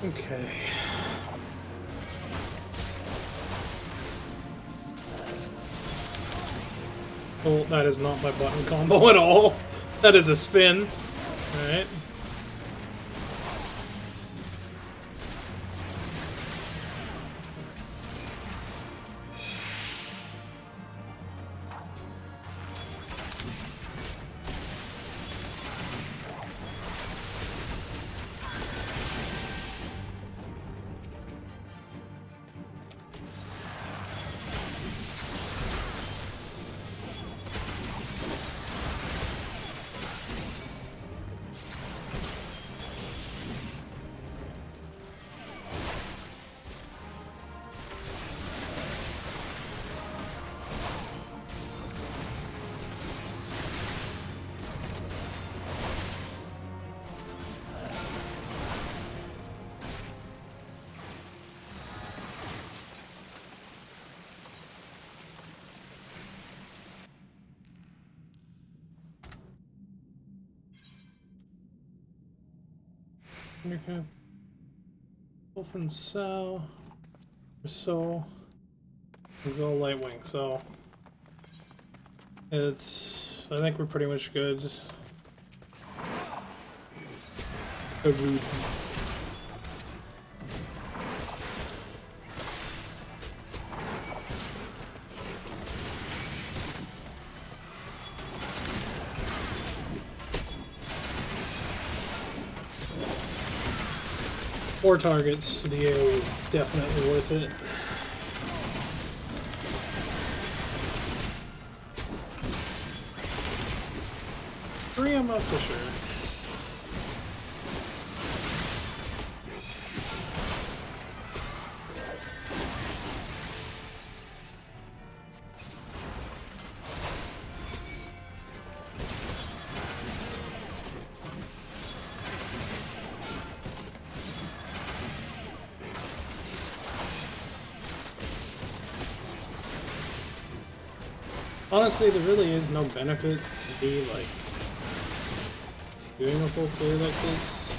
Okay. Oh, that is not my button combo at all. That is a spin. Alright. Okay. Wolf and Sow. So it's all Lightwing, so I think we're pretty much good. A rude. Four targets, the AO is definitely worth it. Three, I'm not for sure. Honestly, there really is no benefit to be like doing a full clear like this.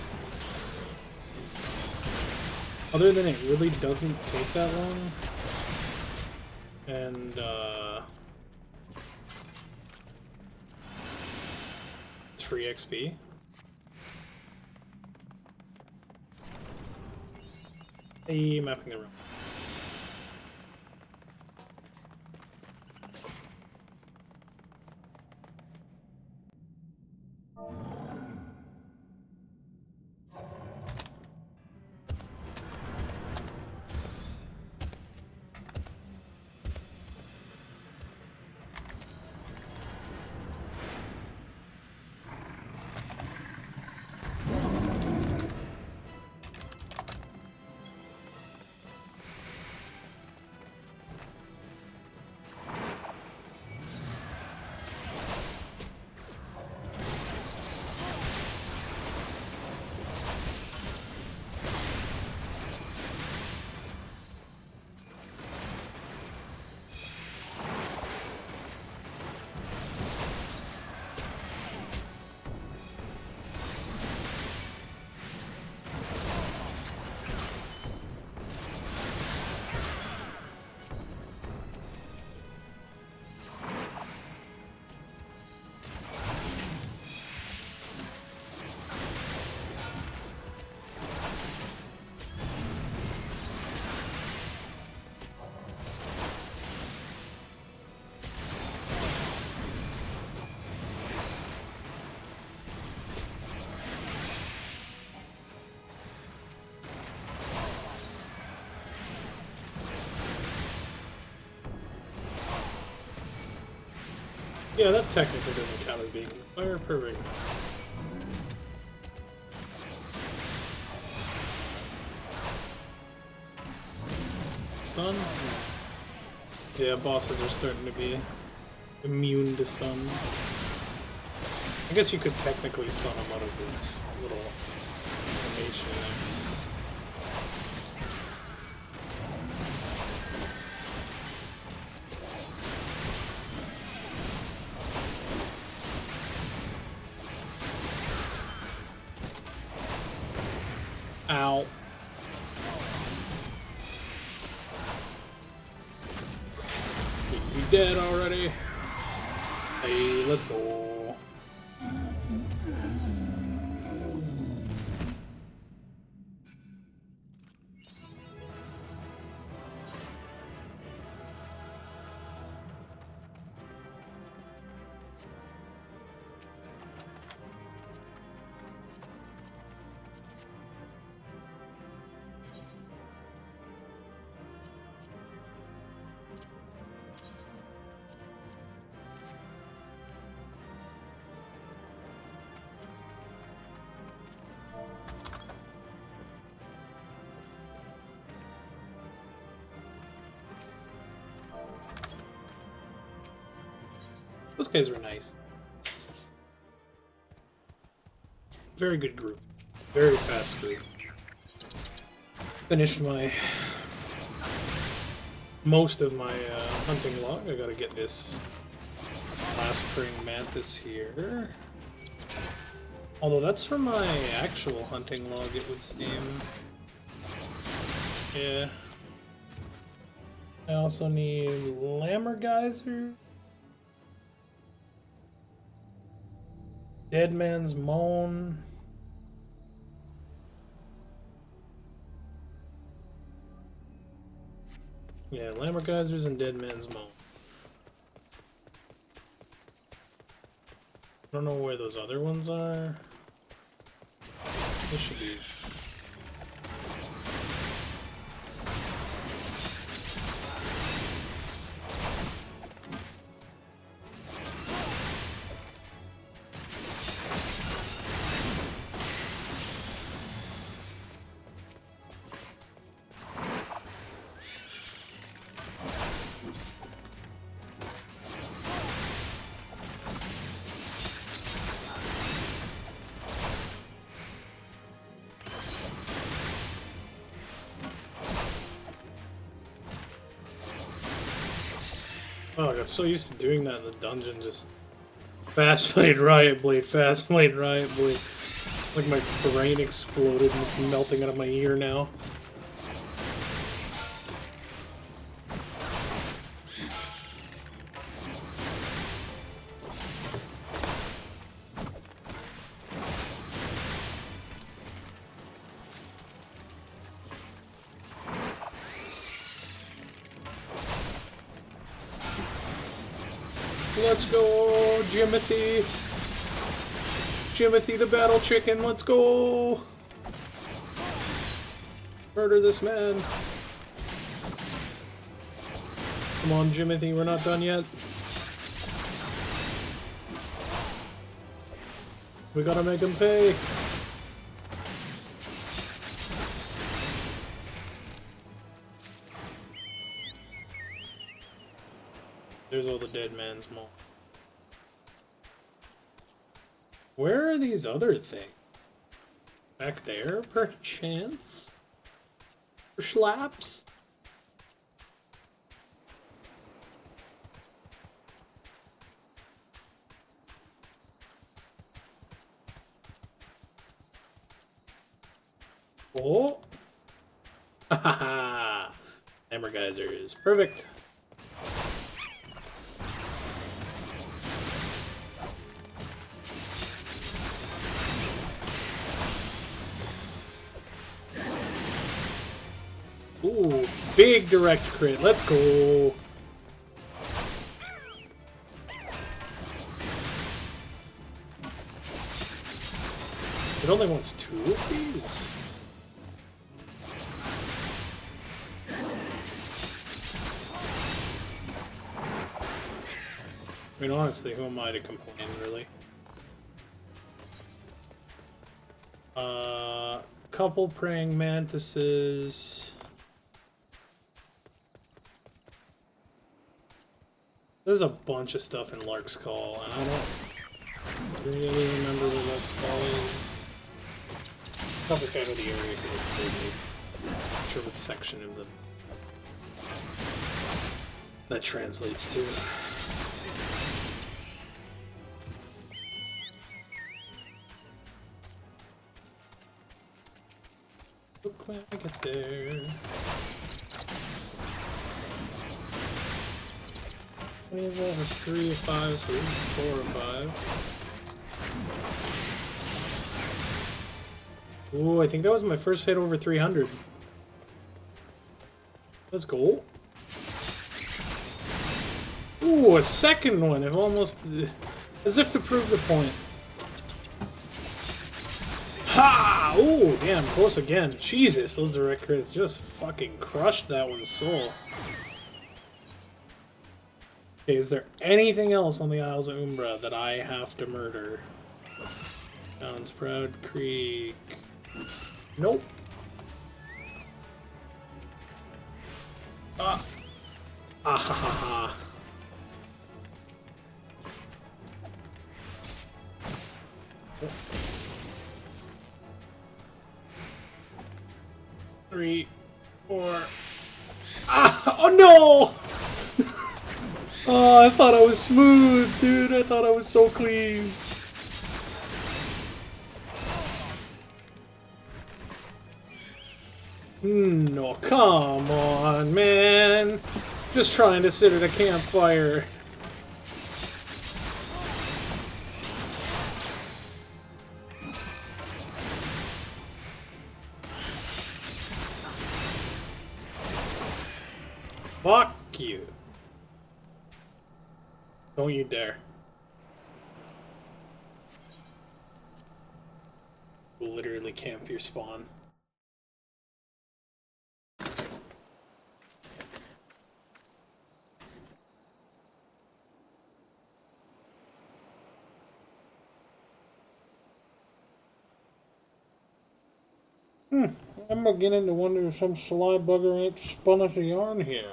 Other than it really doesn't take that long. And it's free XP. Hey, mapping the room. Yeah, that technically doesn't count as being fire perfect. Stun? Yeah, bosses are starting to be immune to stun. I guess you could technically stun them out of this little animation there. Ow. You dead already? Hey, let's go. Those guys were nice. Very good group. Very fast group. Finished most of my hunting log. I gotta get this last praying mantis here. Although that's for my actual hunting log, it would seem. Yeah. I also need Lammergeyser. Dead Man's Moan. Yeah, Lammergeisers and Dead Man's Moan. I don't know where those other ones are. This should be... Oh, I got so used to doing that in the dungeon, just fast blade, riot blade, fast blade, riot blade. Like my brain exploded and it's melting out of my ear now. Let's go, Jimothy! Jimothy the battle chicken, let's go! Murder this man! Come on, Jimothy, we're not done yet. We gotta make him pay! There's all the dead man's mall. Where are these other things? Back there, perchance? For schlaps? Oh! Ha ha ha! Hammer geysers. Perfect! Ooh, big direct crit. Let's go. It only wants 2 of these? I mean, honestly, who am I to complain, really? Couple praying mantises. There's a bunch of stuff in Lark's Call, and I don't really remember what Lark's Call is. Probably out of the area because I'm not sure what section of the that translates to. Look when I get there. We have over 3 of 5, so this is 4 of 5. Ooh, I think that was my first hit over 300. Let's go. Ooh, a second one. I've almost... as if to prove the point. Ha! Ooh, damn, close again. Jesus, those direct crits just fucking crushed that one's soul. Okay, is there anything else on the Isles of Umbra that I have to murder? Sounds Proud Creek. Nope. Ah. Ah ha ha ha. Oh. 3, 4. Ah! Oh no! Oh, I thought I was smooth, dude. I thought I was so clean. No, come on, man. Just trying to sit at a campfire. Come Fuck you. Don't you dare. We'll literally camp your spawn. I'm beginning to wonder if some sly bugger ain't spun us a yarn here.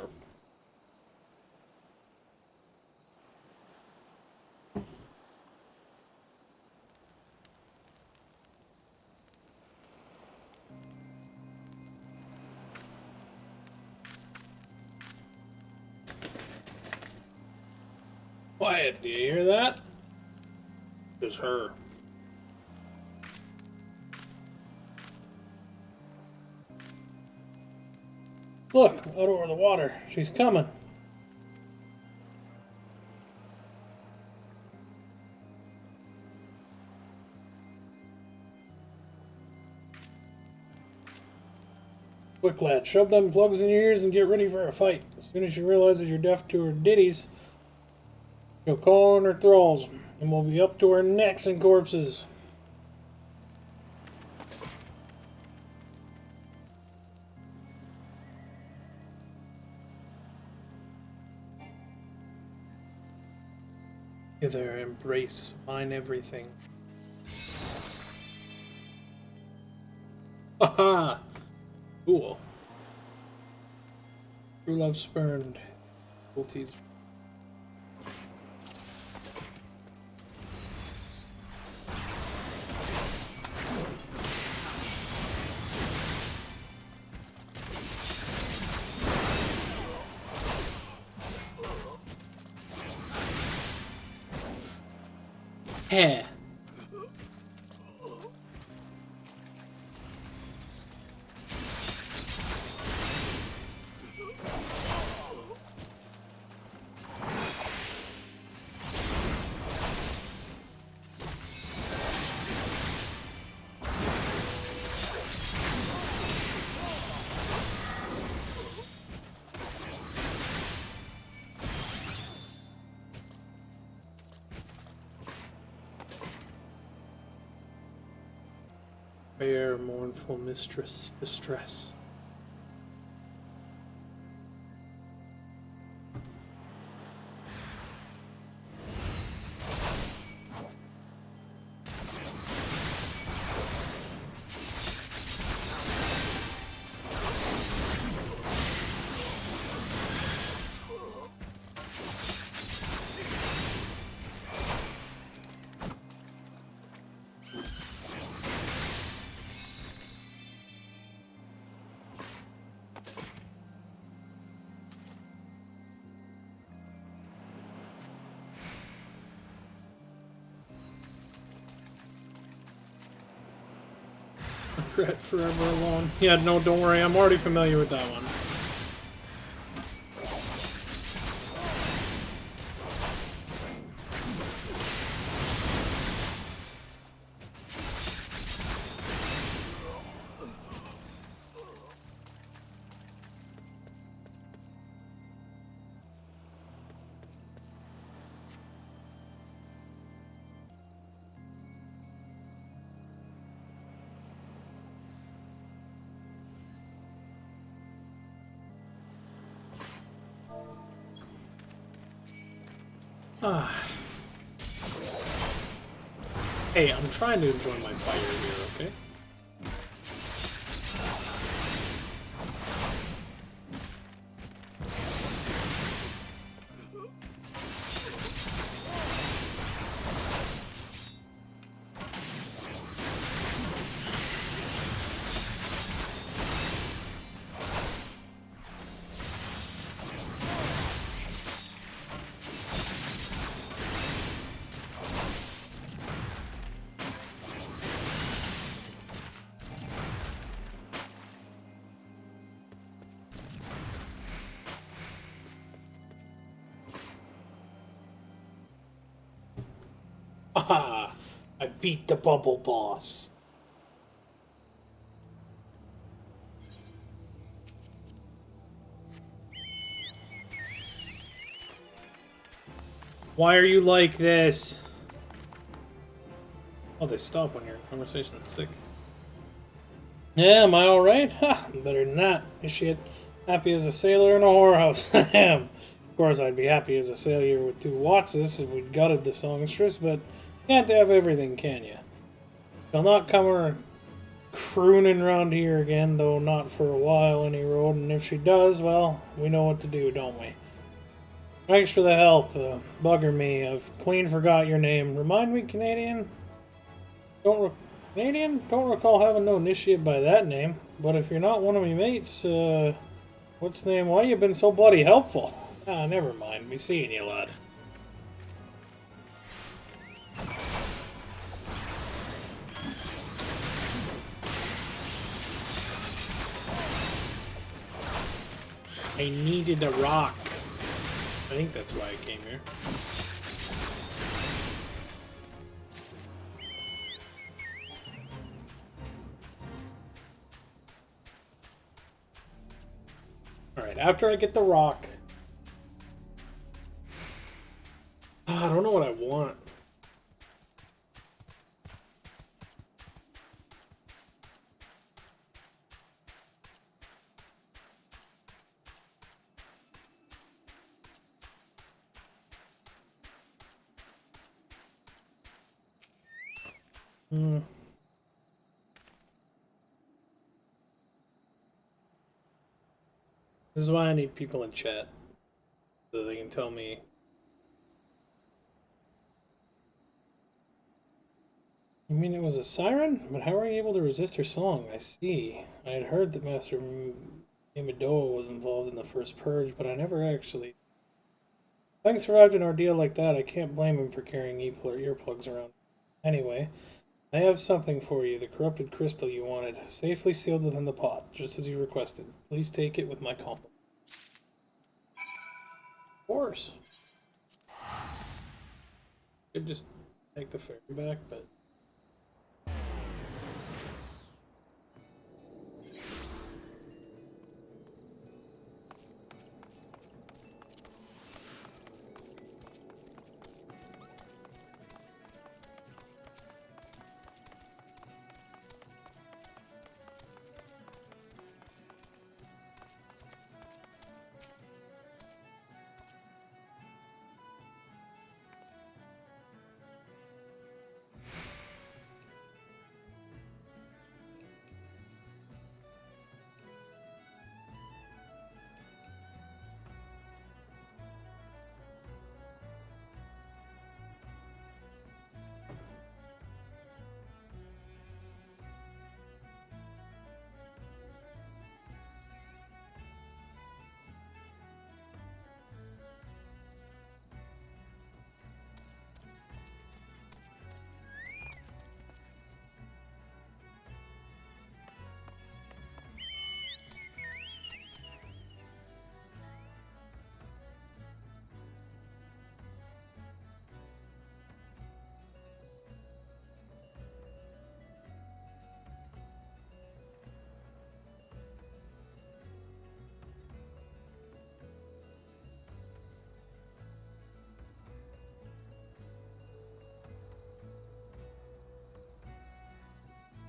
Quiet, do you hear that? It's her. Look, out over the water. She's coming. Quick, lad, shove them plugs in your ears and get ready for a fight. As soon as she realizes you're deaf to her ditties, she'll call on her thralls, and we'll be up to our necks in corpses. Hither, embrace, mine everything. Haha! Cool. True love spurned. Cruelties. Heh. Fair, mournful mistress, distress. Regret forever alone. Yeah, no, don't worry. I'm already familiar with that one. Hey, I'm trying to enjoy my fire here, okay? Haha! I beat the bubble boss. Why are you like this? Oh, they stop when you're in conversation. Sick. Yeah, am I alright? Ha! Better than that. You shit. Happy as a sailor in a whorehouse. I am. Of course, I'd be happy as a sailor with 2 Wattses if we'd gutted the songstress, but can't have everything, can you? She'll not come crooning around here again, though not for a while any road, and if she does, well, we know what to do, don't we? Thanks for the help. Bugger me. I've clean forgot your name. Remind me, Canadian? Canadian? Don't recall having no initiate by that name. But if you're not one of me mates, what's the name? Why you been so bloody helpful? Ah, never mind. Be seeing you, lad. I needed a rock. I think that's why I came here. Alright, after I get the rock... I don't know what I want. This is why I need people in chat. So they can tell me. You mean it was a siren? But how are you able to resist her song? I see. I had heard that Master Mimadoa was involved in the first purge, but I never actually... Having survived an ordeal like that, I can't blame him for carrying earplugs around. Anyway, I have something for you, the corrupted crystal you wanted, safely sealed within the pot, just as you requested. Please take it with my compliment. Of course. Could just take the ferry back, but...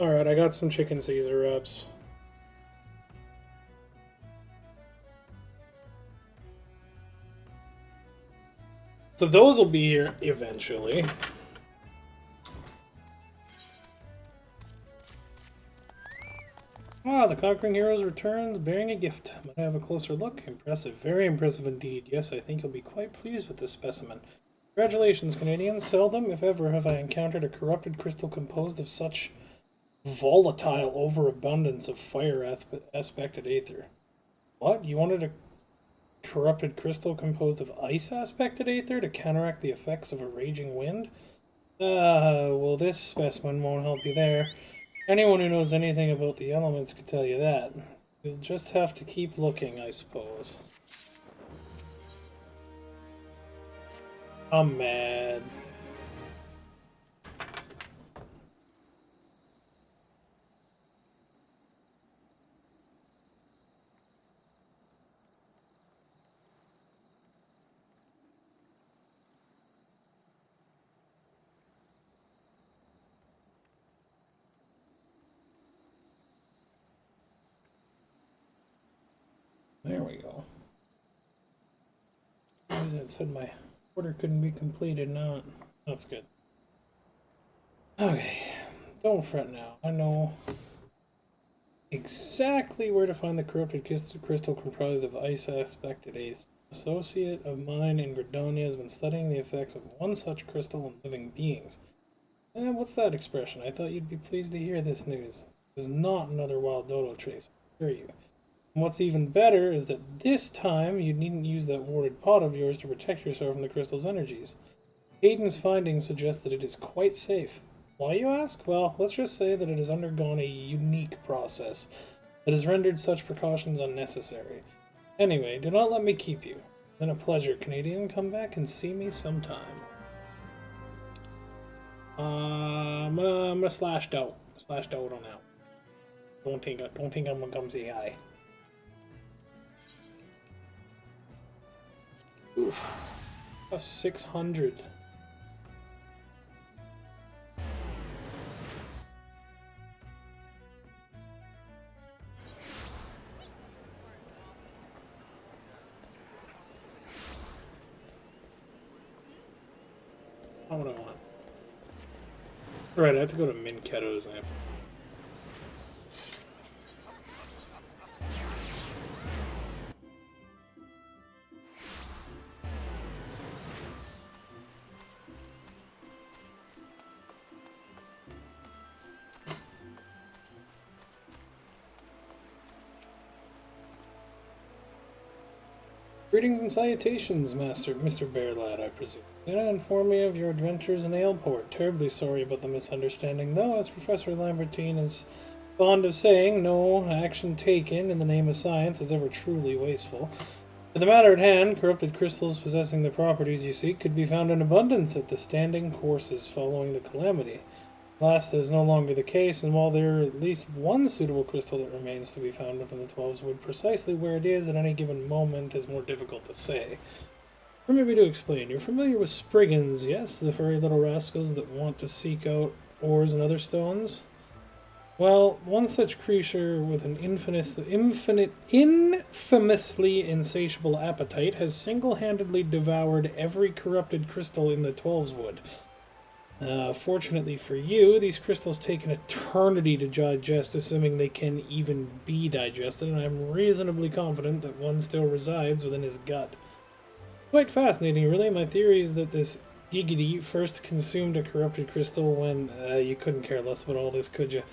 Alright, I got some chicken Caesar wraps. So those will be here eventually. Ah, the Conquering Heroes returns bearing a gift. Might I have a closer look? Impressive, very impressive indeed. Yes, I think you'll be quite pleased with this specimen. Congratulations, Canadians. Seldom, if ever, have I encountered a corrupted crystal composed of such volatile overabundance of fire aspected aether. What? You wanted a corrupted crystal composed of ice aspected aether to counteract the effects of a raging wind? Well, this specimen won't help you there. Anyone who knows anything about the elements could tell you that. You'll just have to keep looking, I suppose. I'm mad. There we go. It said my order couldn't be completed. No, that's good. Okay, don't fret now. I know exactly where to find the corrupted crystal comprised of ice aspected ace. An associate of mine in Gradonia has been studying the effects of one such crystal on living beings. What's that expression? I thought you'd be pleased to hear this news. It is not another wild dodo trace, I assure you. And what's even better is that this time you needn't use that warded pot of yours to protect yourself from the crystal's energies. Hayden's findings suggest that it is quite safe. Why, you ask? Well, let's just say that it has undergone a unique process that has rendered such precautions unnecessary. Anyway, do not let me keep you. It's been a pleasure, Canadian. Come back and see me sometime. I'm gonna slash out on out. Don't think I'm gonna come say hi. Oof. A 600. Not what I want. Right, I have to go to Minketo's and I have to... Greetings and salutations, Mr. Bear Lad, I presume. Did I inform me of your adventures in Aleport? Terribly sorry about the misunderstanding, though, as Professor Lambertine is fond of saying, no action taken in the name of science is ever truly wasteful. For the matter at hand, corrupted crystals possessing the properties you seek could be found in abundance at the standing courses following the calamity. Alas, that is no longer the case, and while there is at least one suitable crystal that remains to be found within the 12's wood, precisely where it is at any given moment is more difficult to say. Permit me to explain. You're familiar with Spriggans, yes? The furry little rascals that want to seek out ores and other stones? Well, one such creature with an infamously insatiable appetite has single-handedly devoured every corrupted crystal in the 12's wood. Fortunately for you, these crystals take an eternity to digest, assuming they can even be digested, and I'm reasonably confident that one still resides within his gut. Quite fascinating, really. My theory is that this Giggity first consumed a corrupted crystal when, you couldn't care less about all this, could you?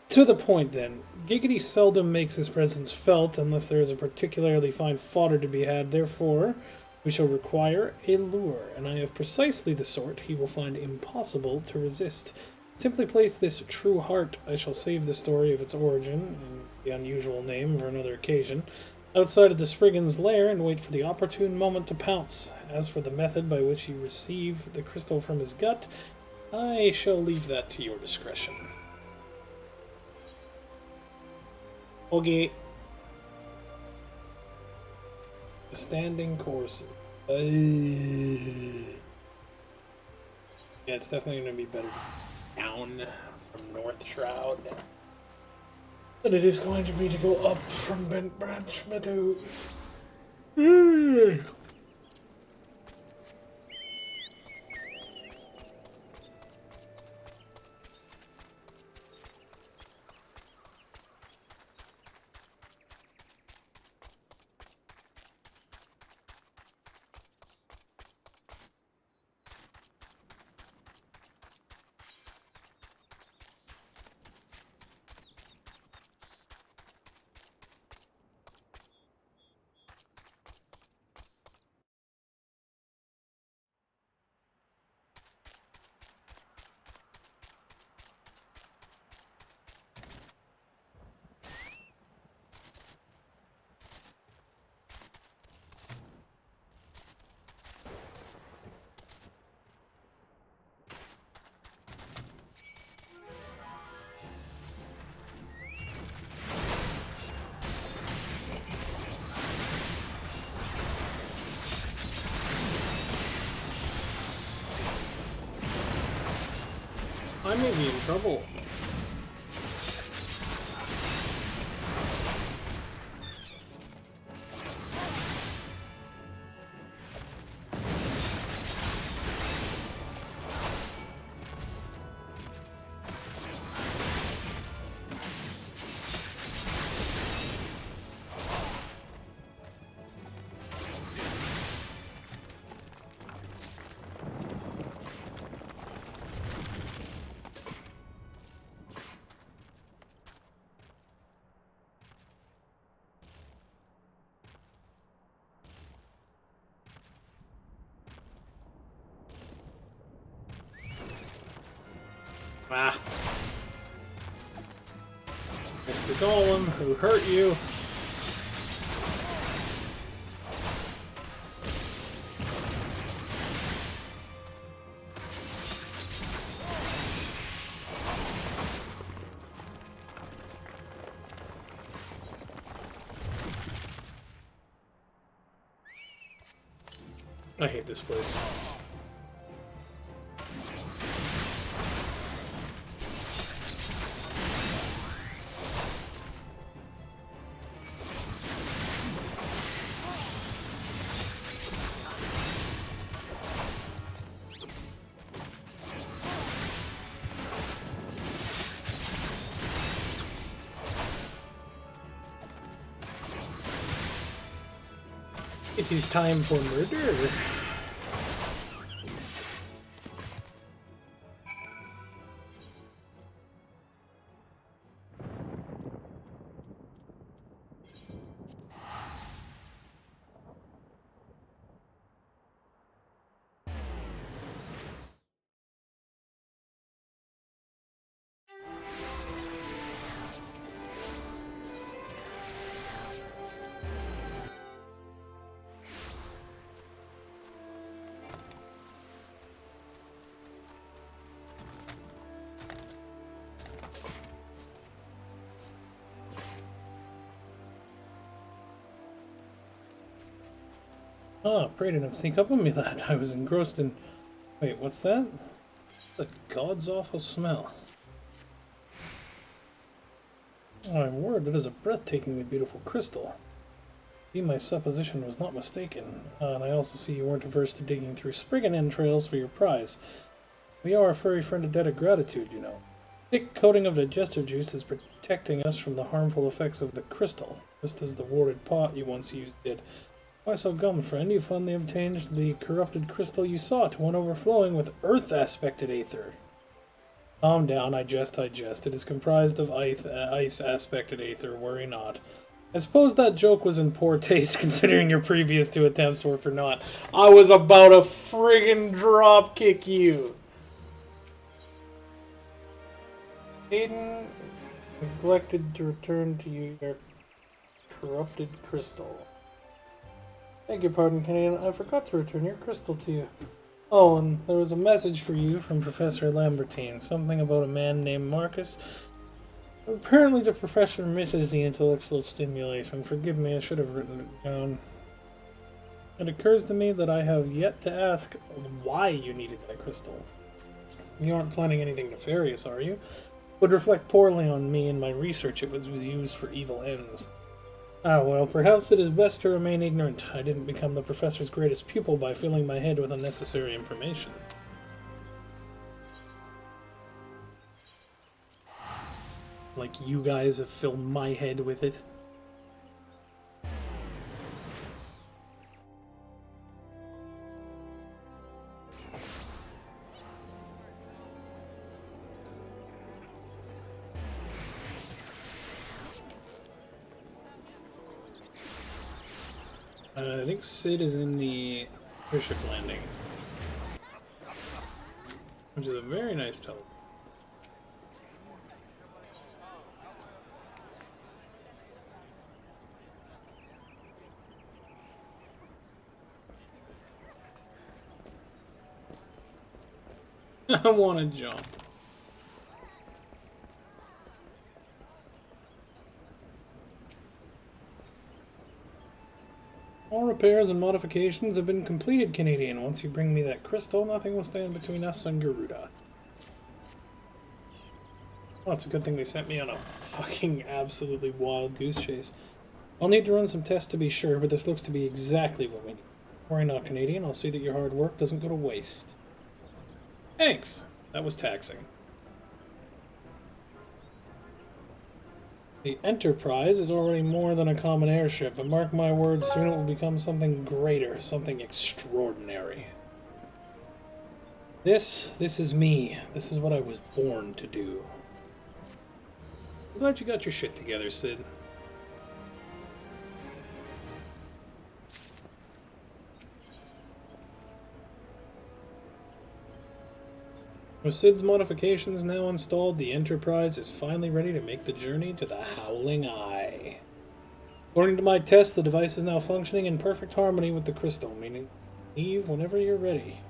To the point, then. Giggity seldom makes his presence felt unless there is a particularly fine fodder to be had, therefore... we shall require a lure, and I have precisely the sort he will find impossible to resist. Simply place this true heart, I shall save the story of its origin, and the unusual name for another occasion, outside of the Spriggan's lair and wait for the opportune moment to pounce. As for the method by which you receive the crystal from his gut, I shall leave that to your discretion. Okay. Standing course. Yeah, it's definitely going to be better down from North Shroud than it is going to be to go up from Bent Branch Meadows. I may be in trouble. Ah. Mr. Golem, who hurt you? I hate this place. It is time for murder. Ah, pray do not sneak up on me, lad. I was engrossed in... Wait, what's that? The god's awful smell. Oh, my word, that is a breathtakingly beautiful crystal. See, my supposition was not mistaken. And I also see you weren't averse to digging through Spriggan entrails for your prize. We owe our furry friend a debt of gratitude, you know. Thick coating of digester juice is protecting us from the harmful effects of the crystal, just as the warded pot you once used did. Why so gum, friend? You finally obtained the corrupted crystal you sought, one overflowing with earth-aspected aether. Calm down, I jest. It is comprised of ice-aspected aether, worry not. I suppose that joke was in poor taste, considering your previous 2 attempts were for naught. I was about to friggin' drop kick you! Aiden neglected to return to you your corrupted crystal. Beg your pardon, Canadian. I forgot to return your crystal to you. Oh, and there was a message for you from Professor Lambertine. Something about a man named Marcus. Apparently the professor misses the intellectual stimulation. Forgive me, I should have written it down. It occurs to me that I have yet to ask why you needed that crystal. You aren't planning anything nefarious, are you? Would reflect poorly on me and my research. It was used for evil ends. Ah, well, perhaps it is best to remain ignorant. I didn't become the professor's greatest pupil by filling my head with unnecessary information. Like you guys have filled my head with it. I think Sid is in the airship landing, which is a very nice teleport. I want to jump. All repairs and modifications have been completed, Canadian. Once you bring me that crystal, nothing will stand between us and Garuda. Well, it's a good thing they sent me on a fucking absolutely wild goose chase. I'll need to run some tests to be sure, but this looks to be exactly what we need. Worry not, Canadian. I'll see that your hard work doesn't go to waste. Thanks. That was taxing. The Enterprise is already more than a common airship, but mark my words, soon it will become something greater, something extraordinary. This is me. This is what I was born to do. I'm glad you got your shit together, Sid. With Sid's modifications now installed, the Enterprise is finally ready to make the journey to the Howling Eye. According to my test, the device is now functioning in perfect harmony with the crystal, meaning leave whenever you're ready.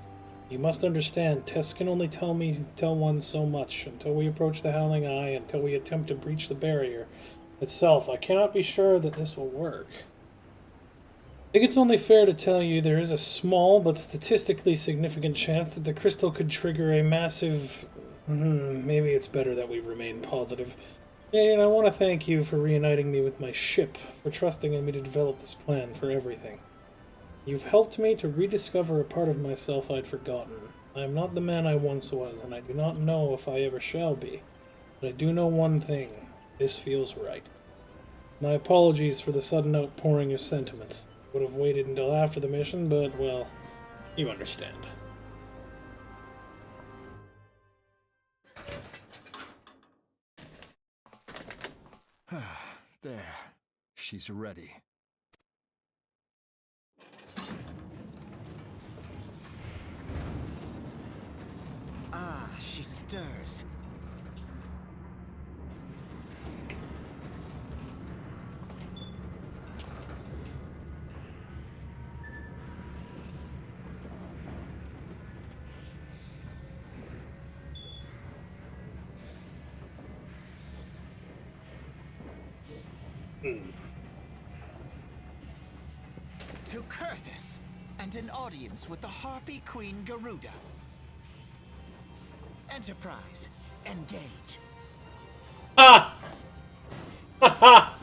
You must understand, tests can only tell one so much. Until we approach the Howling Eye, until we attempt to breach the barrier itself, I cannot be sure that this will work. I think it's only fair to tell you there is a small but statistically significant chance that the crystal could trigger a massive... maybe it's better that we remain positive. And I want to thank you for reuniting me with my ship, for trusting in me to develop this plan for everything. You've helped me to rediscover a part of myself I'd forgotten. I am not the man I once was, and I do not know if I ever shall be. But I do know one thing. This feels right. My apologies for the sudden outpouring of sentiment. I would have waited until after the mission, but, well, you understand. There. She's ready. Ah, she stirs. To Kurthus, and an audience with the Harpy Queen Garuda. Enterprise, engage. Ah! Ha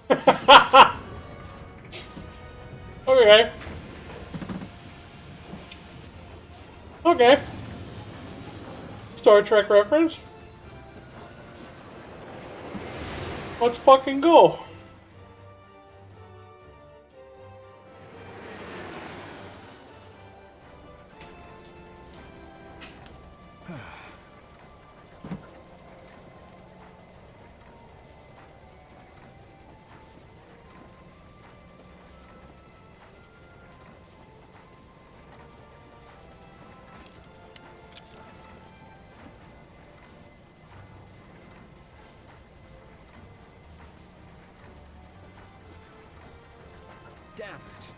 ha! Okay. Okay. Star Trek reference? Let's fucking go. Damn it.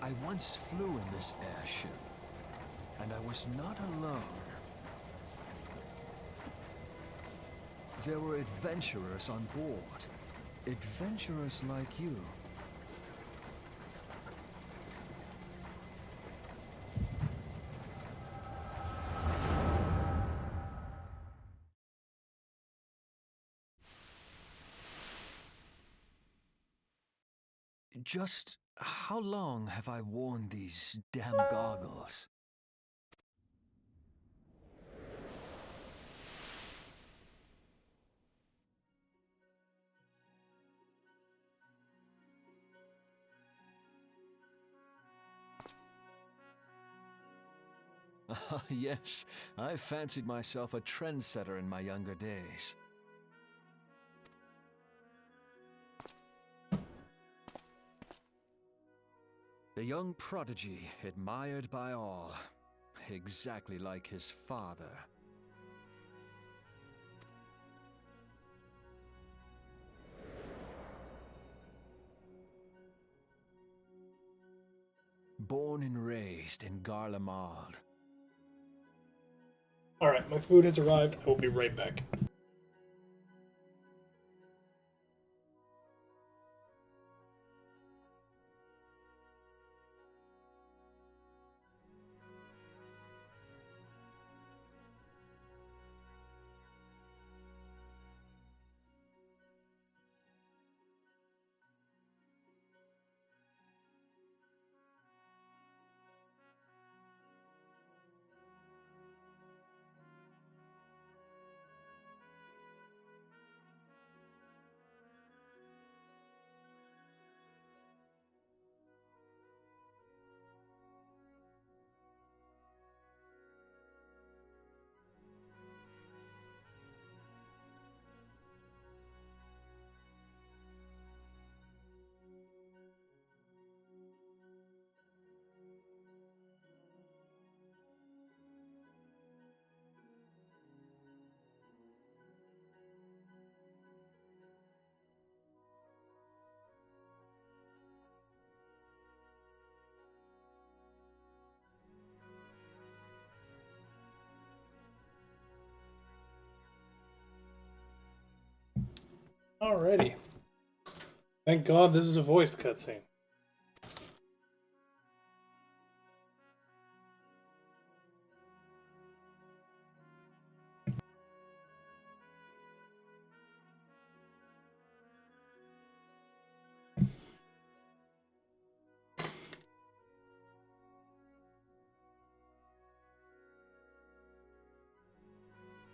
I once flew in this airship, and I was not alone. There were adventurers on board. Adventurers like you. Just how long have I worn these damn goggles? Yes, I fancied myself a trendsetter in my younger days. The young prodigy, admired by all, exactly like his father. Born and raised in Garlemald. Alright, my food has arrived. I will be right back. Alrighty. Thank God this is a voice cutscene.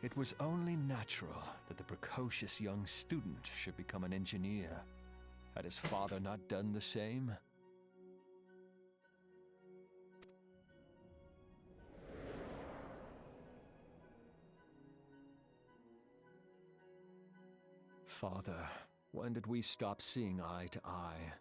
It was only natural that the precocious young student should become an engineer. Had his father not done the same? Father, when did we stop seeing eye to eye?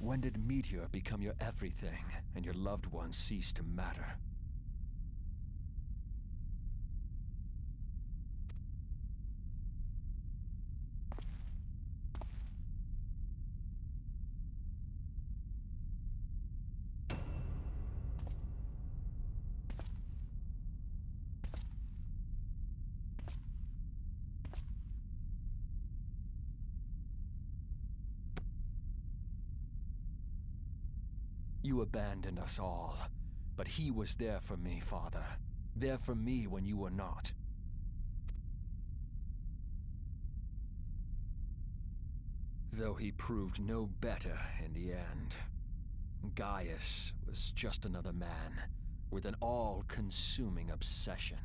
When did Meteor become your everything, and your loved ones cease to matter? You abandoned us all, but he was there for me, Father. There for me when you were not. Though he proved no better in the end. Gaius was just another man, with an all-consuming obsession.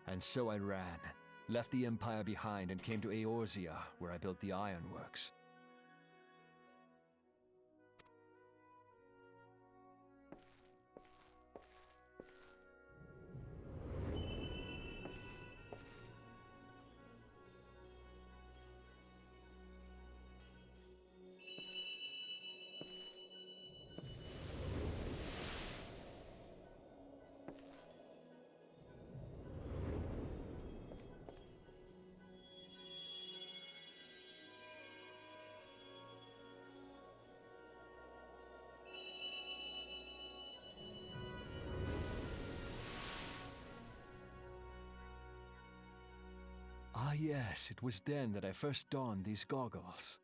And so I ran, left the Empire behind and came to Eorzea, where I built the ironworks. Ah yes, it was then that I first donned these goggles.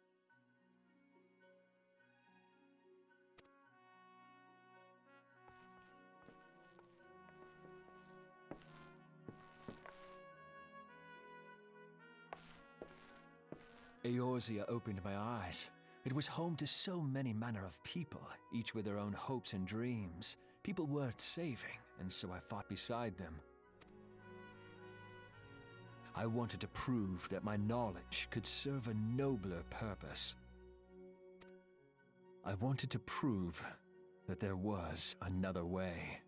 Eorzea opened my eyes. It was home to so many manner of people, each with their own hopes and dreams. People worth saving, and so I fought beside them. I wanted to prove that my knowledge could serve a nobler purpose. I wanted to prove that there was another way.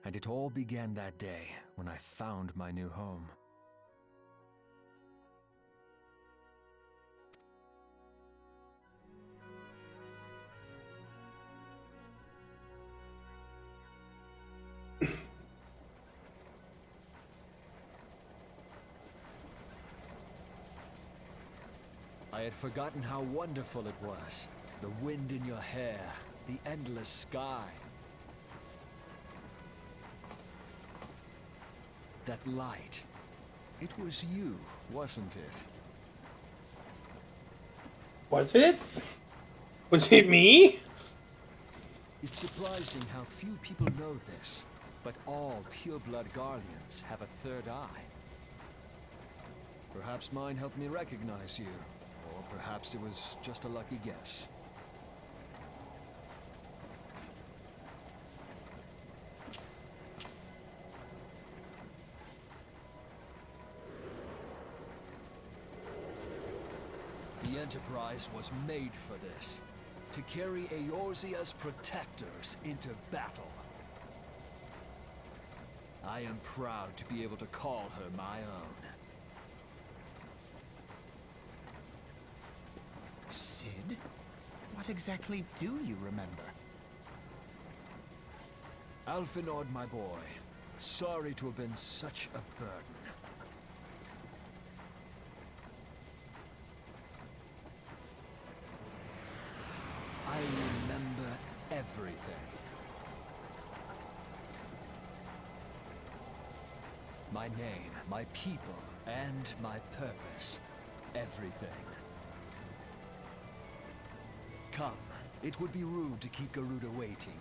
And it all began that day when I found my new home. I had forgotten how wonderful it was. The wind in your hair, the endless sky. That light. It was you, wasn't it? Was it? Was it me? It's surprising how few people know this, but all pure-blood Guardians have a third eye. Perhaps mine helped me recognize you, or perhaps it was just a lucky guess. The Enterprise was made for this, to carry Eorzea's protectors into battle. I am proud to be able to call her my own. Sid? What exactly do you remember? Alfinord, my boy. Sorry to have been such a burden. I remember everything. My name, my people, and my purpose. Everything. Come. It would be rude to keep Garuda waiting.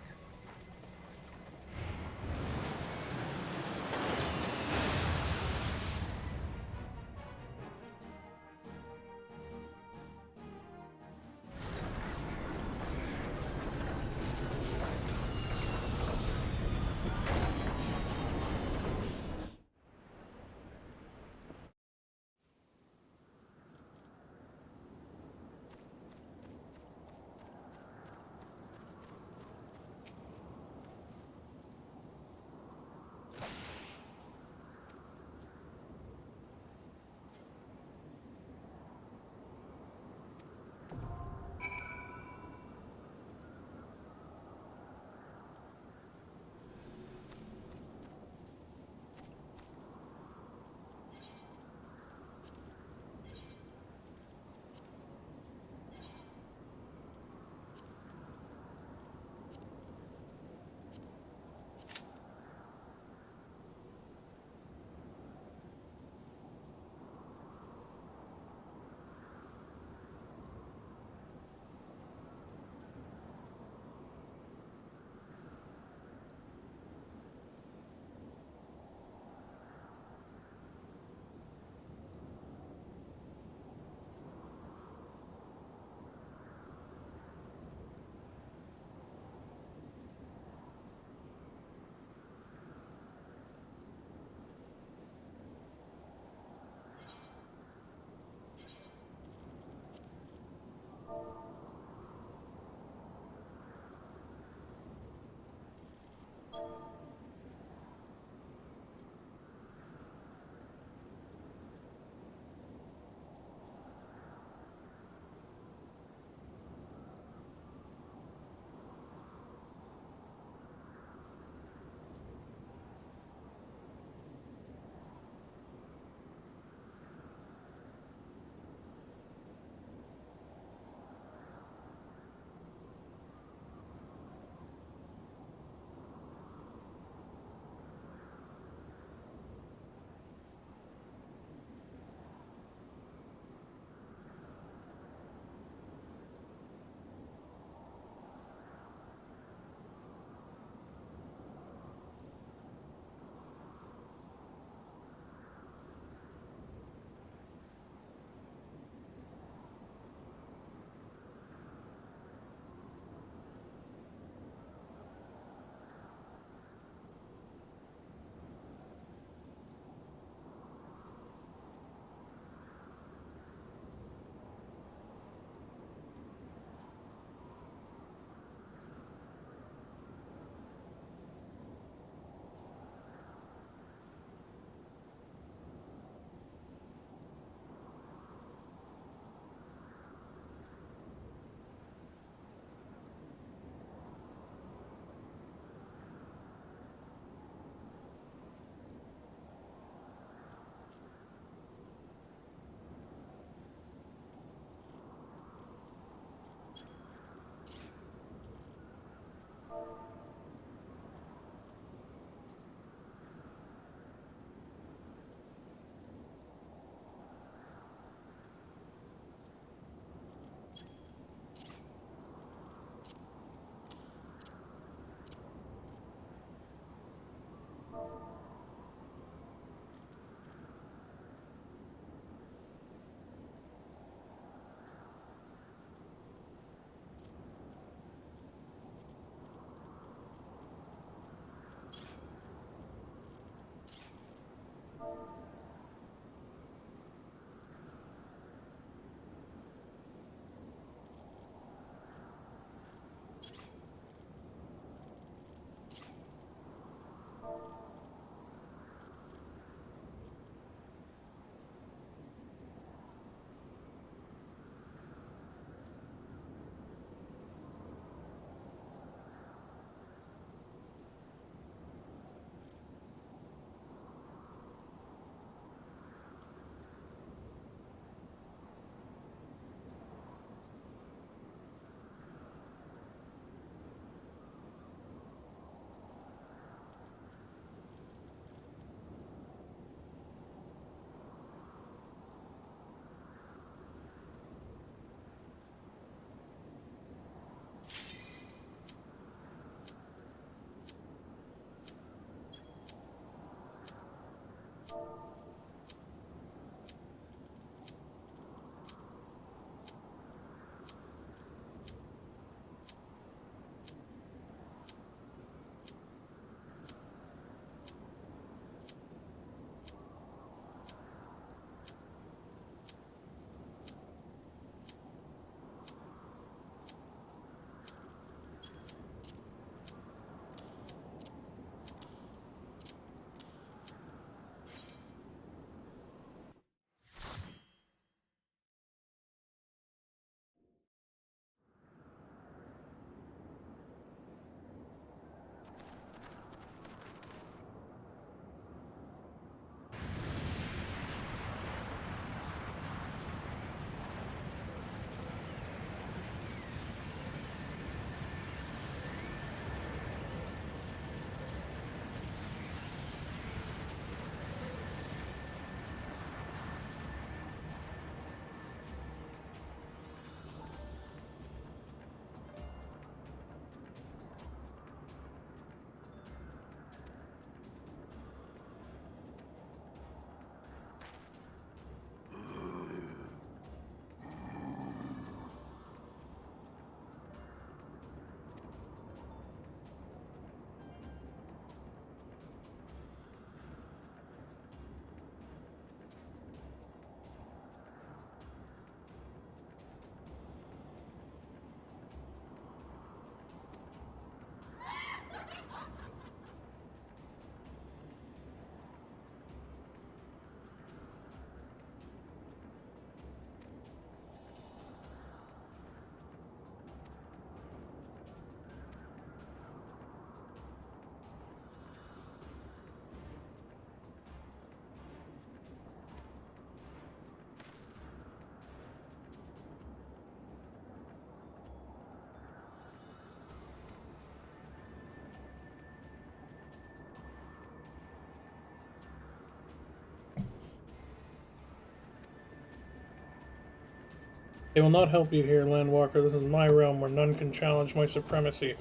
They will not help you here, Landwalker. This is my realm where none can challenge my supremacy.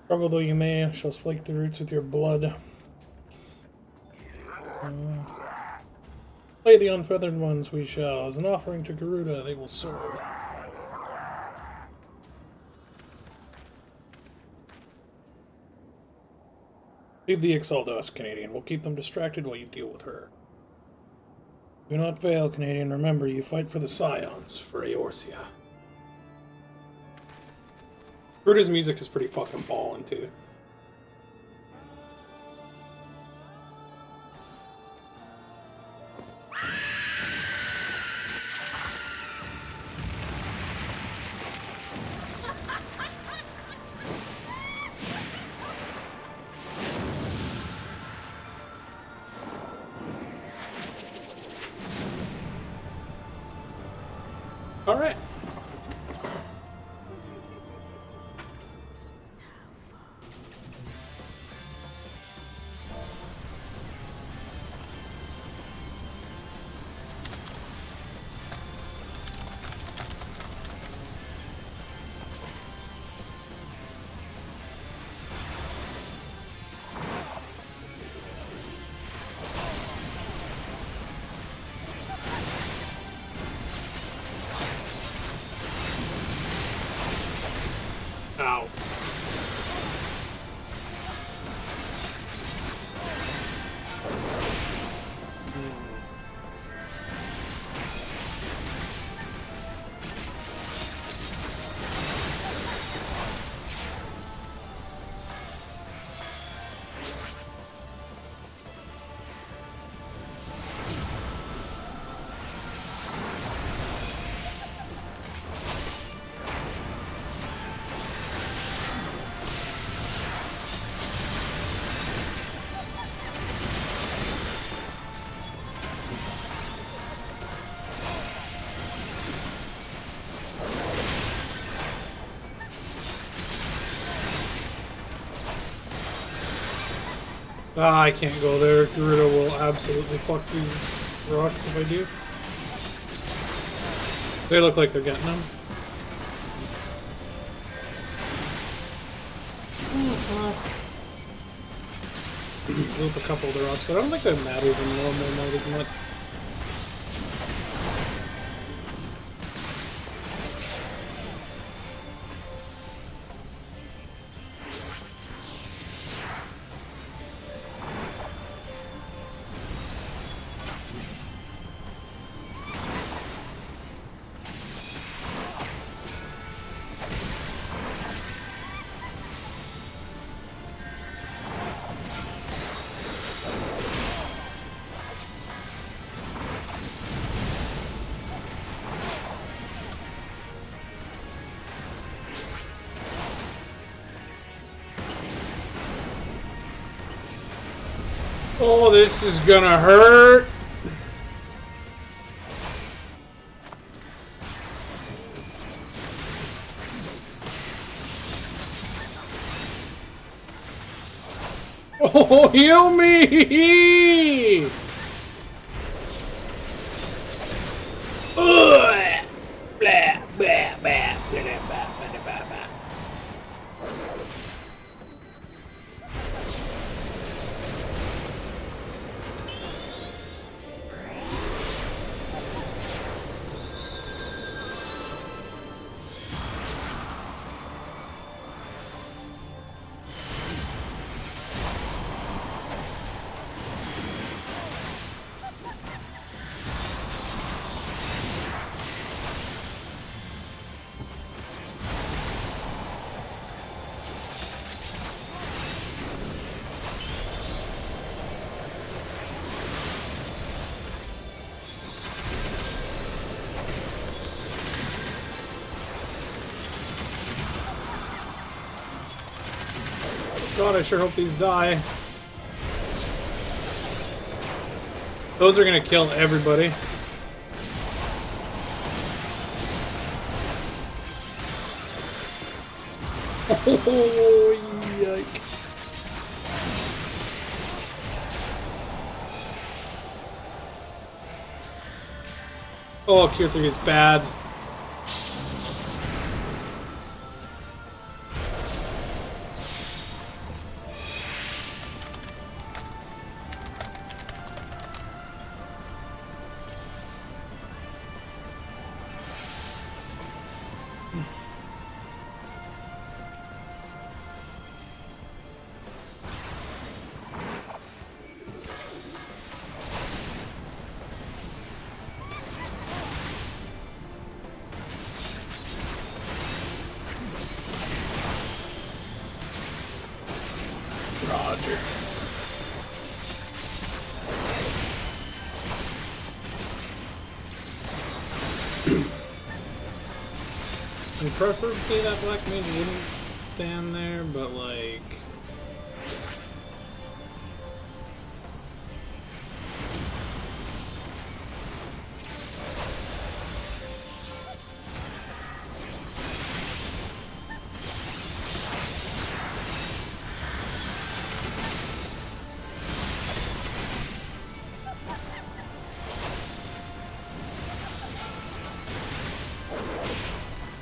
Struggle though you may, I shall slake the roots with your blood. Play the unfeathered ones we shall. As an offering to Garuda, they will soar. Leave the Ixal to us, Canadian. We'll keep them distracted while you deal with her. Do not fail, Canadian. Remember, you fight for the Scions, for Eorzea. Garuda's music is pretty fucking ballin', too. Alright. Ow. Ah, I can't go there. Garuda will absolutely fuck these rocks if I do. They look like they're getting them. blew up a couple of the rocks, but I don't think that matters in normal mode as much. Oh, this is gonna hurt. Oh, heal me! Ugh. Blah, blah, blah, blah, blah, blah, blah, blah. God, I sure hope these die. Those are gonna kill everybody. Oh, yike. Oh, Tier 3 is bad. Roger. And preferably that black mage wouldn't stand there, but like...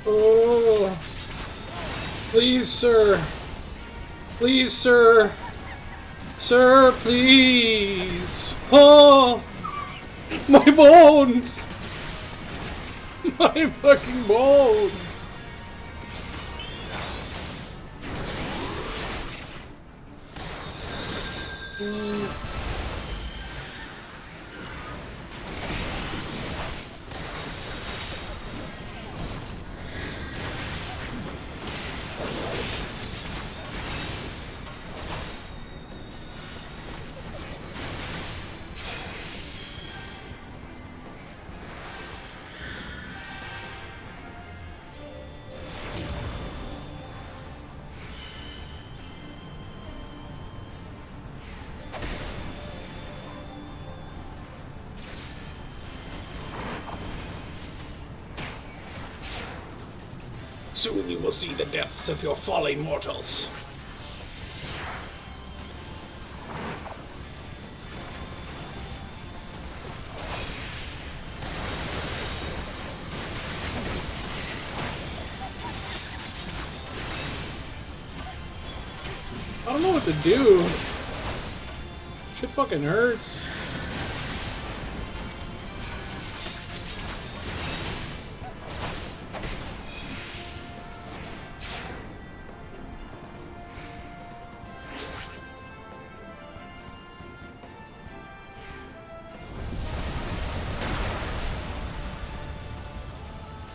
Oh, please, sir. Please, sir. Sir, please. Oh, my bones. My fucking bones. Soon you will see the depths of your folly, mortals. I don't know what to do. Shit fucking hurts.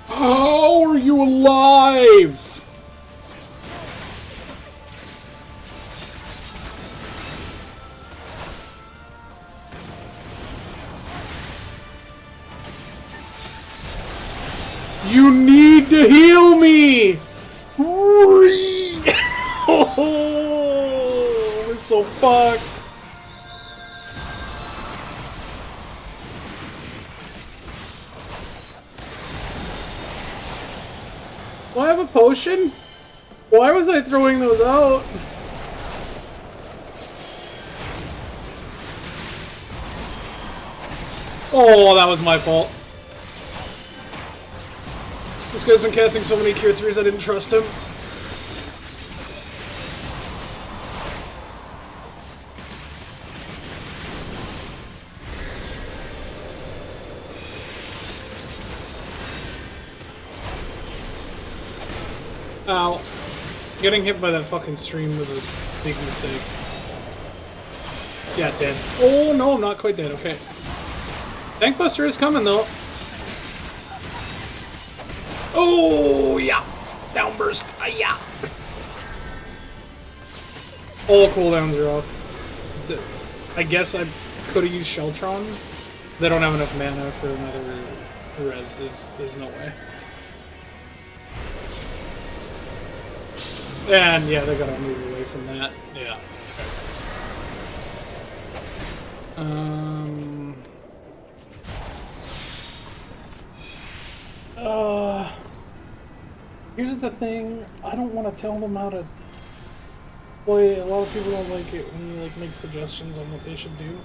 How are you alive? You need to heal me! Oh, we're so fucked. Do I have a potion? Why was I throwing those out? Oh, that was my fault. This guy's been casting so many Cure 3s I didn't trust him. Ow. Getting hit by that fucking stream was a big mistake. Yeah, dead. Oh no, I'm not quite dead, okay. Tankbuster is coming though. Oh yeah! Downburst, yeah! All cooldowns are off. I guess I could have used Sheltron. They don't have enough mana for another res, there's no way. And yeah, they gotta move away from that. Yeah. Here's the thing. I don't want to tell them how to play. A lot of people don't like it when you like make suggestions on what they should do.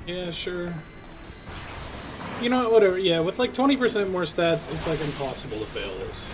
Yeah, sure. You know what, whatever, yeah, with like 20% more stats, it's like impossible to fail this.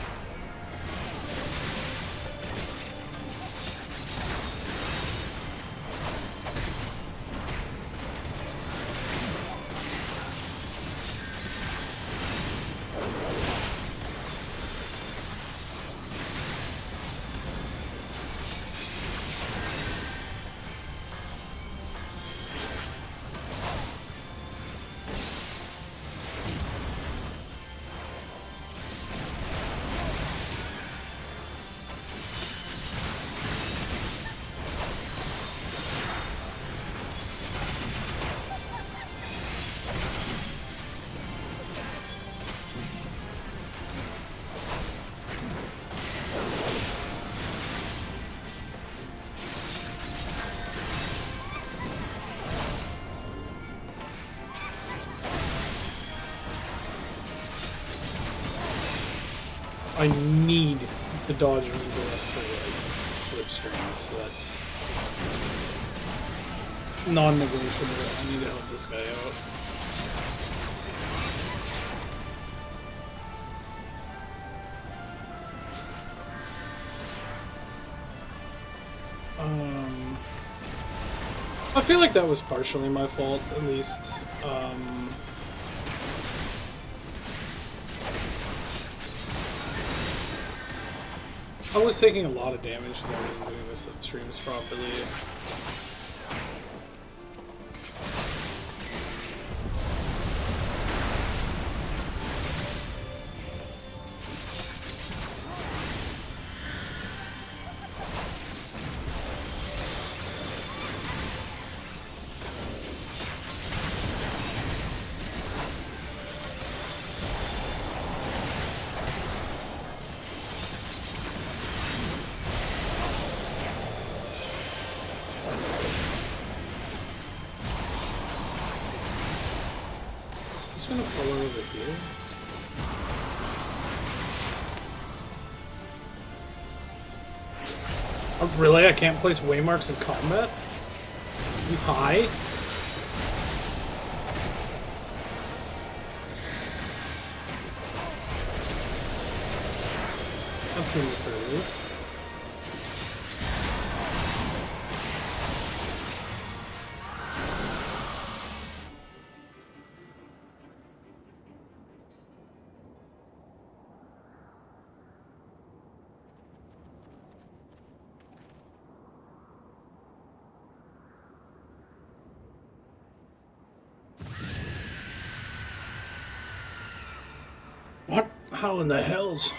I need the dodge removal for like slipstreams, so that's non-negotiable. I need to help this guy out. I feel like that was partially my fault, at least. I was taking a lot of damage because I wasn't doing this streams properly. Oh, really? I can't place waymarks in combat? You high? That's really fair. How in the hells?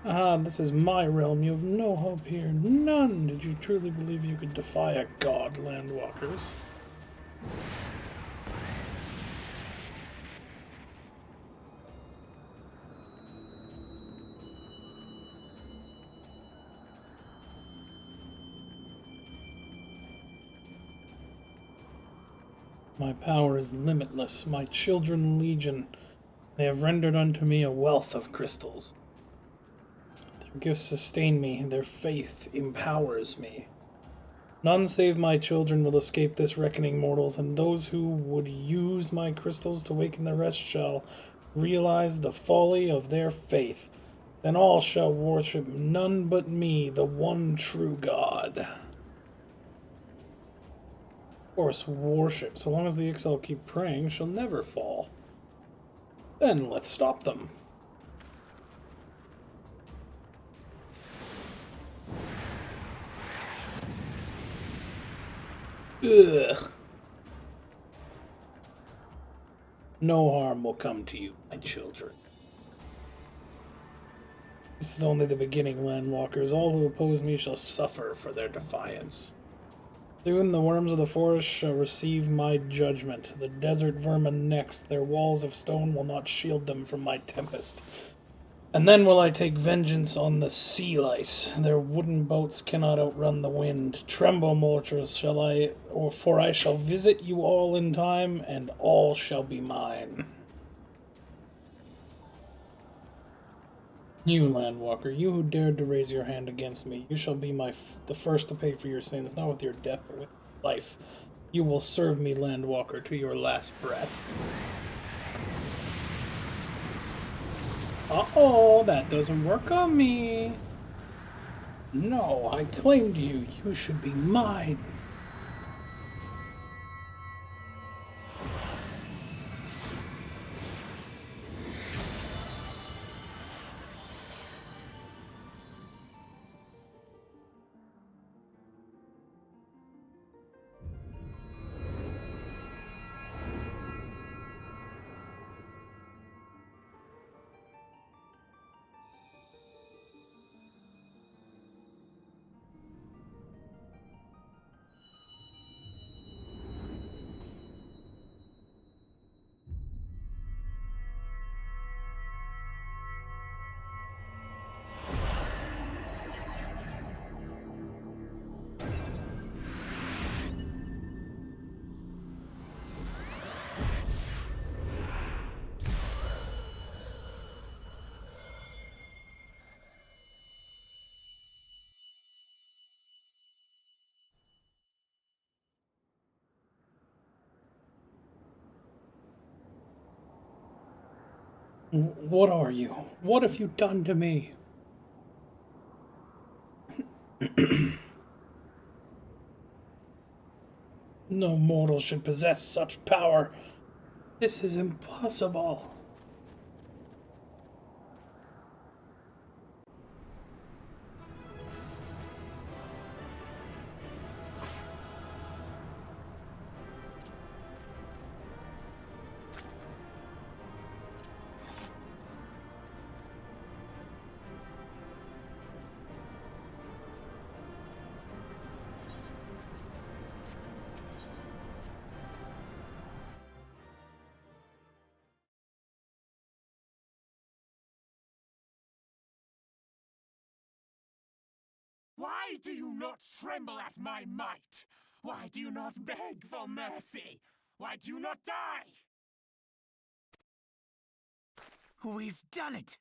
Ah, this is my realm. You have no hope here. None. Did you truly believe you could defy a god, landwalkers? My power is limitless. My children legion. They have rendered unto me a wealth of crystals. Their gifts sustain me. Their faith empowers me. None save my children will escape this reckoning, mortals, and those who would use my crystals to waken the rest shall realize the folly of their faith. Then all shall worship none but me, the one true God. Of course, worship. So long as the Ixal keep praying, she'll never fall. Then let's stop them. Ugh. No harm will come to you, my children. This is only the beginning, landwalkers. All who oppose me shall suffer for their defiance. Soon the worms of the forest shall receive my judgment. The desert vermin next. Their walls of stone will not shield them from my tempest. And then will I take vengeance on the sea lice. Their wooden boats cannot outrun the wind. Tremble, mortals, for I shall visit you all in time, and all shall be mine. You, landwalker, you who dared to raise your hand against me, you shall be the first to pay for your sins, not with your death, but with life. You will serve me, landwalker, to your last breath. Uh-oh, that doesn't work on me. No, I claimed you. You should be mine. What are you? What have you done to me? No mortal should possess such power. This is impossible. Why do you not tremble at my might? Why do you not beg for mercy? Why do you not die? We've done it!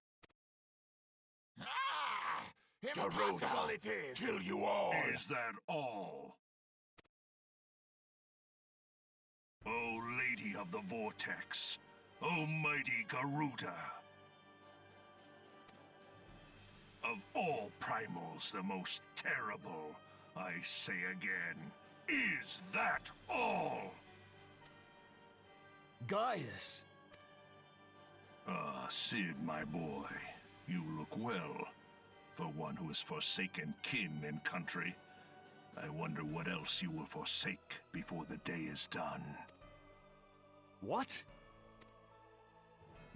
Ah! Impossible it is! Kill you all! Is that all? O Lady of the Vortex, O mighty Garuda. Of all primals, the most terrible, I say again, is that all? Gaius! Ah, Sid, my boy, you look well. For one who has forsaken kin and country, I wonder what else you will forsake before the day is done. What?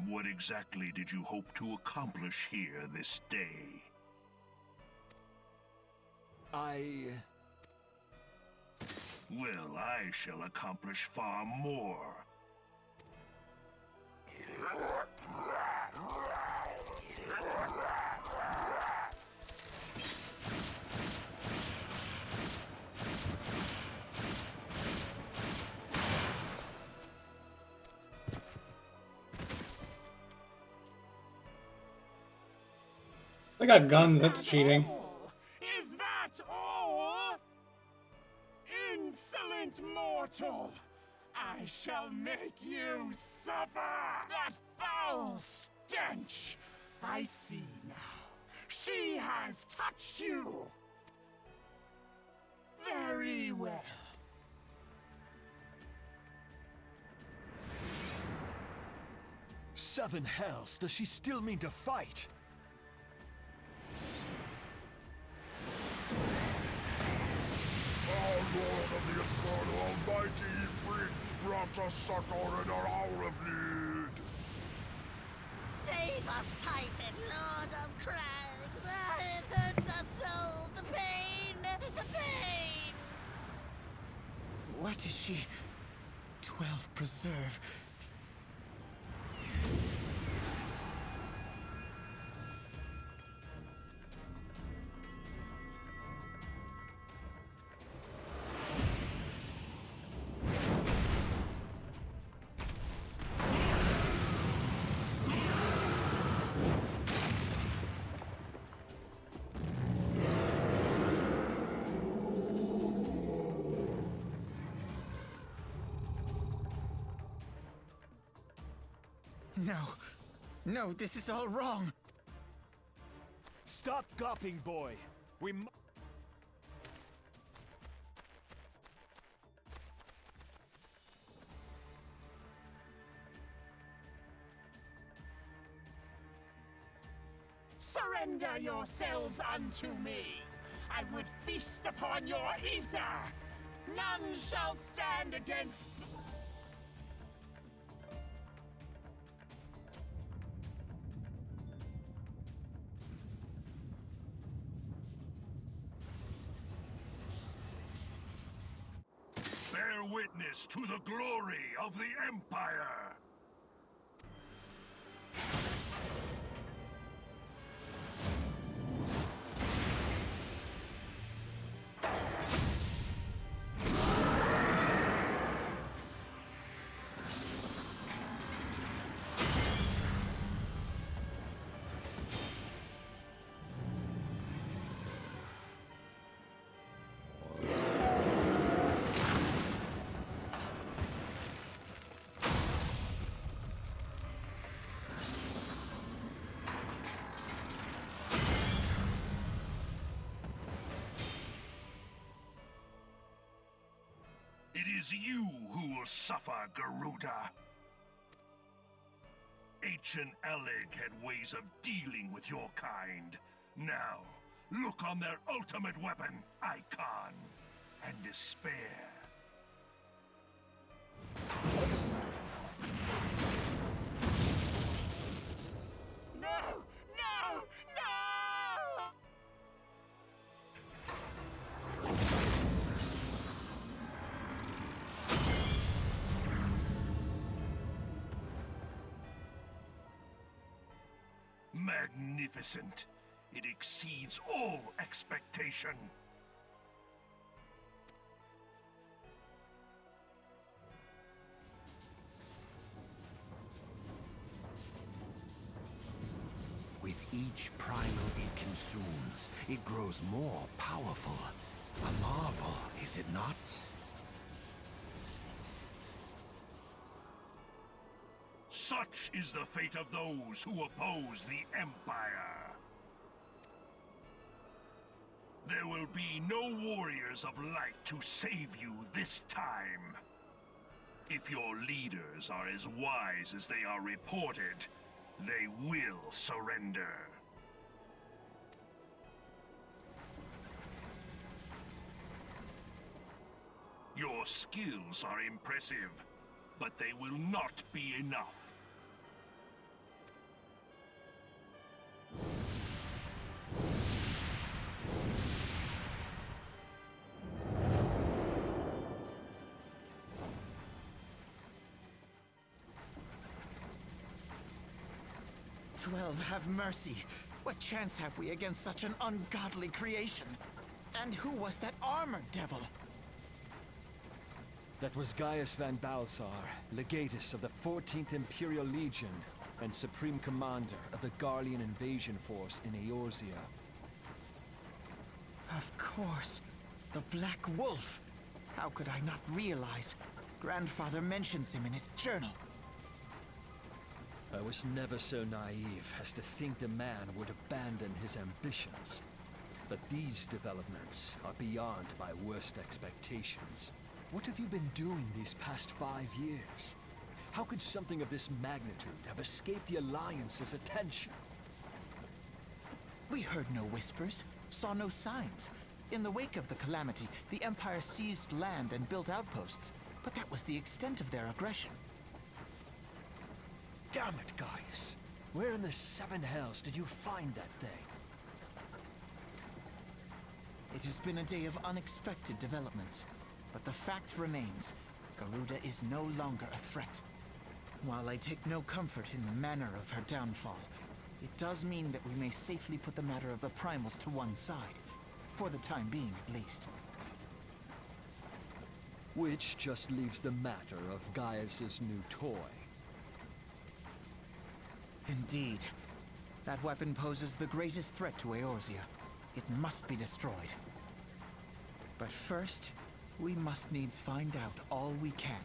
What exactly did you hope to accomplish here this day? Well, I shall accomplish far more. I got guns, that's cheating. Is that all? Insolent mortal! I shall make you suffer! That foul stench! I see now. She has touched you! Very well. Seven hells, does she still mean to fight? Our Lord of the Infernal Almighty brought us succor in our hour of need. Save us, Titan, Lord of Crags! Ah, it hurts us so! The pain! The pain! What is she? 12 preserve. No. No, this is all wrong. Stop gawping, boy. We Surrender yourselves unto me! I would feast upon your ether! None shall stand against... Bear witness to the glory of the Empire! It is you who will suffer, Garuda. Ancient Alec had ways of dealing with your kind. Now, look on their ultimate weapon, Icon, and despair. No! No! No! Magnificent. It exceeds all expectation. With each primal it consumes, it grows more powerful. A marvel, is it not? Such is the fate of those who oppose the Empire. There will be no warriors of light to save you this time. If your leaders are as wise as they are reported, they will surrender. Your skills are impressive, but they will not be enough. FFXIV, have mercy. What chance have we against such an ungodly creation? And who was that armored devil? That was Gaius van Balsar, legatus of the 14th Imperial Legion and Supreme Commander of the Garlean invasion force in Eorzea. Of course. The Black Wolf. How could I not realize? Grandfather mentions him in his journal. I was never so naive as to think the man would abandon his ambitions. But these developments are beyond my worst expectations. What have you been doing these past 5 years? How could something of this magnitude have escaped the Alliance's attention? We heard no whispers, saw no signs. In the wake of the calamity, the Empire seized land and built outposts, but that was the extent of their aggression. Damn it, Gaius! Where in the seven hells did you find that thing? It has been a day of unexpected developments, but the fact remains, Garuda is no longer a threat. While I take no comfort in the manner of her downfall, it does mean that we may safely put the matter of the Primals to one side. For the time being, at least. Which just leaves the matter of Gaius's new toy. Indeed. That weapon poses the greatest threat to Eorzea. It must be destroyed. But first, we must needs find out all we can.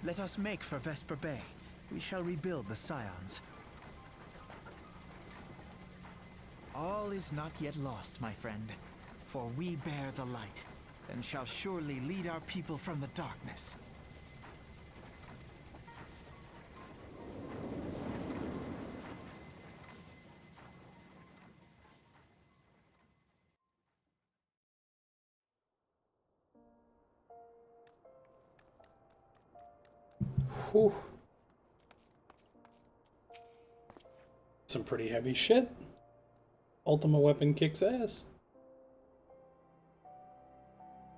Let us make for Vesper Bay. We shall rebuild the Scions. All is not yet lost, my friend, for we bear the light, and shall surely lead our people from the darkness. Whew. Some pretty heavy shit. Ultima weapon kicks ass.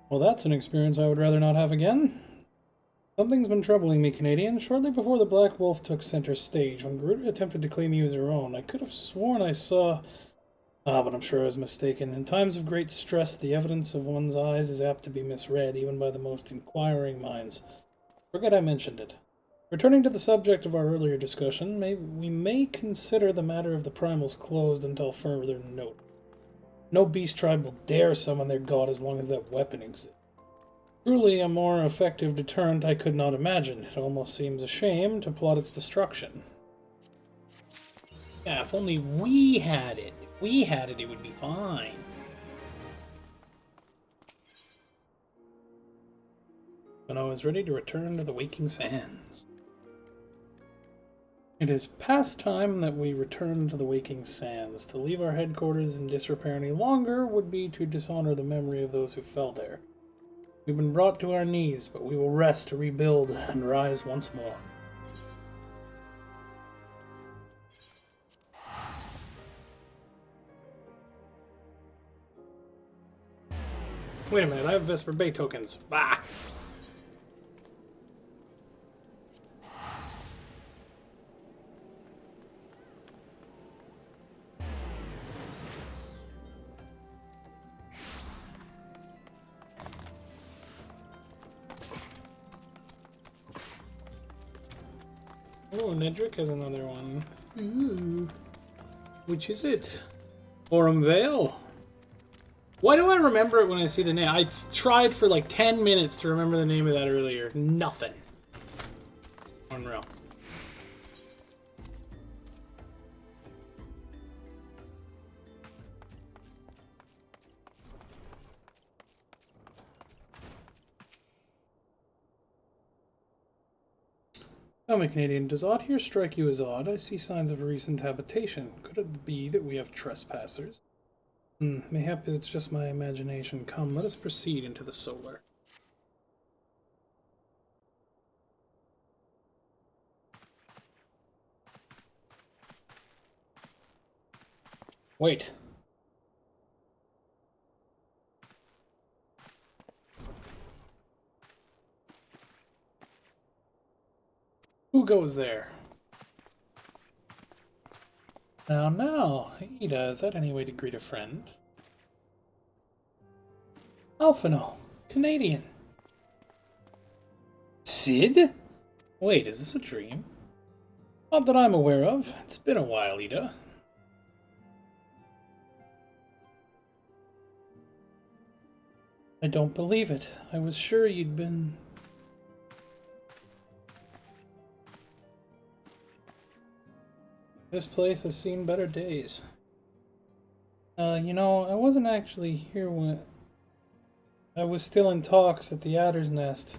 Well, that's an experience I would rather not have again. Something's been troubling me, Canadian. Shortly before the Black Wolf took center stage, when Garuda attempted to claim you as her own, I could have sworn I saw... but I'm sure I was mistaken. In times of great stress, the evidence of one's eyes is apt to be misread, even by the most inquiring minds. Forget I mentioned it. Returning to the subject of our earlier discussion, we may consider the matter of the primals closed until further note. No beast tribe will dare summon their god as long as that weapon exists. Truly a more effective deterrent I could not imagine. It almost seems a shame to plot its destruction. Yeah, if only we had it. If we had it, it would be fine. When I was ready to return to the Waking Sands. It is past time that we return to the Waking Sands. To leave our headquarters in disrepair any longer would be to dishonor the memory of those who fell there. We've been brought to our knees, but we will rest to rebuild and rise once more. Wait a minute, I have Vesper Bay tokens. Bah! Oh, Nedrick has another one. Ooh. Which is it? Aurum Vale. Why do I remember it when I see the name? I tried for like 10 minutes to remember the name of that earlier. Nothing. Unreal. Tell me, Canadian, does odd here strike you as odd? I see signs of recent habitation. Could it be that we have trespassers? Mayhap it's just my imagination. Come, let us proceed into the solar. Wait. Who goes there? Now, Ida, is that any way to greet a friend? Alphino, Canadian. Sid? Wait, is this a dream? Not that I'm aware of. It's been a while, Ida. I don't believe it. I was sure you'd been... This place has seen better days. You know, I wasn't actually here when... I was still in talks at the Adder's Nest.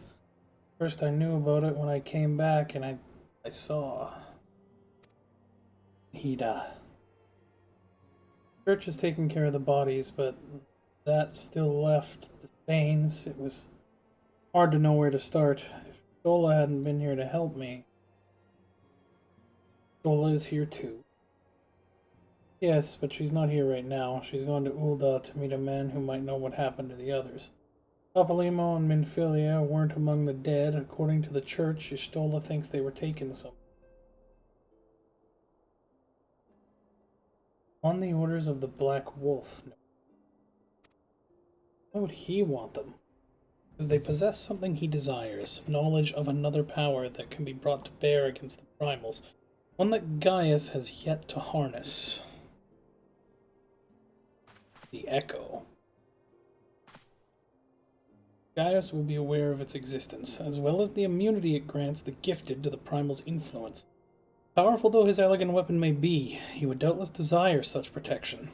First I knew about it when I came back and I saw... Ida. Church is taking care of the bodies, but that still left the stains. It was hard to know where to start. If Stola hadn't been here to help me... Stola is here too. Yes, but she's not here right now. She's gone to Ul'dah to meet a man who might know what happened to the others. Papalymo and Minfilia weren't among the dead. According to the church, Stola thinks they were taken somewhere. On the orders of the Black Wolf. Why would he want them? Because they possess something he desires, knowledge of another power that can be brought to bear against the primals, one that Gaius has yet to harness. The Echo. Gaius will be aware of its existence, as well as the immunity it grants the gifted to the primal's influence. Powerful though his elegant weapon may be, he would doubtless desire such protection.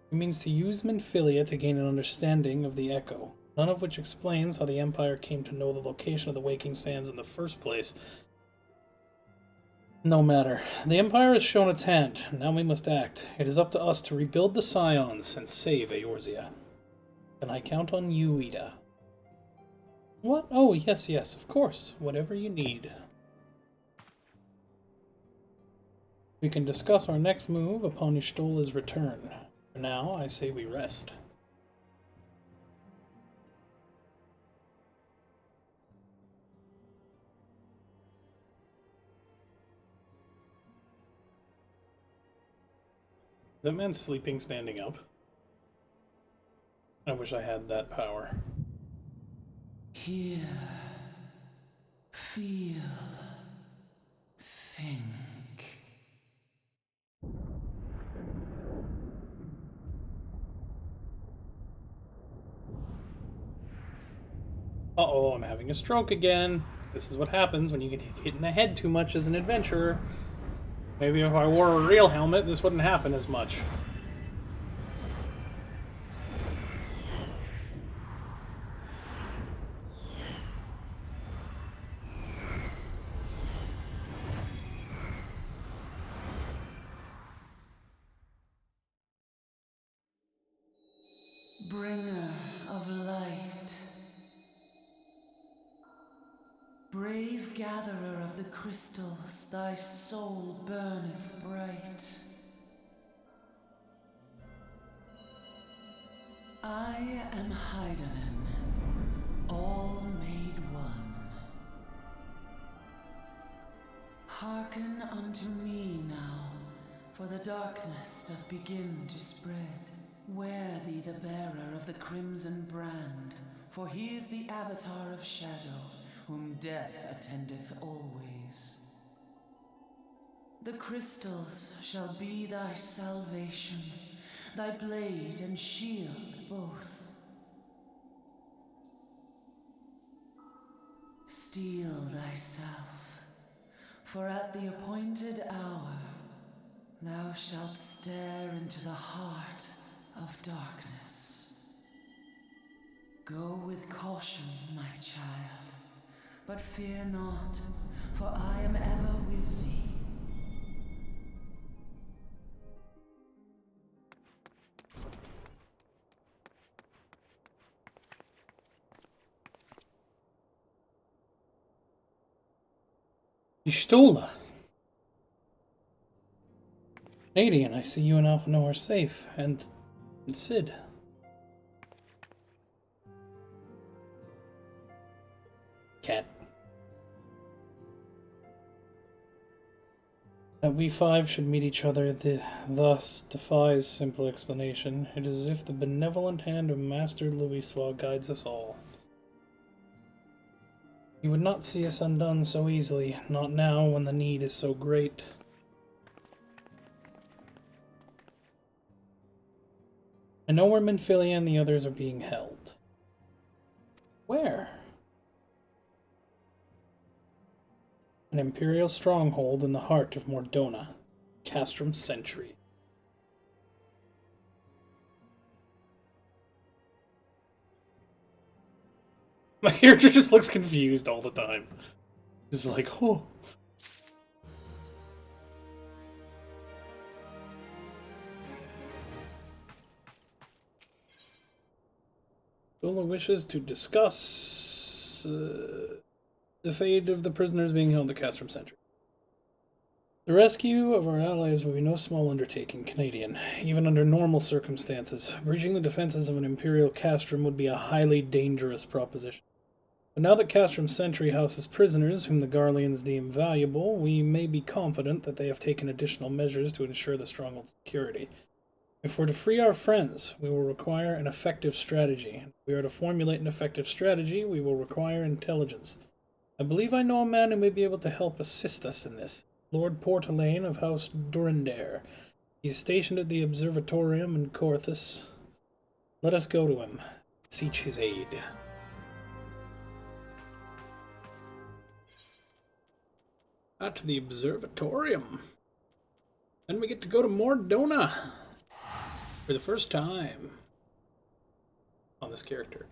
He means to use Minfilia to gain an understanding of the Echo, none of which explains how the Empire came to know the location of the Waking Sands in the first place. No matter. The Empire has shown its hand, and now we must act. It is up to us to rebuild the Scions and save Eorzea. Can I count on you, Ida? What? Oh, yes, of course. Whatever you need. We can discuss our next move upon Ystola's return. For now, I say we rest. Is that man sleeping standing up? I wish I had that power. Hear, feel, think. Uh-oh, I'm having a stroke again. This is what happens when you get hit in the head too much as an adventurer. Maybe if I wore a real helmet, this wouldn't happen as much. Bringer of light, brave gatherer of the crystals, thy soul burneth bright. I am Hydaelyn, all made one. Hearken unto me now, for the darkness doth begin to spread. Wear thee the bearer of the crimson brand, for he is the avatar of shadow, whom death attendeth always. The crystals shall be thy salvation, thy blade and shield both. Steel thyself, for at the appointed hour thou shalt stare into the heart of darkness. Go with caution, my child, but fear not, for I am ever with thee. Y'shtola. Canadian, I see you and Alphino are safe, and Sid. Cat. That we five should meet each other thus defies simple explanation. It is as if the benevolent hand of Master Louiswa guides us all. He would not see us undone so easily, not now when the need is so great. I know where Minfilia and the others are being held. Where? An Imperial stronghold in the heart of Mordona, Castrum Sentry. My character just looks confused all the time. He's like, oh. Zola wishes to discuss the fate of the prisoners being held at Castrum Sentry. The rescue of our allies will be no small undertaking, Canadian. Even under normal circumstances, breaching the defenses of an Imperial Castrum would be a highly dangerous proposition. But now that Castrum Sentry houses prisoners whom the Garleans deem valuable, we may be confident that they have taken additional measures to ensure the stronghold's security. If we're to free our friends, we will require an effective strategy. If we are to formulate an effective strategy, we will require intelligence. I believe I know a man who may be able to help assist us in this. Lord Portelaine of House Durandare. He is stationed at the Observatorium in Corthus. Let us go to him, beseech his aid. Out to the Observatorium. Then we get to go to Mordona for the first time on this character.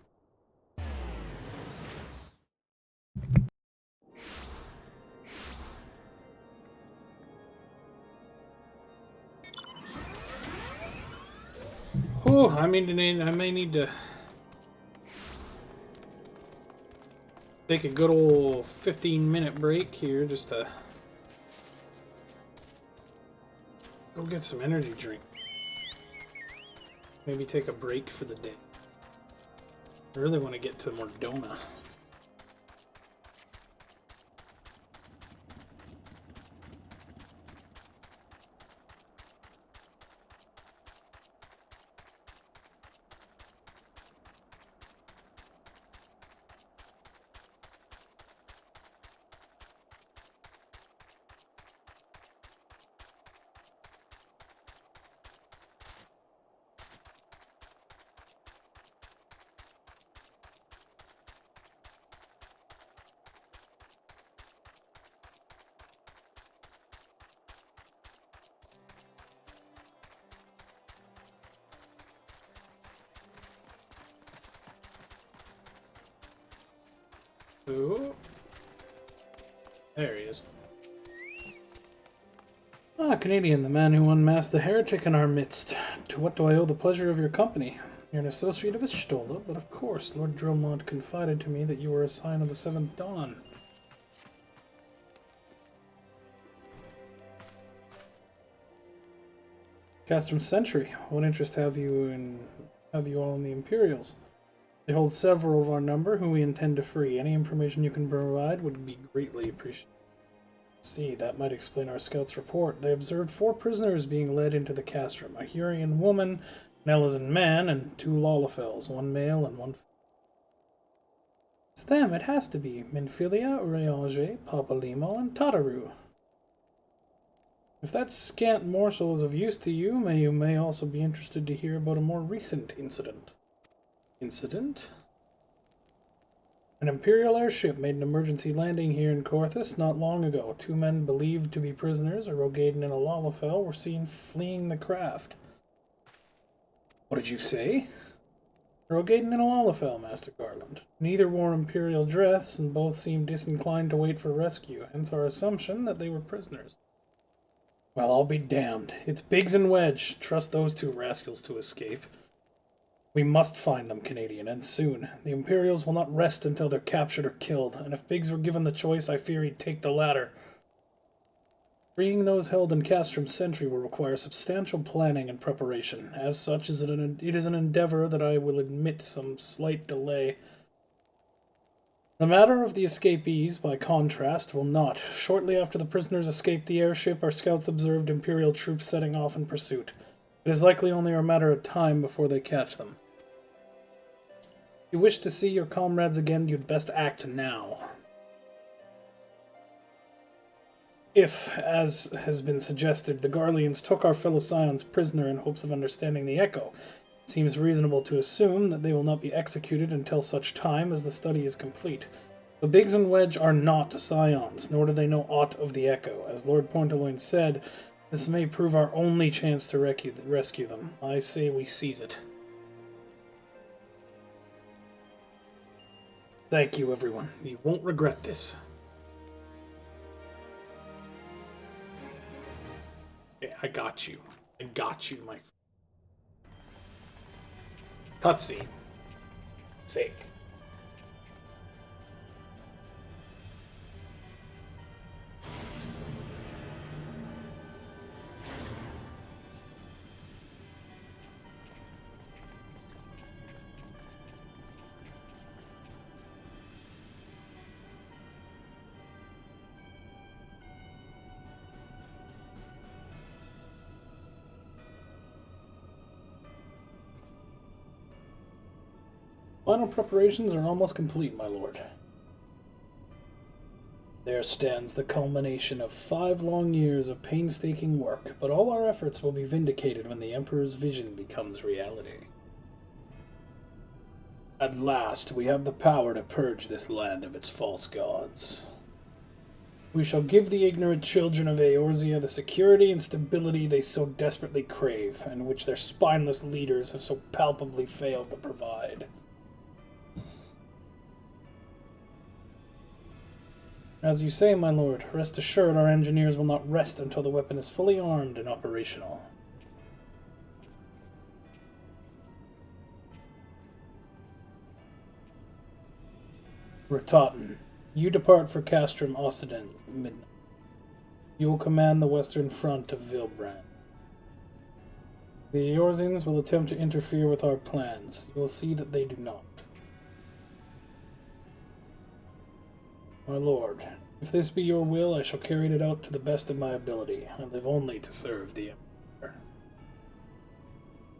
Oh, I may need to take a good old 15-minute break here just to go get some energy drink. Maybe take a break for the day. I really want to get to Mordona. Ooh. There he is. Ah, Canadian, the man who unmasked the heretic in our midst. To what do I owe the pleasure of your company? You're an associate of Stola, but of course, Lord Dromont confided to me that you were a sign of the Seventh Dawn. Castrum Sentry, what interest have you all in the Imperials? They hold several of our number who we intend to free. Any information you can provide would be greatly appreciated. See, that might explain our scouts' report. They observed 4 prisoners being led into the castrum, a Hurrian woman, an Elysian man, and 2 Lalafels, 1 male and 1 female. It's them, it has to be. Minfilia, Urianger, Papalimo, and Tataru. If that scant morsel is of use to you, you may also be interested to hear about a more recent incident. Incident? An Imperial airship made an emergency landing here in Corthus not long ago. 2 men believed to be prisoners, a Rogaden and a Lalafell, were seen fleeing the craft. What did you say? A Rogaden and a Lalafell, Master Garland. Neither wore Imperial dress, and both seemed disinclined to wait for rescue, hence our assumption that they were prisoners. Well, I'll be damned. It's Biggs and Wedge. Trust those 2 rascals to escape. We must find them, Canadian, and soon. The Imperials will not rest until they're captured or killed, and if Biggs were given the choice, I fear he'd take the latter. Freeing those held in Castrum Sentry will require substantial planning and preparation. As such, it is an endeavor that I will admit some slight delay. The matter of the escapees, by contrast, will not. Shortly after the prisoners escaped the airship, our scouts observed Imperial troops setting off in pursuit. It is likely only a matter of time before they catch them. If you wish to see your comrades again, you'd best act now. If, as has been suggested, the Garleans took our fellow Scions prisoner in hopes of understanding the Echo, it seems reasonable to assume that they will not be executed until such time as the study is complete. The Biggs and Wedge are not Scions, nor do they know aught of the Echo. As Lord Pointaloin said, this may prove our only chance to rescue them. I say we seize it. Thank you, everyone. You won't regret this. Okay, I got you. I got you, my friend. Cutscene. Sake. Final preparations are almost complete, my lord. There stands the culmination of 5 long years of painstaking work, but all our efforts will be vindicated when the Emperor's vision becomes reality. At last, we have the power to purge this land of its false gods. We shall give the ignorant children of Eorzea the security and stability they so desperately crave, and which their spineless leaders have so palpably failed to provide. As you say, my lord, rest assured our engineers will not rest until the weapon is fully armed and operational. Ratatin, you depart for Castrum Occidens at midnight. You will command the western front of Vilbrand. The Eorzeans will attempt to interfere with our plans. You will see that they do not. My lord, if this be your will, I shall carry it out to the best of my ability. I live only to serve the Emperor.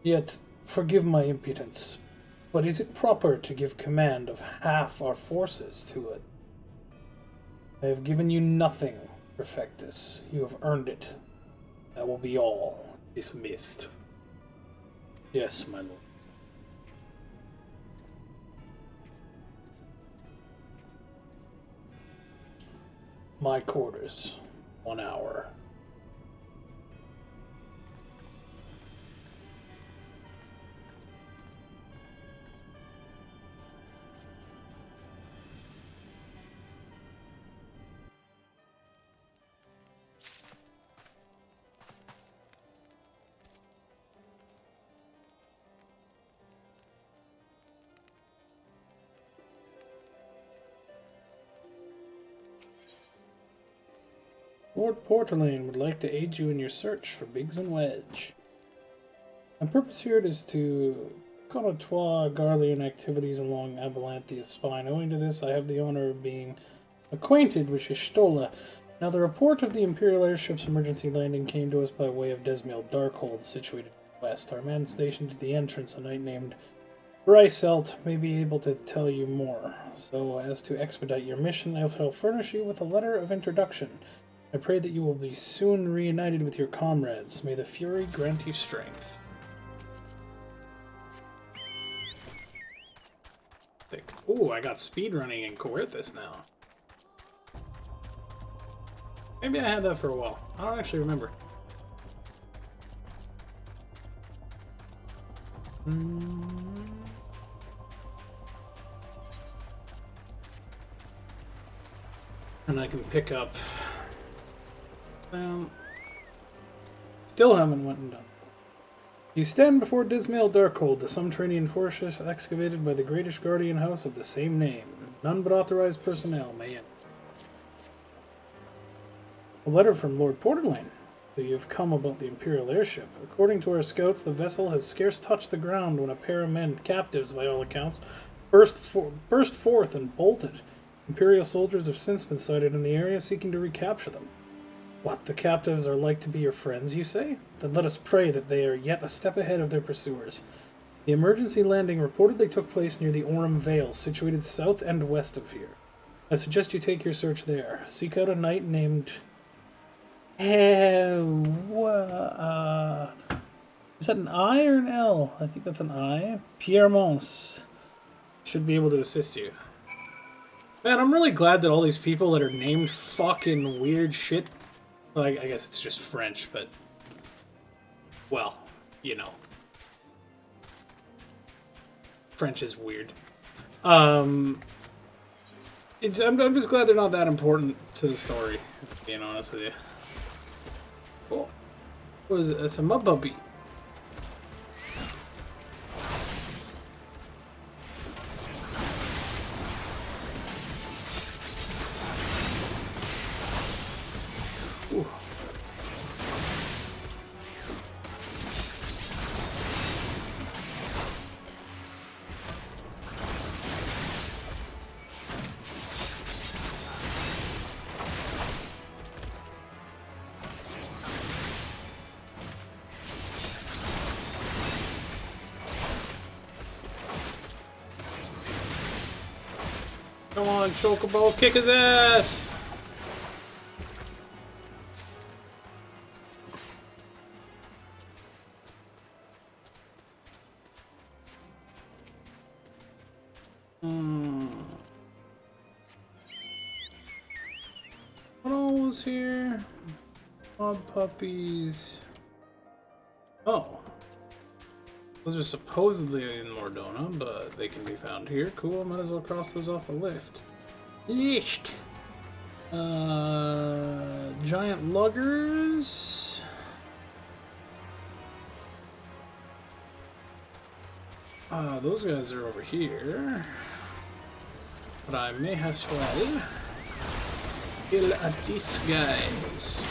Yet, forgive my impudence, but is it proper to give command of half our forces to it? I have given you nothing, Perfectus. You have earned it. That will be all. Dismissed. Yes, my lord. My quarters. 1 hour. Lord Portalane would like to aid you in your search for Biggs and Wedge. My purpose here is to connoisseur Garlean activities along Abalanthia's spine. Owing to this, I have the honor of being acquainted with Y'shtola. Now, the report of the Imperial airship's emergency landing came to us by way of Desmail Darkhold, situated west. Our man stationed at the entrance, a knight named Bryselt, may be able to tell you more. So, as to expedite your mission, I shall furnish you with a letter of introduction. I pray that you will be soon reunited with your comrades. May the Fury grant you strength. Ooh, I got speedrunning in Coerthas now. Maybe I had that for a while. I don't actually remember. And I can pick up... still haven't went and done. You stand before Desmail Darkhold, the subterranean fortress excavated by the greatest guardian house of the same name. None but authorized personnel may enter. A letter from Lord Portalane. So you have come about the Imperial airship. According to our scouts, the vessel has scarce touched the ground when a pair of men, captives by all accounts, burst forth and bolted. Imperial soldiers have since been sighted in the area seeking to recapture them. What, the captives are like to be your friends, you say? Then let us pray that they are yet a step ahead of their pursuers. The emergency landing reportedly took place near the Orem Vale, situated south and west of here. I suggest you take your search there. Seek out a knight named... is that an I or an L? I think that's an I. Pierre Mons should be able to assist you. Man, I'm really glad that all these people that are named fucking weird shit... Well, I guess it's just French, but... Well, you know. French is weird. I'm just glad they're not that important to the story, being honest with you. Oh, what is it? That's a mud puppy. Ooh. Come on, Chocobo, kick his ass! What all was here? Mob puppies. Oh. Those are supposedly in Mordona, but they can be found here. Cool, might as well cross those off the list. Giant luggers. Those guys are over here. But I may as well kill at these guys.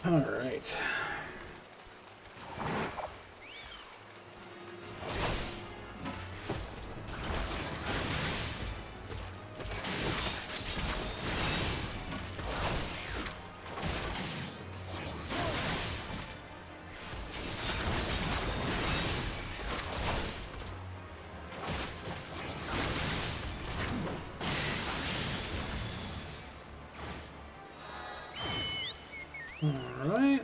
Alright. Alright.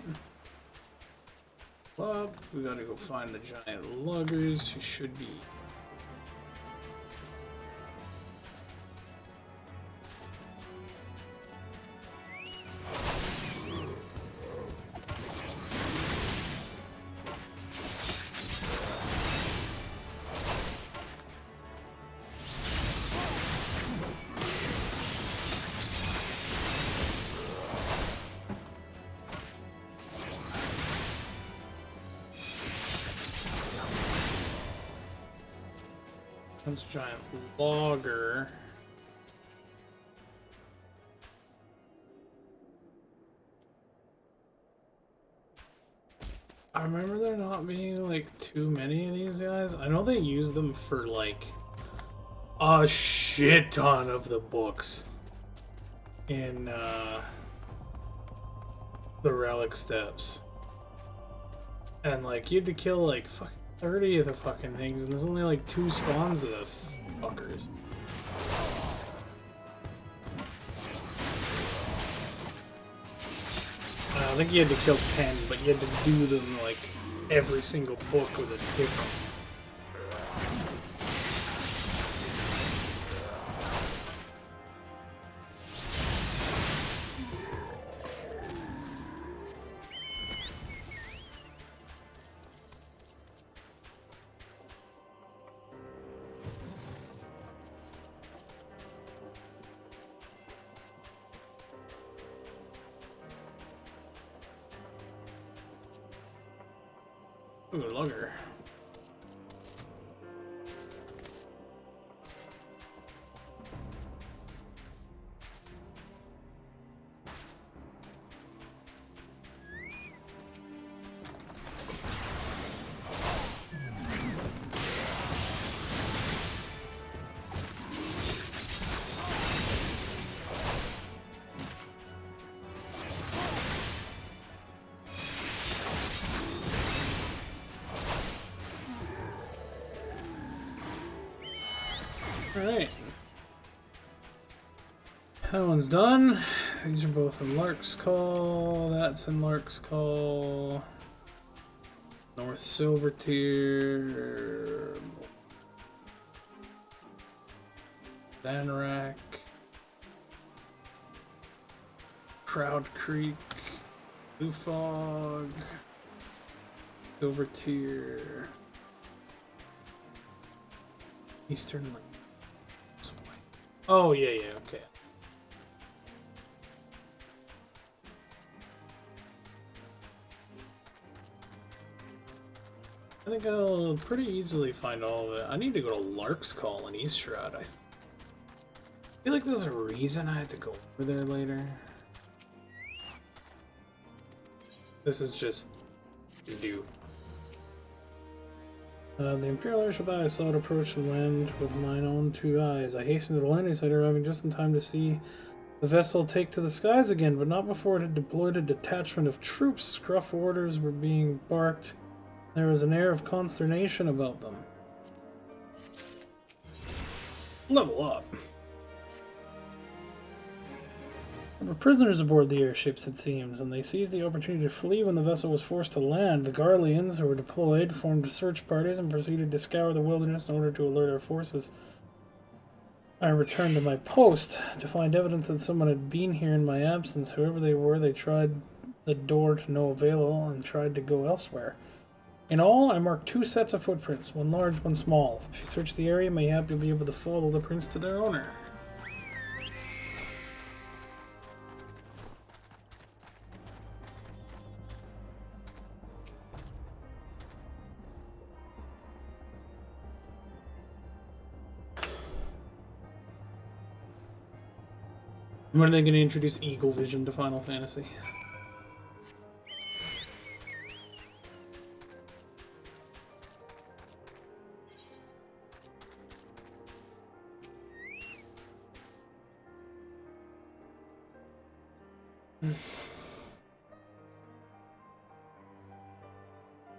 Up, we gotta go find the giant luggers who should be. That's a giant logger. I remember there not being like too many of these guys. I know they use them for like a shit ton of the books in the Relic Steps. And like you had to kill like fucking 30 of the fucking things, and there's only like 2 spawns of the fuckers. I think you had to kill 10, but you had to do them like every single book was a different. Ooh, lugger. Alright. That one's done. These are both in Lark's Call. That's in Lark's Call. North Silvertier. Zanarak. Proud Creek. Blue Fog. Silvertier. Eastern Lake. Oh, yeah, okay. I think I'll pretty easily find all of it. I need to go to Lark's Call in East Shroud. I feel like there's a reason I had to go over there later. This is just do. The Imperial airship I saw it approach the land with mine own 2 eyes. I hastened to the landing site, arriving just in time to see the vessel take to the skies again, but not before it had deployed a detachment of troops. Scruff orders were being barked. There was an air of consternation about them. Level up. There were prisoners aboard the airships, it seems, and they seized the opportunity to flee when the vessel was forced to land. The Garleans, who were deployed, formed search parties and proceeded to scour the wilderness in order to alert our forces. I returned to my post to find evidence that someone had been here in my absence. Whoever they were, they tried the door to no avail and tried to go elsewhere. In all, I marked 2 sets of footprints, one large, one small. If you search the area, mayhap you'll be able to follow the prints to their owner. When are they going to introduce Eagle Vision to Final Fantasy?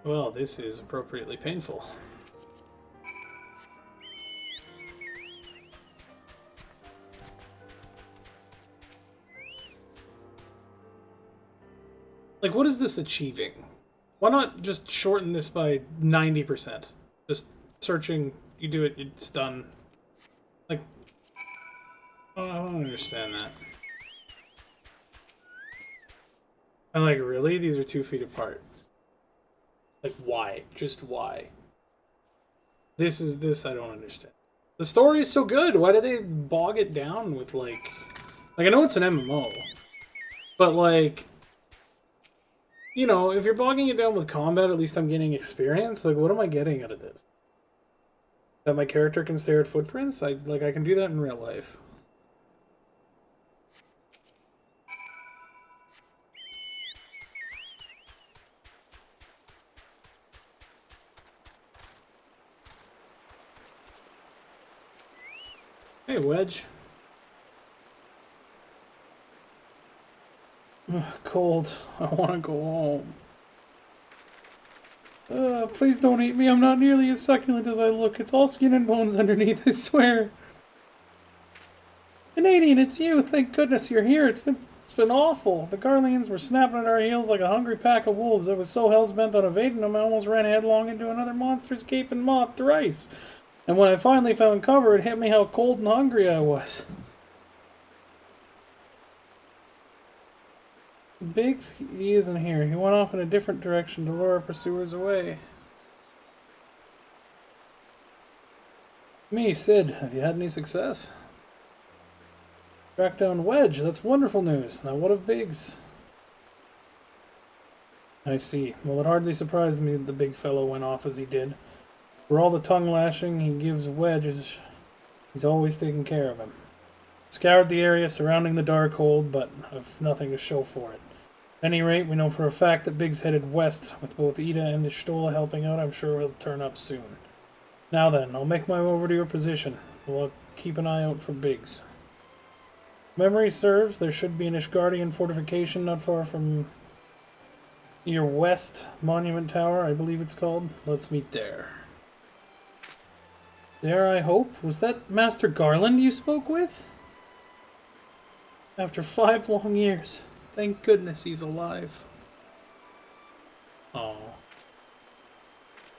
Well, this is appropriately painful. Like, what is this achieving? Why not just shorten this by 90%? Just searching, you do it, it's done. Like, oh, I don't understand that. And like, really? These are 2 feet apart. Like, why? Just why? This I don't understand. The story is so good, why do they bog it down with, like, I know it's an MMO, but, like, you know, if you're bogging it down with combat, at least I'm getting experience. Like, what am I getting out of this? That my character can stare at footprints? I can do that in real life. Hey, Wedge. Ugh, cold. I want to go home. Please don't eat me. I'm not nearly as succulent as I look. It's all skin and bones underneath, I swear. Canadian, it's you. Thank goodness you're here. It's been awful. The Garleans were snapping at our heels like a hungry pack of wolves. I was so hell's-bent on evading them, I almost ran headlong into another monster's gaping maw thrice. And when I finally found cover, it hit me how cold and hungry I was. Biggs, he isn't here. He went off in a different direction to lure our pursuers away. Me, Sid, have you had any success? Track down Wedge, that's wonderful news. Now what of Biggs? I see. Well, it hardly surprised me that the big fellow went off as he did. For all the tongue lashing he gives Wedge, he's always taken care of him. Scoured the area surrounding the Darkhold, but I've nothing to show for it. At any rate, we know for a fact that Biggs headed west, with both Ida and the Stola helping out. I'm sure he'll turn up soon. Now then, I'll make my way over to your position. We'll keep an eye out for Biggs. Memory serves, there should be an Ishgardian fortification not far from your west monument tower, I believe it's called. Let's meet there. There, I hope. Was that Master Garland you spoke with? After 5 long years. Thank goodness he's alive. Oh.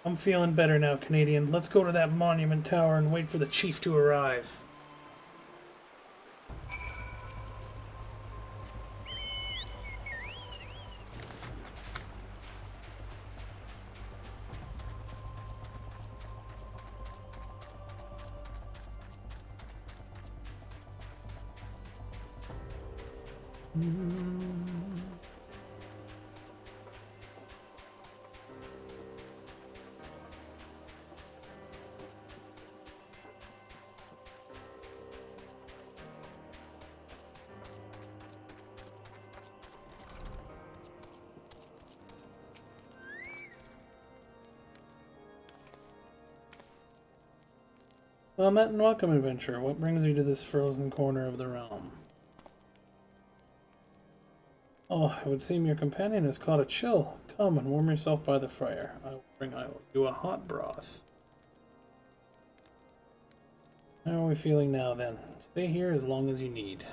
I'm feeling better now, Canadian. Let's go to that monument tower and wait for the chief to arrive. Well met and welcome, adventurer. What brings you to this frozen corner of the realm? Oh, it would seem your companion has caught a chill. Come and warm yourself by the fire. I will do a hot broth. How are we feeling now, then? Stay here as long as you need.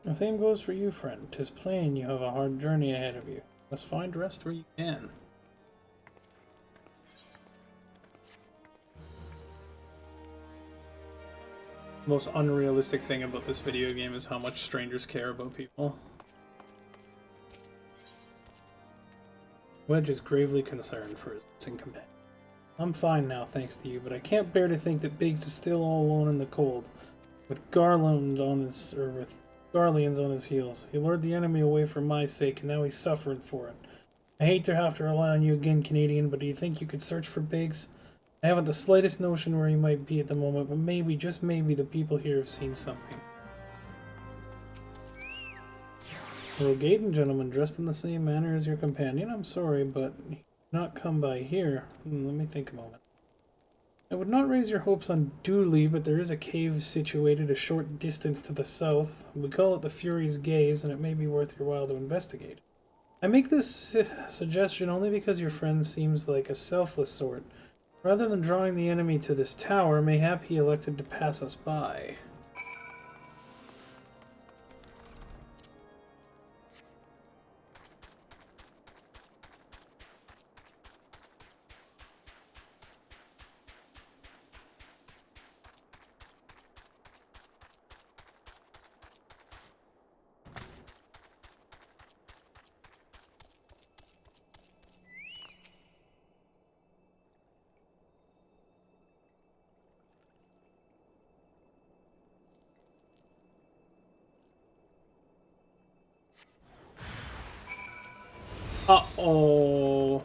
The same goes for you, friend. 'Tis plain you have a hard journey ahead of you. Let's find rest where you can. The most unrealistic thing about this video game is how much strangers care about people. Wedge is gravely concerned for his missing companion. I'm fine now, thanks to you, but I can't bear to think that Biggs is still all alone in the cold, with Garlands on his heels. He lured the enemy away for my sake, and now he's suffering for it. I hate to have to rely on you again, Canadian, but do you think you could search for Biggs? I haven't the slightest notion where he might be at the moment, but maybe, just maybe, the people here have seen something. Well, Gaiden gentleman dressed in the same manner as your companion. I'm sorry, but he did not come by here. Let me think a moment. I would not raise your hopes unduly, but there is a cave situated a short distance to the south. We call it the Fury's Gaze, and it may be worth your while to investigate. I make this suggestion only because your friend seems like a selfless sort. Rather than drawing the enemy to this tower, mayhap he elected to pass us by. Uh-oh.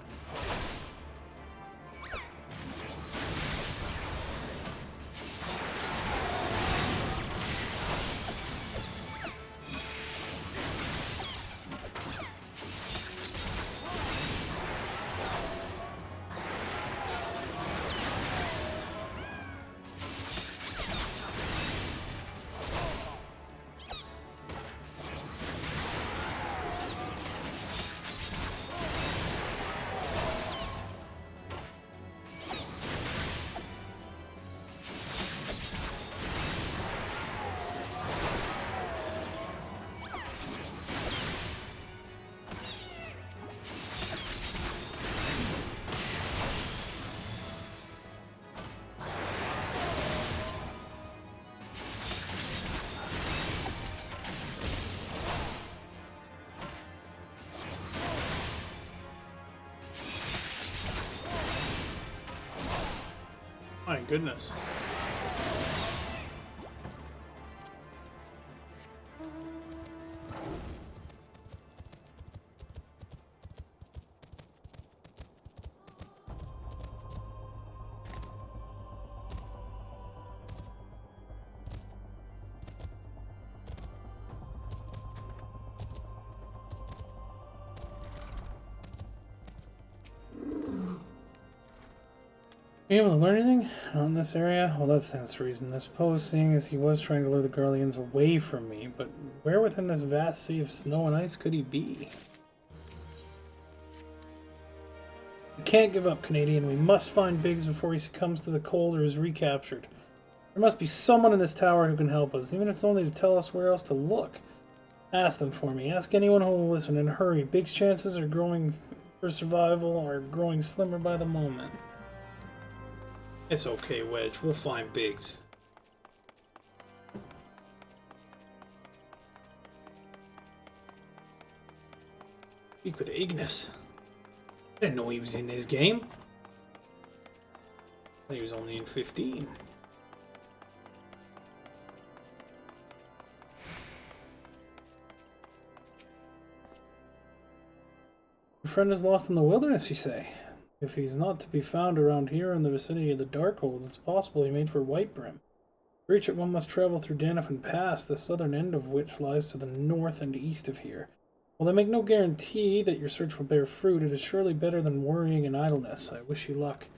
My goodness. Are you able to learn anything on this area? Well, that stands to reason. I suppose, seeing as he was trying to lure the Guardians away from me, but where within this vast sea of snow and ice could he be? We can't give up, Canadian. We must find Biggs before he succumbs to the cold or is recaptured. There must be someone in this tower who can help us, even if it's only to tell us where else to look. Ask them for me. Ask anyone who will listen, and hurry. Biggs' chances are growing for survival are growing slimmer by the moment. It's okay, Wedge. We'll find Biggs. Speak with Ignis. I didn't know he was in this game. I thought he was only in 15. Your friend is lost in the wilderness, you say? If he's not to be found around here in the vicinity of the Darkholds, it's possible he made for Whitebrim. To reach it, one must travel through Danifin Pass, the southern end of which lies to the north and east of here. While they make no guarantee that your search will bear fruit, it is surely better than worrying in idleness. I wish you luck.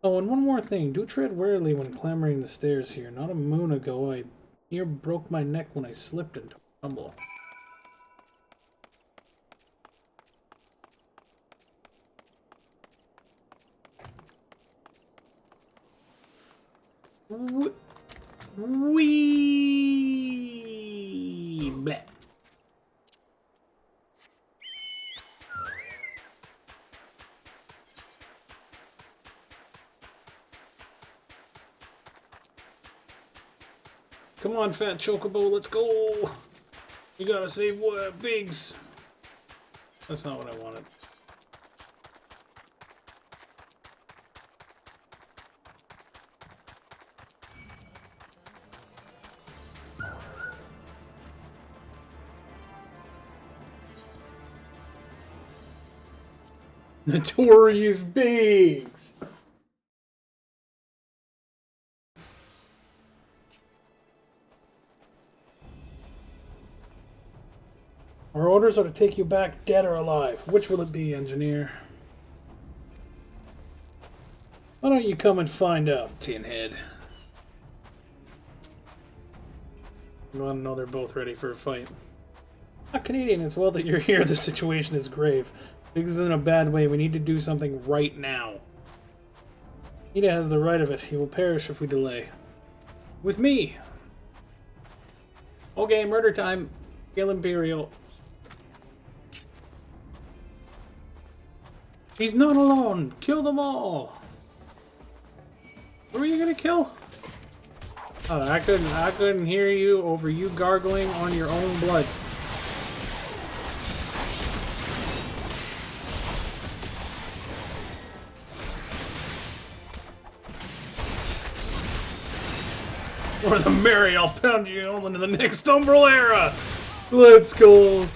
Oh, and one more thing. Do tread warily when clambering the stairs here. Not a moon ago, I near broke my neck when I slipped into a tumble. Wee bleh. Come on, fat chocobo, let's go! You gotta save Biggs. That's not what I wanted. Notorious Biggs! Our orders are to take you back dead or alive. Which will it be, engineer? Why don't you come and find out, Tinhead? You want to know they're both ready for a fight. Not Canadian, it's well that you're here. The situation is grave. Biggs is in a bad way. We need to do something right now. Nita has the right of it. He will perish if we delay. With me! Okay, murder time. Kill Imperial. He's not alone. Kill them all. Who are you gonna kill? Oh, I couldn't hear you over you gargling on your own blood. For the Mary, I'll pound you on into the next Umbral era. Let's go.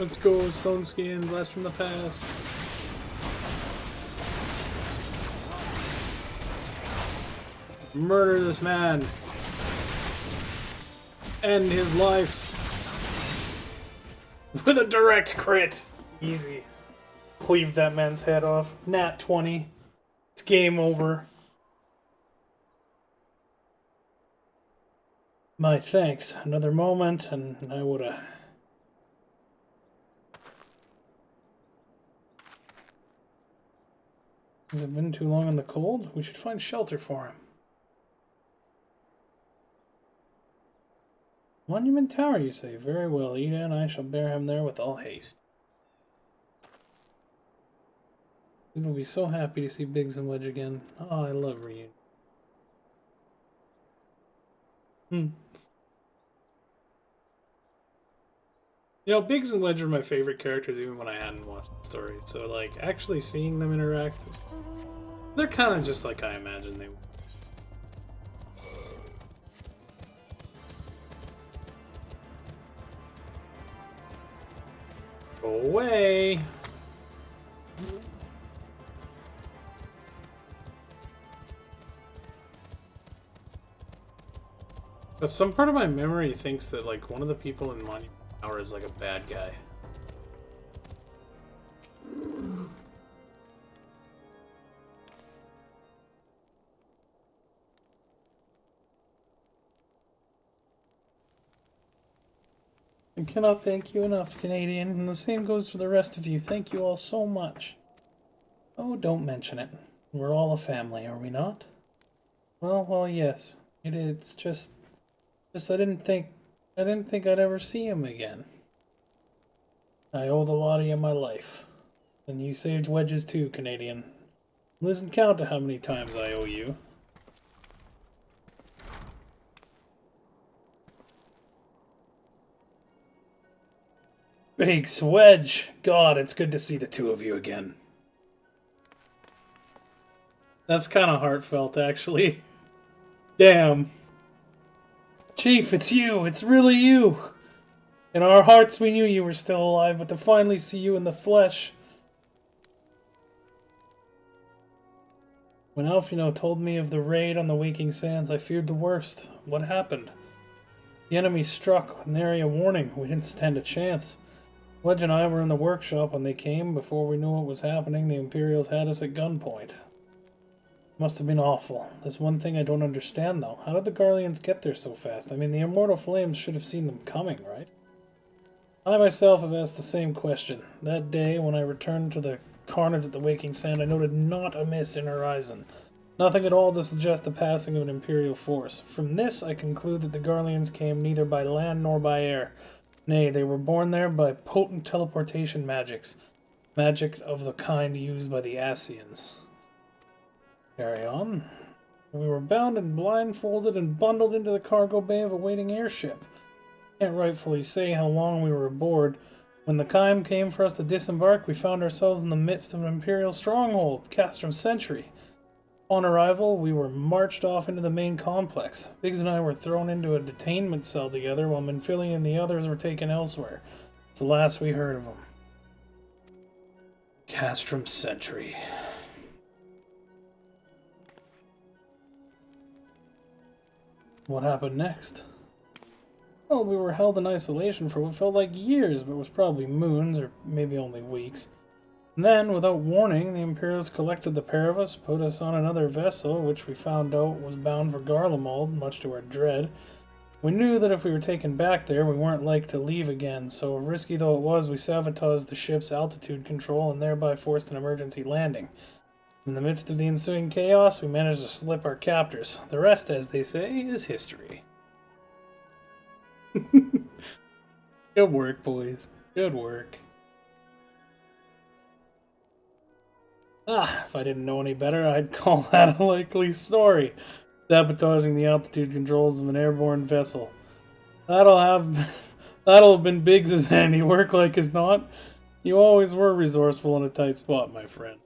Let's go, Stone Skin, Blast from the Past. Murder this man. End his life. With a direct crit. Easy. Cleaved that man's head off. Nat 20. It's game over. My thanks. Another moment and I would've... Has it been too long in the cold? We should find shelter for him. Monument Tower, you say? Very well, Ida and I shall bear him there with all haste. He will be so happy to see Biggs and Wedge again. Oh, I love reunion. You know, Biggs and Wedge are my favorite characters even when I hadn't watched the story. So, like, actually seeing them interact, they're kind of just like I imagined they would. Go away! But some part of my memory thinks that, like, one of the people in Monument Tower is, like, a bad guy. I cannot thank you enough, Canadian, and the same goes for the rest of you. Thank you all so much. Oh, don't mention it. We're all a family, are we not? Well, yes. It's just I didn't think I'd ever see him again. I owe the lot of you my life. And you saved Wedges too, Canadian. Listen count to how many times I owe you. Biggs, Wedge! God, it's good to see the two of you again. That's kind of heartfelt, actually. Damn. Chief, it's you! It's really you! In our hearts we knew you were still alive, but to finally see you in the flesh... When Alfino told me of the raid on the Waking Sands, I feared the worst. What happened? The enemy struck with nary a warning. We didn't stand a chance. Wedge and I were in the workshop when they came. Before we knew what was happening, the Imperials had us at gunpoint. Must have been awful. There's one thing I don't understand, though. How did the Garleans get there so fast? I mean, the Immortal Flames should have seen them coming, right? I myself have asked the same question. That day, when I returned to the carnage at the Waking Sand, I noted naught amiss in horizon. Nothing at all to suggest the passing of an Imperial force. From this, I conclude that the Garleans came neither by land nor by air. Nay, they were borne there by potent teleportation magics. Magic of the kind used by the Asians. Carry on. We were bound and blindfolded and bundled into the cargo bay of a waiting airship. Can't rightfully say how long we were aboard. When the time came for us to disembark, we found ourselves in the midst of an Imperial stronghold, Castrum Sentry. On arrival, we were marched off into the main complex. Biggs and I were thrown into a detainment cell together, while Minfili and the others were taken elsewhere. It's the last we heard of them. Castrum Sentry. What happened next? Well, we were held in isolation for what felt like years, but was probably moons, or maybe only weeks. And then, without warning, the Imperials collected the pair of us, put us on another vessel, which we found out was bound for Garlemald, much to our dread. We knew that if we were taken back there, we weren't like to leave again, so risky though it was, we sabotaged the ship's altitude control and thereby forced an emergency landing. In the midst of the ensuing chaos, we managed to slip our captors. The rest, as they say, is history. Good work, boys. Good work. If I didn't know any better, I'd call that a likely story. Sabotaging the altitude controls of an airborne vessel. That'll have been Biggs' handiwork, like as not. You always were resourceful in a tight spot, my friend.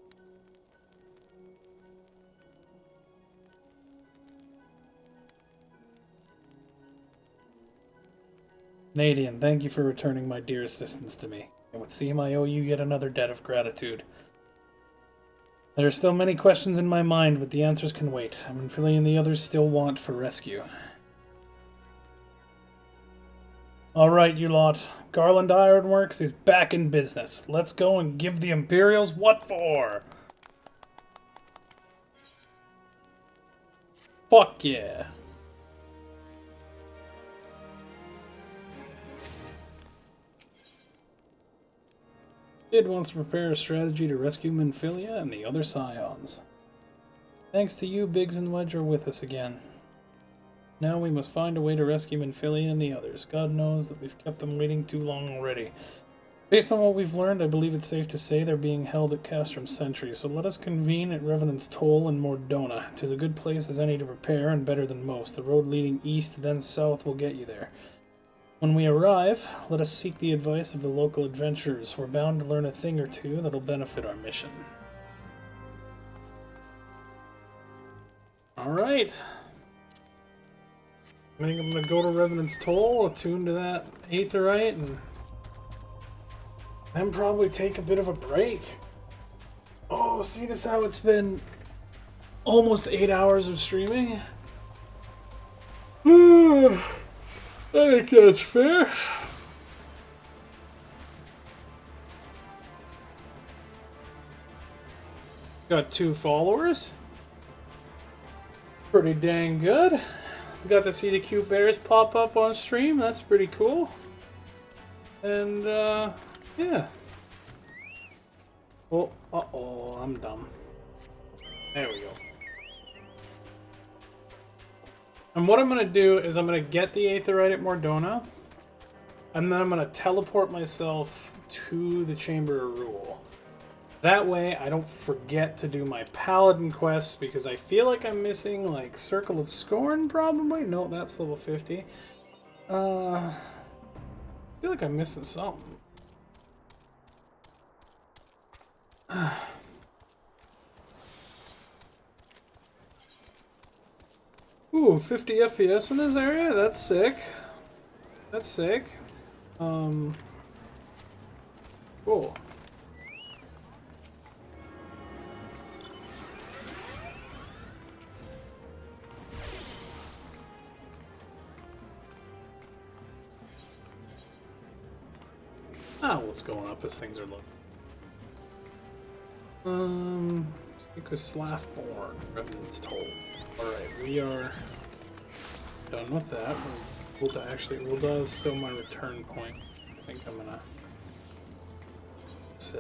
Canadian, thank you for returning my dear assistance to me. It would seem I owe you yet another debt of gratitude. There are still many questions in my mind, but the answers can wait. Amphilia and the others still want for rescue. Alright, you lot. Garland Ironworks is back in business. Let's go and give the Imperials what for! Fuck yeah. Sid wants to prepare a strategy to rescue Minfilia and the other Scions. Thanks to you, Biggs and Wedge are with us again. Now we must find a way to rescue Minfilia and the others. God knows that we've kept them waiting too long already. Based on what we've learned, I believe it's safe to say they're being held at Castrum Sentry, so let us convene at Revenant's Toll in Mordona. 'Tis a good place as any to prepare, and better than most. The road leading east, then south, will get you there. When we arrive, let us seek the advice of the local adventurers. We're bound to learn a thing or two that'll benefit our mission. Alright. I think I'm gonna go to Revenant's Toll, attune to that Aetherite, and then probably take a bit of a break. Oh, see, this how it's been almost 8 hours of streaming? I think that's fair. Got 2 followers. Pretty dang good. Got to see the cute bears pop up on stream. That's pretty cool. And, yeah. Oh, uh-oh, I'm dumb. There we go. And what I'm going to do is I'm going to get the Aetherite at Mordona, and then I'm going to teleport myself to the Chamber of Rule. That way I don't forget to do my Paladin quests, because I feel like I'm missing, like, Circle of Scorn, probably? No, that's level 50. I feel like I'm missing something. Ooh, 50 FPS in this area? That's sick. That's sick. Cool. Ah, what's going up as things are looking. Because Slathborn, Revenant's Toll. Alright, we are done with that. We'll still my return point. I think I'm gonna say.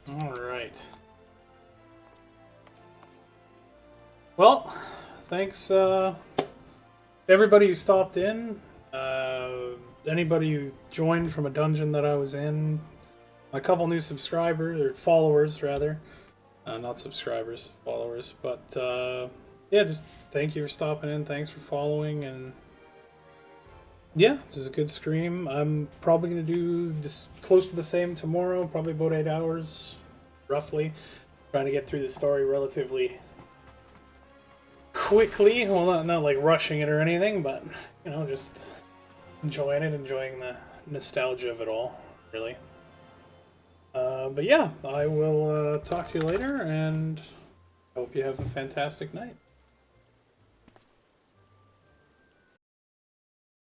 Alright. Well, thanks everybody who stopped in. Anybody who joined from a dungeon that I was in. A couple new subscribers, or followers rather. Not subscribers, followers. But yeah, just thank you for stopping in. Thanks for following, and yeah, this was a good stream. I'm probably going to do just close to the same tomorrow, probably about 8 hours, roughly. Trying to get through the story relatively quickly. Well, not like rushing it or anything, but, you know, just enjoying it, enjoying the nostalgia of it all, really. But yeah, I will talk to you later, and I hope you have a fantastic night.